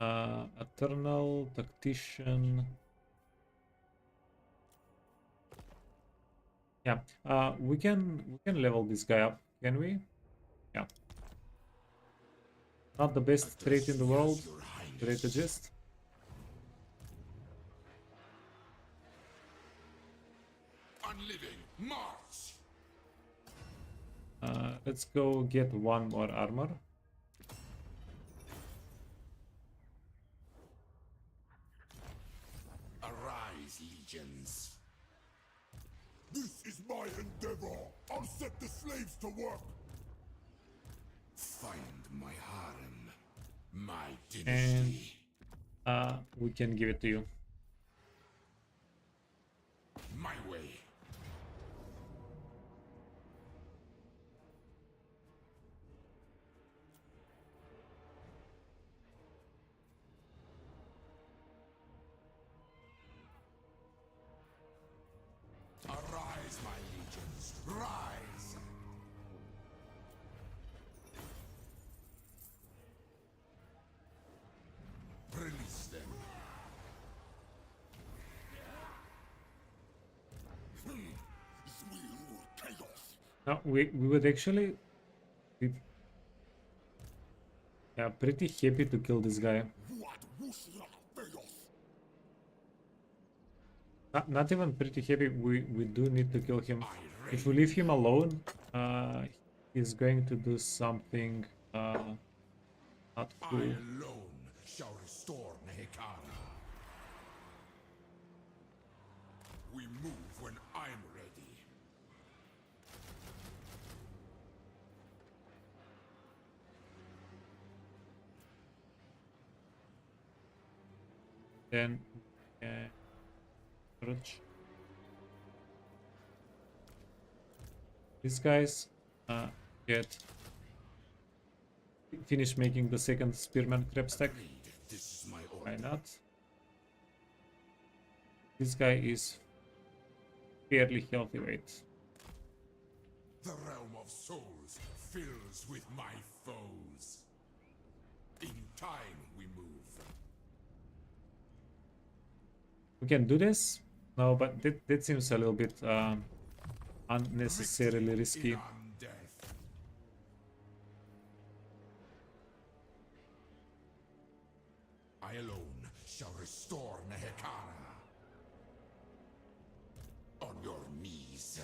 Eternal Tactician. Yeah, we can level this guy up, can we? Yeah. Not the best trait in the world, strategist. Unliving, march! Let's go get 1 more armor. Arise, legions. This is my endeavor. I'll set the slaves to work. Find my harem, my And dynasty. we can give it to you. My way. Arise, my legions, rise! Release them. Now we would actually be, yeah, pretty happy to kill this guy. Not even pretty happy. We do need to kill him. If we leave him alone, he's going to do something not I cool. alone shall restore Nehekara. We move when I'm ready. Then approach these guys. Get finish making the second spearman crab stack. Agreed. This is my Why order. not? This guy is fairly healthy weight. The realm of souls fills with my foes. In time we move. We can do this. No, but that seems a little bit unnecessarily risky. In undeath. I alone shall restore Nehekana. On your knees.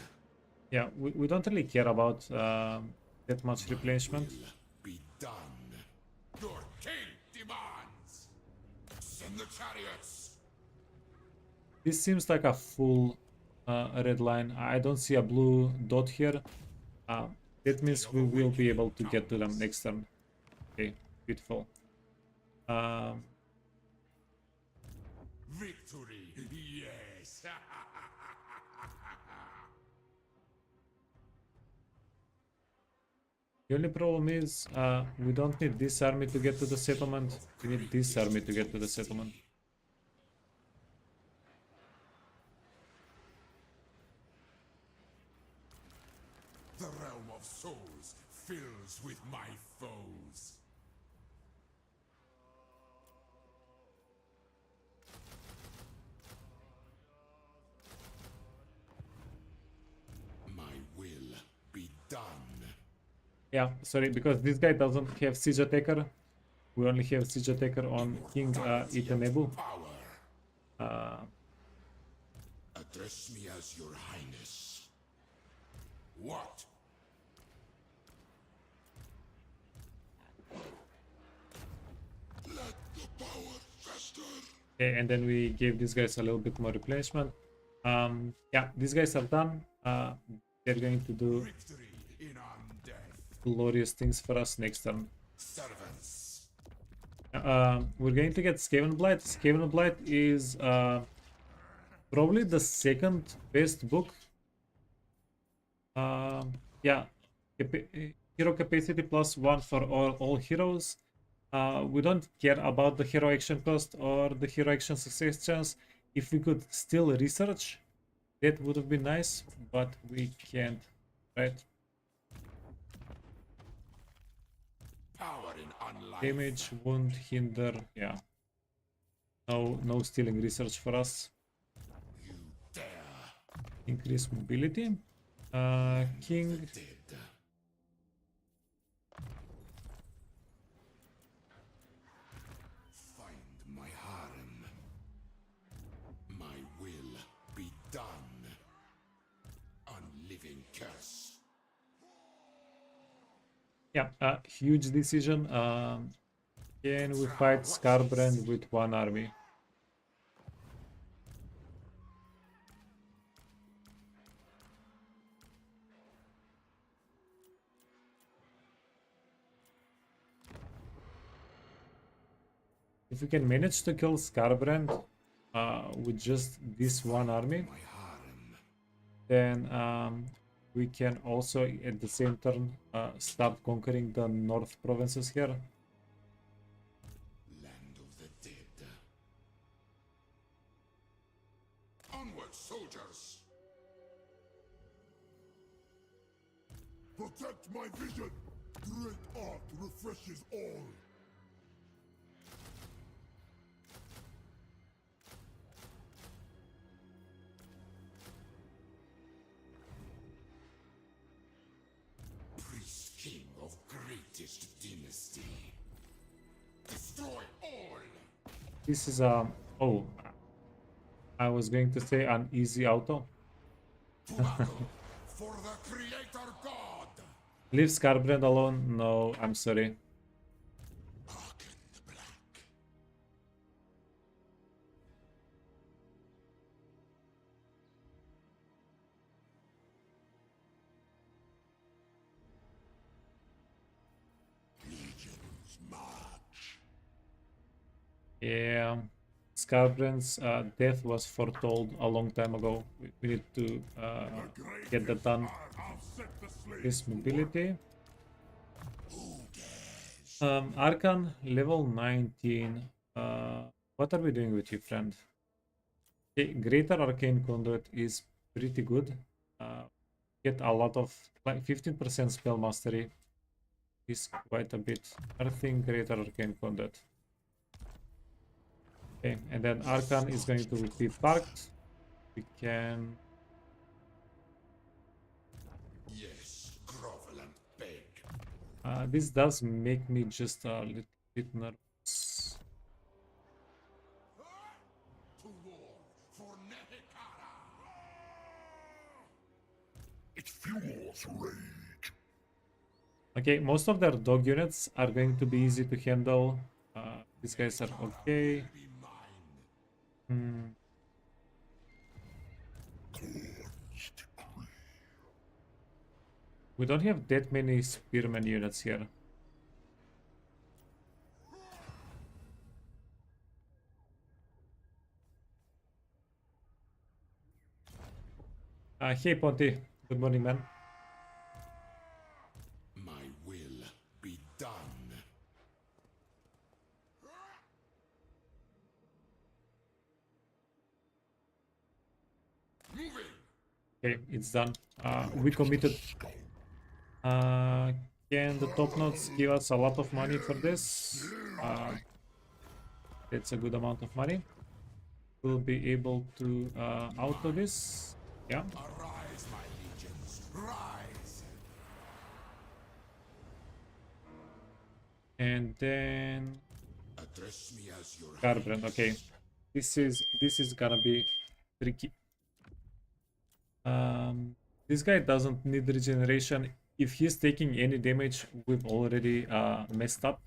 Yeah, we don't really care about that much replenishment. Will be done. Your king demands. Send the chariots. This seems like a full red line. I don't see a blue dot here. That means we will be able to get to them next turn. Okay, beautiful. Victory, yes. The only problem is we don't need this army to get to the settlement. We need this army to get to the settlement. The realm of souls fills with my foes. My will be done. Yeah, sorry, because this guy doesn't have siege attacker. We only have siege attacker on King Itenebu. Power. Address me as your highness. What? Let the power fester. Okay, and then we gave these guys a little bit more replenishment. Yeah, these guys are done. They're going to do Victory in undeath. glorious things for us next turn. Servants. We're going to get Skaven Blight. Skaven Blight is probably the second best book. Yeah, hero capacity +1 for all heroes. We don't care about the hero action cost or the hero action success chance. If we could still research, that would have been nice, but we can't, right? Power in unlife. Damage, wound, hinder, yeah. No stealing research for us. You dare. Increase mobility. King. Dead. Find my harem. My will be done. Unliving curse. Yeah, huge decision. Can we fight Scarbrand with one army? If we can manage to kill Scarbrand with just this one army, My harem. then we can also at the same turn start conquering the north provinces here. Land of the dead. Onward, soldiers. Protect my vision. Great art refreshes all. Priest king of greatest dynasty. Destroy all. This is oh, I was going to say an easy auto. To battle for the creator god. Leave Scarbrand alone. No, I'm sorry. Arkhan the Black. Legions march. Yeah, Scarbrand's death was foretold a long time ago. We need to get that done. I'll set the slaves This to work. mobility. Arkhan, level 19. What are we doing with you, friend? Okay, Greater Arcane Conduit is pretty good. Get a lot of, like 15% spell mastery is quite a bit. I think Greater Arcane Conduit. Okay, and then Arkhan is going to be parked. We can... Yes, grovel and beg. this does make me just a little bit nervous. To war for Nehekara. It fuels rage. Okay, most of their dog units are going to be easy to handle. These guys are okay. Be mine. Hmm. We don't have that many spearman units here. Hey Ponty, good morning, man. My will be done. Moving. Okay, it's done. We committed. Can the top notes give us a lot of money for this? That's a good amount of money. We'll be able to auto this. Yeah. Arise, my legions. Rise. And then Address me as your Scarbrand. Okay, this is gonna be tricky. This guy doesn't need regeneration. If he's taking any damage, we've already messed up.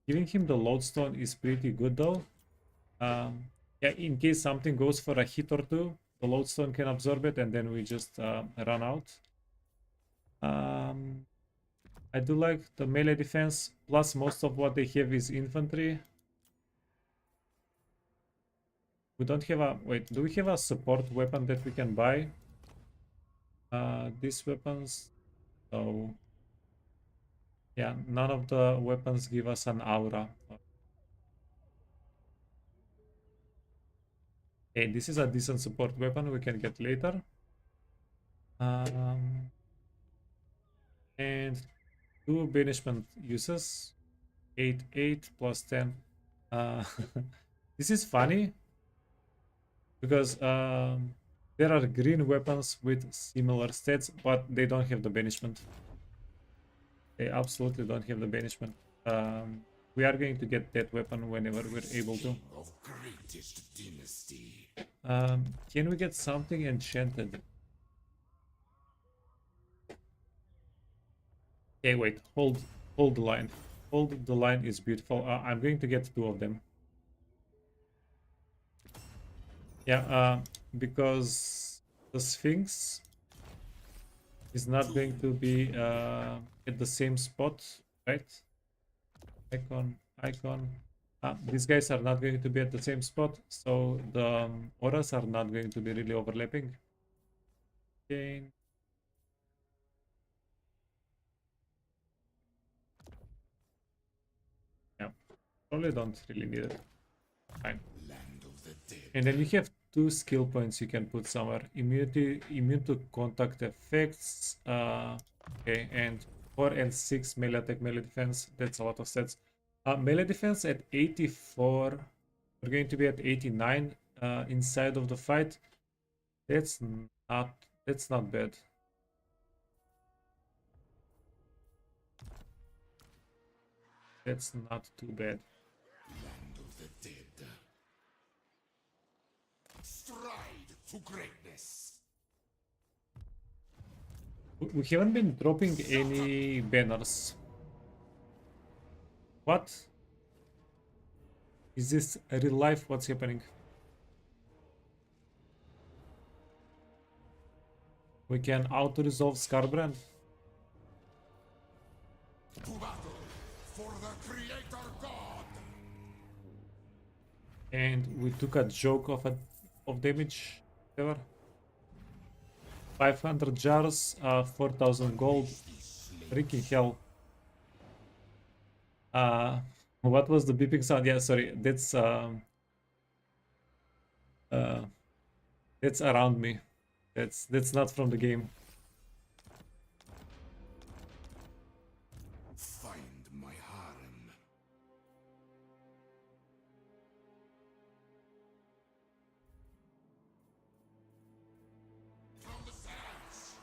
Giving him the lodestone is pretty good though. Yeah, in case something goes for a hit or two, the lodestone can absorb it, and then we just run out. I do like the melee defense, plus most of what they have is infantry. We don't have a... Wait, do we have a support weapon that we can buy? These weapons... So... Yeah, none of the weapons give us an aura. Okay, this is a decent support weapon we can get later. And 2 banishment uses. 8 plus 10. This is funny because there are green weapons with similar stats, but they don't have the banishment. They absolutely don't have the banishment. We are going to get that weapon whenever we're able to. of greatest dynasty. Can we get something enchanted? Okay, wait, hold the line. Hold the line is beautiful. I'm going to get 2 of them. Yeah, because the Sphinx is not going to be at the same spot, right? Icon. These guys are not going to be at the same spot, so the auras are not going to be really overlapping. Okay. Yeah, probably don't really need it. Fine. Land of the dead. And then you have 2 skill points you can put somewhere. Immune to contact effects. Okay, and 4 and 6 melee attack, melee defense. That's a lot of stats. Melee defense at 84. We're going to be at 89 inside of the fight. That's not bad. That's not too bad. Land of the dead. Stride to greatness. We haven't been dropping any banners. What? Is this real life? What's happening? We can auto-resolve Scarbrand. To battle for the Creator God. And we took a joke of damage. Whatever. 500 jars, 4,000 gold. Freaking hell. What was the beeping sound? Yeah, sorry. That's around me. That's not from the game. Find my harem. From the sands.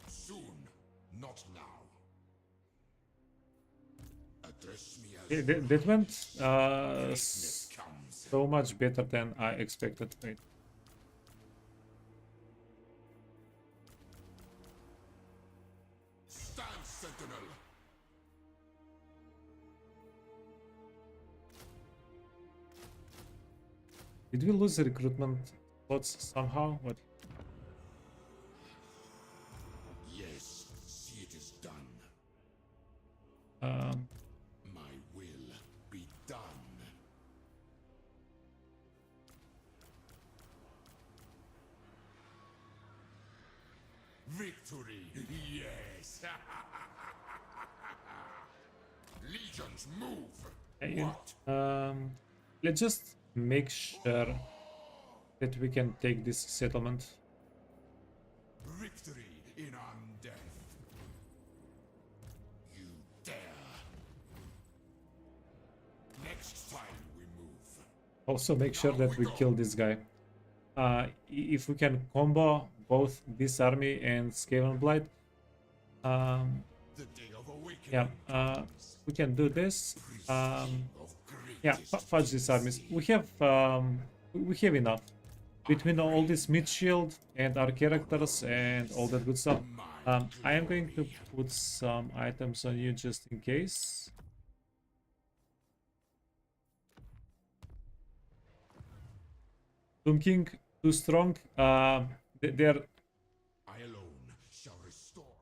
Soon, not now. Address me as That went greatness comes. so much better than I expected. Wait. Stand, sentinel. Did we lose the recruitment slots somehow? What? Yes, see it is done. Um, My will be done. Victory, yes. Legions move. and, What? let's just make sure that we can take this settlement. Victory in undeath. You dare. Next time we move. Also make sure that we kill this guy. If we can combo both this army and Skaven Blight, The day of awakening. yeah, we can do this. Of Yeah, greatest fudge these armies. We have enough between all this mid shield and our characters and all that good stuff. I am going to put some items on you just in case. Doom King, too strong. They're I alone shall restore.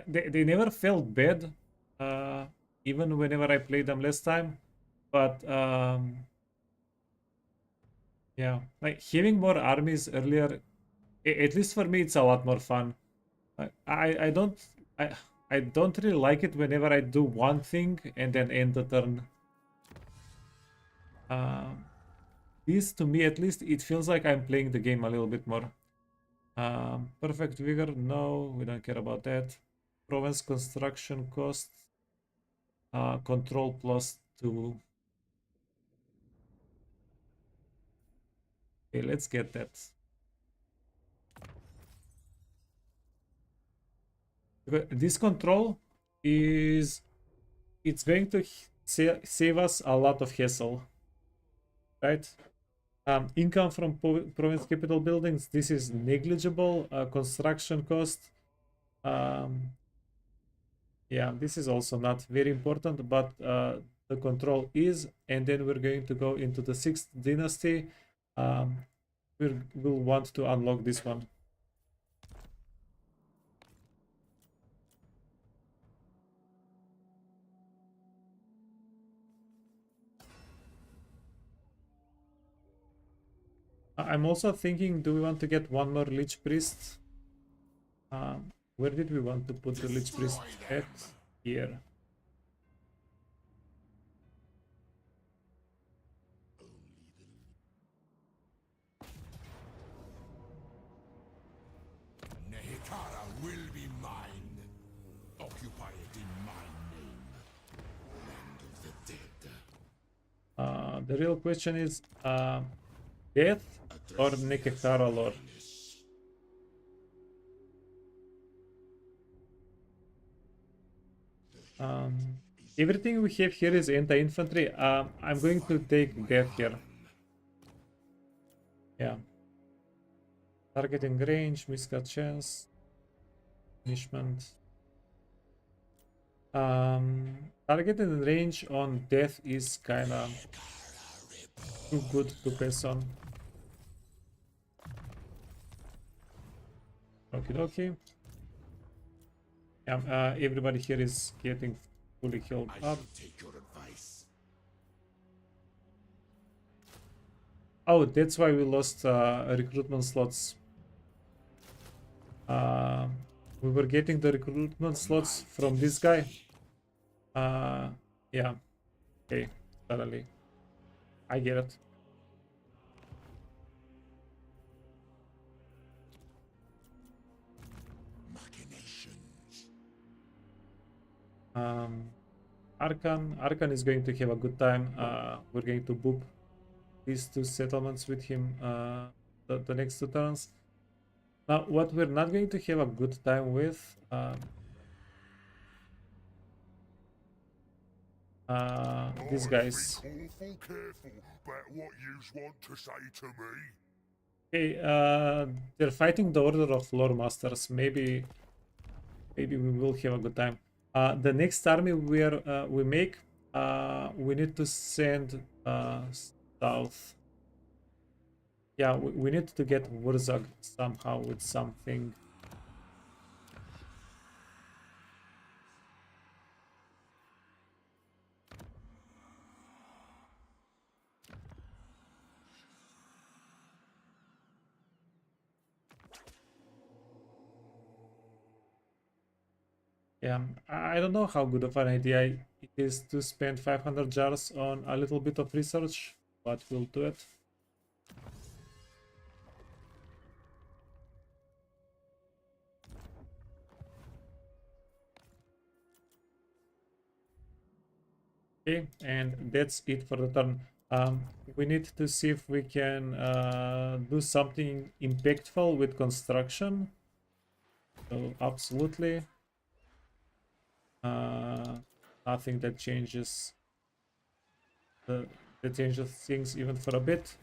they never felt bad, even whenever I played them last time. But yeah, like having more armies earlier, at least for me, it's a lot more fun. I don't I don't really like it whenever I do one thing and then end the turn. This, to me at least, it feels like I'm playing the game a little bit more. Perfect vigor, no, we don't care about that. Province construction cost, control +2. Okay, let's get that. This control it's going to save us a lot of hassle, right? Income from province capital buildings, this is negligible. Construction cost, yeah, this is also not very important, but the control is. And then we're going to go into the 6th dynasty. We'll want to unlock this one. I'm also thinking, do we want to get one more Lich Priest? Where did we want to put the Lich Priest at? Here. Nehekara will be mine. Occupy it in my name. Land of the dead. The real question is, death or Nekekara lore? Everything we have here is anti-infantry. I'm going to take death here. Yeah. Targeting range, miscut chance, punishment. Targeting range on death is kinda too good to pass on. Okie dokie. Yeah, everybody here is getting fully healed I up. shall take your advice. Oh, that's why we lost recruitment slots. We were getting the recruitment slots from this guy. Yeah. Okay. Totally. I get it. Machinations. Arkhan is going to have a good time. We're going to boop these two settlements with him the next 2 turns. Now, what we're not going to have a good time with these guys. Be awful careful about what yous want to say to me. Okay, they're fighting the Order of Lore Masters. Maybe we will have a good time. The next army we make, we need to send south. Yeah, we need to get Wurzag somehow with something. Yeah, I don't know how good of an idea it is to spend 500 jars on a little bit of research, but we'll do it. Okay, and that's it for the turn. We need to see if we can do something impactful with construction. So absolutely. Nothing that changes that changes things even for a bit.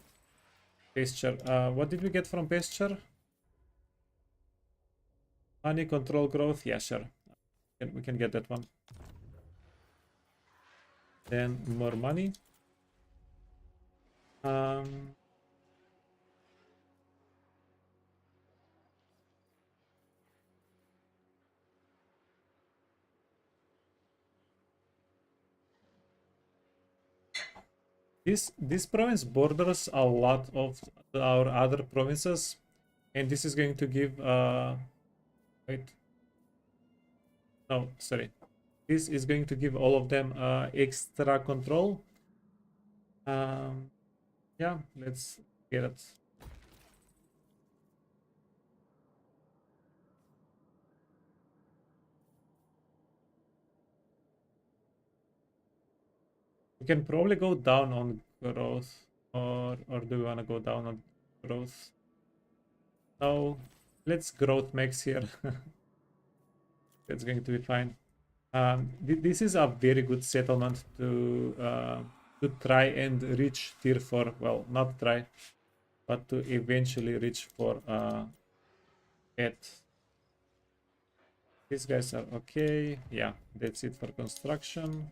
Pasture. What did we get from pasture? Money, control, growth. Yeah, sure. We can get that one. Then more money. This province borders a lot of our other provinces, and this is going to give wait. No, sorry. This is going to give all of them extra control. Yeah, let's get it. We can probably go down on growth, or do we want to go down on growth? No, let's growth max here. That's going to be fine. This is a very good settlement to try and reach tier 4. Well, not try, but to eventually reach for it. These guys are okay. Yeah, that's it for construction.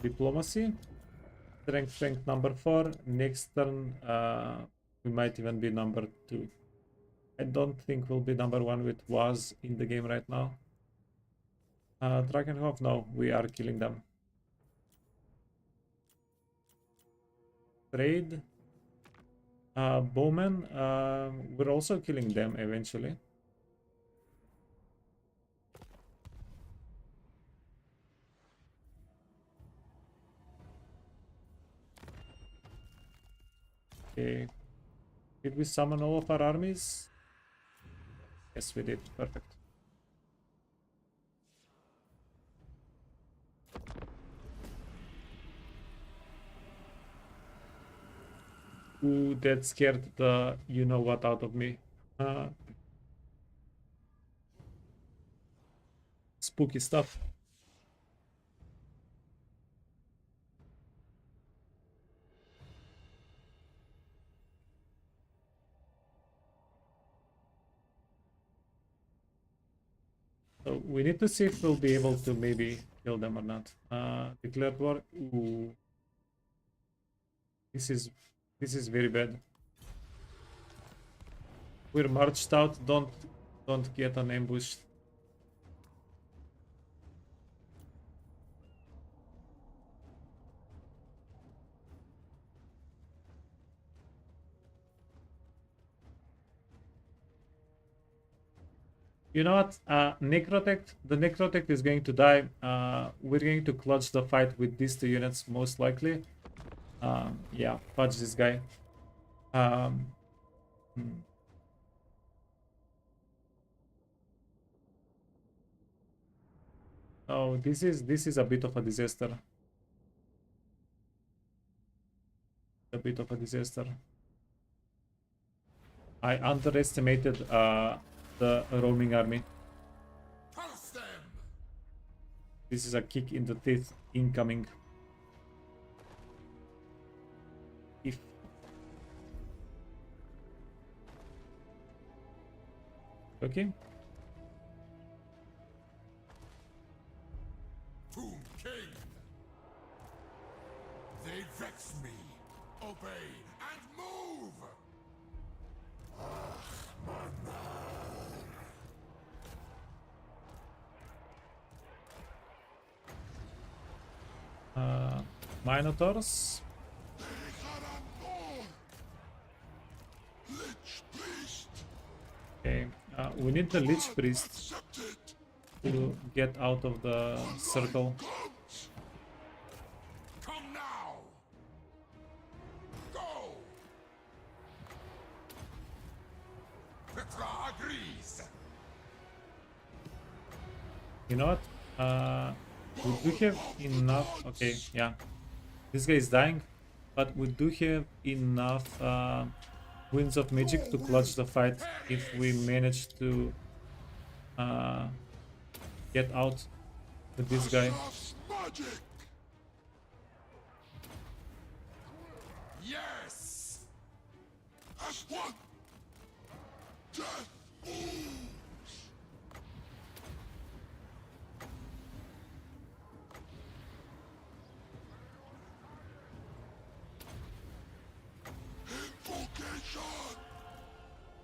Diplomacy. Strength number 4. Next turn, we might even be number 2. I don't think we'll be number 1 with was in the game right now. Drakenhof, no, we are killing them. Trade. Bowman, we're also killing them eventually. Okay. Did we summon all of our armies? Yes, we did. Perfect. Ooh, that scared the you-know-what out of me. Spooky stuff. So we need to see if we'll be able to maybe kill them or not. Declared war. Ooh. This is very bad. We're marched out. Don't get an ambush. You know what? Necrotect. The Necrotect is going to die. We're going to clutch the fight with these 2 units most likely. Yeah, fudge this guy. Hmm. Oh, this is a bit of a disaster. A bit of a disaster. I underestimated the roaming army. Pulse them! This is a kick in the teeth incoming. If okay. Tomb King! They vex me. Obey and move! Minotaurs. Lich Priest Okay. We need the Lich Priest accepted. to get out of the circle. Come now! Go! Petra agrees! You know what? We do have enough. Okay, yeah. This guy is dying, but we do have enough winds of magic to clutch the fight if we manage to get out with this guy. Just magic. Yes! As one. Death moves. Invocation.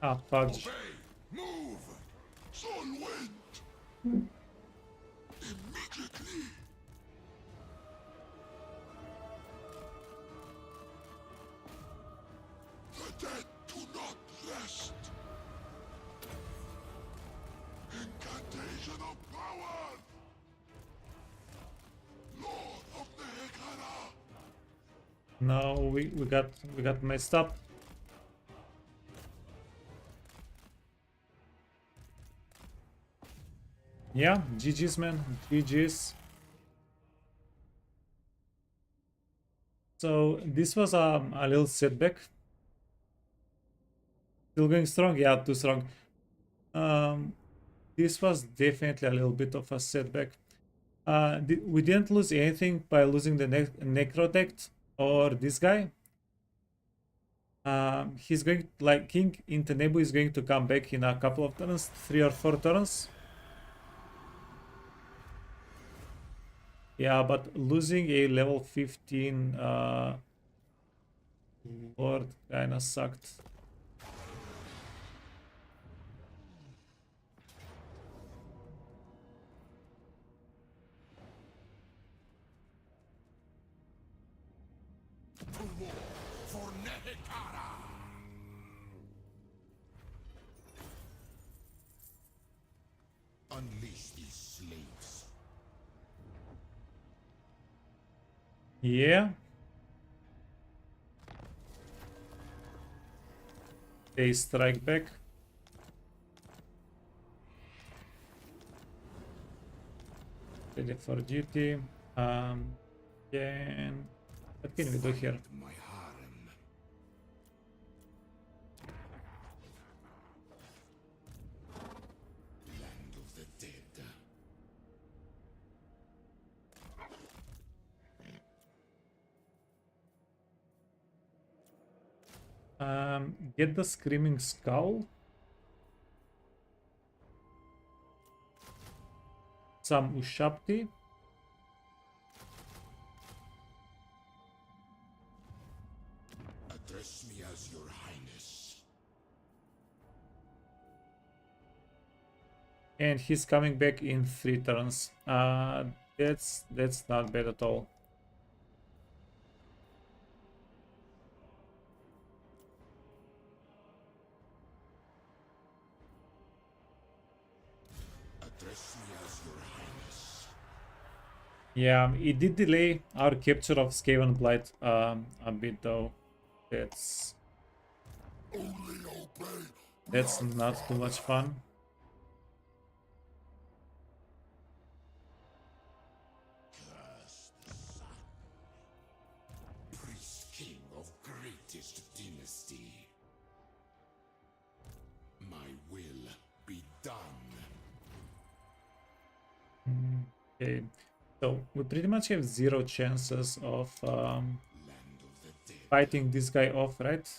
Ah, fudge. Obey! Move! Soul wind. Immediately. The dead do not rest. Incantation of power. Lord of Nehekara. No, we got messed up. Yeah, GG's man, GG's. So this was a little setback. Still going strong? Yeah, too strong. This was definitely a little bit of a setback. We didn't lose anything by losing the Necrotect or this guy. He's going, like, King Intenebu is going to come back in a couple of turns, 3 or 4 turns. Yeah, but losing a level 15 Lord kinda sucked. To war for Nehekara! Unleash these slaves. Yeah. They strike back. Ready for duty. What can we do here? My harem. Land of the dead. Get the Screaming Skull. Some Ushapti. Address me as your highness. And he's coming back in 3 turns. That's not bad at all. Yeah, it did delay our capture of Skaven Blight a bit though. That's Only obey that's not too much fun. Curse the sun. Priest king of greatest dynasty. My will be done. Okay, so we pretty much have 0 chances of Land of the dead. fighting this guy off, right?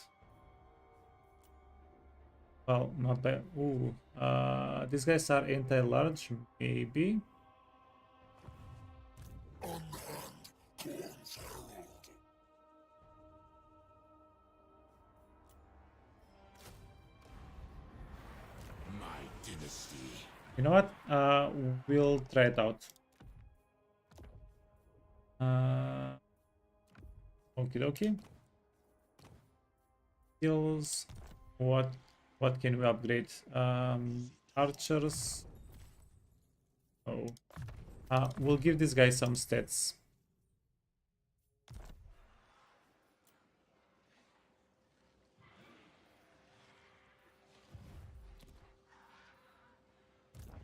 Well, not by. Ooh, these guys are anti-large, maybe. unhand Corn's herald. My dynasty. You know what? We'll try it out. Okie dokie. Skills. What can we upgrade? Archers. Oh. We'll give this guy some stats.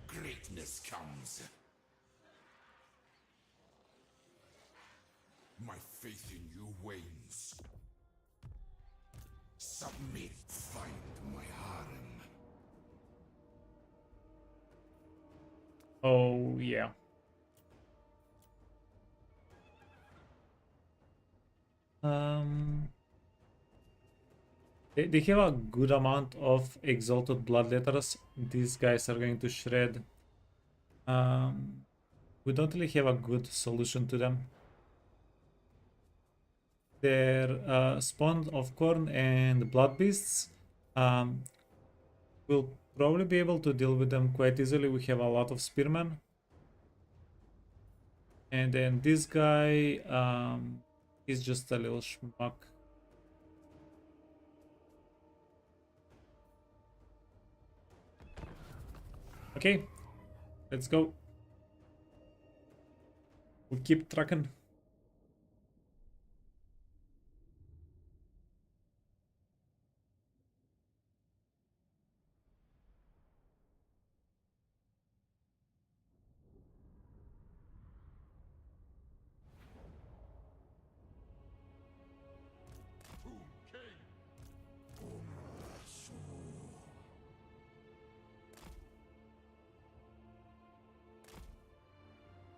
Greatness comes. My faith in you wanes. Submit. Find my harem. Oh yeah. They have a good amount of exalted bloodletters. These guys are going to shred. We don't really have a good solution to them. Their spawn of corn and blood beasts. We'll probably be able to deal with them quite easily. We have a lot of spearmen. And then this guy is just a little schmuck. Okay, let's go. We keep trucking.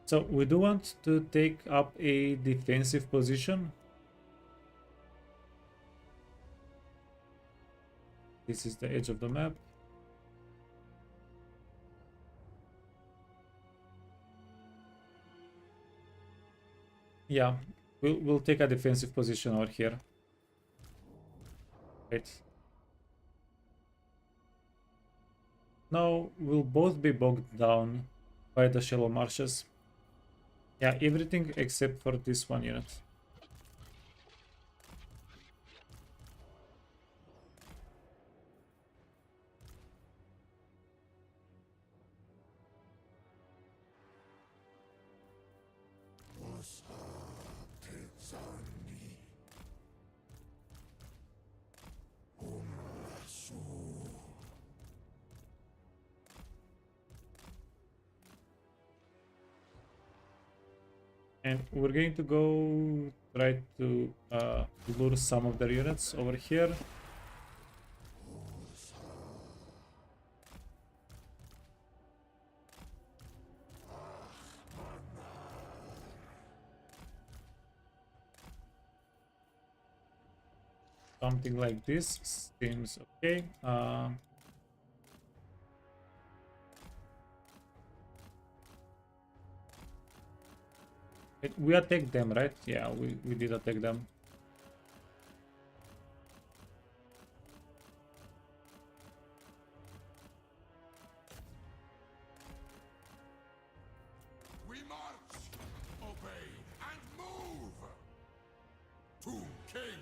So we do want to take up a defensive position. This is the edge of the map. Yeah, we'll take a defensive position over here. Right. Now we'll both be bogged down by the shallow marshes. Yeah, everything except for this one unit. And we're going to go try to lure some of their units over here. Something like this seems okay. We attacked them, right? Yeah, we did attack them. We march, obey, and move. Tomb King.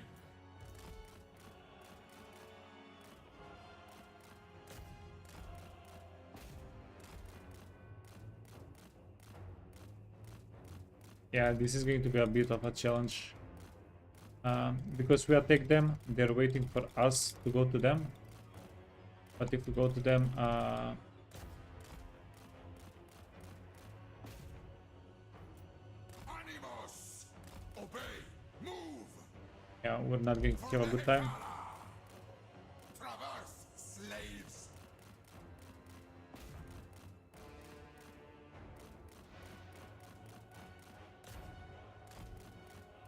Yeah, this is going to be a bit of a challenge. Because we attack them, they're waiting for us to go to them. But if we go to them, Animos! Obey! Move! yeah, we're not going to have a good time. Traverse, slaves!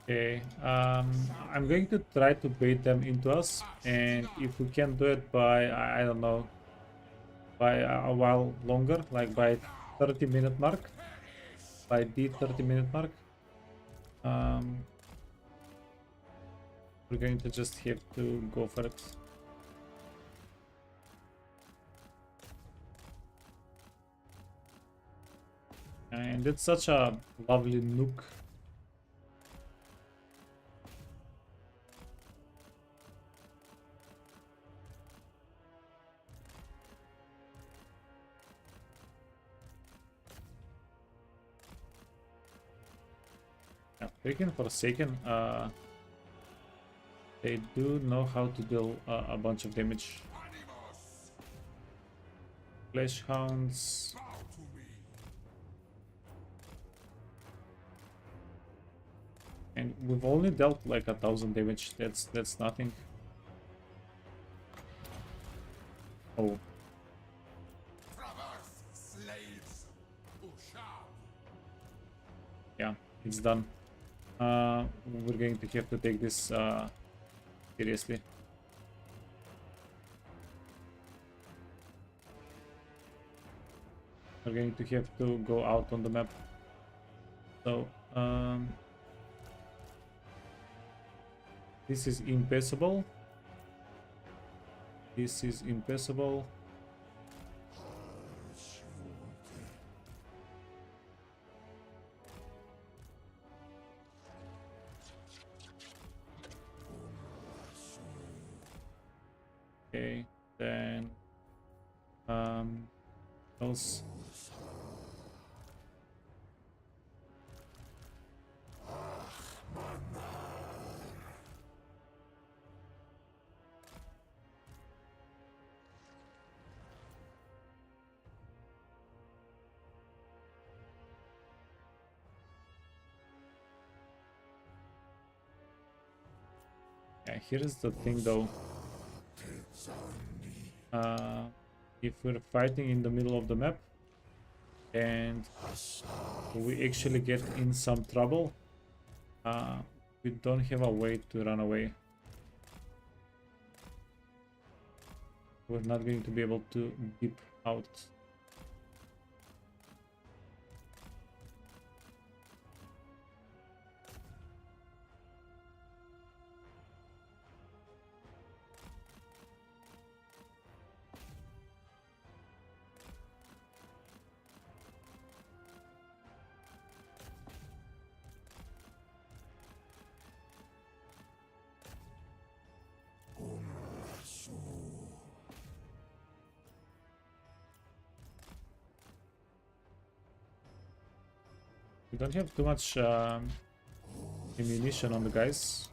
Okay, I'm going to try to bait them into us, and if we can do it by, I don't know, by a while longer, like by 30-minute mark, by the 30-minute mark, we're going to just have to go for it. And it's such a lovely nook. Yeah, freaking Forsaken, they do know how to deal a bunch of damage. Animos! Flesh Hounds. Bow to me! And we've only dealt like 1,000 damage. That's nothing. Oh, Traverse, slaves! Ushab! yeah, it's done. We're going to have to take this seriously. We're going to have to go out on the map. So, this is impassable. This is impassable. Okay, then else. Yeah, here's the thing though. If we're fighting in the middle of the map and we actually get in some trouble, we don't have a way to run away. We're not going to be able to dip out. We don't have too much ammunition on the guys.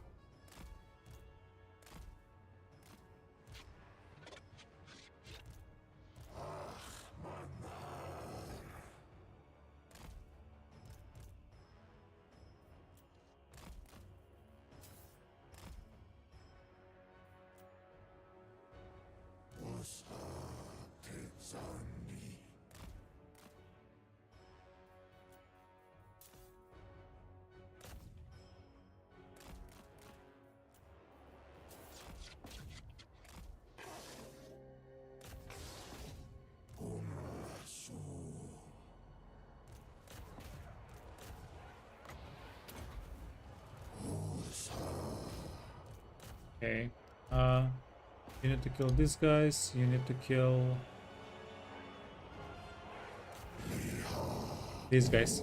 Okay. You need to kill these guys. You need to kill these guys.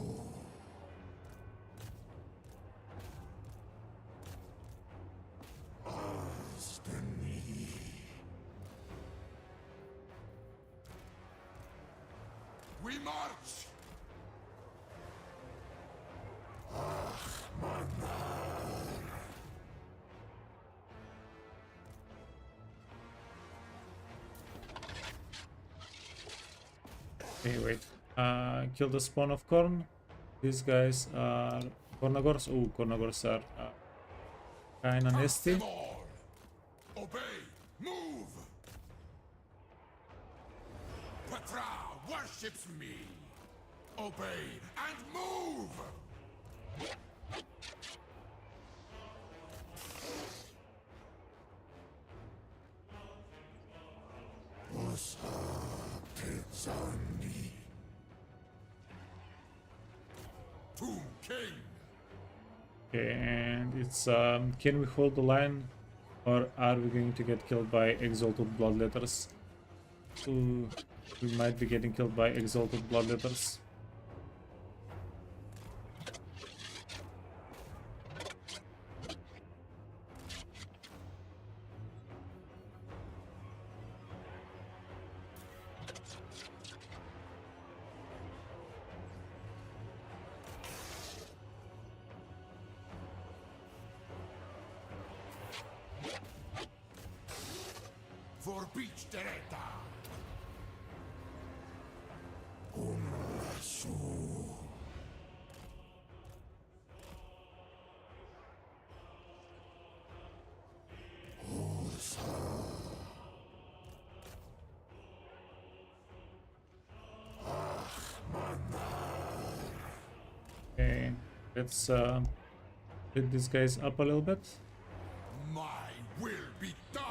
We march! Okay, wait. Kill the spawn of corn. These guys are Cornagors. Oh, Cornagors are kinda nasty. Them all. Obey. Move. Petra worships me. Obey and move. Tomb King. Okay, and it's can we hold the line, or are we going to get killed by exalted bloodletters? Ooh, we might be getting killed by exalted bloodletters. For beach diretta. Okay, let's hit these guys up a little bit. My will be done.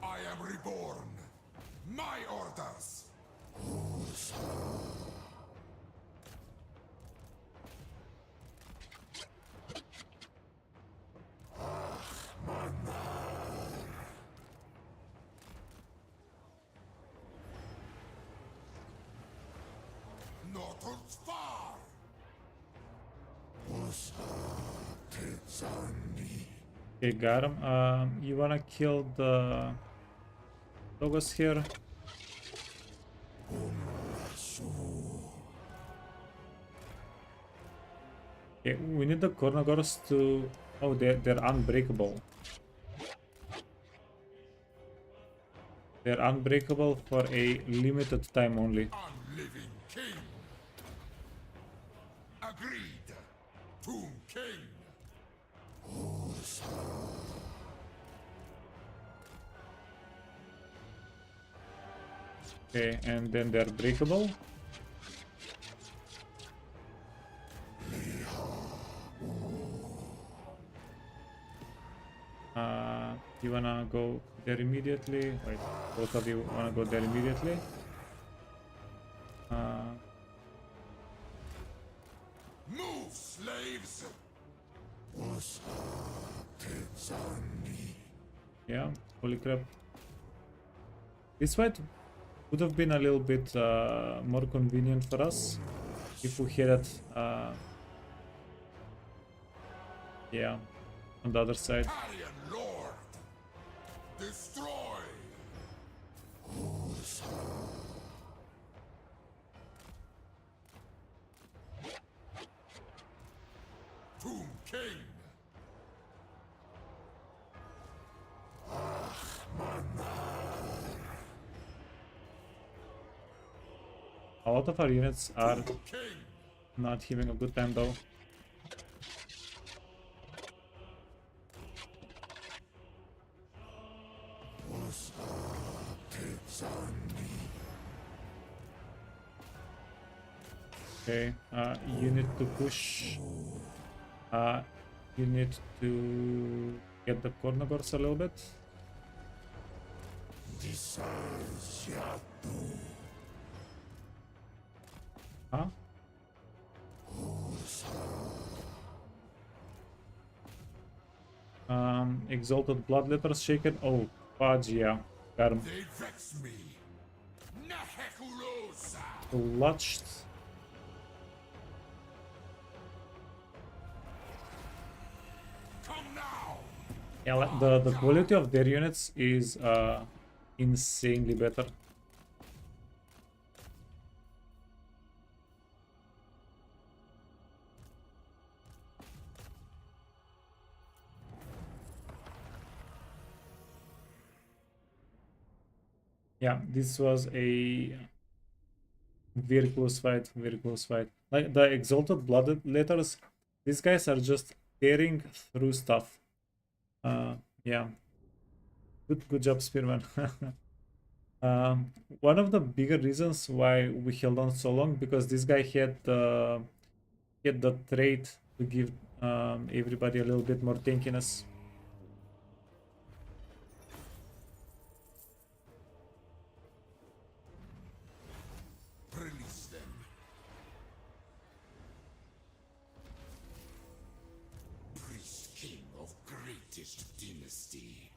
I am reborn. My orders. Northwards far. Okay, got him. You wanna kill the Logos here? Okay, we need the Cornagors to... Oh, they're unbreakable. They're unbreakable for a limited time only. Unliving king. Agreed. Tomb King. Okay, and then they're breakable. You wanna go there immediately? Wait, both of you wanna go there immediately? Move, slaves. Yeah, holy crap. This fight would have been a little bit more convenient for us if we had it, yeah, on the other side. Italian Lord. Destroy. Tomb King. A lot of our units are Tomb King. not having a good time though. Okay, you need to push. You need to get the Cornagors a little bit. Huh? Exalted Bloodletters shaken. Oh, fudge, yeah. Scarm. They vex me. Nehekulosa. Clutched. Come now. Yeah, the quality of their units is insanely better. Yeah, this was a very close fight, very close fight. Like the Exalted Bloodletters, these guys are just tearing through stuff. Yeah, good job, Spearman. One of the bigger reasons why we held on so long, because this guy had the trait to give everybody a little bit more tankiness. Release them. Priest king of greatest dynasty.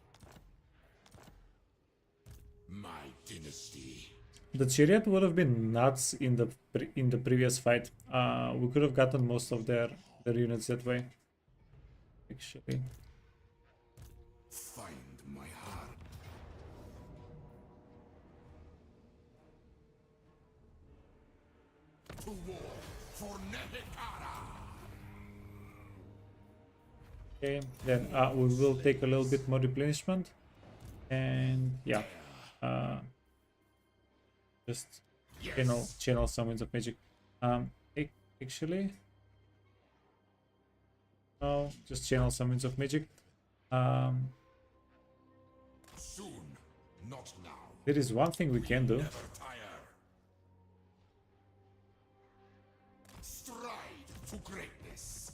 My dynasty. The chariot would have been nuts in the previous fight. We could have gotten most of their units that way. Actually, Find my heart. To war for Nehekara. okay. Then we will take a little bit more replenishment, and yeah, just channel some winds of magic. Actually, no, just channel some winds of magic. Soon, not now. There is one thing we can do. Never tire. Stride to greatness.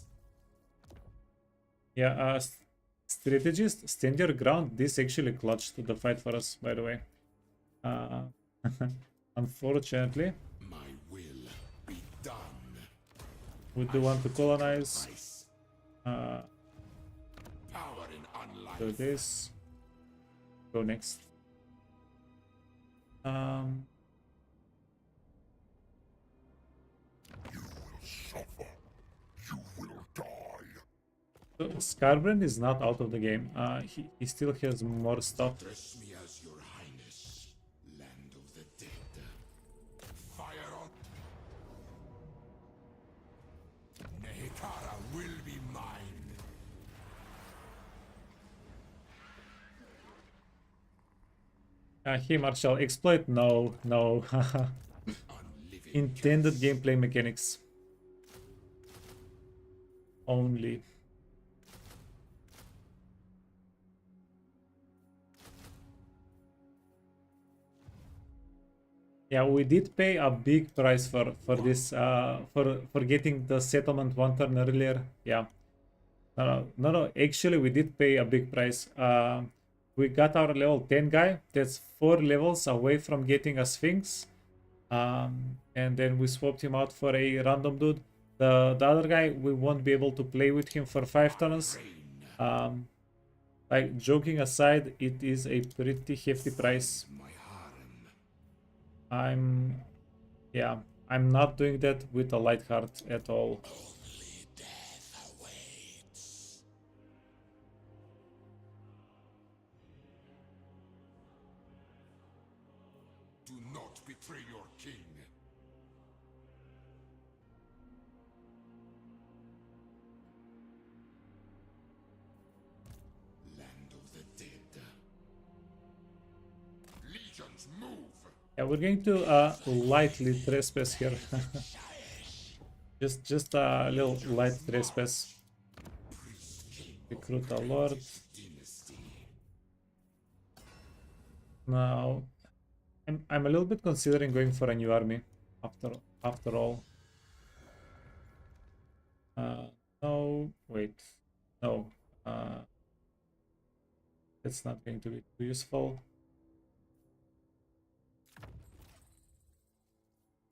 Yeah, strategist, stand your ground. This actually clutched the fight for us, by the way. Unfortunately, My will be done. we do want to colonize. Price. Uh, Power in unlife. do this. Go next. You will suffer. You will die. So Scarbrand is not out of the game. He still has more stuff. Address me as your highness, land of the dead. Fire on. Nehekara will be mine. Hey Marshall, exploit? No, no. Unliving Intended gameplay mechanics. Only. Yeah, we did pay a big price for this for getting the settlement one turn earlier. Yeah. No. Actually, we did pay a big price. We got our level 10 guy. That's 4 levels away from getting a Sphinx. And then we swapped him out for a random dude. The other guy, we won't be able to play with him for 5 turns. Like, joking aside, it is a pretty hefty price. my harem. I'm not doing that with a light heart at all. Only death awaits. Do not betray your king. Land of the dead. Legions move. Yeah, we're going to lightly trespass here. just a little light trespass. Recruit a lord. Dynasty. Now, I'm a little bit considering going for a new army. After all. No, wait, no. That's not going to be too useful.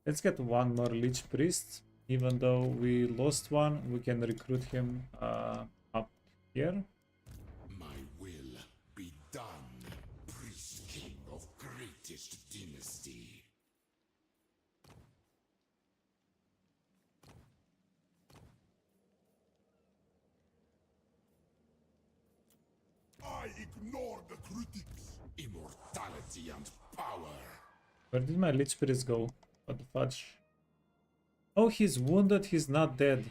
Let's get one more Lich Priest. Even though we lost one, we can recruit him up here. My will be done. Priest king of ignore the critics. Immortality and power. Where did my Lich Priest go? What the fudge? Oh, he's wounded, he's not dead.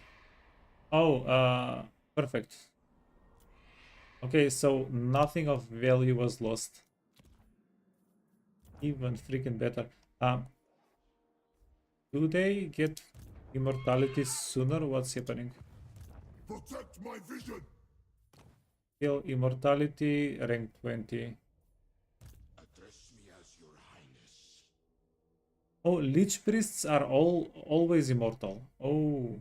Oh, perfect. Okay, so nothing of value was lost. Even freaking better. Do they get immortality sooner? What's happening? Protect my vision. Kill immortality, rank 20. Address me as your highness. Oh, Lich Priests are always immortal. Oh.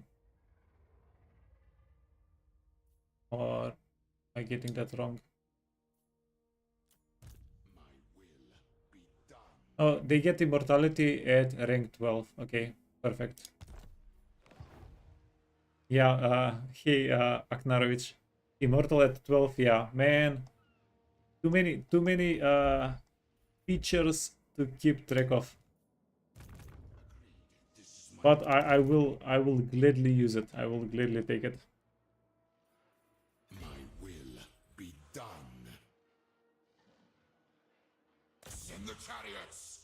Or am I getting that wrong? My will be done. Oh, they get immortality at rank 12. Okay, perfect. Yeah, hey, Aknarovich. Immortal at 12, yeah, man. Too many features to keep track of. This is my But I will gladly use it. I will gladly take it. My will be done. Send the chariots.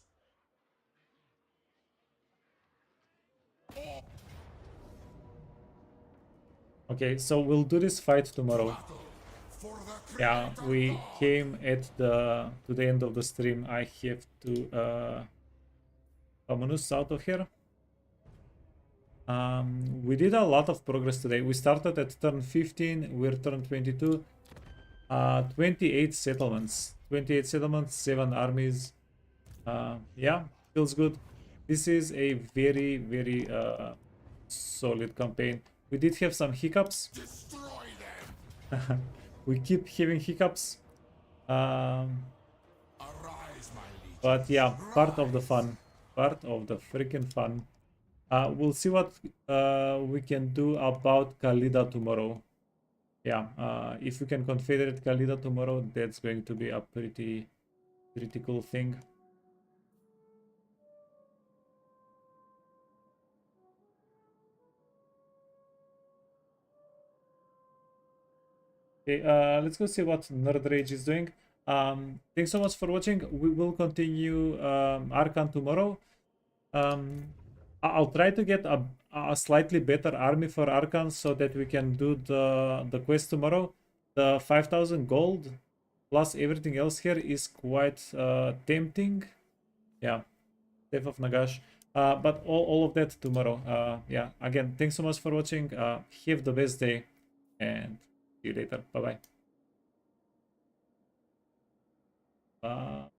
Okay, so we'll do this fight tomorrow. For the Yeah, creator we God. came at to the end of the stream. I have to come out of here. We did a lot of progress today. We started at turn 15, we're turn 22. 28 settlements. 28 settlements, 7 armies. Yeah, feels good. This is a very solid campaign. We did have some hiccups. Destroy them. We keep having hiccups. Arise, my legion. But yeah, part of the fun. Part of the freaking fun. We'll see what we can do about Khalida tomorrow. Yeah, if we can confederate Khalida tomorrow, that's going to be a pretty cool thing. Okay, let's go see what Nerd Rage is doing. Thanks so much for watching. We will continue Arkhan tomorrow. I'll try to get a slightly better army for Arkhan so that we can do the quest tomorrow. The 5,000 gold plus everything else here is quite tempting. Yeah, Death of Nagash. But all of that tomorrow. Yeah, again, thanks so much for watching. Have the best day and see you later. Bye-bye. Bye.